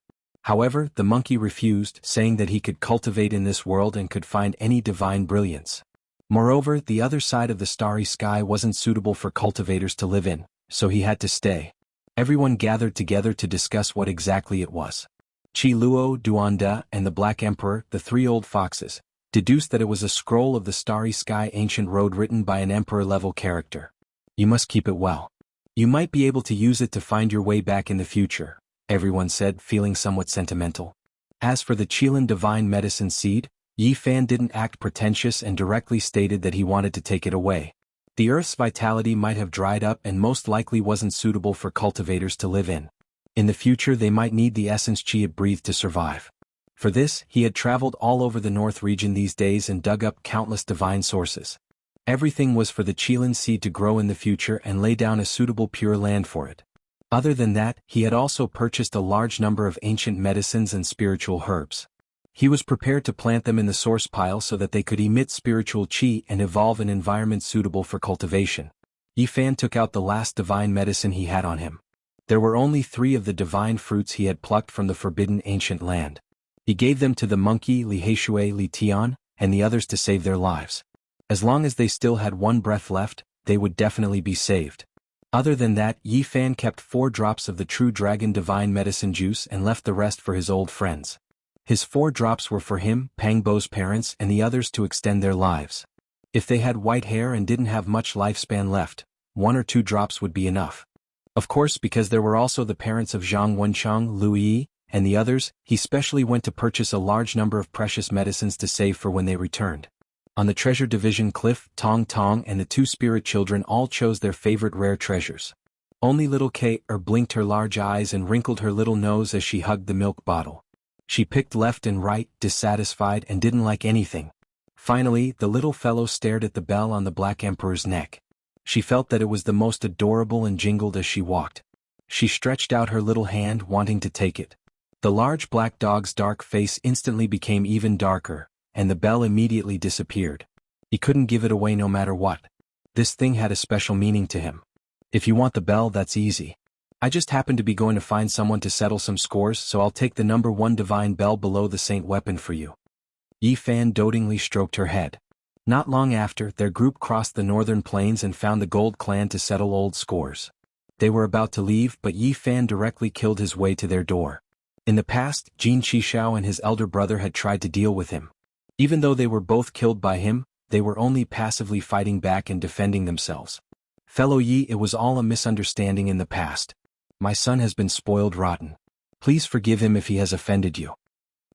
However, the monkey refused, saying that he could cultivate in this world and could find any divine brilliance. Moreover, the other side of the starry sky wasn't suitable for cultivators to live in, so he had to stay. Everyone gathered together to discuss what exactly it was. Qi Luo, Duanda, and the Black Emperor, the three old foxes, deduced that it was a scroll of the starry sky ancient road written by an emperor-level character. You must keep it well. You might be able to use it to find your way back in the future, everyone said, feeling somewhat sentimental. As for the Qilin divine medicine seed, Yi Fan didn't act pretentious and directly stated that he wanted to take it away. The earth's vitality might have dried up and most likely wasn't suitable for cultivators to live in. In the future they might need the essence Qi it breathed to survive. For this, he had traveled all over the North region these days and dug up countless divine sources. Everything was for the Qilin seed to grow in the future and lay down a suitable pure land for it. Other than that, he had also purchased a large number of ancient medicines and spiritual herbs. He was prepared to plant them in the source pile so that they could emit spiritual qi and evolve an environment suitable for cultivation. Yi Fan took out the last divine medicine he had on him. There were only 3 of the divine fruits he had plucked from the forbidden ancient land. He gave them to the monkey Li Heishui Li Tian, and the others to save their lives. As long as they still had 1 breath left, they would definitely be saved. Other than that, Yi Fan kept 4 drops of the true dragon divine medicine juice and left the rest for his old friends. His 4 drops were for him, Pang Bo's parents, and the others to extend their lives. If they had white hair and didn't have much lifespan left, 1 or 2 drops would be enough. Of course, because there were also the parents of Zhang Wenchang, Lu Yi, and the others, he specially went to purchase a large number of precious medicines to save for when they returned. On the treasure division cliff, Tong Tong and the 2 spirit children all chose their favorite rare treasures. Only little Kate blinked her large eyes and wrinkled her little nose as she hugged the milk bottle. She picked left and right, dissatisfied and didn't like anything. Finally, the little fellow stared at the bell on the Black Emperor's neck. She felt that it was the most adorable and jingled as she walked. She stretched out her little hand wanting to take it. The large black dog's dark face instantly became even darker, and the bell immediately disappeared. He couldn't give it away no matter what. This thing had a special meaning to him. If you want the bell, that's easy. I just happen to be going to find someone to settle some scores, so I'll take the number 1 divine bell below the saint weapon for you. Yi Fan dotingly stroked her head. Not long after, their group crossed the northern plains and found the Gold Clan to settle old scores. They were about to leave, but Yi Fan directly killed his way to their door. In the past, Jin Qishao and his elder brother had tried to deal with him. Even though they were both killed by him, they were only passively fighting back and defending themselves. Fellow Yi, it was all a misunderstanding in the past. My son has been spoiled rotten. Please forgive him if he has offended you.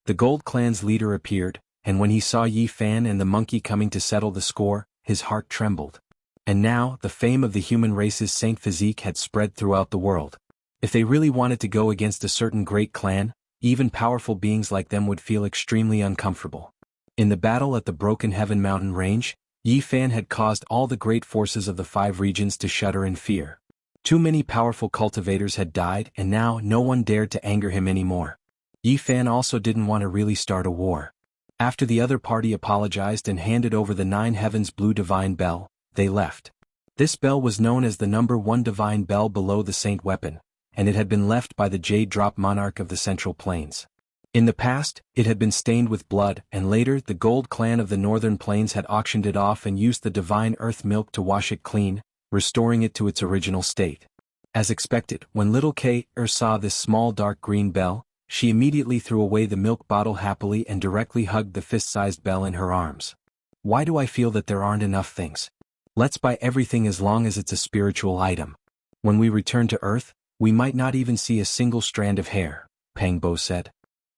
The Gold Clan's leader appeared, and when he saw Yi Fan and the monkey coming to settle the score, his heart trembled. And now, the fame of the human race's saint physique had spread throughout the world. If they really wanted to go against a certain great clan, even powerful beings like them would feel extremely uncomfortable. In the battle at the Broken Heaven mountain range, Yi Fan had caused all the great forces of the 5 regions to shudder in fear. Too many powerful cultivators had died, and now no one dared to anger him anymore. Yi Fan also didn't want to really start a war. After the other party apologized and handed over the 9 heavens blue divine bell, they left. This bell was known as the number 1 divine bell below the saint weapon, and it had been left by the Jade Drop monarch of the Central Plains. In the past, it had been stained with blood, and later the Gold Clan of the Northern Plains had auctioned it off and used the divine earth milk to wash it clean, restoring it to its original state. As expected, when little Kate saw this small dark green bell, she immediately threw away the milk bottle happily and directly hugged the fist-sized bell in her arms. Why do I feel that there aren't enough things? Let's buy everything as long as it's a spiritual item. When we return to Earth, we might not even see a single strand of hair, Pang Bo said.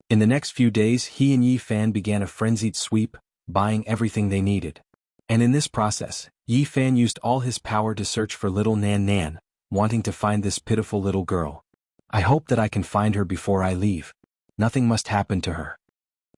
In the next few days, he and Yi Fan began a frenzied sweep, buying everything they needed. And in this process, Yi Fan used all his power to search for little Nan Nan, wanting to find this pitiful little girl. I hope that I can find her before I leave. Nothing must happen to her.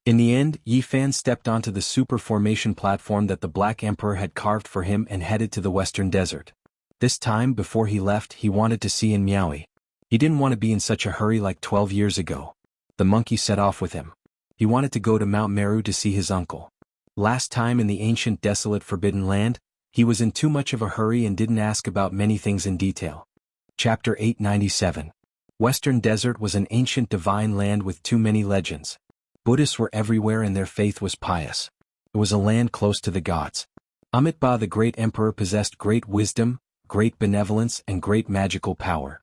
In the end, Yi Fan stepped onto the super formation platform that the Black Emperor had carved for him and headed to the Western Desert. This time, before he left, he wanted to see in Miaoi. He didn't want to be in such a hurry like 12 years ago. The The monkey set off with him. He wanted to go to Mount Meru to see his uncle. Last time in the ancient desolate forbidden land, he was in too much of a hurry and didn't ask about many things in detail. Chapter 897. Western Desert was an ancient divine land with too many legends. Buddhists were everywhere and their faith was pious. It was a land close to the gods. Amitabha the great emperor possessed great wisdom, great benevolence and great magical power.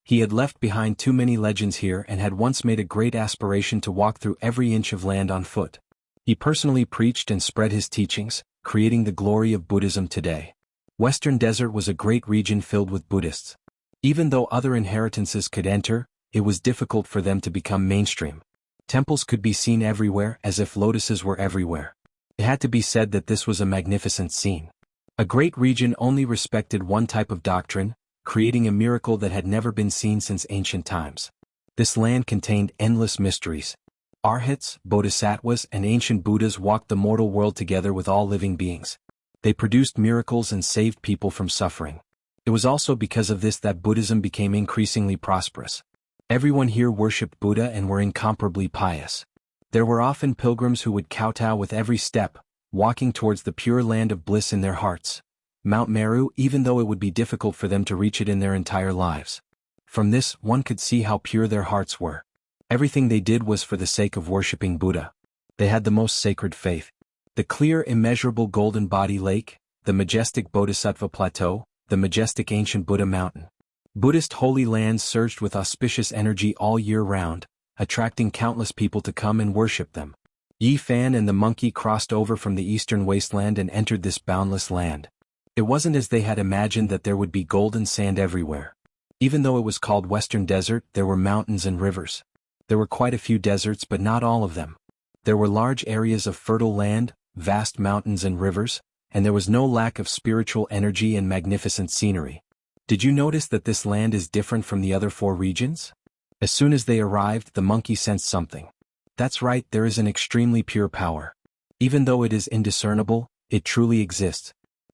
He had left behind too many legends here and had once made a great aspiration to walk through every inch of land on foot. He personally preached and spread his teachings, creating the glory of Buddhism today. Western Desert was a great region filled with Buddhists. Even though other inheritances could enter, it was difficult for them to become mainstream. Temples could be seen everywhere as if lotuses were everywhere. It had to be said that this was a magnificent scene. A great region only respected one type of doctrine, creating a miracle that had never been seen since ancient times. This land contained endless mysteries. Arhats, bodhisattvas and ancient Buddhas walked the mortal world together with all living beings. They produced miracles and saved people from suffering. It was also because of this that Buddhism became increasingly prosperous. Everyone here worshipped Buddha and were incomparably pious. There were often pilgrims who would kowtow with every step, walking towards the pure land of bliss in their hearts. Mount Meru, even though it would be difficult for them to reach it in their entire lives. From this, one could see how pure their hearts were. Everything they did was for the sake of worshipping Buddha. They had the most sacred faith. The clear, immeasurable golden body lake, the majestic Bodhisattva plateau, the majestic ancient Buddha mountain. Buddhist holy lands surged with auspicious energy all year round, attracting countless people to come and worship them. Yi Fan and the monkey crossed over from the eastern wasteland and entered this boundless land. It wasn't as they had imagined that there would be golden sand everywhere. Even though it was called Western Desert, there were mountains and rivers. There were quite a few deserts but not all of them. There were large areas of fertile land, vast mountains and rivers, and there was no lack of spiritual energy and magnificent scenery. Did you notice that this land is different from the other 4 regions? As soon as they arrived, the monkey sensed something. That's right, there is an extremely pure power. Even though it is indiscernible, it truly exists.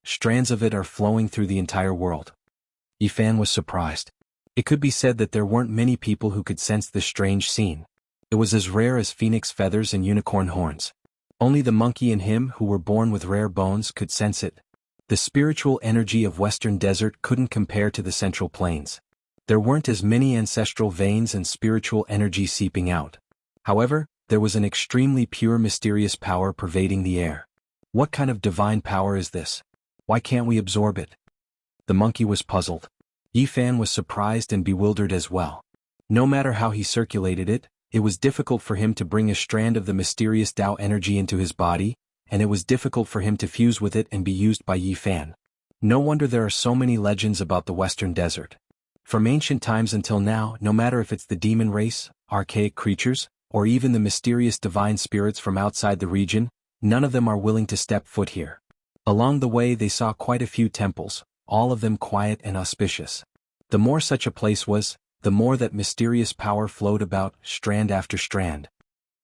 Strands of it are flowing through the entire world. Yifan was surprised. It could be said that there weren't many people who could sense this strange scene. It was as rare as phoenix feathers and unicorn horns. Only the monkey and him who were born with rare bones could sense it. The spiritual energy of Western Desert couldn't compare to the Central Plains. There weren't as many ancestral veins and spiritual energy seeping out. However, there was an extremely pure mysterious power pervading the air. What kind of divine power is this? Why can't we absorb it? The monkey was puzzled. Yifan was surprised and bewildered as well. No matter how he circulated it, it was difficult for him to bring a strand of the mysterious Tao energy into his body, and it was difficult for him to fuse with it and be used by Yifan. No wonder there are so many legends about the Western Desert. From ancient times until now, no matter if it's the demon race, archaic creatures, or even the mysterious divine spirits from outside the region, none of them are willing to step foot here. Along the way they saw quite a few temples, all of them quiet and auspicious. The more such a place was, the more that mysterious power flowed about, strand after strand.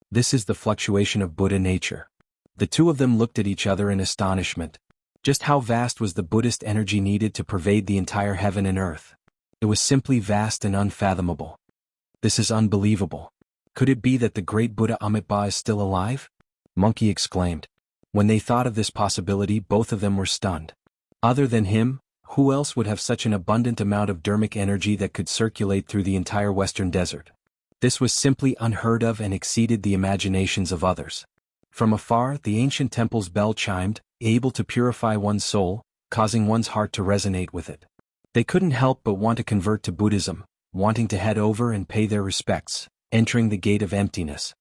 This is the fluctuation of Buddha nature. The two of them looked at each other in astonishment. Just how vast was the Buddhist energy needed to pervade the entire heaven and earth? It was simply vast and unfathomable. This is unbelievable. Could it be that the great Buddha Amitabha is still alive? Monkey exclaimed. When they thought of this possibility, both of them were stunned. Other than him, who else would have such an abundant amount of dharmic energy that could circulate through the entire Western Desert? This was simply unheard of and exceeded the imaginations of others. From afar, the ancient temple's bell chimed, able to purify one's soul, causing one's heart to resonate with it. They couldn't help but want to convert to Buddhism, wanting to head over and pay their respects, entering the gate of emptiness.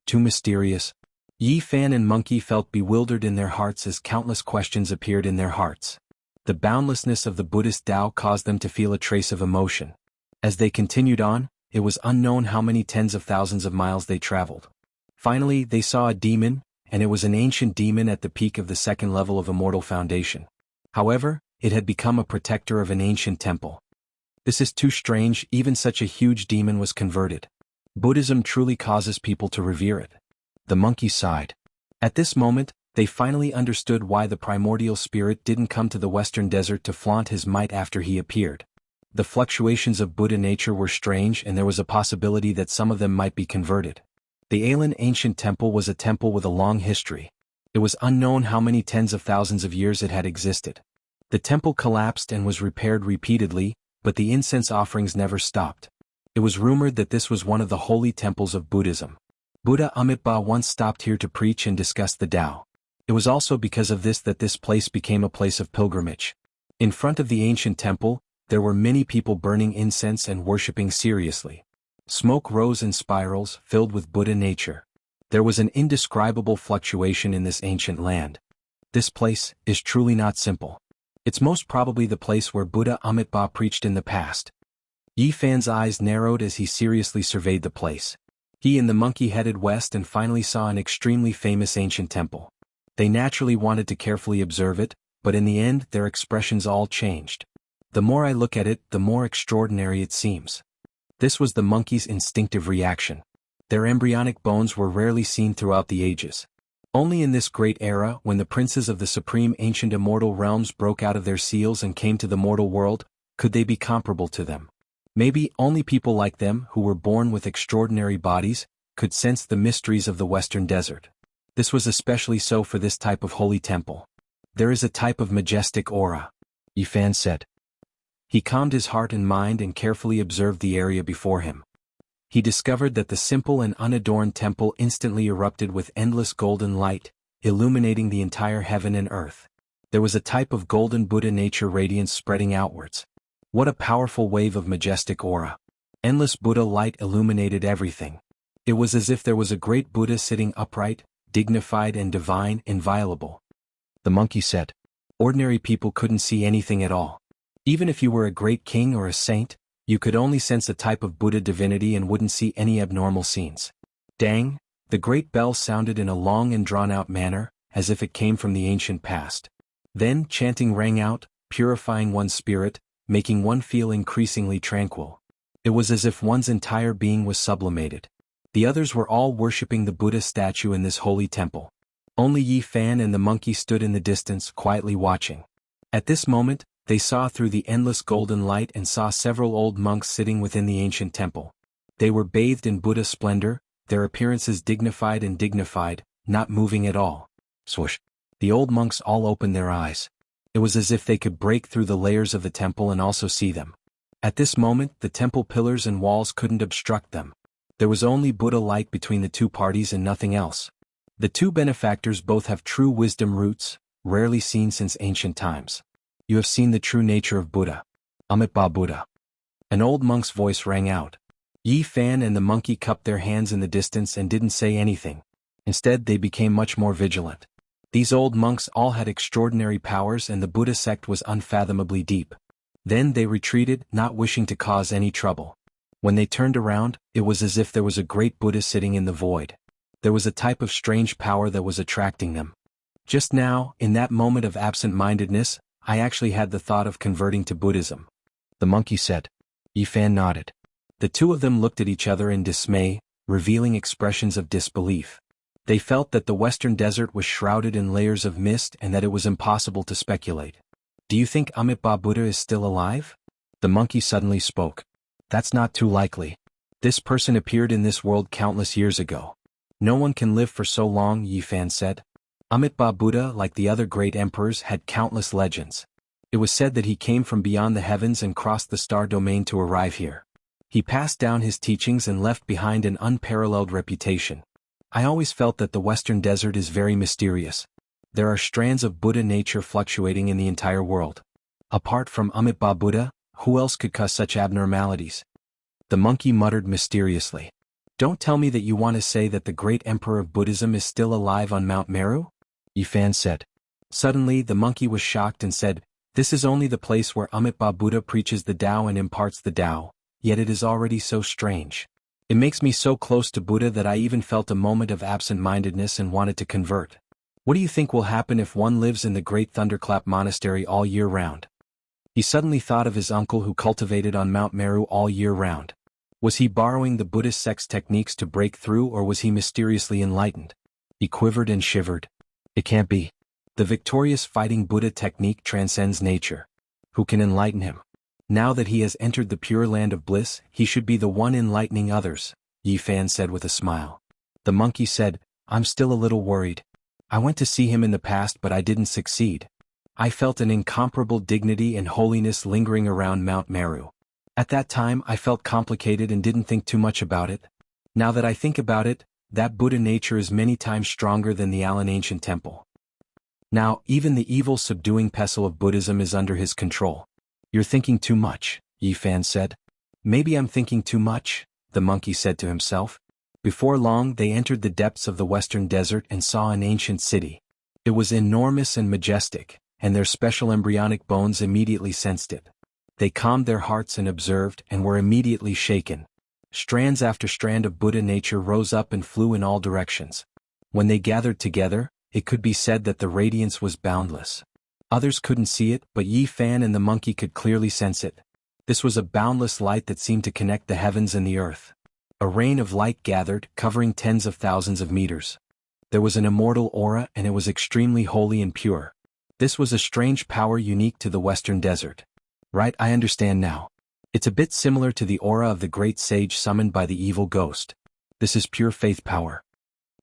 Too mysterious. Yifan and Monkey felt bewildered in their hearts as countless questions appeared in their hearts. The boundlessness of the Buddhist Tao caused them to feel a trace of emotion. As they continued on, it was unknown how many tens of thousands of miles they traveled. Finally, they saw a demon, and it was an ancient demon at the peak of the 2nd level of Immortal Foundation. However, it had become a protector of an ancient temple. This is too strange, even such a huge demon was converted. Buddhism truly causes people to revere it. The monkey sighed. At this moment, they finally understood why the primordial spirit didn't come to the Western Desert to flaunt his might after he appeared. The fluctuations of Buddha nature were strange, and there was a possibility that some of them might be converted. The Ailan ancient temple was a temple with a long history. It was unknown how many tens of thousands of years it had existed. The temple collapsed and was repaired repeatedly, but the incense offerings never stopped. It was rumored that this was one of the holy temples of Buddhism. Buddha Amitabha once stopped here to preach and discuss the Tao. It was also because of this that this place became a place of pilgrimage. In front of the ancient temple, there were many people burning incense and worshipping seriously. Smoke rose in spirals, filled with Buddha nature. There was an indescribable fluctuation in this ancient land. This place is truly not simple. It's most probably the place where Buddha Amitabha preached in the past. Yi Fan's eyes narrowed as he seriously surveyed the place. He and the monkey headed west and finally saw an extremely famous ancient temple. They naturally wanted to carefully observe it, but in the end their expressions all changed. The more I look at it, the more extraordinary it seems. This was the monkey's instinctive reaction. Their embryonic bones were rarely seen throughout the ages. Only in this great era, when the princes of the supreme ancient immortal realms broke out of their seals and came to the mortal world, could they be comparable to them. Maybe only people like them, who were born with extraordinary bodies, could sense the mysteries of the western desert. This was especially so for this type of holy temple. There is a type of majestic aura, Yi Fan said. He calmed his heart and mind and carefully observed the area before him. He discovered that the simple and unadorned temple instantly erupted with endless golden light, illuminating the entire heaven and earth. There was a type of golden Buddha nature radiance spreading outwards. What a powerful wave of majestic aura. Endless Buddha light illuminated everything. It was as if there was a great Buddha sitting upright, dignified and divine, inviolable. The monkey said. Ordinary people couldn't see anything at all. Even if you were a great king or a saint, you could only sense a type of Buddha divinity and wouldn't see any abnormal scenes. Dang! The great bell sounded in a long and drawn-out manner, as if it came from the ancient past. Then chanting rang out, purifying one's spirit, making one feel increasingly tranquil. It was as if one's entire being was sublimated. The others were all worshipping the Buddha statue in this holy temple. Only Yi Fan and the monkey stood in the distance, quietly watching. At this moment, they saw through the endless golden light and saw several old monks sitting within the ancient temple. They were bathed in Buddha splendor, their appearances dignified, not moving at all. Swoosh! The old monks all opened their eyes. It was as if they could break through the layers of the temple and also see them. At this moment, the temple pillars and walls couldn't obstruct them. There was only Buddha light between the two parties and nothing else. The two benefactors both have true wisdom roots, rarely seen since ancient times. You have seen the true nature of Buddha. Amitabha Buddha. An old monk's voice rang out. Yi Fan and the monkey cupped their hands in the distance and didn't say anything. Instead, they became much more vigilant. These old monks all had extraordinary powers and the Buddha sect was unfathomably deep. Then they retreated, not wishing to cause any trouble. When they turned around, it was as if there was a great Buddha sitting in the void. There was a type of strange power that was attracting them. Just now, in that moment of absent-mindedness, I actually had the thought of converting to Buddhism. The monkey said. Yi Fan nodded. The two of them looked at each other in dismay, revealing expressions of disbelief. They felt that the western desert was shrouded in layers of mist and that it was impossible to speculate. Do you think Amitabha Buddha is still alive? The monkey suddenly spoke. That's not too likely. This person appeared in this world countless years ago. No one can live for so long, Yi Fan said. Amitabha Buddha, like the other great emperors, had countless legends. It was said that he came from beyond the heavens and crossed the star domain to arrive here. He passed down his teachings and left behind an unparalleled reputation. I always felt that the western desert is very mysterious. There are strands of Buddha nature fluctuating in the entire world. Apart from Amitabha Buddha, who else could cause such abnormalities? The monkey muttered mysteriously. Don't tell me that you want to say that the great emperor of Buddhism is still alive on Mount Meru? Yi Fan said. Suddenly the monkey was shocked and said, This is only the place where Amitabha Buddha preaches the Tao and imparts the Tao, yet it is already so strange. It makes me so close to Buddha that I even felt a moment of absent-mindedness and wanted to convert. What do you think will happen if one lives in the great Thunderclap Monastery all year round? He suddenly thought of his uncle who cultivated on Mount Meru all year round. Was he borrowing the Buddhist sect's techniques to break through, or was he mysteriously enlightened? He quivered and shivered. It can't be. The victorious fighting Buddha technique transcends nature. Who can enlighten him? Now that he has entered the pure land of bliss, he should be the one enlightening others, Yi Fan said with a smile. The monkey said, I'm still a little worried. I went to see him in the past but I didn't succeed. I felt an incomparable dignity and holiness lingering around Mount Meru. At that time I felt complicated and didn't think too much about it. Now that I think about it, that Buddha nature is many times stronger than the Alan ancient temple. Now, even the evil subduing pestle of Buddhism is under his control. You're thinking too much, Yi Fan said. Maybe I'm thinking too much, the monkey said to himself. Before long they entered the depths of the western desert and saw an ancient city. It was enormous and majestic, and their special embryonic bones immediately sensed it. They calmed their hearts and observed and were immediately shaken. Strands after strand of Buddha nature rose up and flew in all directions. When they gathered together, it could be said that the radiance was boundless. Others couldn't see it, but Yi Fan and the monkey could clearly sense it. This was a boundless light that seemed to connect the heavens and the earth. A rain of light gathered, covering tens of thousands of meters. There was an immortal aura and it was extremely holy and pure. This was a strange power unique to the western desert. Right, I understand now. It's a bit similar to the aura of the great sage summoned by the evil ghost. This is pure faith power.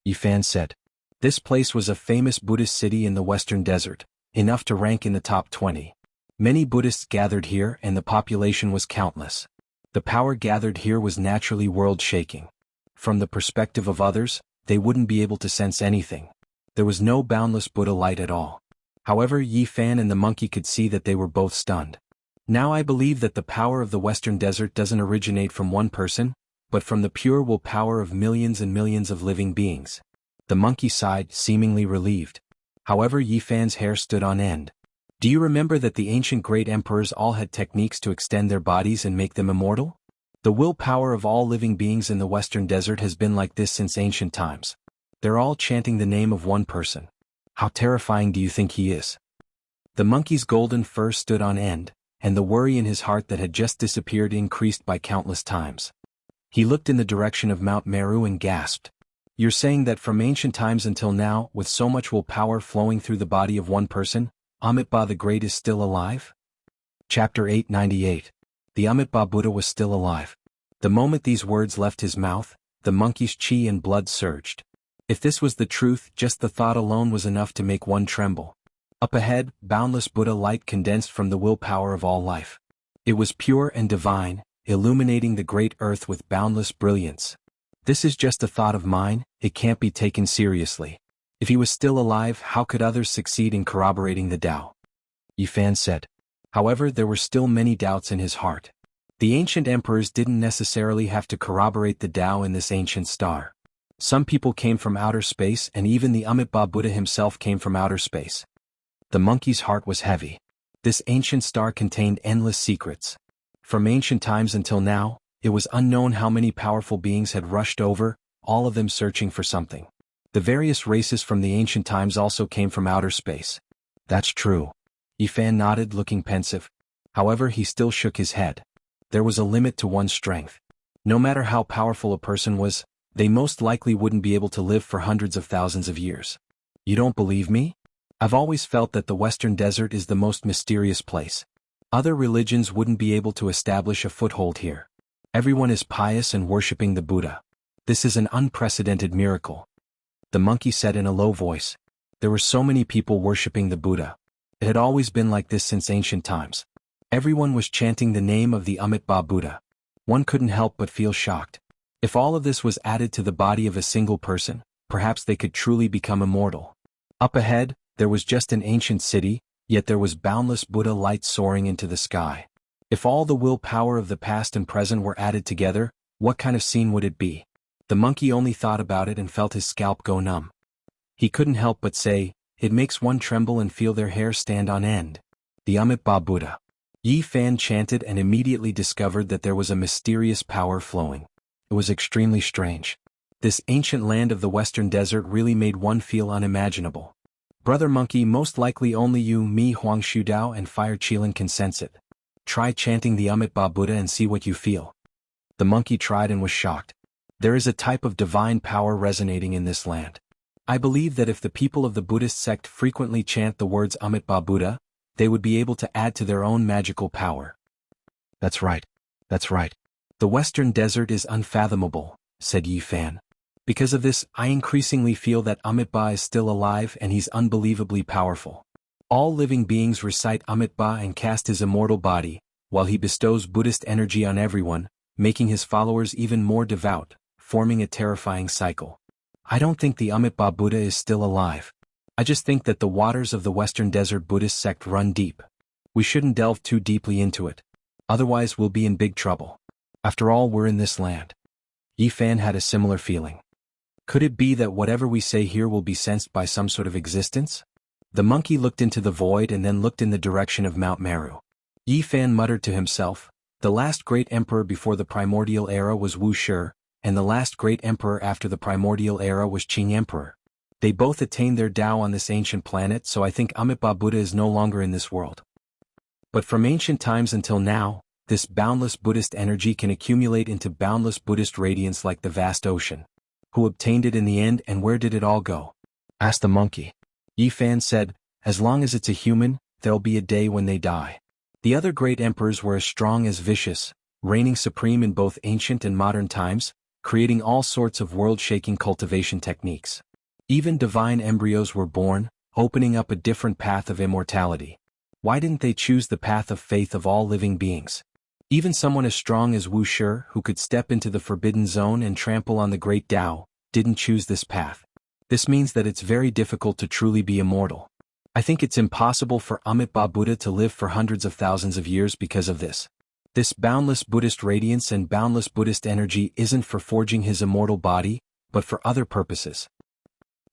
Yi Fan said. This place was a famous Buddhist city in the western desert, enough to rank in the top 20. Many Buddhists gathered here and the population was countless. The power gathered here was naturally world-shaking. From the perspective of others, they wouldn't be able to sense anything. There was no boundless Buddha light at all. However, Yi Fan and the monkey could see that they were both stunned. Now I believe that the power of the western desert doesn't originate from one person, but from the pure will power of millions and millions of living beings. The monkey sighed, seemingly relieved. However, Yi Fan's hair stood on end. Do you remember that the ancient great emperors all had techniques to extend their bodies and make them immortal? The willpower of all living beings in the western desert has been like this since ancient times. They're all chanting the name of one person. How terrifying do you think he is? The monkey's golden fur stood on end, and the worry in his heart that had just disappeared increased by countless times. He looked in the direction of Mount Meru and gasped. You're saying that from ancient times until now, with so much willpower flowing through the body of one person, Amitabha the Great is still alive? Chapter 898. The Amitabha Buddha was still alive. The moment these words left his mouth, the monkey's chi and blood surged. If this was the truth, just the thought alone was enough to make one tremble. Up ahead, boundless Buddha light condensed from the willpower of all life. It was pure and divine, illuminating the great earth with boundless brilliance. This is just a thought of mine, it can't be taken seriously. If he was still alive, how could others succeed in corroborating the Tao? Yi Fan said. However, there were still many doubts in his heart. The ancient emperors didn't necessarily have to corroborate the Tao in this ancient star. Some people came from outer space and even the Amitabha Buddha himself came from outer space. The monkey's heart was heavy. This ancient star contained endless secrets. From ancient times until now, it was unknown how many powerful beings had rushed over, all of them searching for something. The various races from the ancient times also came from outer space. That's true. Yi Fan nodded, looking pensive. However, he still shook his head. There was a limit to one's strength. No matter how powerful a person was, they most likely wouldn't be able to live for hundreds of thousands of years. You don't believe me? I've always felt that the western desert is the most mysterious place. Other religions wouldn't be able to establish a foothold here. Everyone is pious and worshipping the Buddha. This is an unprecedented miracle. The monkey said in a low voice. There were so many people worshipping the Buddha. It had always been like this since ancient times. Everyone was chanting the name of the Amitabha Buddha. One couldn't help but feel shocked. If all of this was added to the body of a single person, perhaps they could truly become immortal. Up ahead, there was just an ancient city, yet there was boundless Buddha light soaring into the sky. If all the willpower of the past and present were added together, what kind of scene would it be? The monkey only thought about it and felt his scalp go numb. He couldn't help but say, it makes one tremble and feel their hair stand on end. The Amitabha Buddha. Yi Fan chanted and immediately discovered that there was a mysterious power flowing. It was extremely strange. This ancient land of the western desert really made one feel unimaginable. Brother Monkey, most likely only you, me, Huang Shudao and Fire Qilin can sense it. Try chanting the Amitabha Buddha and see what you feel. The monkey tried and was shocked. There is a type of divine power resonating in this land. I believe that if the people of the Buddhist sect frequently chant the words Amitabha Buddha, they would be able to add to their own magical power. That's right. That's right. The Western Desert is unfathomable, said Yi Fan. Because of this, I increasingly feel that Amitabha is still alive and he's unbelievably powerful. All living beings recite Amitabha and cast his immortal body, while he bestows Buddhist energy on everyone, making his followers even more devout, forming a terrifying cycle. I don't think the Amitabha Buddha is still alive. I just think that the waters of the Western Desert Buddhist sect run deep. We shouldn't delve too deeply into it. Otherwise we'll be in big trouble. After all, we're in this land. Yi Fan had a similar feeling. Could it be that whatever we say here will be sensed by some sort of existence? The monkey looked into the void and then looked in the direction of Mount Meru. Yi Fan muttered to himself, the last great emperor before the primordial era was Wuxia, and the last great emperor after the primordial era was Qing Emperor. They both attained their Tao on this ancient planet, so I think Amitabha Buddha is no longer in this world. But from ancient times until now, this boundless Buddhist energy can accumulate into boundless Buddhist radiance like the vast ocean. Who obtained it in the end and where did it all go? Asked the monkey. Yi Fan said, as long as it's a human, there'll be a day when they die. The other great emperors were as strong as vicious, reigning supreme in both ancient and modern times, creating all sorts of world-shaking cultivation techniques. Even divine embryos were born, opening up a different path of immortality. Why didn't they choose the path of faith of all living beings? Even someone as strong as Wuxia, who could step into the forbidden zone and trample on the great Tao, didn't choose this path. This means that it's very difficult to truly be immortal. I think it's impossible for Amitabha Buddha to live for hundreds of thousands of years because of this. This boundless Buddhist radiance and boundless Buddhist energy isn't for forging his immortal body, but for other purposes.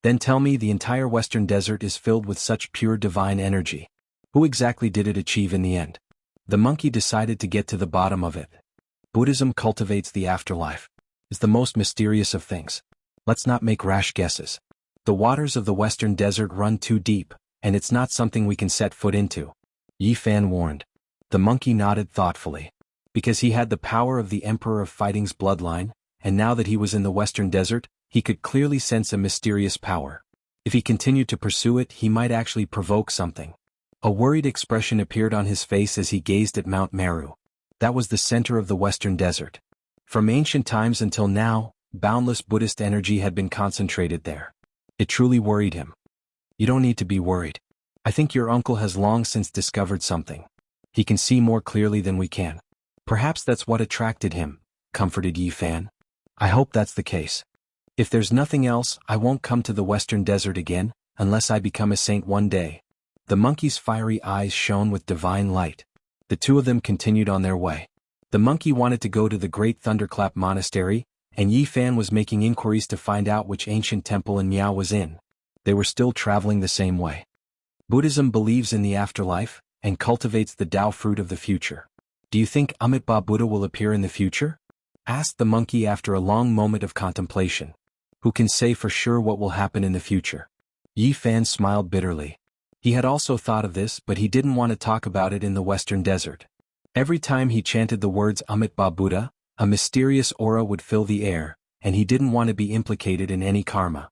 Then tell me, the entire Western Desert is filled with such pure divine energy. Who exactly did it achieve in the end? The monkey decided to get to the bottom of it. Buddhism cultivates the afterlife. It's the most mysterious of things. Let's not make rash guesses. The waters of the Western Desert run too deep, and it's not something we can set foot into. Yi Fan warned. The monkey nodded thoughtfully. Because he had the power of the Emperor of Fighting's bloodline, and now that he was in the Western Desert, he could clearly sense a mysterious power. If he continued to pursue it, he might actually provoke something. A worried expression appeared on his face as he gazed at Mount Meru. That was the center of the Western Desert. From ancient times until now, boundless Buddhist energy had been concentrated there. It truly worried him. You don't need to be worried. I think your uncle has long since discovered something. He can see more clearly than we can. Perhaps that's what attracted him, comforted Yi Fan. I hope that's the case. If there's nothing else, I won't come to the Western Desert again, unless I become a saint one day. The monkey's fiery eyes shone with divine light. The two of them continued on their way. The monkey wanted to go to the Great Thunderclap Monastery, and Yi Fan was making inquiries to find out which ancient temple Miao was in. They were still traveling the same way. Buddhism believes in the afterlife, and cultivates the Tao fruit of the future. Do you think Amitabha Buddha will appear in the future? Asked the monkey after a long moment of contemplation. Who can say for sure what will happen in the future? Yi Fan smiled bitterly. He had also thought of this, but he didn't want to talk about it in the Western Desert. Every time he chanted the words Amitabha Buddha, a mysterious aura would fill the air, and he didn't want to be implicated in any karma.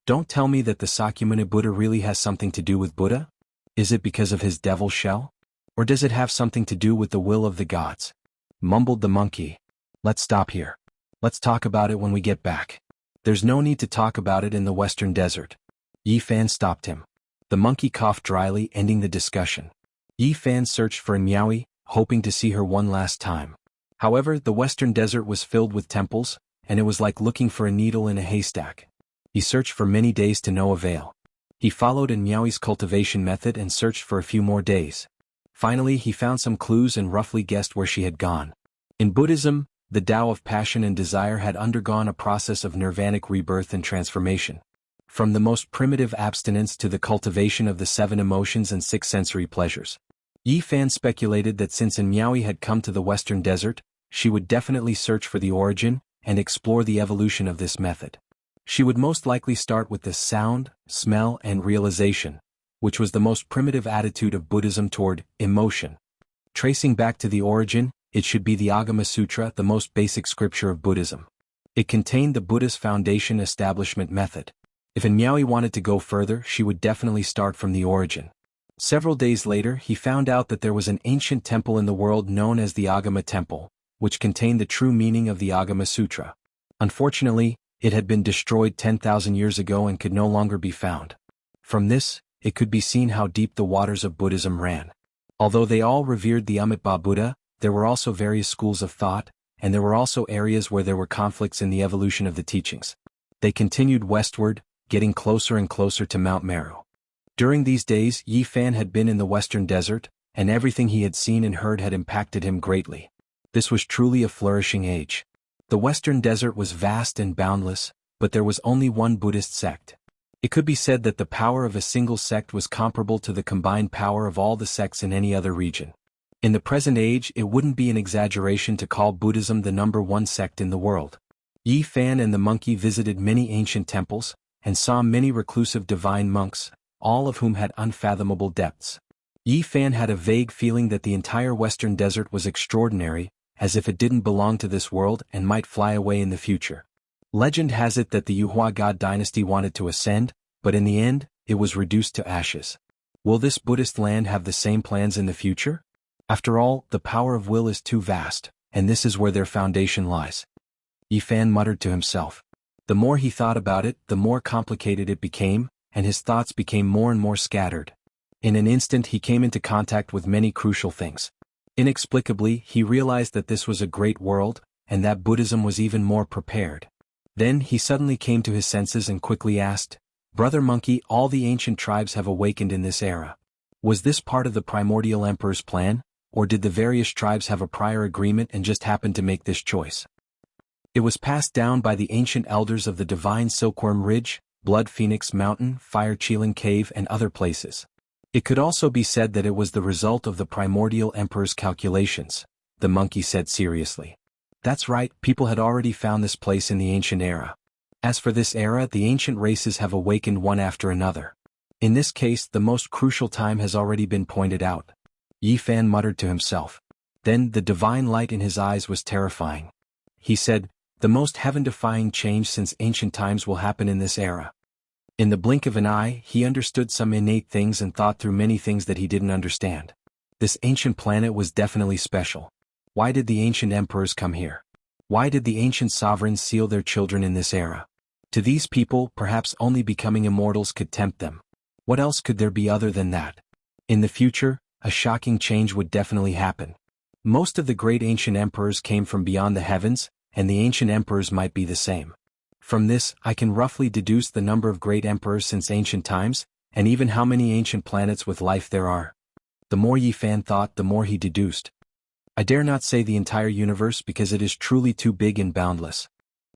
Don't tell me that the Sakyamuni Buddha really has something to do with Buddha? Is it because of his devil shell? Or does it have something to do with the will of the gods? Mumbled the monkey. Let's stop here. Let's talk about it when we get back. There's no need to talk about it in the Western Desert. Yi Fan stopped him. The monkey coughed dryly, ending the discussion. Yi Fan searched for Miaoi, hoping to see her one last time. However, the Western Desert was filled with temples, and it was like looking for a needle in a haystack. He searched for many days to no avail. He followed Miaoi's cultivation method and searched for a few more days. Finally, he found some clues and roughly guessed where she had gone. In Buddhism, the Tao of passion and desire had undergone a process of nirvanic rebirth and transformation. From the most primitive abstinence to the cultivation of the 7 emotions and 6 sensory pleasures. Yi Fan speculated that since Miaoi had come to the Western Desert, she would definitely search for the origin and explore the evolution of this method. She would most likely start with the sound, smell, and realization, which was the most primitive attitude of Buddhism toward emotion. Tracing back to the origin, it should be the Agama Sutra, the most basic scripture of Buddhism. It contained the Buddha's foundation establishment method. If Miaoi wanted to go further, she would definitely start from the origin. Several days later he found out that there was an ancient temple in the world known as the Agama Temple, which contained the true meaning of the Agama Sutra. Unfortunately, it had been destroyed 10,000 years ago and could no longer be found. From this, it could be seen how deep the waters of Buddhism ran. Although they all revered the Amitabha Buddha, there were also various schools of thought, and there were also areas where there were conflicts in the evolution of the teachings. They continued westward, getting closer and closer to Mount Meru. During these days Yi Fan had been in the western desert, and everything he had seen and heard had impacted him greatly. This was truly a flourishing age. The western desert was vast and boundless, but there was only one Buddhist sect. It could be said that the power of a single sect was comparable to the combined power of all the sects in any other region. In the present age it wouldn't be an exaggeration to call Buddhism the number one sect in the world. Yi Fan and the monkey visited many ancient temples, and saw many reclusive divine monks, all of whom had unfathomable depths. Yi Fan had a vague feeling that the entire western desert was extraordinary, as if it didn't belong to this world and might fly away in the future. Legend has it that the Yuhua God dynasty wanted to ascend, but in the end, it was reduced to ashes. Will this Buddhist land have the same plans in the future? After all, the power of will is too vast, and this is where their foundation lies. Yi Fan muttered to himself. The more he thought about it, the more complicated it became, and his thoughts became more and more scattered. In an instant he came into contact with many crucial things. Inexplicably, he realized that this was a great world, and that Buddhism was even more prepared. Then he suddenly came to his senses and quickly asked, "Brother Monkey, all the ancient tribes have awakened in this era. Was this part of the primordial emperor's plan, or did the various tribes have a prior agreement and just happen to make this choice?" It was passed down by the ancient elders of the divine Silkworm Ridge, Blood Phoenix Mountain, Fire Cheeling Cave and other places. It could also be said that it was the result of the primordial emperor's calculations, the monkey said seriously. That's right, people had already found this place in the ancient era. As for this era, the ancient races have awakened one after another. In this case, the most crucial time has already been pointed out. Yi Fan muttered to himself. Then the divine light in his eyes was terrifying. He said, "The most heaven-defying change since ancient times will happen in this era." In the blink of an eye, he understood some innate things and thought through many things that he didn't understand. This ancient planet was definitely special. Why did the ancient emperors come here? Why did the ancient sovereigns seal their children in this era? To these people, perhaps only becoming immortals could tempt them. What else could there be other than that? In the future, a shocking change would definitely happen. Most of the great ancient emperors came from beyond the heavens, and the ancient emperors might be the same. From this, I can roughly deduce the number of great emperors since ancient times, and even how many ancient planets with life there are. The more Yi Fan thought, the more he deduced. I dare not say the entire universe because it is truly too big and boundless.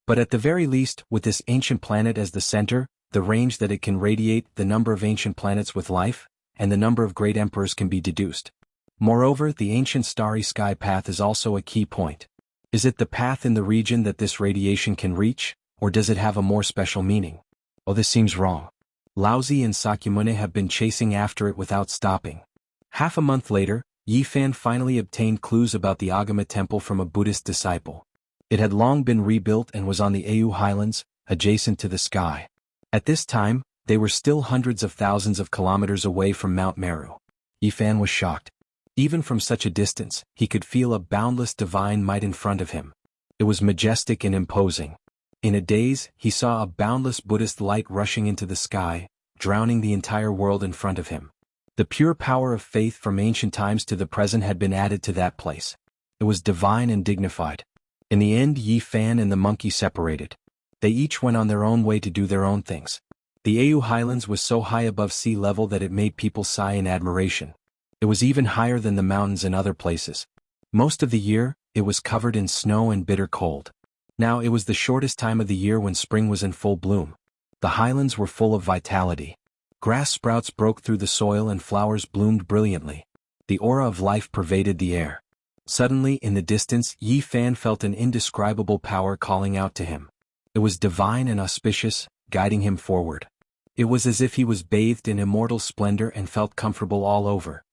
But at the very least, with this ancient planet as the center, the range that it can radiate, the number of ancient planets with life, and the number of great emperors can be deduced. Moreover, the ancient starry sky path is also a key point. Is it the path in the region that this radiation can reach, or does it have a more special meaning? Oh, this seems wrong. Laozi and Sakyamuni have been chasing after it without stopping. Half a month later, Yi Fan finally obtained clues about the Agama temple from a Buddhist disciple. It had long been rebuilt and was on the Au Highlands, adjacent to the sky. At this time, they were still hundreds of thousands of kilometers away from Mount Meru. Yi Fan was shocked. Even from such a distance, he could feel a boundless divine might in front of him. It was majestic and imposing. In a daze, he saw a boundless Buddhist light rushing into the sky, drowning the entire world in front of him. The pure power of faith from ancient times to the present had been added to that place. It was divine and dignified. In the end, Yi Fan and the monkey separated. They each went on their own way to do their own things. The Au Highlands was so high above sea level that it made people sigh in admiration. It was even higher than the mountains in other places. Most of the year, it was covered in snow and bitter cold. Now it was the shortest time of the year when spring was in full bloom. The highlands were full of vitality. Grass sprouts broke through the soil and flowers bloomed brilliantly. The aura of life pervaded the air. Suddenly, in the distance, Yi Fan felt an indescribable power calling out to him. It was divine and auspicious, guiding him forward. It was as if he was bathed in immortal splendor and felt comfortable all over.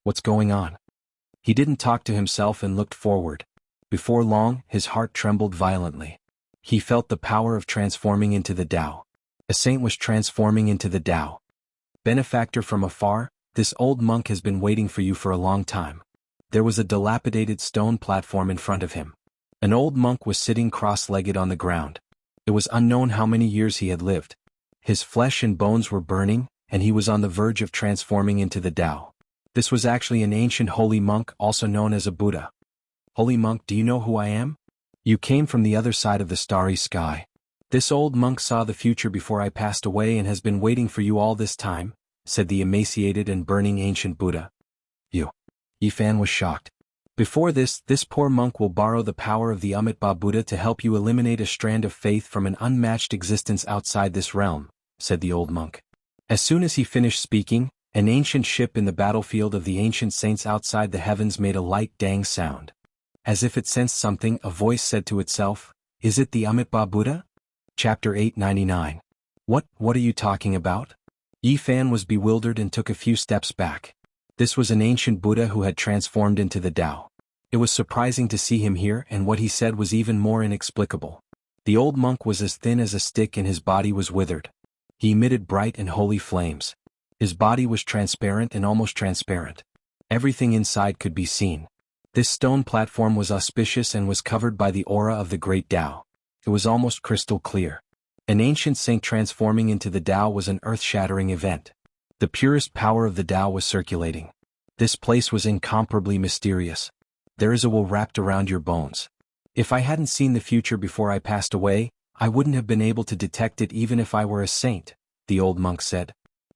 What's going on? He didn't talk to himself and looked forward. Before long, his heart trembled violently. He felt the power of transforming into the Tao. A saint was transforming into the Tao. Benefactor from afar, This old monk has been waiting for you for a long time. There was a dilapidated stone platform in front of him. An old monk was sitting cross-legged on the ground. It was unknown how many years he had lived. His flesh and bones were burning, and he was on the verge of transforming into the Tao. This was actually an ancient holy monk, also known as a Buddha. Holy monk, do you know who I am? You came from the other side of the starry sky. This old monk saw the future before I passed away and has been waiting for you all this time, said the emaciated and burning ancient Buddha. You. Yifan was shocked. Before this poor monk will borrow the power of the Amitabha Buddha to help you eliminate a strand of faith from an unmatched existence outside this realm, said the old monk. As soon as he finished speaking, an ancient ship in the battlefield of the ancient saints outside the heavens made a light dang sound. As if it sensed something, a voice said to itself, "Is it the Amitabha Buddha?" Chapter 899. What are you talking about? Yifan was bewildered and took a few steps back. This was an ancient Buddha who had transformed into the Tao. It was surprising to see him here, and what he said was even more inexplicable. The old monk was as thin as a stick and his body was withered. He emitted bright and holy flames. His body was transparent and almost transparent. Everything inside could be seen. This stone platform was auspicious and was covered by the aura of the great Tao. It was almost crystal clear. An ancient saint transforming into the Tao was an earth-shattering event. The purest power of the Tao was circulating. This place was incomparably mysterious. There is a wool wrapped around your bones. If I hadn't seen the future before I passed away, I wouldn't have been able to detect it even if I were a saint, the old monk said.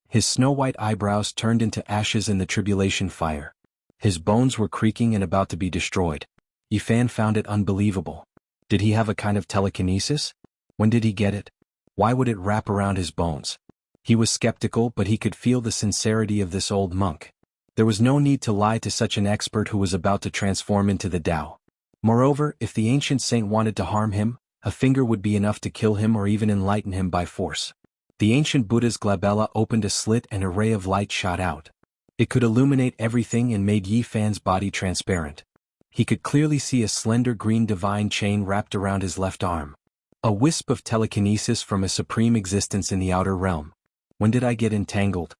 His snow-white eyebrows turned into ashes in the tribulation fire. His bones were creaking and about to be destroyed. Yifan found it unbelievable. Did he have a kind of telekinesis? When did he get it? Why would it wrap around his bones? He was skeptical, but he could feel the sincerity of this old monk. There was no need to lie to such an expert who was about to transform into the Tao. Moreover, if the ancient saint wanted to harm him, a finger would be enough to kill him or even enlighten him by force. The ancient Buddha's glabella opened a slit and a ray of light shot out. It could illuminate everything and made Yifan's body transparent. He could clearly see a slender green divine chain wrapped around his left arm. A wisp of telekinesis from a supreme existence in the outer realm. When did I get entangled?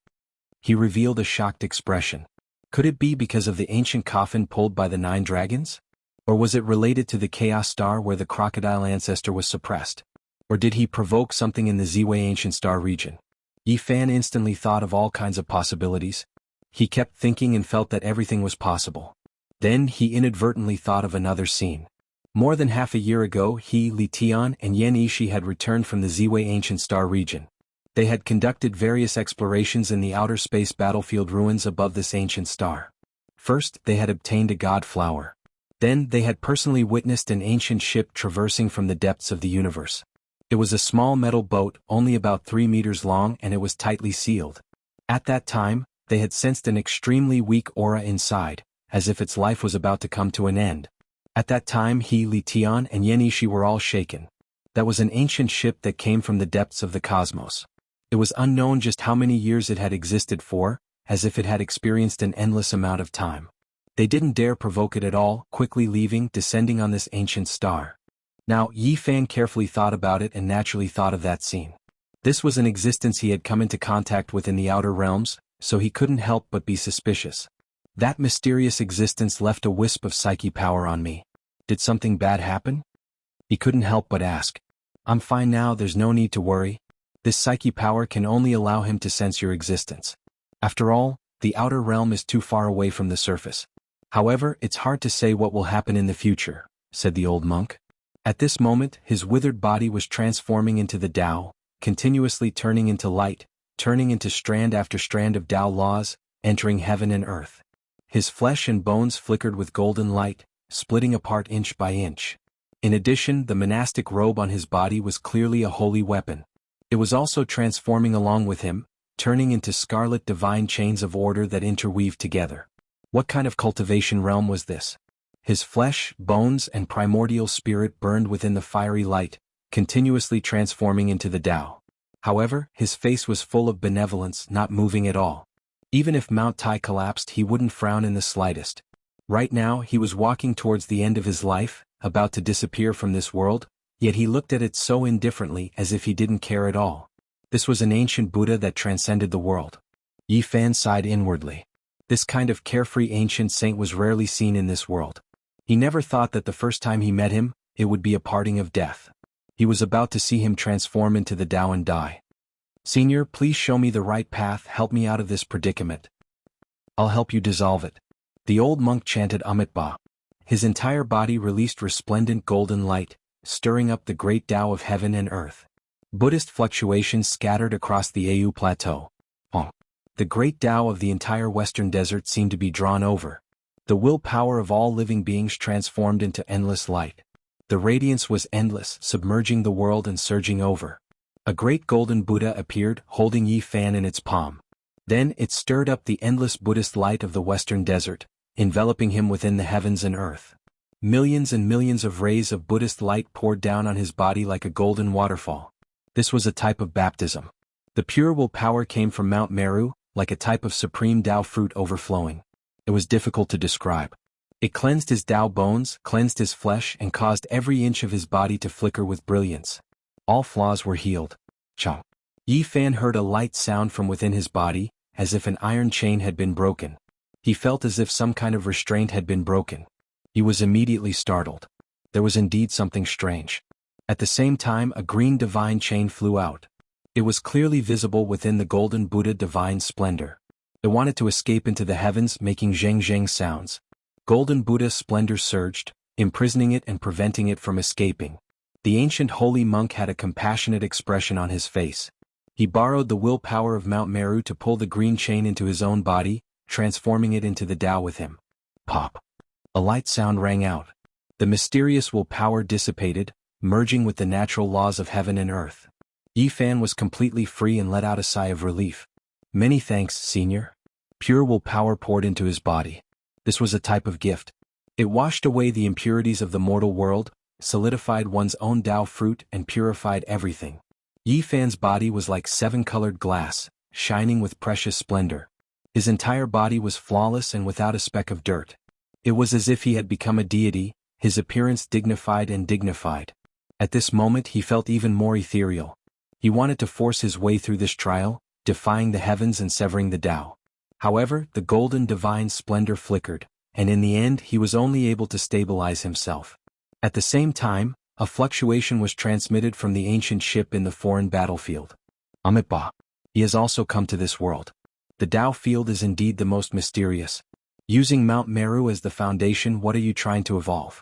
He revealed a shocked expression. Could it be because of the ancient coffin pulled by the 9 dragons? Or was it related to the chaos star where the crocodile ancestor was suppressed? Or did he provoke something in the Ziwei ancient star region? Yifan instantly thought of all kinds of possibilities. He kept thinking and felt that everything was possible. Then he inadvertently thought of another scene. More than half a year ago, he, Li Tian, and Yan Yishi had returned from the Ziwei ancient star region. They had conducted various explorations in the outer space battlefield ruins above this ancient star. First, they had obtained a god flower. Then, they had personally witnessed an ancient ship traversing from the depths of the universe. It was a small metal boat, only about 3 meters long, and it was tightly sealed. At that time, they had sensed an extremely weak aura inside, as if its life was about to come to an end. At that time he, Li Tian, and Yan Yishi were all shaken. That was an ancient ship that came from the depths of the cosmos. It was unknown just how many years it had existed for, as if it had experienced an endless amount of time. They didn't dare provoke it at all, quickly leaving, descending on this ancient star. Now, Yifan carefully thought about it and naturally thought of that scene. This was an existence he had come into contact with in the outer realms, so he couldn't help but be suspicious. That mysterious existence left a wisp of psyche power on me. Did something bad happen? He couldn't help but ask. I'm fine now, there's no need to worry. This psyche power can only allow him to sense your existence. After all, the outer realm is too far away from the surface. However, it's hard to say what will happen in the future, said the old monk. At this moment, his withered body was transforming into the Tao, continuously turning into light, turning into strand after strand of Tao laws, entering heaven and earth. His flesh and bones flickered with golden light, splitting apart inch by inch. In addition, the monastic robe on his body was clearly a holy weapon. It was also transforming along with him, turning into scarlet divine chains of order that interweaved together. What kind of cultivation realm was this? His flesh, bones, and primordial spirit burned within the fiery light, continuously transforming into the Tao. However, his face was full of benevolence, not moving at all. Even if Mount Tai collapsed, he wouldn't frown in the slightest. Right now, he was walking towards the end of his life, about to disappear from this world, yet he looked at it so indifferently as if he didn't care at all. This was an ancient Buddha that transcended the world. Yi Fan sighed inwardly. This kind of carefree ancient saint was rarely seen in this world. He never thought that the first time he met him, it would be a parting of death. He was about to see him transform into the Tao and die. Senior, please show me the right path, help me out of this predicament. I'll help you dissolve it. The old monk chanted Amitabha. His entire body released resplendent golden light, stirring up the great Tao of heaven and earth. Buddhist fluctuations scattered across the Au Plateau. The great Tao of the entire western desert seemed to be drawn over. The willpower of all living beings transformed into endless light. The radiance was endless, submerging the world and surging over. A great golden Buddha appeared, holding Yi Fan in its palm. Then it stirred up the endless Buddhist light of the western desert, enveloping him within the heavens and earth. Millions and millions of rays of Buddhist light poured down on his body like a golden waterfall. This was a type of baptism. The pure willpower came from Mount Meru, like a type of supreme Tao fruit overflowing. It was difficult to describe. It cleansed his Tao bones, cleansed his flesh, and caused every inch of his body to flicker with brilliance. All flaws were healed. Chong. Yi Fan heard a light sound from within his body, as if an iron chain had been broken. He felt as if some kind of restraint had been broken. He was immediately startled. There was indeed something strange. At the same time, a green divine chain flew out. It was clearly visible within the golden Buddha divine splendor. It wanted to escape into the heavens, making zheng zheng sounds. Golden Buddha splendor surged, imprisoning it and preventing it from escaping. The ancient holy monk had a compassionate expression on his face. He borrowed the willpower of Mount Meru to pull the green chain into his own body, transforming it into the Tao with him. Pop! A light sound rang out. The mysterious willpower dissipated, merging with the natural laws of heaven and earth. Yi Fan was completely free and let out a sigh of relief. Many thanks, Senior. Pure willpower poured into his body. This was a type of gift. It washed away the impurities of the mortal world, solidified one's own Tao fruit, and purified everything. Yi Fan's body was like seven-colored glass, shining with precious splendor. His entire body was flawless and without a speck of dirt. It was as if he had become a deity, his appearance dignified and dignified. At this moment he felt even more ethereal. He wanted to force his way through this trial, defying the heavens and severing the Tao. However, the golden divine splendor flickered, and in the end he was only able to stabilize himself. At the same time, a fluctuation was transmitted from the ancient ship in the foreign battlefield. Amitabha. He has also come to this world. The Tao field is indeed the most mysterious. Using Mount Meru as the foundation, what are you trying to evolve?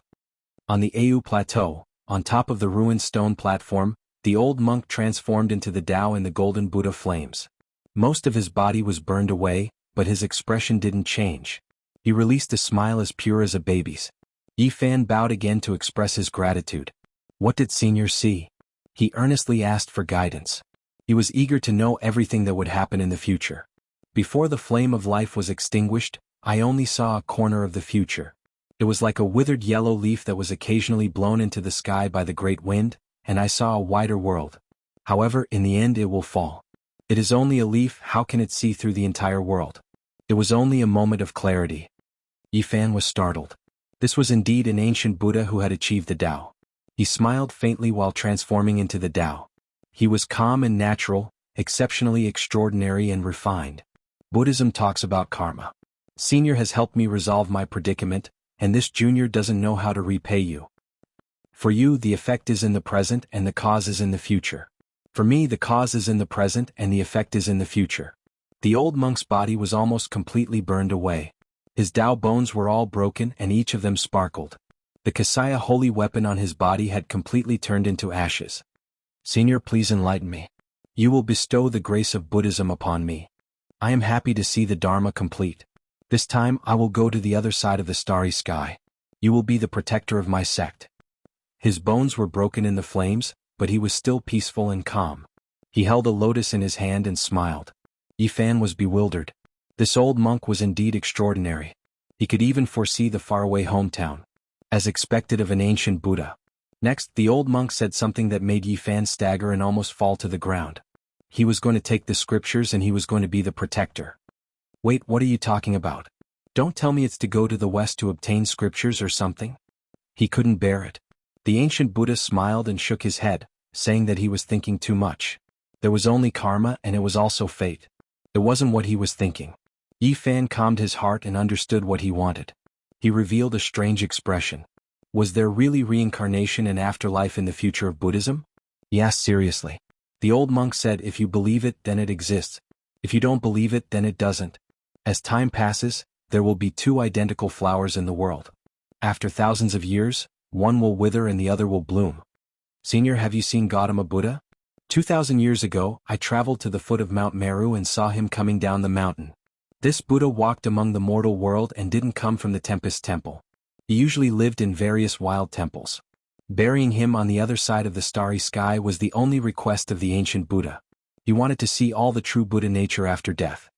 On the Au Plateau, on top of the ruined stone platform, the old monk transformed into the Tao in the golden Buddha flames. Most of his body was burned away, but his expression didn't change. He released a smile as pure as a baby's. Yi Fan bowed again to express his gratitude. What did Senior see? He earnestly asked for guidance. He was eager to know everything that would happen in the future. Before the flame of life was extinguished, I only saw a corner of the future. It was like a withered yellow leaf that was occasionally blown into the sky by the great wind, and I saw a wider world. However, in the end it will fall. It is only a leaf, how can it see through the entire world? It was only a moment of clarity. Yi Fan was startled. This was indeed an ancient Buddha who had achieved the Tao. He smiled faintly while transforming into the Tao. He was calm and natural, exceptionally extraordinary and refined. Buddhism talks about karma. Senior has helped me resolve my predicament, and this junior doesn't know how to repay you. For you, the effect is in the present and the cause is in the future. For me, the cause is in the present and the effect is in the future. The old monk's body was almost completely burned away. His Tao bones were all broken and each of them sparkled. The Kasaya holy weapon on his body had completely turned into ashes. Senior, please enlighten me. You will bestow the grace of Buddhism upon me. I am happy to see the Dharma complete. This time I will go to the other side of the starry sky. You will be the protector of my sect. His bones were broken in the flames, but he was still peaceful and calm. He held a lotus in his hand and smiled. Yi Fan was bewildered. This old monk was indeed extraordinary. He could even foresee the faraway hometown, as expected of an ancient Buddha. Next, the old monk said something that made Yi Fan stagger and almost fall to the ground. He was going to take the scriptures and he was going to be the protector. Wait, what are you talking about? Don't tell me it's to go to the west to obtain scriptures or something? He couldn't bear it. The ancient Buddha smiled and shook his head, saying that he was thinking too much. There was only karma and it was also fate. It wasn't what he was thinking. Yi Fan calmed his heart and understood what he wanted. He revealed a strange expression. Was there really reincarnation and afterlife in the future of Buddhism? He asked seriously. The old monk said, if you believe it, then it exists. If you don't believe it, then it doesn't. As time passes, there will be two identical flowers in the world. After thousands of years, one will wither and the other will bloom. Senior, have you seen Gautama Buddha? 2,000 years ago, I traveled to the foot of Mount Meru and saw him coming down the mountain. This Buddha walked among the mortal world and didn't come from the Tempest Temple. He usually lived in various wild temples. Burying him on the other side of the starry sky was the only request of the ancient Buddha. He wanted to see all the true Buddha nature after death.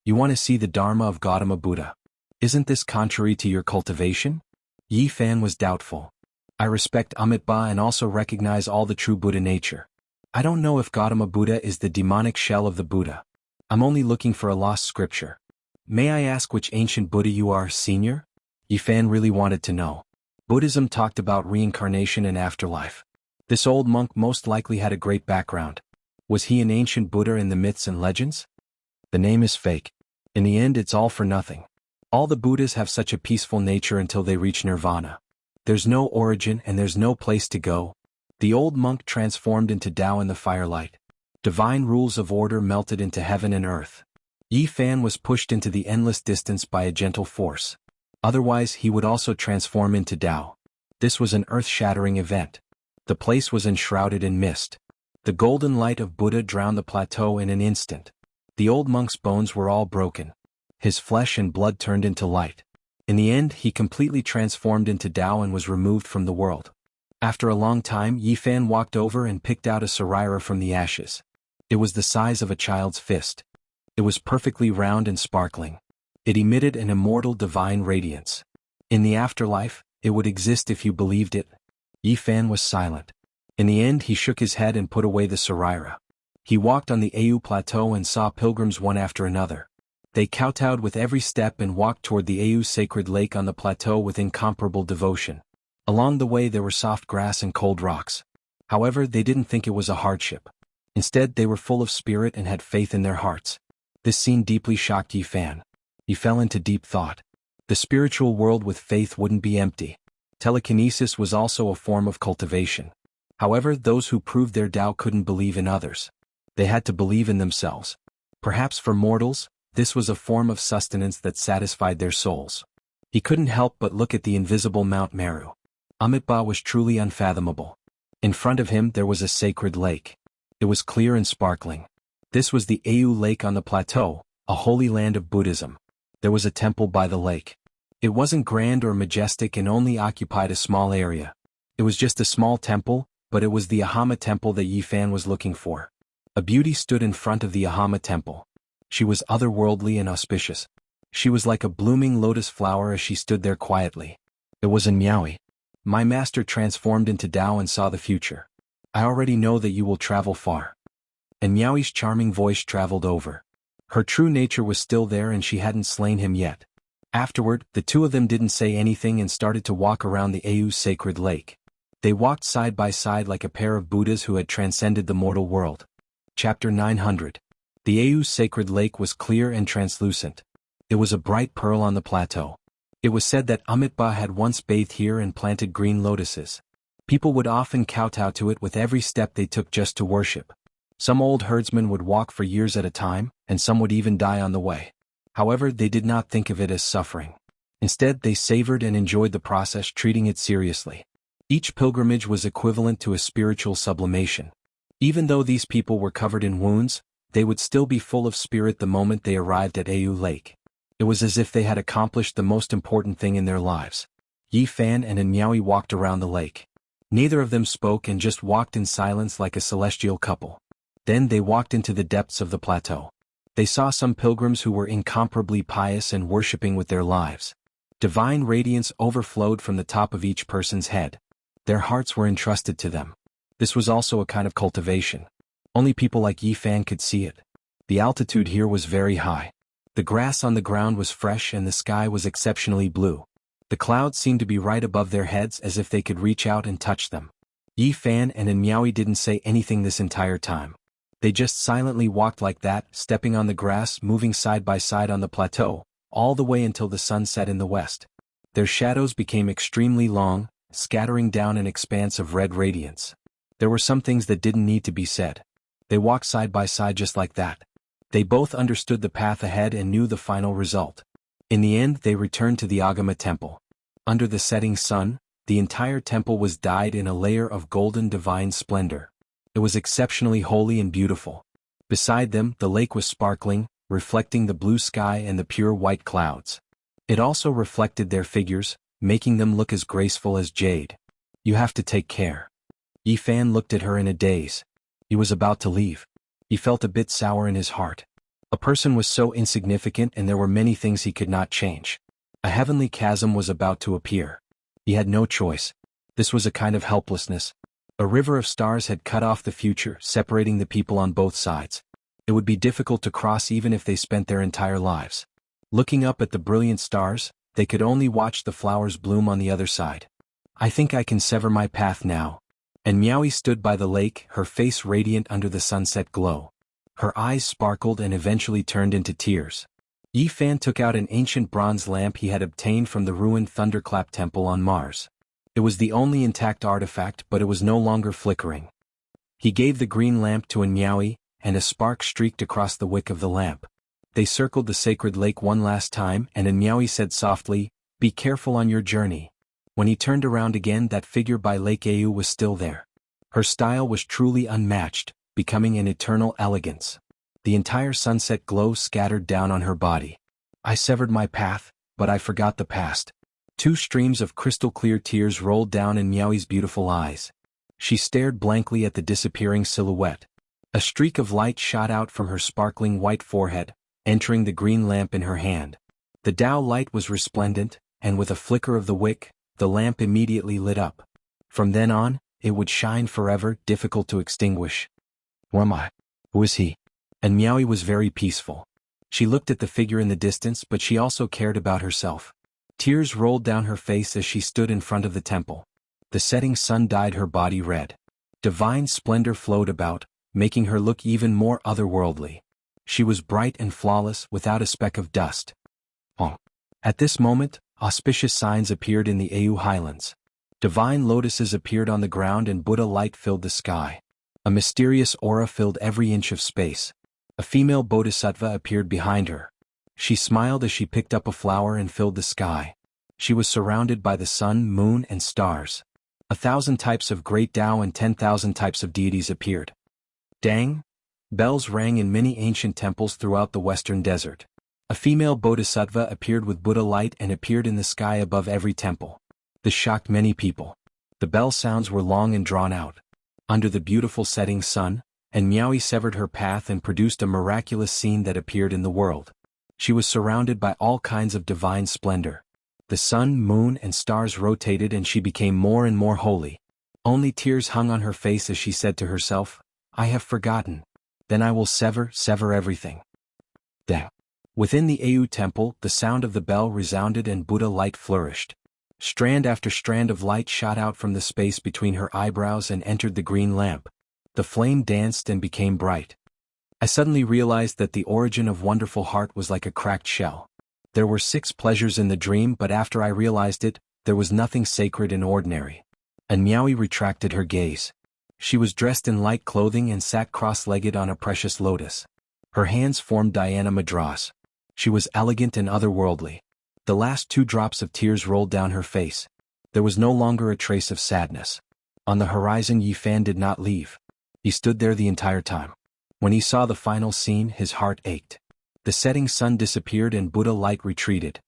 You want to see the Dharma of Gautama Buddha. Isn't this contrary to your cultivation? Yi Fan was doubtful. I respect Amitabha and also recognize all the true Buddha nature. I don't know if Gautama Buddha is the demonic shell of the Buddha. I'm only looking for a lost scripture. May I ask which ancient Buddha you are, Senior? Yi Fan really wanted to know. Buddhism talked about reincarnation and afterlife. This old monk most likely had a great background. Was he an ancient Buddha in the myths and legends? The name is fake. In the end, it's all for nothing. All the Buddhas have such a peaceful nature until they reach nirvana. There's no origin and there's no place to go. The old monk transformed into Tao in the firelight. Divine rules of order melted into heaven and earth. Yi Fan was pushed into the endless distance by a gentle force. Otherwise, he would also transform into Tao. This was an earth-shattering event. The place was enshrouded in mist. The golden light of Buddha drowned the plateau in an instant. The old monk's bones were all broken. His flesh and blood turned into light. In the end, he completely transformed into Tao and was removed from the world. After a long time, Yi Fan walked over and picked out a sarira from the ashes. It was the size of a child's fist. It was perfectly round and sparkling. It emitted an immortal divine radiance. In the afterlife, it would exist if you believed it. Yi Fan was silent. In the end, he shook his head and put away the sarira. He walked on the Au Plateau and saw pilgrims one after another. They kowtowed with every step and walked toward the Au sacred lake on the plateau with incomparable devotion. Along the way there were soft grass and cold rocks. However, they didn't think it was a hardship. Instead, they were full of spirit and had faith in their hearts. This scene deeply shocked Yi Fan. He fell into deep thought. The spiritual world with faith wouldn't be empty. Telekinesis was also a form of cultivation. However, those who proved their Tao couldn't believe in others. They had to believe in themselves. Perhaps for mortals, this was a form of sustenance that satisfied their souls. He couldn't help but look at the invisible Mount Meru. Amitabha was truly unfathomable. In front of him there was a sacred lake. It was clear and sparkling. This was the Au Lake on the plateau, a holy land of Buddhism. There was a temple by the lake. It wasn't grand or majestic and only occupied a small area. It was just a small temple, but it was the Ahama temple that Yi Fan was looking for. A beauty stood in front of the Ahama temple. She was otherworldly and auspicious. She was like a blooming lotus flower as she stood there quietly. It was Miaui. My master transformed into Tao and saw the future. I already know that you will travel far. And Miaoi's charming voice traveled over. Her true nature was still there and she hadn't slain him yet. Afterward, the two of them didn't say anything and started to walk around the Au sacred lake. They walked side by side like a pair of Buddhas who had transcended the mortal world. Chapter 900. The Au sacred lake was clear and translucent. It was a bright pearl on the plateau. It was said that Amitabha had once bathed here and planted green lotuses. People would often kowtow to it with every step they took just to worship. Some old herdsmen would walk for years at a time, and some would even die on the way. However, they did not think of it as suffering. Instead, they savored and enjoyed the process, treating it seriously. Each pilgrimage was equivalent to a spiritual sublimation. Even though these people were covered in wounds, they would still be full of spirit the moment they arrived at Au Lake. It was as if they had accomplished the most important thing in their lives. Yi Fan and Miaui walked around the lake. Neither of them spoke and just walked in silence like a celestial couple. Then they walked into the depths of the plateau. They saw some pilgrims who were incomparably pious and worshipping with their lives. Divine radiance overflowed from the top of each person's head. Their hearts were entrusted to them. This was also a kind of cultivation. Only people like Yi Fan could see it. The altitude here was very high. The grass on the ground was fresh and the sky was exceptionally blue. The clouds seemed to be right above their heads as if they could reach out and touch them. Yi Fan and Miaui didn't say anything this entire time. They just silently walked like that, stepping on the grass, moving side by side on the plateau, all the way until the sun set in the west. Their shadows became extremely long, scattering down an expanse of red radiance. There were some things that didn't need to be said. They walked side by side just like that. They both understood the path ahead and knew the final result. In the end, they returned to the Agama temple. Under the setting sun, the entire temple was dyed in a layer of golden divine splendor. It was exceptionally holy and beautiful. Beside them, the lake was sparkling, reflecting the blue sky and the pure white clouds. It also reflected their figures, making them look as graceful as jade. You have to take care. Yi Fan looked at her in a daze. He was about to leave. He felt a bit sour in his heart. A person was so insignificant and there were many things he could not change. A heavenly chasm was about to appear. He had no choice. This was a kind of helplessness. A river of stars had cut off the future, separating the people on both sides. It would be difficult to cross even if they spent their entire lives. Looking up at the brilliant stars, they could only watch the flowers bloom on the other side. I think I can sever my path now. And Miaoi stood by the lake, her face radiant under the sunset glow. Her eyes sparkled and eventually turned into tears. Yi Fan took out an ancient bronze lamp he had obtained from the ruined Thunderclap Temple on Mars. It was the only intact artifact, but it was no longer flickering. He gave the green lamp to Miaoi, and a spark streaked across the wick of the lamp. They circled the sacred lake one last time, and Miaoi said softly, "Be careful on your journey." When he turned around again, that figure by Lake Au was still there. Her style was truly unmatched, becoming an eternal elegance. The entire sunset glow scattered down on her body. I severed my path, but I forgot the past. Two streams of crystal-clear tears rolled down in Miaoi's beautiful eyes. She stared blankly at the disappearing silhouette. A streak of light shot out from her sparkling white forehead, entering the green lamp in her hand. The Tao light was resplendent, and with a flicker of the wick, the lamp immediately lit up. From then on, it would shine forever, difficult to extinguish. Who am I? Who is he? And Miaoi was very peaceful. She looked at the figure in the distance, but she also cared about herself. Tears rolled down her face as she stood in front of the temple. The setting sun dyed her body red. Divine splendor flowed about, making her look even more otherworldly. She was bright and flawless, without a speck of dust. At this moment, auspicious signs appeared in the Au highlands. Divine lotuses appeared on the ground and Buddha light filled the sky. A mysterious aura filled every inch of space. A female bodhisattva appeared behind her. She smiled as she picked up a flower and filled the sky. She was surrounded by the sun, moon, and stars. 1,000 types of great Tao and 10,000 types of deities appeared. Dang! Bells rang in many ancient temples throughout the western desert. A female bodhisattva appeared with Buddha light and appeared in the sky above every temple. This shocked many people. The bell sounds were long and drawn out. Under the beautiful setting sun, and Miaoi severed her path and produced a miraculous scene that appeared in the world. She was surrounded by all kinds of divine splendor. The sun, moon, and stars rotated and she became more and more holy. Only tears hung on her face as she said to herself, "I have forgotten. Then I will sever everything." Then, within the Au temple, the sound of the bell resounded and Buddha light flourished. Strand after strand of light shot out from the space between her eyebrows and entered the green lamp. The flame danced and became bright. I suddenly realized that the origin of Wonderful Heart was like a cracked shell. There were 6 pleasures in the dream, but after I realized it, there was nothing sacred and ordinary. And Miaoi retracted her gaze. She was dressed in light clothing and sat cross-legged on a precious lotus. Her hands formed Dhyana Mudras. She was elegant and otherworldly. The last 2 drops of tears rolled down her face. There was no longer a trace of sadness. On the horizon, Yi Fan did not leave. He stood there the entire time. When he saw the final scene, his heart ached. The setting sun disappeared and Buddha light retreated.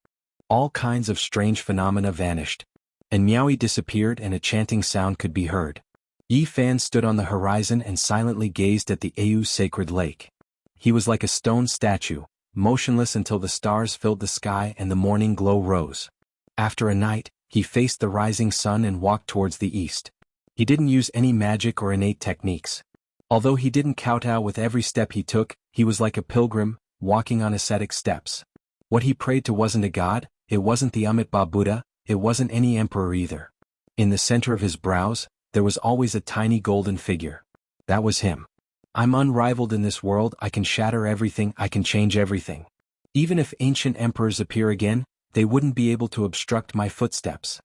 All kinds of strange phenomena vanished. And Miaoi disappeared and a chanting sound could be heard. Yi Fan stood on the horizon and silently gazed at the Au sacred lake. He was like a stone statue, motionless until the stars filled the sky and the morning glow rose. After a night, he faced the rising sun and walked towards the east. He didn't use any magic or innate techniques. Although he didn't kowtow with every step he took, he was like a pilgrim, walking on ascetic steps. What he prayed to wasn't a god, it wasn't the Amitabha Buddha, it wasn't any emperor either. In the center of his brows, there was always a tiny golden figure. That was him. I'm unrivaled in this world, I can shatter everything, I can change everything. Even if ancient emperors appear again, they wouldn't be able to obstruct my footsteps.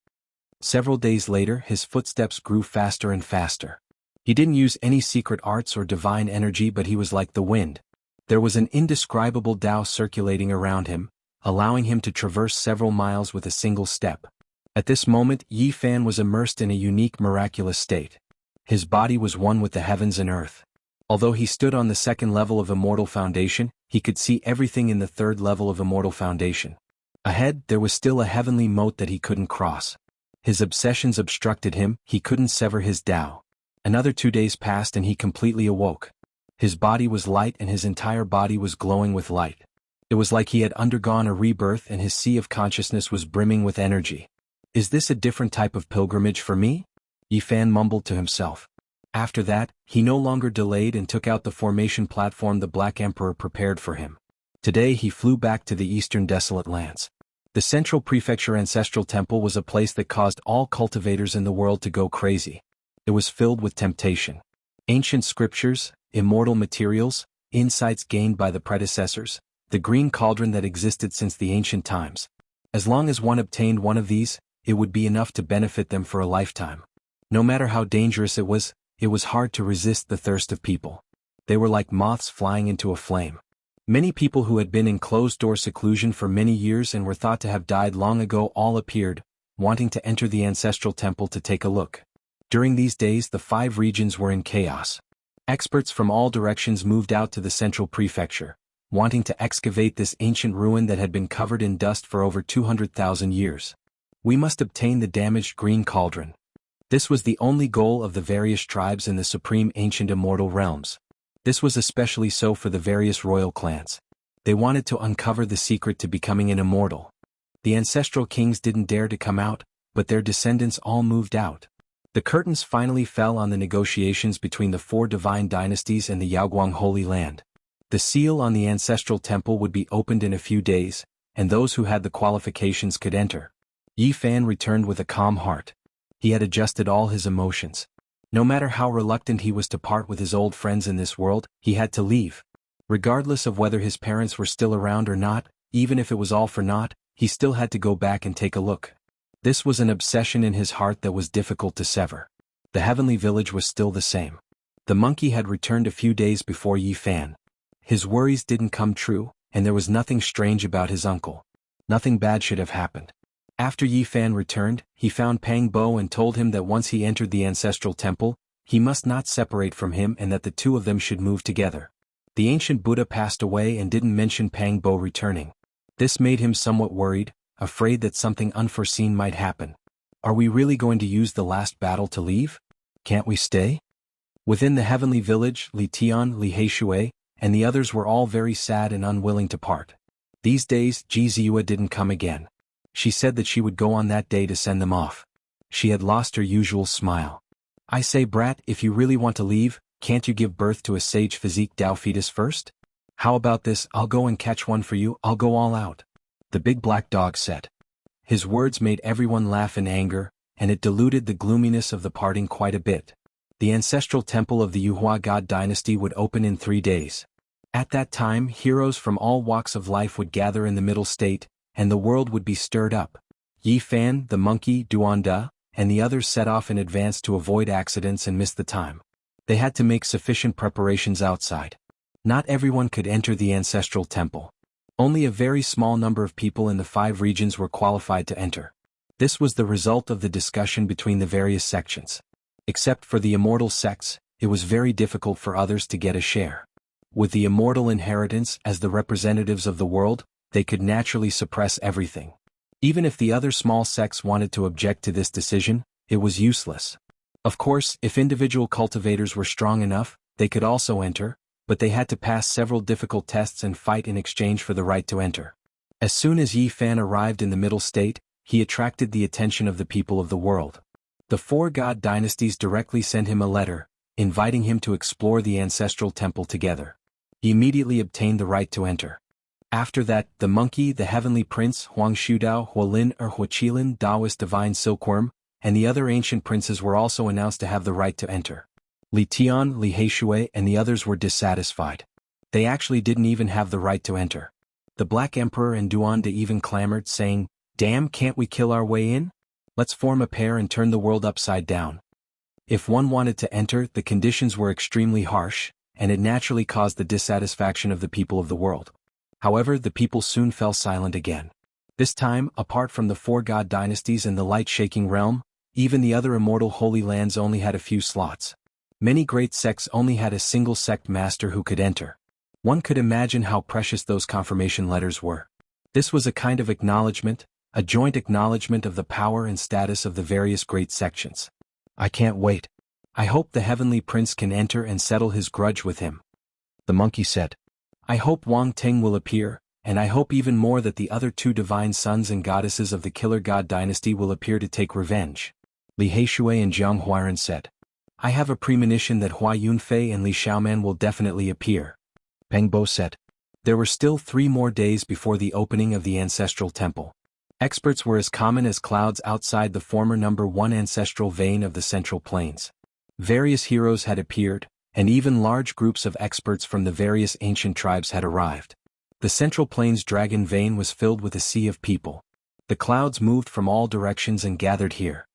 Several days later, his footsteps grew faster and faster. He didn't use any secret arts or divine energy, but he was like the wind. There was an indescribable Tao circulating around him, allowing him to traverse several miles with a single step. At this moment, Yi Fan was immersed in a unique miraculous state. His body was one with the heavens and earth. Although he stood on the second level of Immortal Foundation, he could see everything in the third level of Immortal Foundation. Ahead, there was still a heavenly moat that he couldn't cross. His obsessions obstructed him, he couldn't sever his Tao. Another 2 days passed and he completely awoke. His body was light and his entire body was glowing with light. It was like he had undergone a rebirth and his sea of consciousness was brimming with energy. Is this a different type of pilgrimage for me? Yi Fan mumbled to himself. After that, he no longer delayed and took out the formation platform the Black Emperor prepared for him. Today he flew back to the eastern desolate lands. The Central Prefecture Ancestral Temple was a place that caused all cultivators in the world to go crazy. It was filled with temptation. Ancient scriptures, immortal materials, insights gained by the predecessors, the green cauldron that existed since the ancient times. As long as one obtained one of these, it would be enough to benefit them for a lifetime. No matter how dangerous it was hard to resist the thirst of people. They were like moths flying into a flame. Many people who had been in closed-door seclusion for many years and were thought to have died long ago all appeared, wanting to enter the ancestral temple to take a look. During these days the 5 regions were in chaos. Experts from all directions moved out to the central prefecture, wanting to excavate this ancient ruin that had been covered in dust for over 200,000 years. We must obtain the damaged green cauldron. This was the only goal of the various tribes in the supreme ancient immortal realms. This was especially so for the various royal clans. They wanted to uncover the secret to becoming an immortal. The ancestral kings didn't dare to come out, but their descendants all moved out. The curtains finally fell on the negotiations between the 4 divine dynasties and the Yaoguang Holy Land. The seal on the ancestral temple would be opened in a few days, and those who had the qualifications could enter. Yi Fan returned with a calm heart. He had adjusted all his emotions. No matter how reluctant he was to part with his old friends in this world, he had to leave. Regardless of whether his parents were still around or not, even if it was all for naught, he still had to go back and take a look. This was an obsession in his heart that was difficult to sever. The heavenly village was still the same. The monkey had returned a few days before Yi Fan. His worries didn't come true, and there was nothing strange about his uncle. Nothing bad should have happened. After Yi Fan returned, he found Pang Bo and told him that once he entered the ancestral temple, he must not separate from him and that the two of them should move together. The ancient Buddha passed away and didn't mention Pang Bo returning. This made him somewhat worried, afraid that something unforeseen might happen. Are we really going to use the last battle to leave? Can't we stay? Within the heavenly village, Li Tian, Li Heishui, and the others were all very sad and unwilling to part. These days, Ji Ziyue didn't come again. She said that she would go on that day to send them off. She had lost her usual smile. I say, brat, if you really want to leave, can't you give birth to a sage physique Dao fetus first? How about this, I'll go and catch one for you, I'll go all out. The big black dog said. His words made everyone laugh in anger, and it diluted the gloominess of the parting quite a bit. The ancestral temple of the Yuhua God dynasty would open in 3 days. At that time, heroes from all walks of life would gather in the middle state, and the world would be stirred up. Yi Fan, the monkey, Duanda, and the others set off in advance to avoid accidents and miss the time. They had to make sufficient preparations outside. Not everyone could enter the ancestral temple. Only a very small number of people in the 5 regions were qualified to enter. This was the result of the discussion between the various sections. Except for the immortal sects, it was very difficult for others to get a share. With the immortal inheritance as the representatives of the world, they could naturally suppress everything. Even if the other small sects wanted to object to this decision, it was useless. Of course, if individual cultivators were strong enough, they could also enter, but they had to pass several difficult tests and fight in exchange for the right to enter. As soon as Yi Fan arrived in the middle state, he attracted the attention of the people of the world. The 4 god dynasties directly sent him a letter, inviting him to explore the ancestral temple together. He immediately obtained the right to enter. After that, the monkey, the heavenly prince, Huang Shudao, Huolin or Huaqilin, Taoist divine silkworm, and the other ancient princes were also announced to have the right to enter. Li Tian, Li Heishui, and the others were dissatisfied. They actually didn't even have the right to enter. The Black Emperor and Duan De even clamored, saying, "Damn, can't we kill our way in? Let's form a pair and turn the world upside down." If one wanted to enter, the conditions were extremely harsh, and it naturally caused the dissatisfaction of the people of the world. However, the people soon fell silent again. This time, apart from the 4 god dynasties and the light-shaking realm, even the other immortal holy lands only had a few slots. Many great sects only had a single sect master who could enter. One could imagine how precious those confirmation letters were. This was a kind of acknowledgement, a joint acknowledgement of the power and status of the various great sections. "I can't wait. I hope the Heavenly Prince can enter and settle his grudge with him," the monkey said. "I hope Wang Ting will appear, and I hope even more that the other 2 divine sons and goddesses of the Killer God dynasty will appear to take revenge," Li Heishui and Jiang Huairan said. "I have a premonition that Hua Yunfei and Li Xiaoman will definitely appear," Peng Bo said. There were still 3 more days before the opening of the ancestral temple. Experts were as common as clouds outside the former number 1 ancestral vein of the Central Plains. Various heroes had appeared, and even large groups of experts from the various ancient tribes had arrived. The Central Plains dragon vein was filled with a sea of people. The clouds moved from all directions and gathered here.